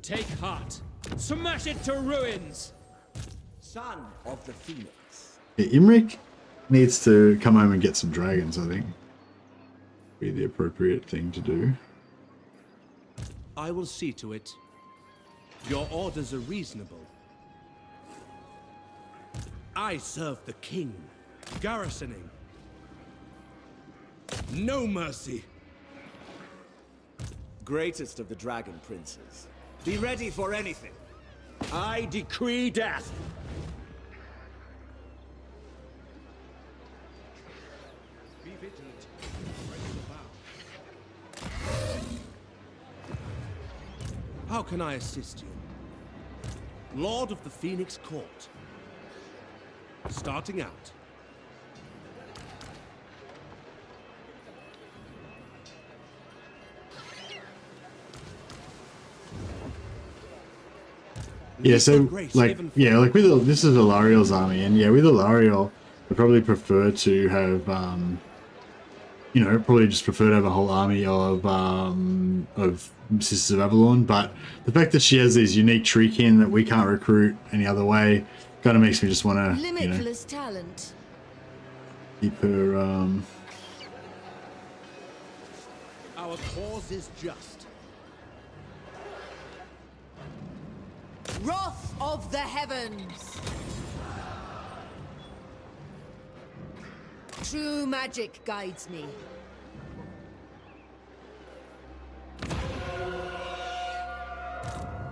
Take heart. Smash it to ruins. Son of the Phoenix. Yeah, Imric needs to come home and get some dragons, I think. Be the appropriate thing to do. I will see to it. Your orders are reasonable. I serve the king, garrisoning. No mercy. Greatest of the dragon princes. Be ready for anything. I decree death. Be vigilant. How can I assist you? Lord of the Phoenix Court. Starting out. Yeah, so like like with this is Alariel's army, and yeah, with Alariel, I probably prefer to have probably just prefer to have a whole army of Sisters of Avalon. But the fact that she has these unique treekin that we can't recruit any other way kind of makes me just want to Limitless talent. keep her. Our cause is just. Wrath of the heavens. True magic guides me.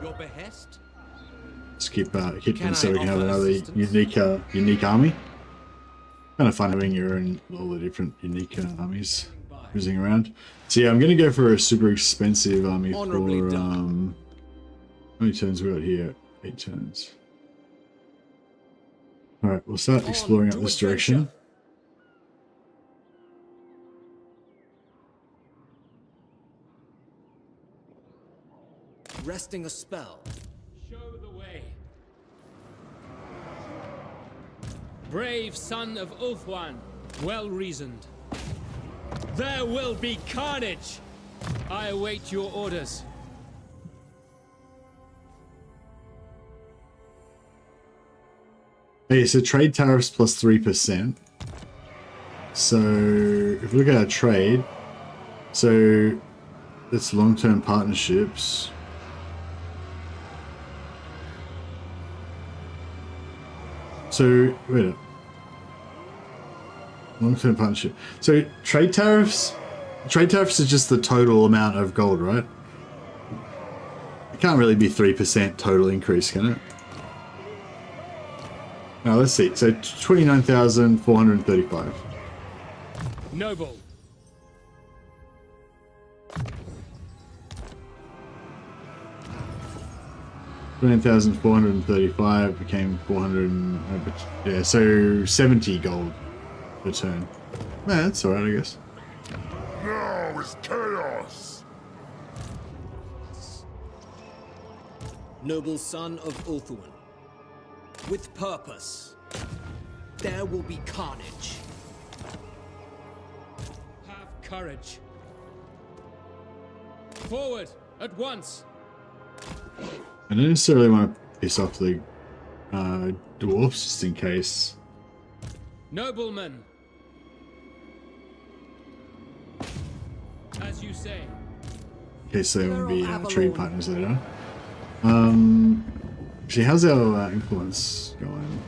Your behest? Just keep them so we can have another unique army. Kind of fun having your own all the different unique armies cruising around. So yeah, I'm gonna go for a super expensive army for how many turns we got here? 8 turns. All right, we'll start exploring up this direction. Resting a spell. Show the way. Brave son of Ulthuan, well reasoned. There will be carnage. I await your orders. Okay, so trade tariffs plus 3%. So if we look at our trade, so that's long-term partnerships. So wait a minute. Long-term partnership. So trade tariffs is just the total amount of gold, right? It can't really be 3% total increase, can it? Now let's see. So 29,435. Noble. $29,435 became 400. Yeah, so 70 gold per turn. Man, that's alright, I guess. Now is chaos. Noble son of Ulthuan. With purpose. There will be carnage. Have courage. Forward at once. I don't necessarily want to piss off the dwarfs just in case. Noblemen. As you say. In case they want to be trade partners later. Actually, how's our influence going?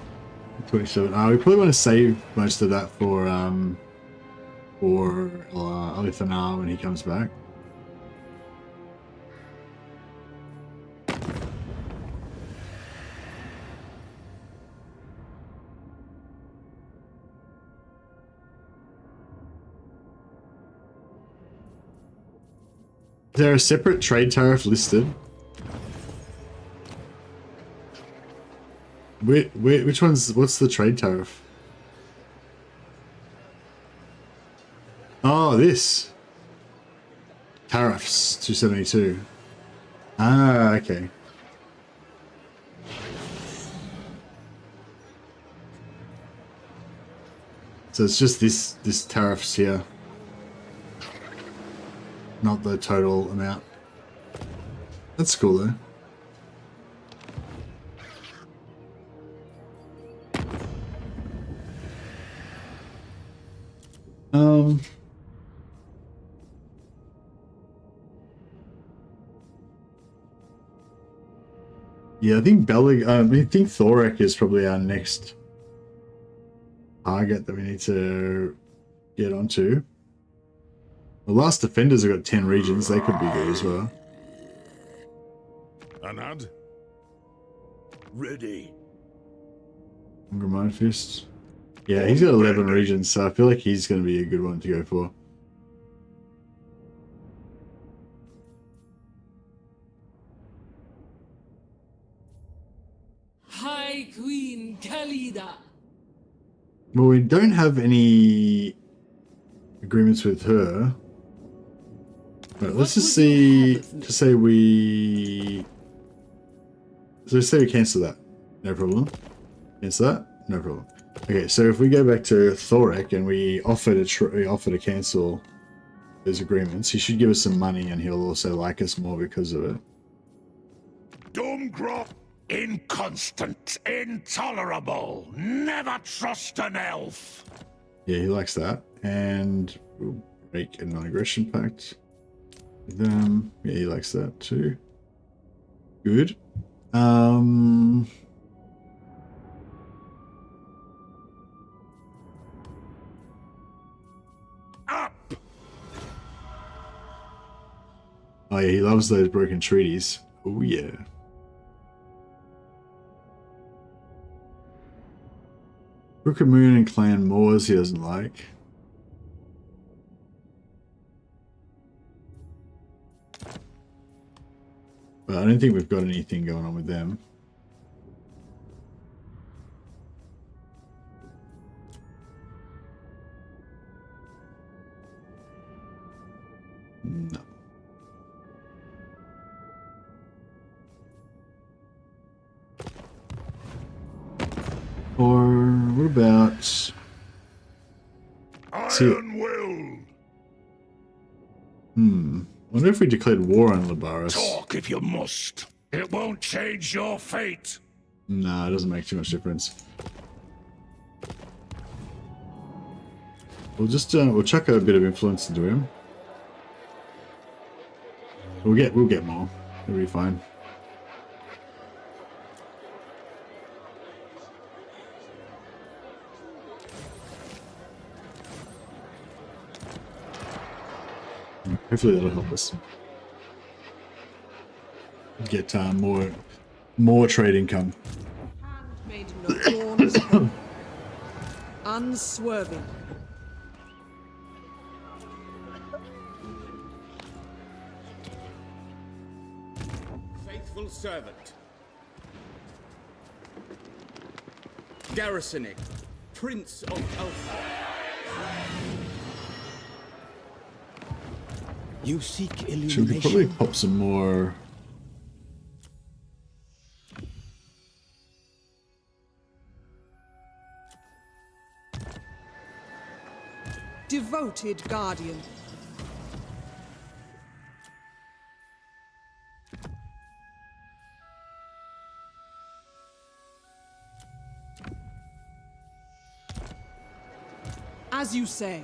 27. We probably want to save most of that for Alithanar when he comes back. Is there a separate trade tariff listed? Which one's, what's the trade tariff? Oh, this. Tariffs, 272. Ah, okay. So So it's just this tariffs here, not the total amount. That's cool though. Yeah, I think I think Thorek is probably our next target that we need to get onto. The last defenders have got 10 regions, they could be good as well. Anad? Ready. Mind Fist. Yeah, he's got 11 regions, so I feel like he's going to be a good one to go for. High Queen Khalida. Well, we don't have any agreements with her. But let's just see, just say we... So let's say we cancel that. No problem. Cancel that? No problem. Okay, so if we go back to Thorek and we offer to cancel those agreements, he should give us some money and he'll also like us more because of it. Doomgrot, inconstant, intolerable, never trust an elf. Yeah, he likes that. And we'll make a non-aggression pact with them. Yeah, he likes that too. Good. Oh yeah, he loves those broken treaties. Oh yeah. Brook of Moon and Clan Moors he doesn't like. But I don't think we've got anything going on with them. No. Or what about Iron Will? Wonder if we declared war on Labaris. Talk if you must. It won't change your fate. Nah, it doesn't make too much difference. We'll just we'll chuck a bit of influence into him. We'll get more. It'll be fine. Hopefully that'll help us get more trade income. Handmaiden of Dawn's hope. Unswerving. Faithful servant. Garrisoning. Prince of Elves. You seek illumination. Should we probably pop some more? Devoted guardian. As you say.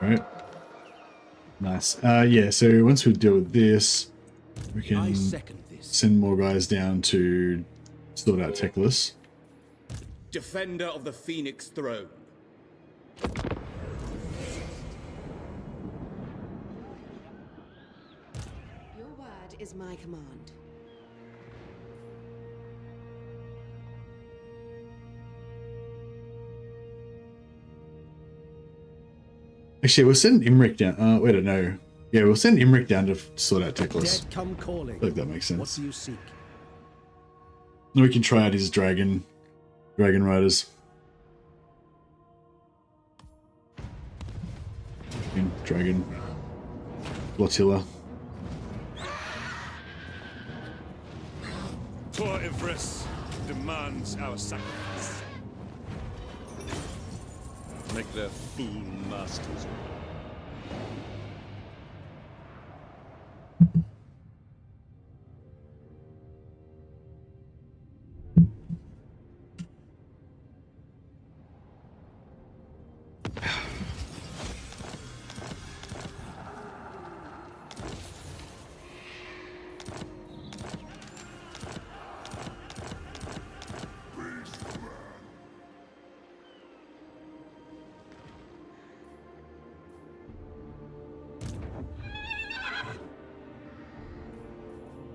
Right. Nice. Yeah, so once we deal with this, we can send more guys down to sort out Teclis. Defender of the Phoenix Throne. Your word is my command. Actually, we'll send Imric down. Wait, no. Yeah, we'll send Imric down to sort out Teclis. Dead come calling. I feel like that makes sense. What do you seek? And we can try out his dragon riders. dragon flotilla. Tor Ivris demands our sacrifice. Make their fool masters.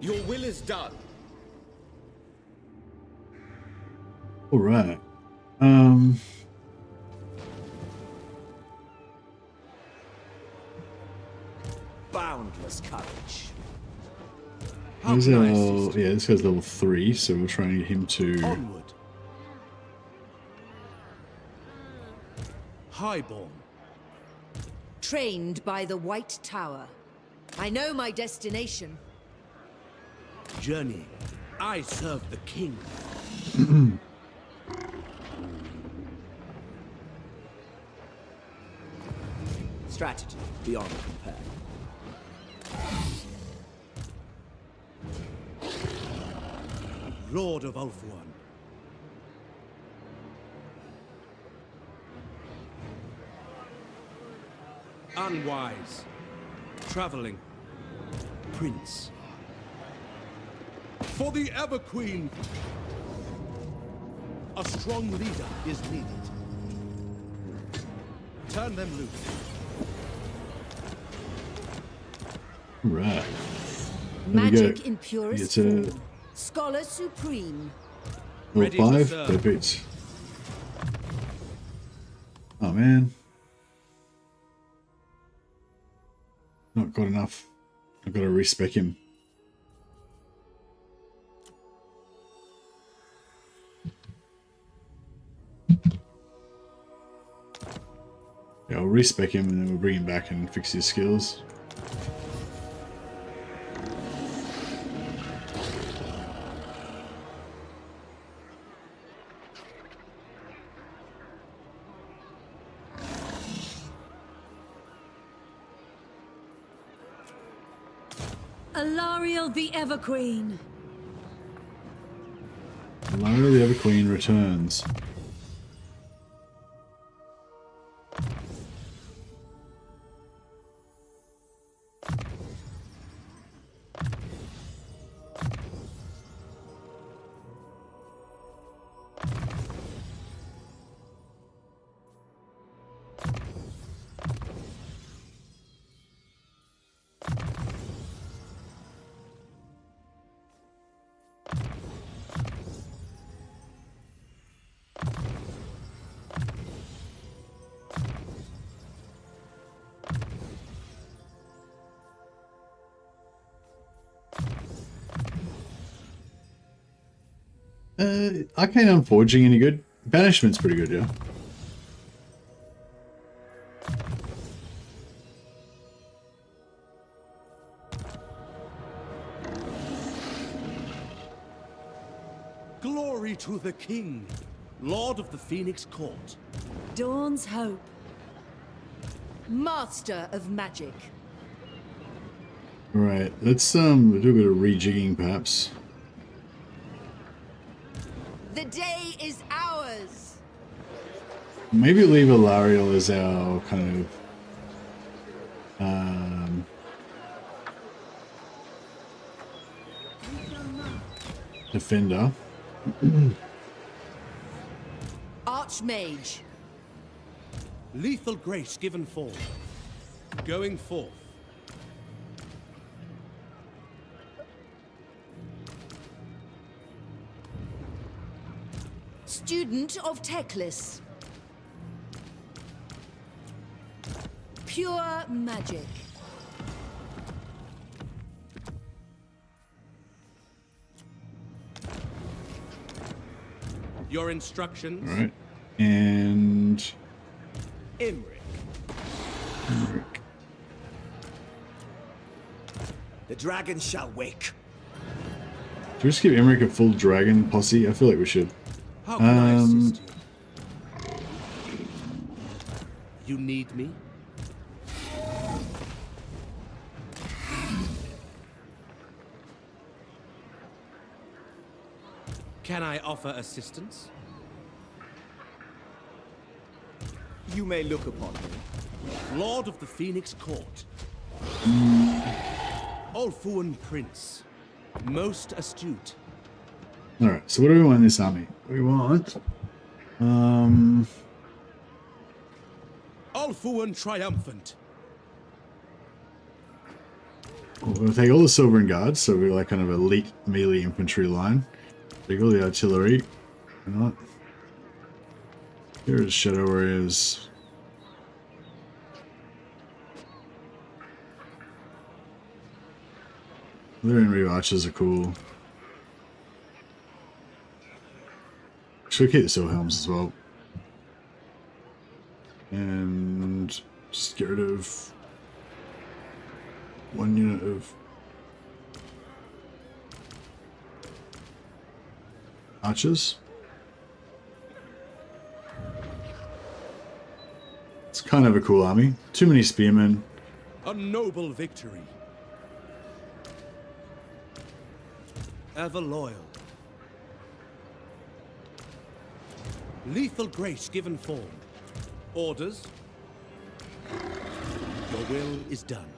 Your will is done. All right. Boundless courage. Where's our, yeah, this guy's level 3, so we're trying to get him to... Onward. Highborn. Trained by the White Tower. I know my destination. Journey. I serve the king. Strategy beyond compare. Lord of Ulthuan. Unwise. Traveling. Prince. For the Everqueen! A strong leader is needed. Turn them loose. Right. Magic in purest It's a form. Scholar supreme. level 5, perfect. Oh man. Not got enough. I've got to respec him. Yeah, I'll respec him and then we'll bring him back and fix his skills. Alariel the Everqueen. Alariel the Everqueen returns. Arcane Unforging any good? Banishment's pretty good, yeah. Glory to the king, Lord of the Phoenix Court. Dawn's hope. Master of magic. Right, let's do a bit of rejigging perhaps. The day is ours. Maybe leave Alariel as our kind of defender. Archmage. Lethal grace given forth. Going forth. Student of Teclis. Pure magic. Your instructions. All right, and Imric. The dragon shall wake. Do we just give Emmerich a full dragon posse? I feel like we should. How can I assist you? You need me? Can I offer assistance? You may look upon me. Lord of the Phoenix Court. Ulfuan Prince. Most astute. Alright, so what do we want in this army? We want... Ulfuan Triumphant. We'll take all the Silvern Guards, so we're like kind of elite melee infantry line. Take all the artillery. Why not? Here's Shadow Warriors. Their archers are cool. Should keep the Silver Helms as well. And just get rid of one unit of archers. It's kind of a cool army. Too many spearmen. A noble victory. Ever loyal. Lethal grace given form. Orders. Your will is done.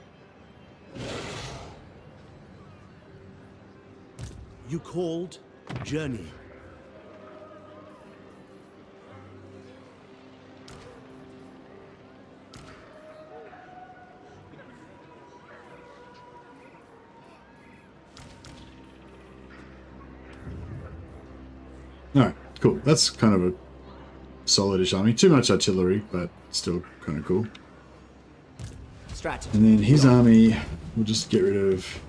You called journey. Alright, cool. That's kind of a solidish army. Too much artillery, but still kind of cool. Strategy. And then his army, we'll just get rid of...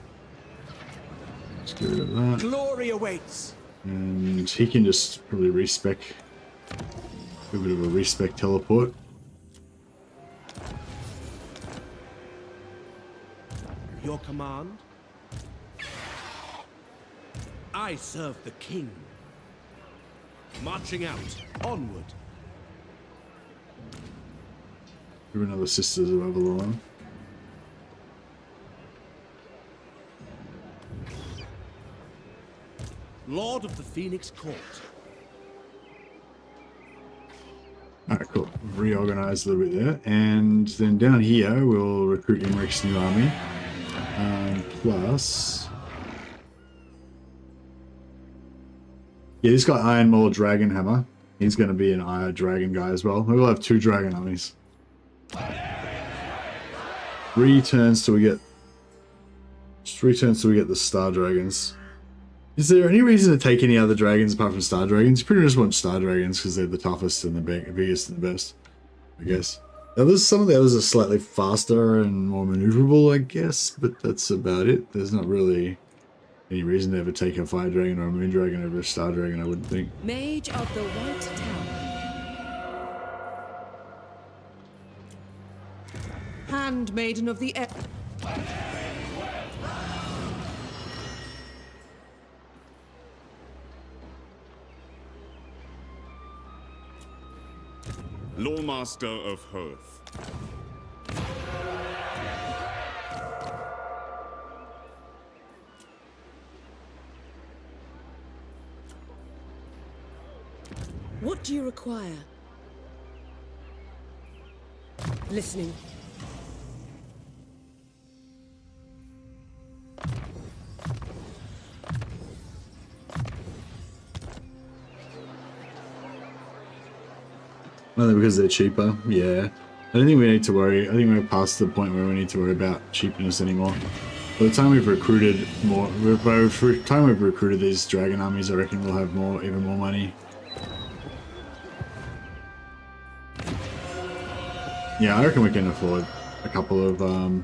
Just get rid of that. Glory awaits. And he can just probably respec. A bit of a respec teleport. Your command? I serve the king. Marching out, onward. Give another Sisters of Avalon. Lord of the Phoenix Court. Alright, cool. Reorganize a little bit there. And then down here, we'll recruit Emmerich's new army. Plus... Yeah, this guy Iron Maul Dragon Hammer. He's going to be an Iron Dragon guy as well. We'll have 2 dragon armies. 3 turns till we get... 3 turns till we get the Star Dragons. Is there any reason to take any other dragons apart from Star Dragons? You pretty much want Star Dragons because they're the toughest and the biggest and the best, I guess. Some of the others are slightly faster and more maneuverable, I guess, but that's about it. There's not really any reason to ever take a Fire Dragon or a Moon Dragon over a Star Dragon, I wouldn't think. Mage of the White Tower. Handmaiden of the air. Lawmaster of Hearth. What do you require? Listening. Well, because they're cheaper, yeah. I don't think we need to worry. I think we're past the point where we need to worry about cheapness anymore. By the time we've recruited more, by the time we've recruited these dragon armies, I reckon we'll have even more money. Yeah, I reckon we can afford a couple of, yeah,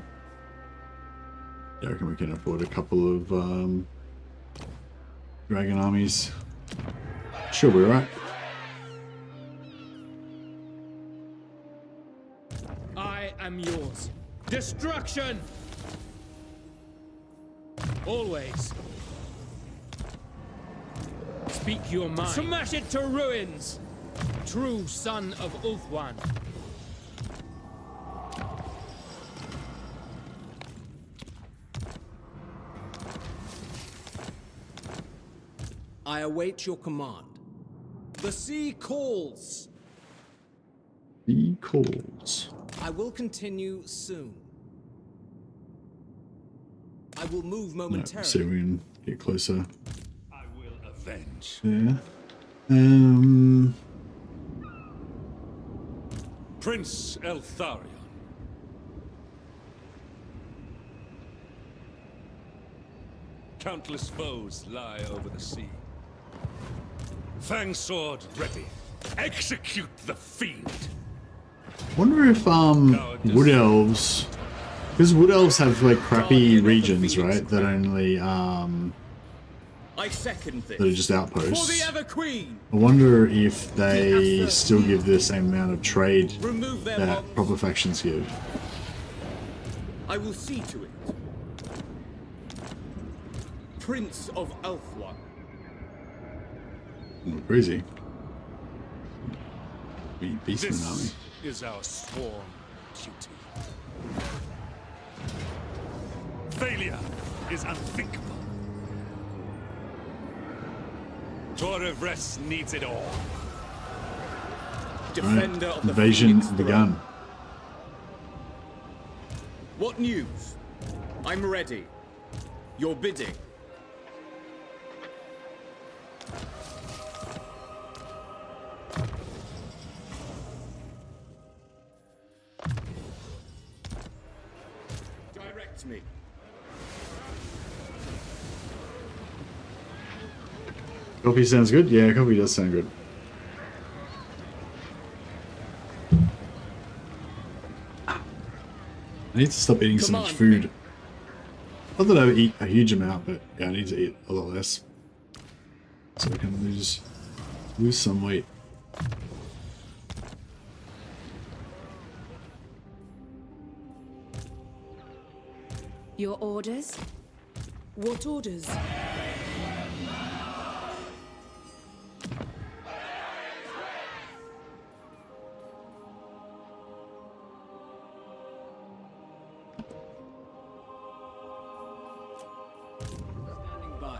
I reckon we can afford a couple of, dragon armies. Sure, we're right. I am yours. Destruction! Always. Speak your mind. Smash it to ruins! True son of Ulthuan. I await your command. The sea calls. Sea calls. I will continue soon. I will move momentarily. So we can get closer. I will avenge. Yeah. Prince Eltharion. Countless foes lie over the sea. Fang sword ready. Execute the fiend. Wonder if wood elves, because wood elves have like crappy regions, right? That only I second this. that are just outposts. For the Ever Queen. I wonder if they still give the same amount of trade Remove their that bombs. proper factions give. I will see to it. Prince of Ulthuan. Oh, crazy. Be beastmen, aren't we? This is our sworn duty. Failure is unthinkable. Torevres needs it all. Defender Right. of the Invasion Phoenix throne. begun. What news? I'm ready. Your bidding. Direct me. Coffee sounds good? Yeah, coffee does sound good. I need to stop eating so much food. Not that I eat a huge amount, but yeah, I need to eat a lot less. So I can lose some weight. Your orders? What orders? Standing by.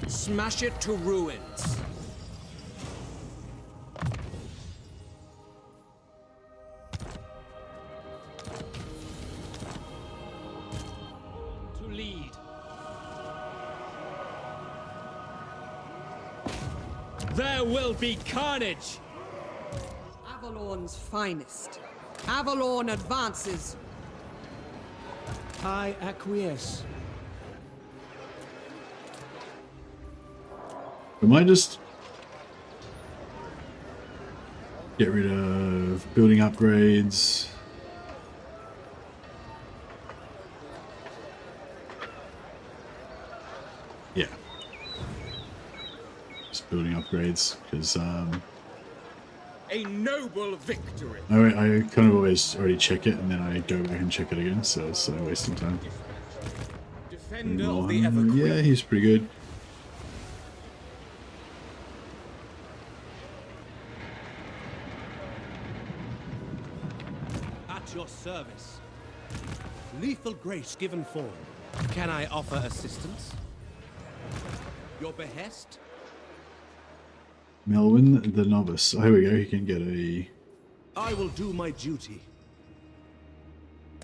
Smash it to ruins. To lead. There will be carnage! Avalorn's finest. Avalorn advances. I acquiesce. We might just get rid of building upgrades. Yeah. Just building upgrades, because A noble victory. I kind of always already check it and then I go back and check it again, so it's wasting time. Defender of the Ever Queen. Yeah, he's pretty good. At your service. Lethal grace given form. Can I offer assistance? Your behest? Melwin the Novice. Oh, here we go. He can get a... I will do my duty.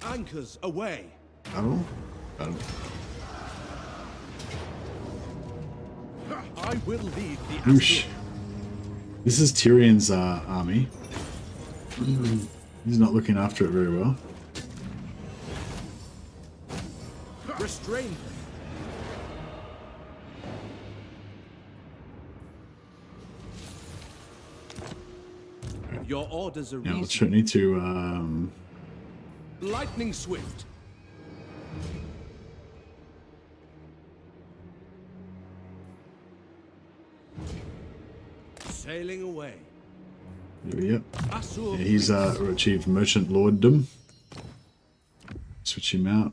Anchors away. Battle? Battle. I will lead the Whoosh. This is Tyrion's army. He's not looking after it very well. Restrain them. Your orders are Now, reasonable. let's need to Lightning swift. Sailing away. Yep. Yeah, he's achieved merchant lorddom. Switch him out.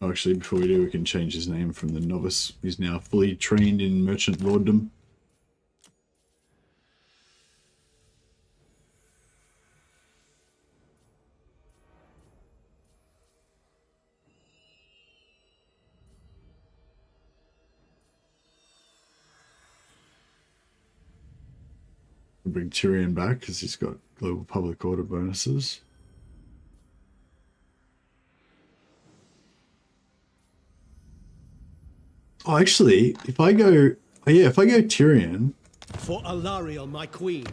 Oh, actually, before we do, we can change his name from the novice. He's now fully trained in merchant lorddom. We'll bring Tyrion back because he's got global public order bonuses. Oh, actually, if I go, oh yeah, if I go Tyrion. For Alariel, my queen.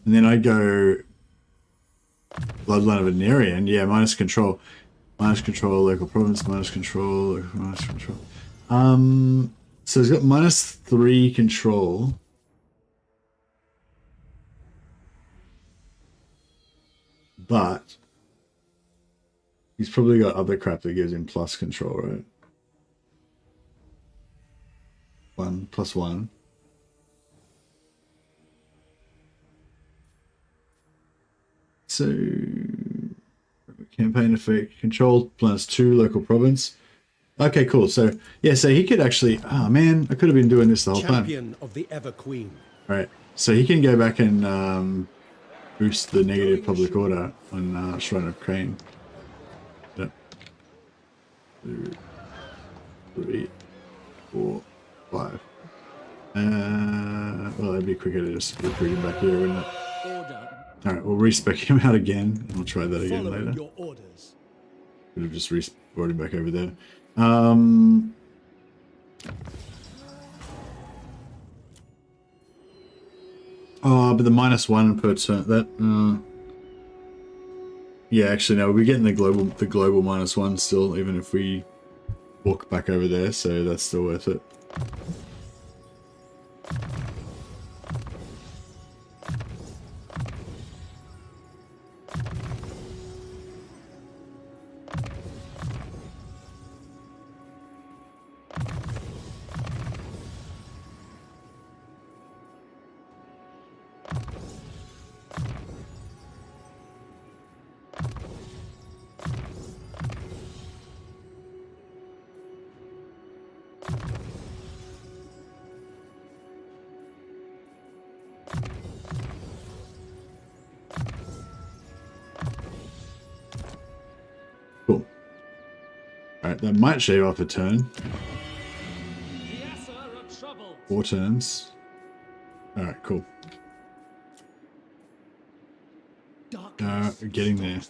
And then I go Bloodline of Anarian, yeah, minus control. Minus control, local province, minus control, minus control. So he's got -3 control. But he's probably got other crap that gives him plus control, right? 1 + 1. So campaign effect, control +2 local province. Okay, cool. So yeah, so he could actually. Oh man, I could have been doing this the whole time. Champion of the Ever Queen. Right. So he can go back and boost the negative public order on Shrine of Crane. Yep. 2, 3, 4, 5. Well, it'd be quicker to just recruit him back here, wouldn't it? Alright, we'll respec him out again. We'll try that again later. Your orders. Could have just brought him back over there. Oh, but the -1 per turn. That. Yeah, actually, no. We're getting the global -1 still, even if we walk back over there. So that's still worth it. Alright, that might shave off a turn. 4 turns. Alright, cool. Getting there.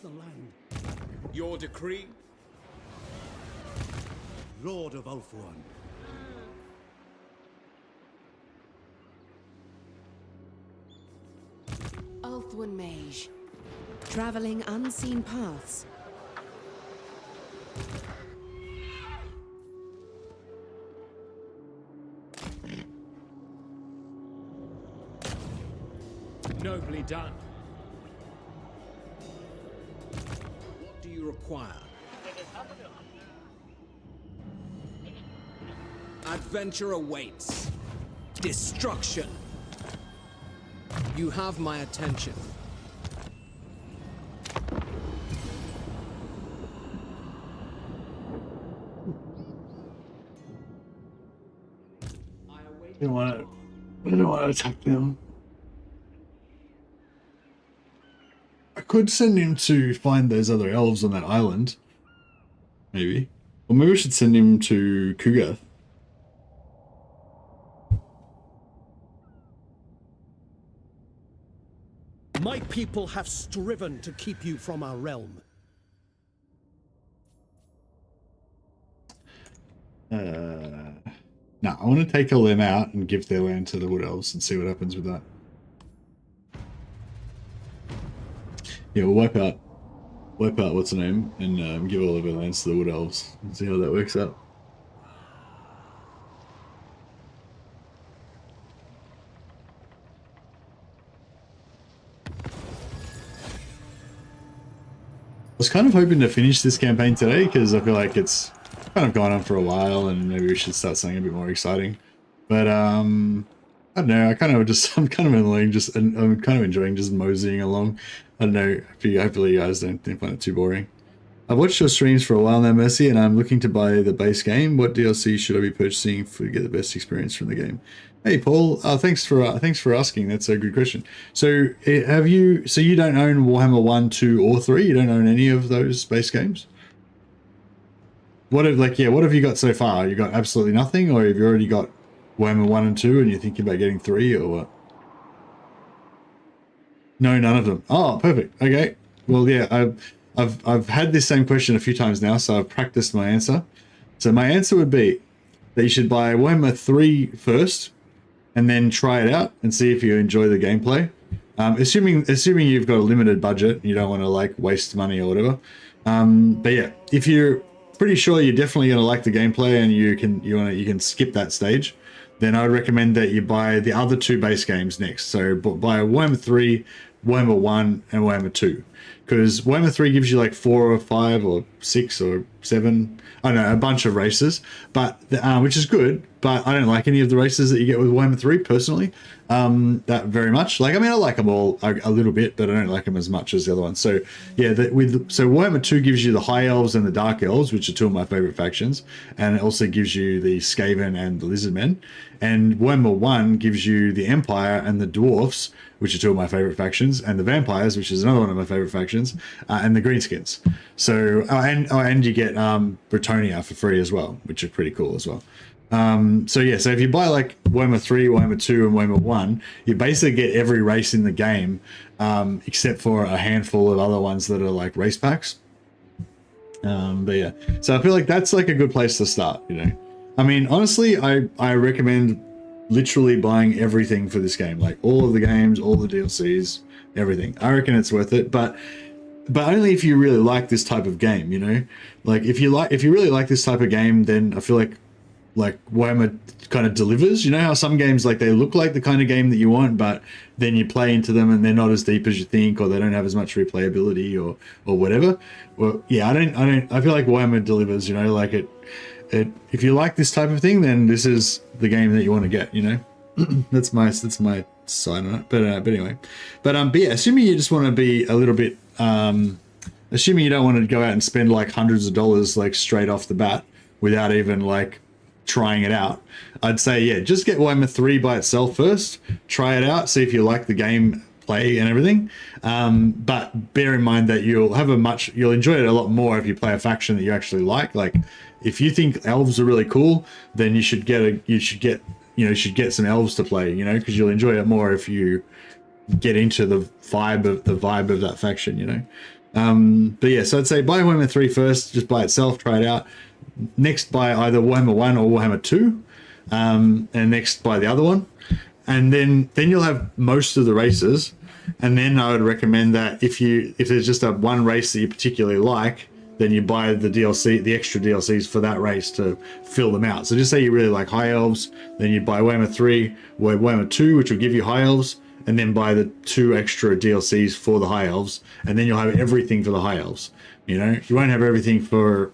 Your decree? Lord of Ulthuan. Ulthuan Mage. Traveling unseen paths. Nobly done. What do you require? Adventure awaits. Destruction. You have my attention. I don't want to attack them. I could send him to find those other elves on that island. Maybe. Or maybe we should send him to Kugath. My people have striven to keep you from our realm. No, I want to take all them out and give their land to the Wood Elves and see what happens with that. Yeah, we'll wipe out what's the name and give all of our lands to the Wood Elves and see how that works out. I was kind of hoping to finish this campaign today because I feel like it's kind of gone on for a while and maybe we should start something a bit more exciting. But I don't know, I'm kind of enjoying just moseying along. I don't know. Hopefully you guys don't find it too boring. I've watched your streams for a while now, Mercy, and I'm looking to buy the base game. What DLC should I be purchasing to get the best experience from the game? Hey, Paul. Thanks for asking. That's a good question. So have you? So you don't own Warhammer 1, 2, or 3? You don't own any of those base games? What have what have you got so far? You got absolutely nothing, or have you already got Warhammer 1 and 2, and you're thinking about getting 3, or what? No, none of them. Oh, perfect. Okay. Well, yeah, I've had this same question a few times now, so I've practiced my answer. So my answer would be that you should buy Warhammer 3 first, and then try it out and see if you enjoy the gameplay. Assuming you've got a limited budget, you don't want to like waste money or whatever. But yeah, if you're pretty sure you're definitely going to like the gameplay and you can skip that stage, then I would recommend that you buy the other 2 base games next. So buy Warhammer 3, Warhammer 1, and Warhammer 2. Because Warhammer 3 gives you like 4 or 5 or 6 or 7, I don't know, a bunch of races, but which is good. But I don't like any of the races that you get with Warhammer 3 personally, that very much. Like, I mean, I like them all a little bit, but I don't like them as much as the other ones. So yeah, so Warhammer 2 gives you the High Elves and the Dark Elves, which are 2 of my favorite factions, and it also gives you the Skaven and the Lizardmen. And Warhammer 1 gives you the Empire and the Dwarfs, which are 2 of my favorite factions, and the Vampires, which is another one of my favorite factions, and the Greenskins. So and you get Bretonia for free as well, which are pretty cool as well. So yeah, so if you buy like Warhammer 3, Warhammer 2, and Warhammer 1, you basically get every race in the game, except for a handful of other ones that are like race packs. But yeah, so I feel like that's like a good place to start, you know. I mean, honestly, I recommend literally buying everything for this game, like all of the games, all the DLCs, everything. I reckon it's worth it, but only if you really like this type of game, you know. Like if you really like this type of game, then I feel like Warhammer kind of delivers. You know how some games, like, they look like the kind of game that you want, but then you play into them and they're not as deep as you think, or they don't have as much replayability or whatever. Well, yeah, I feel like Warhammer delivers, you know, like it if you like this type of thing, then this is the game that you want to get, you know. that's my side on it. But anyway, yeah, assuming you just want to be a little bit assuming you don't want to go out and spend like hundreds of dollars like straight off the bat without even like trying it out, I'd say, yeah, just get Warhammer 3 by itself first, try it out, see if you like the game play and everything, but bear in mind that you'll enjoy it a lot more if you play a faction that you actually like if you think elves are really cool, then you should get some elves to play, you know, because you'll enjoy it more if you get into the vibe of that faction, you know. But yeah, so I'd say buy Warhammer 3 first, just by itself, try it out. Next, buy either Warhammer 1 or Warhammer 2, and next buy the other one, and then you'll have most of the races. And then I would recommend that if there's just one race that you particularly like, then you buy the extra DLCs for that race to fill them out. So just say you really like High Elves, then you buy Warhammer 3 or Warhammer 2, which will give you High Elves, and then buy the 2 extra DLCs for the High Elves, and then you'll have everything for the High Elves. You know, you won't have everything for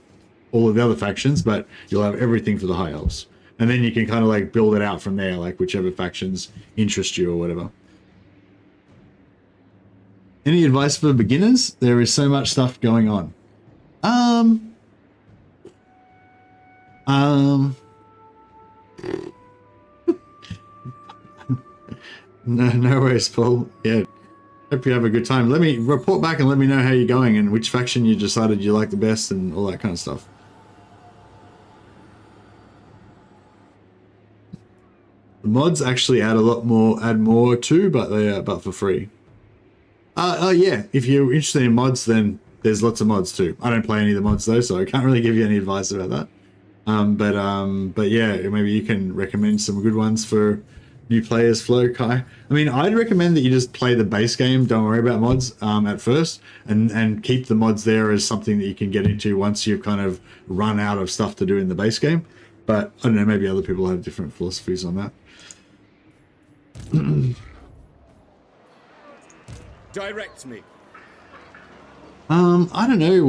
all of the other factions, but you'll have everything for the High Elves. And then you can kind of like build it out from there, like whichever factions interest you or whatever. Any advice for beginners? There is so much stuff going on. No worries, Paul. Yeah, hope you have a good time. Let me report back and let me know how you're going and which faction you decided you like the best and all that kind of stuff. The mods actually add more too, but but for free. Yeah, if you're interested in mods, then there's lots of mods too. I don't play any of the mods though, so I can't really give you any advice about that. But yeah, maybe you can recommend some good ones for new players, Flo, Kai. I mean, I'd recommend that you just play the base game, don't worry about mods at first, and keep the mods there as something that you can get into once you've kind of run out of stuff to do in the base game. But I don't know, maybe other people have different philosophies on that. Direct me. I don't know,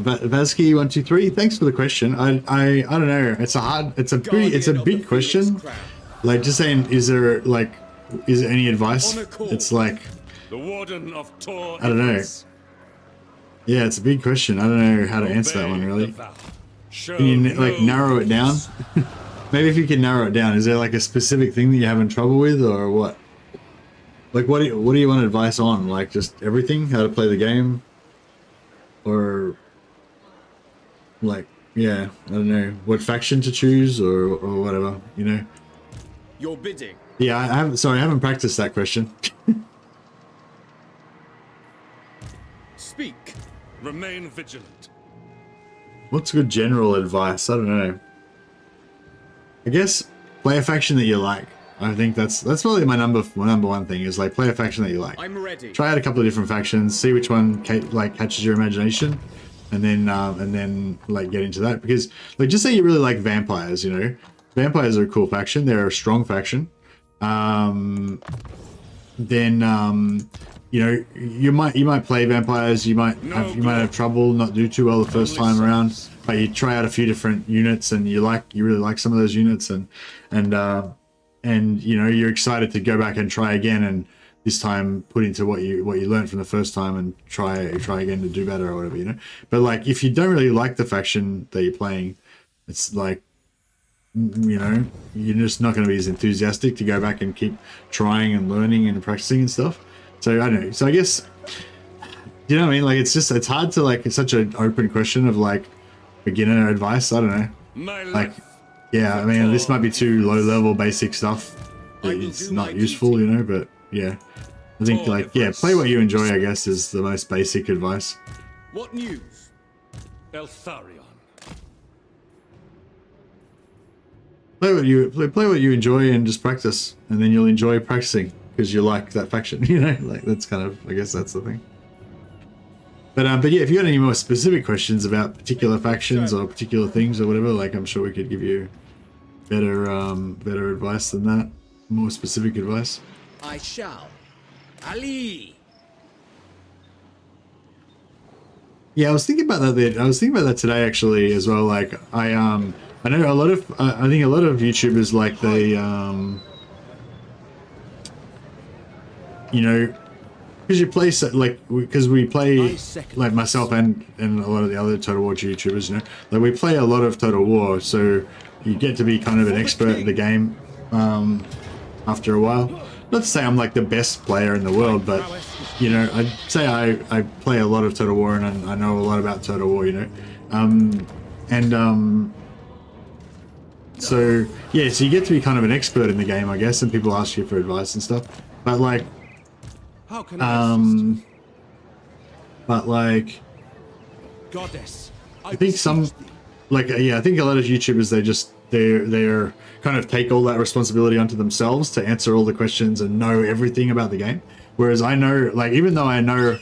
Vasky123, thanks for the question. I don't know. It's a big question. Like, just saying, is there any advice? It's like, The Warden of Tor. I don't know. Yeah, it's a big question. I don't know how to answer that one really. Can you like narrow it down? Maybe if you can narrow it down, is there like a specific thing that you're having trouble with, or what? Like, what do you want advice on? Like, just everything? How to play the game? Or, like, yeah, I don't know. What faction to choose, or whatever, you know? Your bidding. Yeah, I haven't practiced that question. Speak. Remain vigilant. What's good general advice? I don't know. I guess play a faction that you like. I think that's probably my number one thing is like play a faction that you like. I'm ready. Try out a couple of different factions, see which one like catches your imagination, and then like get into that. Because like just say you really like vampires, you know, vampires are a cool faction. They're a strong faction. You know, you might play vampires. You might have trouble, not do too well the first time around. But you try out a few different units, and you really like some of those units, and you know you're excited to go back and try again, and this time put into what you learned from the first time, and try again to do better or whatever, you know. But like if you don't really like the faction that you're playing, it's like, you know, you're just not going to be as enthusiastic to go back and keep trying and learning and practicing and stuff. So I don't know. So I guess, you know what I mean? Like it's hard to like, it's such an open question of like beginner advice. I don't know. Like, yeah, I mean, this might be too low level basic stuff. It's not useful, you know, but yeah. I think like, yeah, play what you enjoy, I guess, is the most basic advice. What news? Eltharion. Play what you enjoy and just practice, and then you'll enjoy practicing because you like that faction, you know. Like that's kind of, I guess that's the thing. But yeah, if you got any more specific questions about particular factions or particular things or whatever, like I'm sure we could give you better advice than that, more specific advice. I shall. Ali. Yeah, I was thinking about that. I was thinking about that today actually as well. Like I know a lot of I think a lot of YouTubers like they you know, because you play because we play like myself and a lot of the other Total War YouTubers, you know, like we play a lot of Total War, so you get to be kind of an expert in the game after a while. Not to say I'm like the best player in the world, but you know, I'd say I play a lot of Total War and I know a lot about Total War, you know, so yeah, so you get to be kind of an expert in the game, I guess, and people ask you for advice and stuff. But like, how can I but like, Goddess, I think some, like, yeah, I think a lot of YouTubers they're kind of take all that responsibility onto themselves to answer all the questions and know everything about the game. Whereas I know, like, even though I know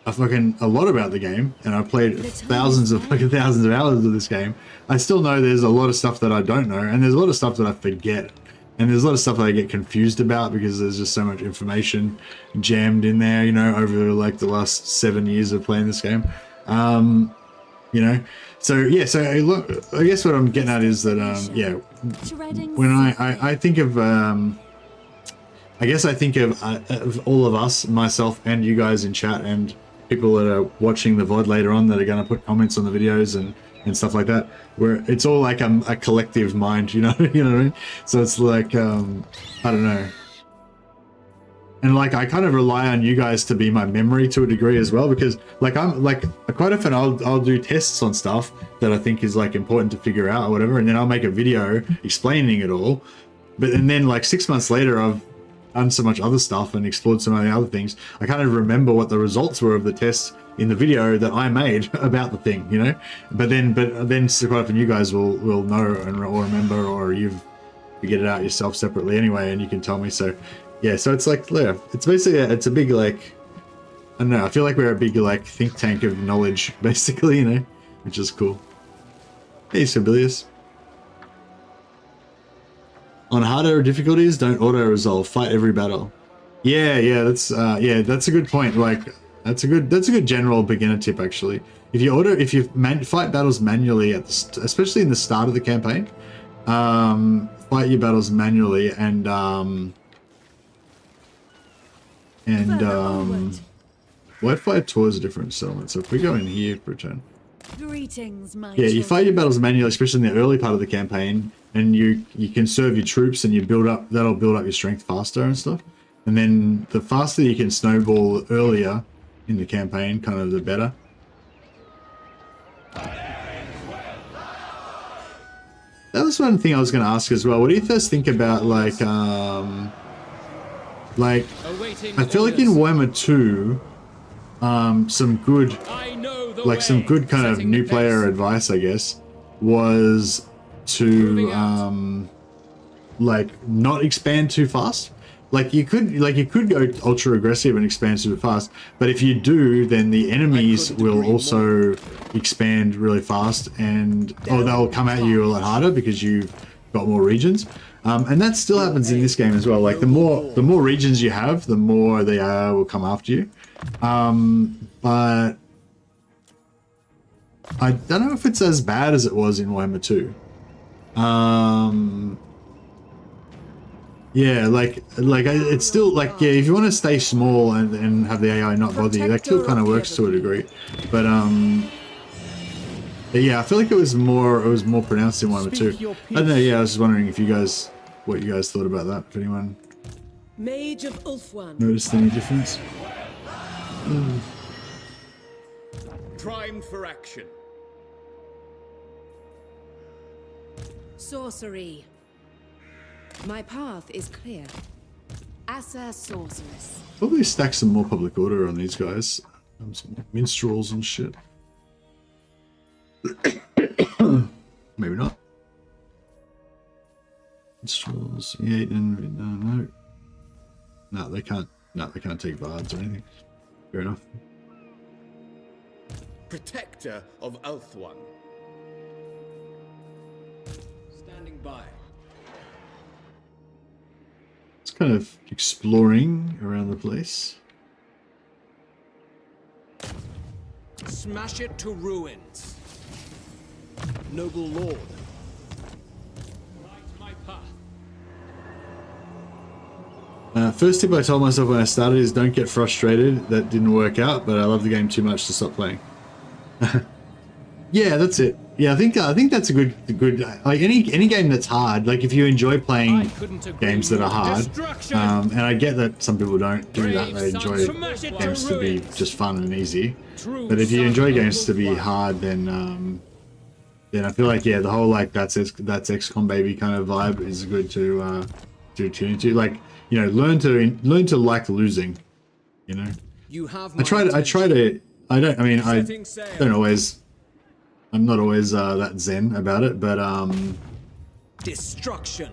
a lot about the game and I've played thousands of hours of this game, I still know there's a lot of stuff that I don't know, and there's a lot of stuff that I forget, and there's a lot of stuff that I get confused about because there's just so much information jammed in there, you know, over like the last 7 years of playing this game. You know, so yeah, so look, I guess what I'm getting at is that yeah, when I think of I guess I think of all of us, myself and you guys in chat, and people that are watching the VOD later on that are going to put comments on the videos and stuff like that, where it's all like a collective mind, you know, you know what I mean? So it's like, I don't know. And like, I kind of rely on you guys to be my memory to a degree as well, because like, I'm like, quite often I'll do tests on stuff that I think is like important to figure out or whatever. And then I'll make a video explaining it all. And then like 6 months later, I've done so much other stuff and explored so many other things. I kind of remember what the results were of the tests in the video that I made about the thing, you know. But then quite often you guys will know or remember, or you've figured it out yourself separately anyway, and you can tell me. So yeah, so it's like, yeah, it's basically it's a big, like, I don't know, I feel like we're a big like think tank of knowledge basically, you know, which is cool. Hey Sibelius. On harder difficulties, don't auto resolve. Fight every battle. Yeah, that's a good point. Like, that's a good general beginner tip actually. If you fight battles manually especially in the start of the campaign, fight your battles manually, and And White Fire Tour is a different settlement. So if we go in here for a turn. Greetings, my Yeah, you fight your battles manually, especially in the early part of the campaign, and you conserve your troops and you build up. That'll build up your strength faster and stuff. And then the faster you can snowball earlier in the campaign, kind of the better. That was one thing I was going to ask as well. What do you guys think about like I feel like in Warhammer 2, some good kind of new player advice, I guess, was to like not expand too fast. Like you could go ultra aggressive and expand super fast, but if you do, then the enemies will also expand really fast, and they'll come at you a lot harder because you've got more regions. And that still happens in this game as well. Like the more regions you have, the more the AI will come after you. But I don't know if it's as bad as it was in Warhammer 2. Yeah, it's still like, yeah, if you want to stay small and have the AI not bother you, that still kind of works to a degree. But yeah, I feel like it was more pronounced in Warhammer 2. I don't know. Yeah, I was just wondering if what you guys thought about that. If anyone Mage of Ulfwan. noticed any difference? Primed for action. Sorcery. My path is clear. Asa Sorceress. Probably stack some more public order on these guys. Some minstrels and shit. Maybe not. Minstrels. Yeah, no. No, they can't. No, they can't take bards or anything. Fair enough. Protector of Ulfwan. Standing by. It's kind of exploring around the place. Smash it to ruins. Noble Lord. Light my path. First tip I told myself when I started is don't get frustrated. That didn't work out, but I love the game too much to stop playing. Yeah, that's it. Yeah, I think that's a good like any game that's hard. Like if you enjoy playing games that are hard, and I get that some people don't do that. They enjoy games to be just fun and easy. But if you enjoy games to be hard, then I feel like, yeah, the whole like that's XCOM baby kind of vibe is good to tune into. Like, you know, learn to like losing. You know, I'm not always that zen about it, but destruction.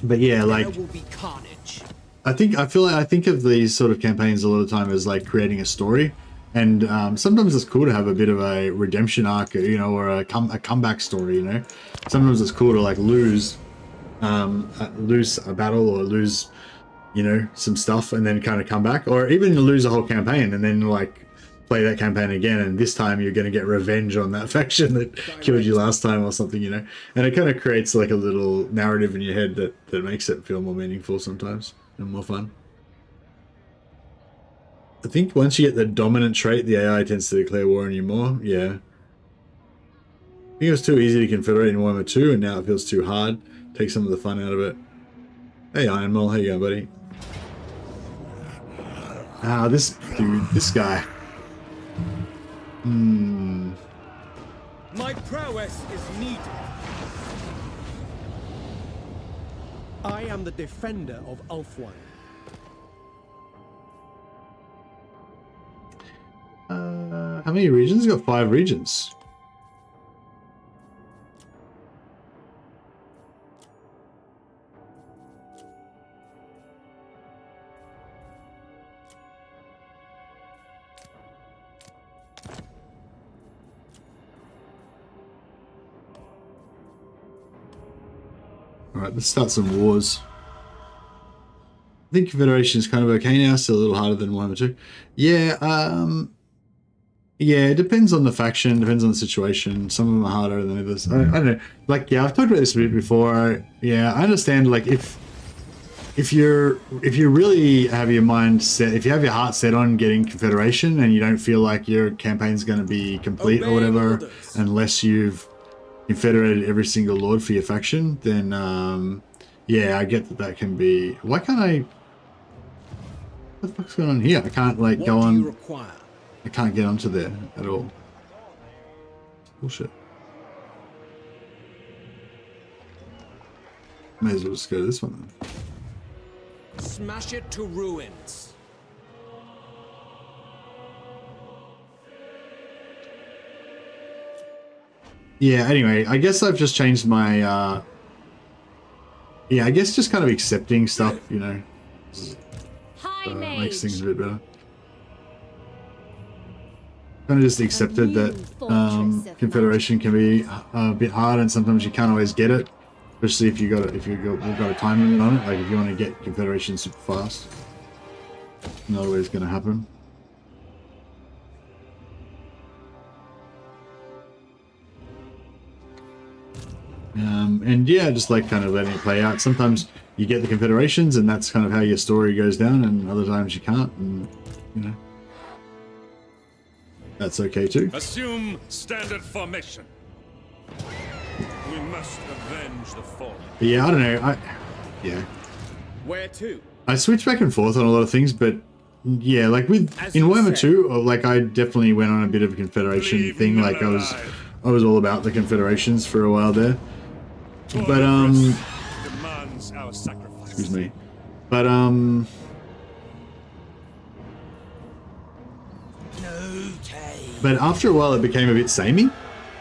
But yeah, like there will be carnage. I think of these sort of campaigns a lot of the time as like creating a story, and sometimes it's cool to have a bit of a redemption arc, you know, or a comeback story. You know, sometimes it's cool to like lose a battle or lose, you know, some stuff and then kind of come back, or even lose a whole campaign and then like play that campaign again, and this time you're going to get revenge on that faction that killed you last time or something, you know. And it kind of creates like a little narrative in your head that makes it feel more meaningful sometimes and more fun. I think once you get the dominant trait, the AI tends to declare war on you more. Yeah, I think it was too easy to confederate in Warhammer 2, and now it feels too hard. Take some of the fun out of it. Hey Iron Mole, how you going, buddy? Ah, this dude, this guy. My prowess is needed. I am the defender of Ulfwan. How many regions? Got 5 regions. Alright, let's start some wars. I think Confederation is kind of okay now, still a little harder than Warhammer 2. Yeah, yeah, it depends on the faction, depends on the situation. Some of them are harder than others. I don't know. Like, yeah, I've talked about this a bit before. Yeah, I understand, like, if if you really have your mind set, if you have your heart set on getting Confederation and you don't feel like your campaign's going to be complete or whatever, unless you've confederated every single lord for your faction, then yeah, I get that can be. Why can't I? What the fuck's going on here? I can't like go on. I can't get onto there at all. Bullshit. May as well just go to this one then. Smash it to ruins. Yeah, anyway, I guess I've just changed my yeah, I guess just kind of accepting stuff, you know, makes things a bit better. Kind of just accepted that Confederation can be a bit hard, and sometimes you can't always get it, especially if you've got a time limit on it. Like if you want to get Confederation super fast, not always going to happen. And yeah, just like kind of letting it play out. Sometimes you get the Confederations, and that's kind of how your story goes down, and other times you can't, and you know. That's okay too. Assume standard formation. We must avenge the fallen. But yeah, I don't know. Yeah. Where to? I switch back and forth on a lot of things, but yeah, like in Warhammer 2, like I definitely went on a bit of a Confederation thing. Like I was all about the Confederations for a while there. But demands our sacrifice. excuse me. But But after a while, it became a bit samey.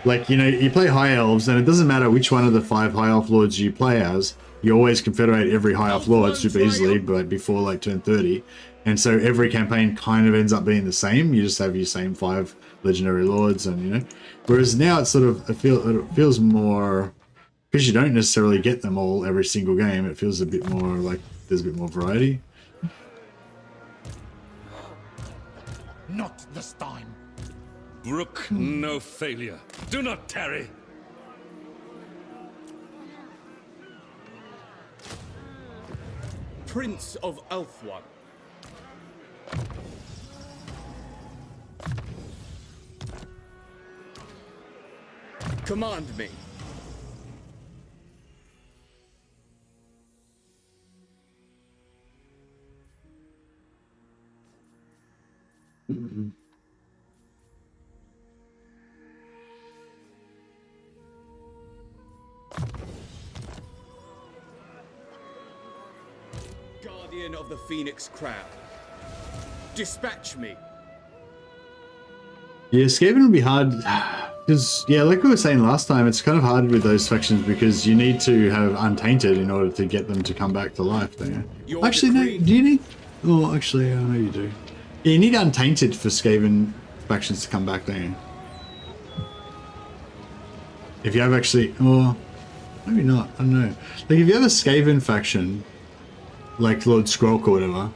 Like, you know, you play High Elves, and it doesn't matter which one of the 5 High Elf Lords you play as, you always confederate every High Elf Lord super easily, but before like turn 30. And so every campaign kind of ends up being the same. You just have your same 5 Legendary Lords, and you know. Whereas now it's sort of, it feels more, because you don't necessarily get them all every single game, it feels a bit more like there's a bit more variety. Not this time. Brook no failure. Do not tarry. Prince of Elfwan. Command me. Guardian of the Phoenix Crown. Dispatch me. Yeah, Skaven would be hard, because, yeah, like we were saying last time, it's kind of hard with those factions because you need to have Untainted in order to get them to come back to life, don't you? Actually, no, do you need... Oh, actually, I know you do. Yeah, you need Untainted for Skaven factions to come back, don't you? If you have actually... Oh, maybe not, I don't know. Like, if you have a Skaven faction, like Lord Skrulk or whatever,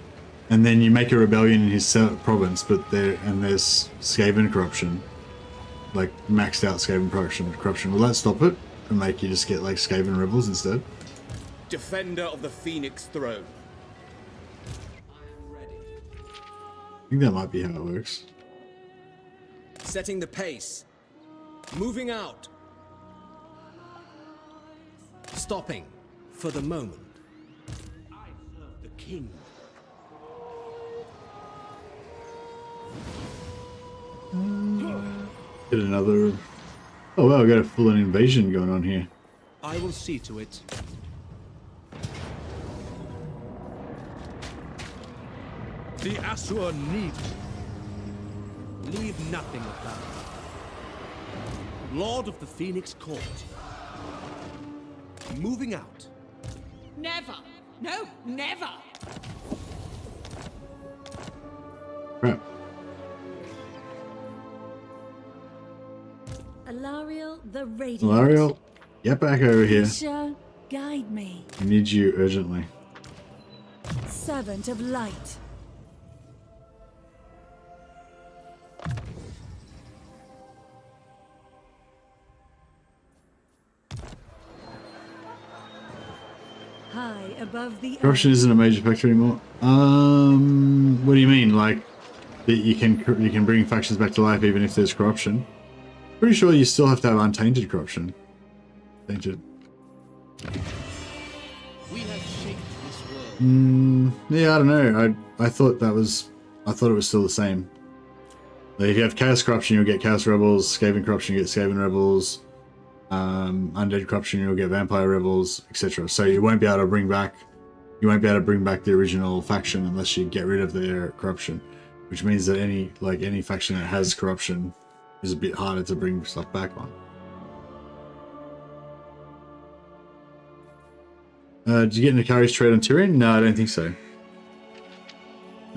and then you make a rebellion in his province, but there's Skaven corruption, like maxed out Skaven corruption. Will that stop it and make you just get like Skaven rebels instead? Defender of the Phoenix Throne. I think that might be how it works. Setting the pace. Moving out. Stopping for the moment. I serve the king. Get another... Oh wow, I got a full-on invasion going on here. I will see to it. The Asur need. Leave nothing of that. Lord of the Phoenix Court. Moving out. Never. No, never. Crap. Alariel the Radiant. Alariel, get back over here. Isha, guide me. I need you urgently. Servant of light. high above the Corruption earth. isn't a major factor anymore. What do you mean? Like that you can bring factions back to life even if there's corruption? Pretty sure you still have to have untainted corruption. Tainted. We have shaped this world. Yeah, I don't know. I thought it was still the same. Like if you have chaos corruption, you'll get chaos rebels. Skaven corruption, you get Skaven rebels. Undead corruption, you'll get vampire rebels, etc. So you won't be able to bring back the original faction unless you get rid of their corruption, which means that any faction that has corruption is a bit harder to bring stuff back on. Did you get Nakari's trade on Tyrion? No, I don't think so.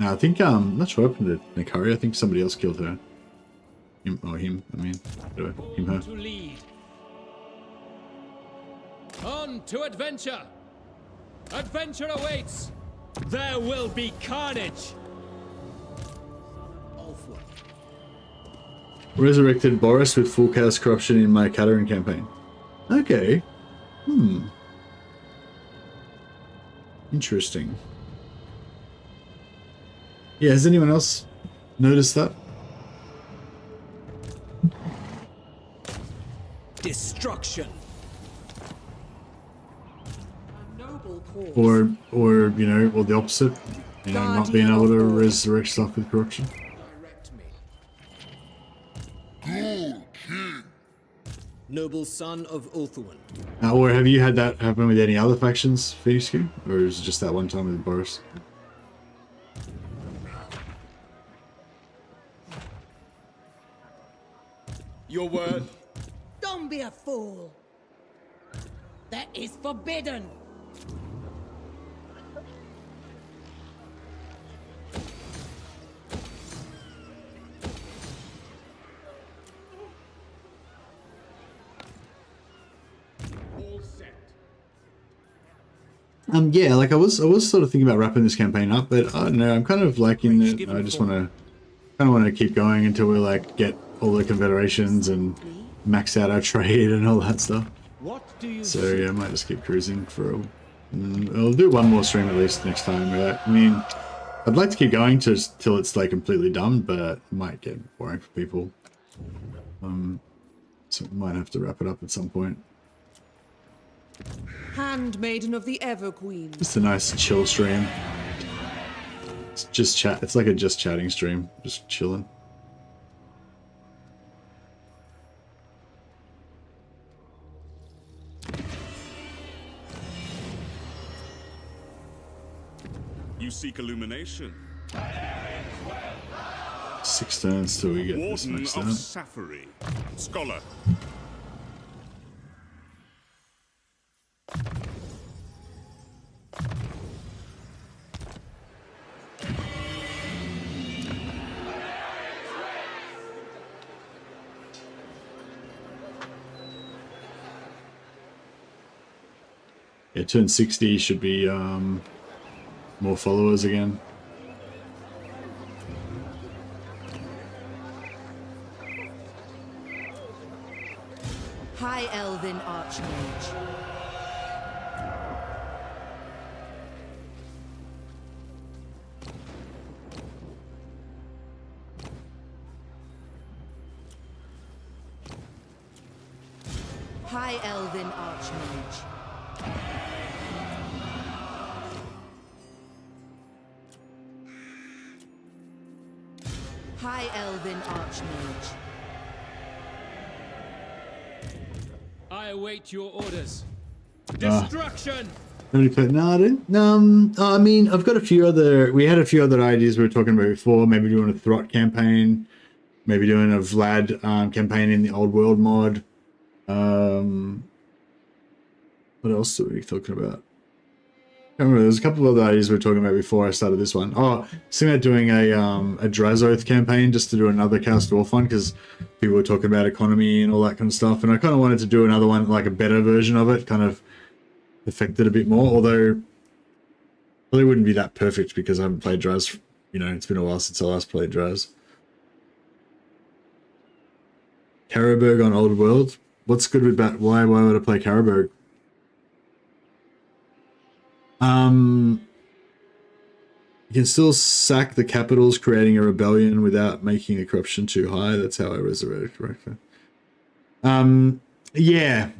No, I think I'm not sure what happened to Nakari. I think somebody else killed her. Him. I mean, him, her. To lead. On to adventure! Adventure awaits! There will be carnage! Resurrected Boris with full chaos corruption in my Confederating campaign. Okay. Interesting. Yeah, has anyone else noticed that? Destruction. Or you know, or the opposite. You know, not being able to resurrect stuff with corruption. Noble son of Ulthuan. Or have you had that happen with any other factions, Phoenix Q? Or is it just that one time with Boris? Your word. Don't be a fool. That is forbidden. Yeah, like I was sort of thinking about wrapping this campaign up, but I don't know, I'm kind of liking it. I just want to keep going until we like get all the confederations and max out our trade and all that stuff. So yeah, I might just keep cruising for I'll do one more stream at least next time. I mean, I'd like to keep going till it's like completely done, but it might get boring for people. So we might have to wrap it up at some point. Handmaiden of the Ever Queen. Just a nice chill stream. It's just chat. It's like a just chatting stream, just chilling. You seek illumination. 6 turns till we get this Warden maxed of out. Safari. Scholar. Yeah, turn 60 should be more followers again. High Elven Archmage. High Elven Archmage. High Elven Archmage. I await your orders. Destruction! Nobody played. No, I didn't. I mean, I've got a few other. We had a few other ideas we were talking about before. Maybe doing a Throt campaign. Maybe doing a Vlad campaign in the Old World mod. What else were we talking about? I can't remember. There's a couple of other ideas we were talking about before I started this one. Oh, thinking about doing a Drazoth campaign just to do another Chaos Dwarf one because people were talking about economy and all that kind of stuff, and I kind of wanted to do another one, like a better version of it, kind of perfect it a bit more. Although probably wouldn't be that perfect because I haven't played Draz. You know, it's been a while since I last played Draz. Karabberg on Old World. What's good with that? Why would I play Karabberg? You can still sack the capitals, creating a rebellion without making the corruption too high. That's how I resurrected correctly. Yeah,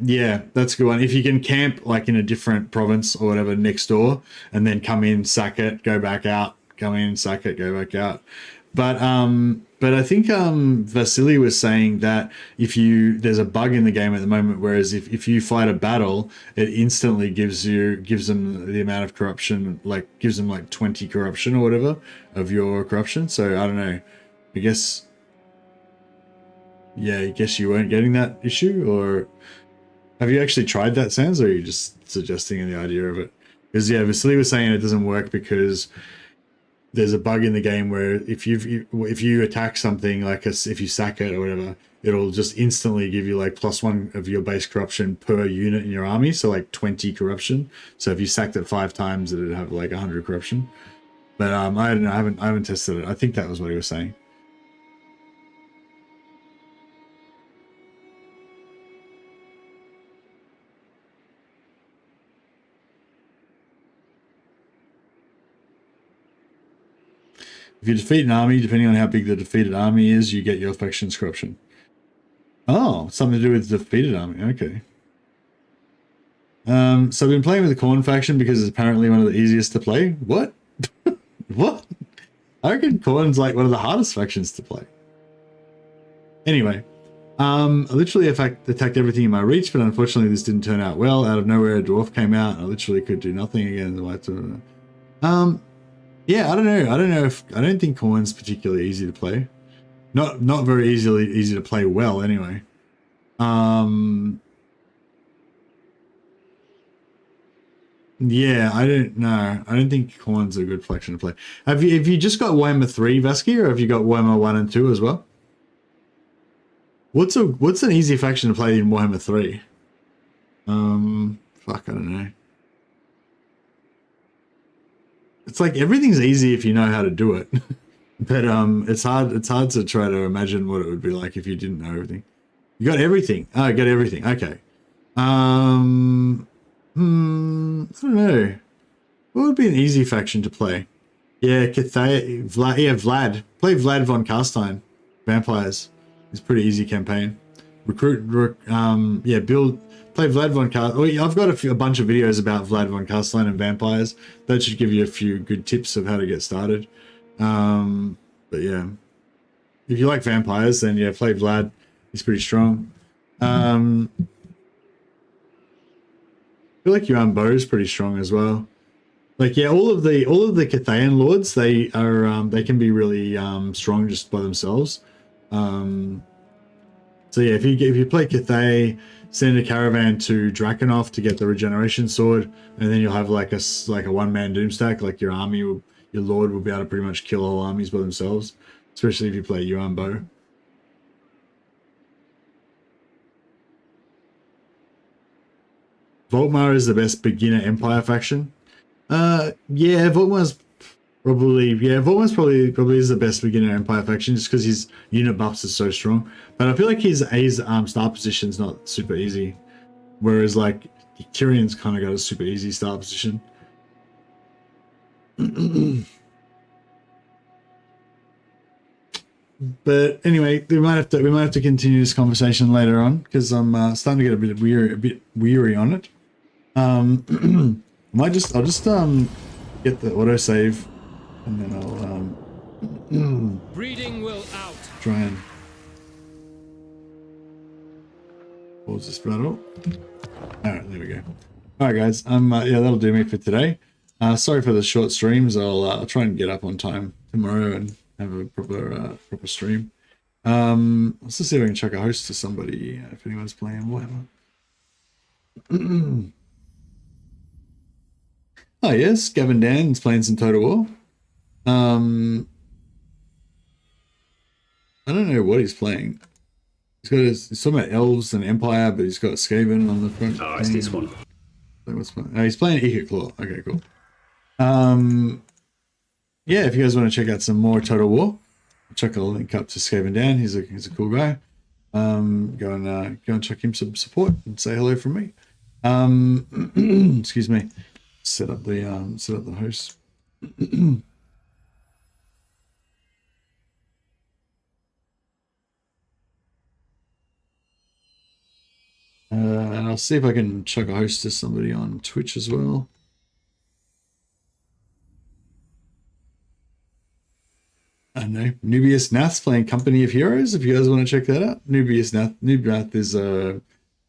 that's a good one. If you can camp like in a different province or whatever next door, and then come in, sack it, go back out, come in, sack it, go back out. But I think Vasily was saying that there's a bug in the game at the moment, whereas if you fight a battle, it instantly gives them the amount of corruption, like gives them like 20 corruption or whatever of your corruption. So I don't know. I guess you weren't getting that issue, or have you actually tried that, Sans, or are you just suggesting the idea of it? Because Vasily was saying it doesn't work because there's a bug in the game where if you attack something, like if you sack it or whatever, it'll just instantly give you like +1 of your base corruption per unit in your army, so like 20 corruption. So if you sacked it 5 times, it'd have like 100 corruption. But I don't know, I haven't tested it. I think that was what he was saying. If you defeat an army, depending on how big the defeated army is, you get your faction's corruption. Oh, something to do with the defeated army. Okay. So I've been playing with the Khorne faction because it's apparently one of the easiest to play. What? What? I reckon Khorne's like one of the hardest factions to play. Anyway, I literally attacked everything in my reach, but unfortunately this didn't turn out well. Out of nowhere, a dwarf came out, and I literally could do nothing again. Yeah, I don't know. I don't think Khorne's particularly easy to play. Not very easy to play well anyway. Yeah, I don't know. I don't think Khorne's a good faction to play. Have you just got Warhammer 3, Vasky, or have you got Warhammer 1 and 2 as well? What's an easy faction to play in Warhammer 3? Fuck, I don't know. It's like everything's easy if you know how to do it. But it's hard to try to imagine what it would be like if you didn't know everything. You got everything. Oh, I got everything. Okay. I don't know. What would be an easy faction to play? Yeah, Vlad. Play Vlad von Carstein. Vampires. It's a pretty easy campaign. Play Vlad von Carstein. I've got a bunch of videos about Vlad von Carstein and vampires. That should give you a few good tips of how to get started. But yeah, if you like vampires, then yeah, play Vlad. He's pretty strong. I feel like Yuan Bo is pretty strong as well. Like yeah, all of the Cathayan lords, they can be really strong just by themselves. So yeah, if you play Cathay, send a caravan to Drakenhof to get the regeneration sword, and then you'll have like a one-man doomstack. Like your army, your lord will be able to pretty much kill all armies by themselves, especially if you play Yuan Bo. Volkmar is the best beginner Empire faction. Yeah, Volkmar's probably is the best beginner Empire faction just because his unit buffs are so strong. But I feel like his start position's not super easy, whereas like Tyrion's kind of got a super easy start position. But anyway, we might have to continue this conversation later on because I'm starting to get a bit weary on it. I'll just get the autosave and then I'll breeding will out. Try and pause this battle. Alright, there we go. Alright guys, yeah, that'll do me for today. Sorry for the short streams. I'll try and get up on time tomorrow and have a proper stream. Let's just see if I can chuck a host to somebody if anyone's playing Warhammer. Oh yes, Gavin Dan's playing some Total War. I don't know what he's playing. He's talking about Elves and Empire, but he's got Skaven on the front. Oh, it's this one. Oh, he's playing Ica Claw. Okay, cool. Yeah, if you guys want to check out some more Total War, I'll chuck a link up to Skaven Dan. He's a cool guy. Go and check him some support and say hello from me. Excuse me. set up the host. And I'll see if I can chuck a host to somebody on Twitch as well. I don't know. Nubius Nath's playing Company of Heroes. If you guys want to check that out, Nubius Nath is a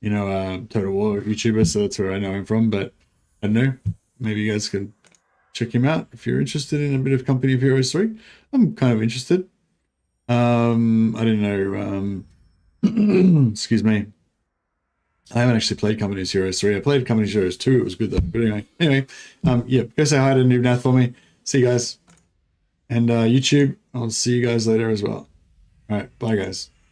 Total War YouTuber, so that's where I know him from. But I don't know. Maybe you guys can check him out if you're interested in a bit of Company of Heroes 3. I'm kind of interested. I don't know. Excuse me. I haven't actually played Company of Heroes 3. I played Company of Heroes 2. It was good though. But anyway, yeah, go say hi to Noob Nath for me. See you guys. And YouTube, I'll see you guys later as well. All right, bye guys.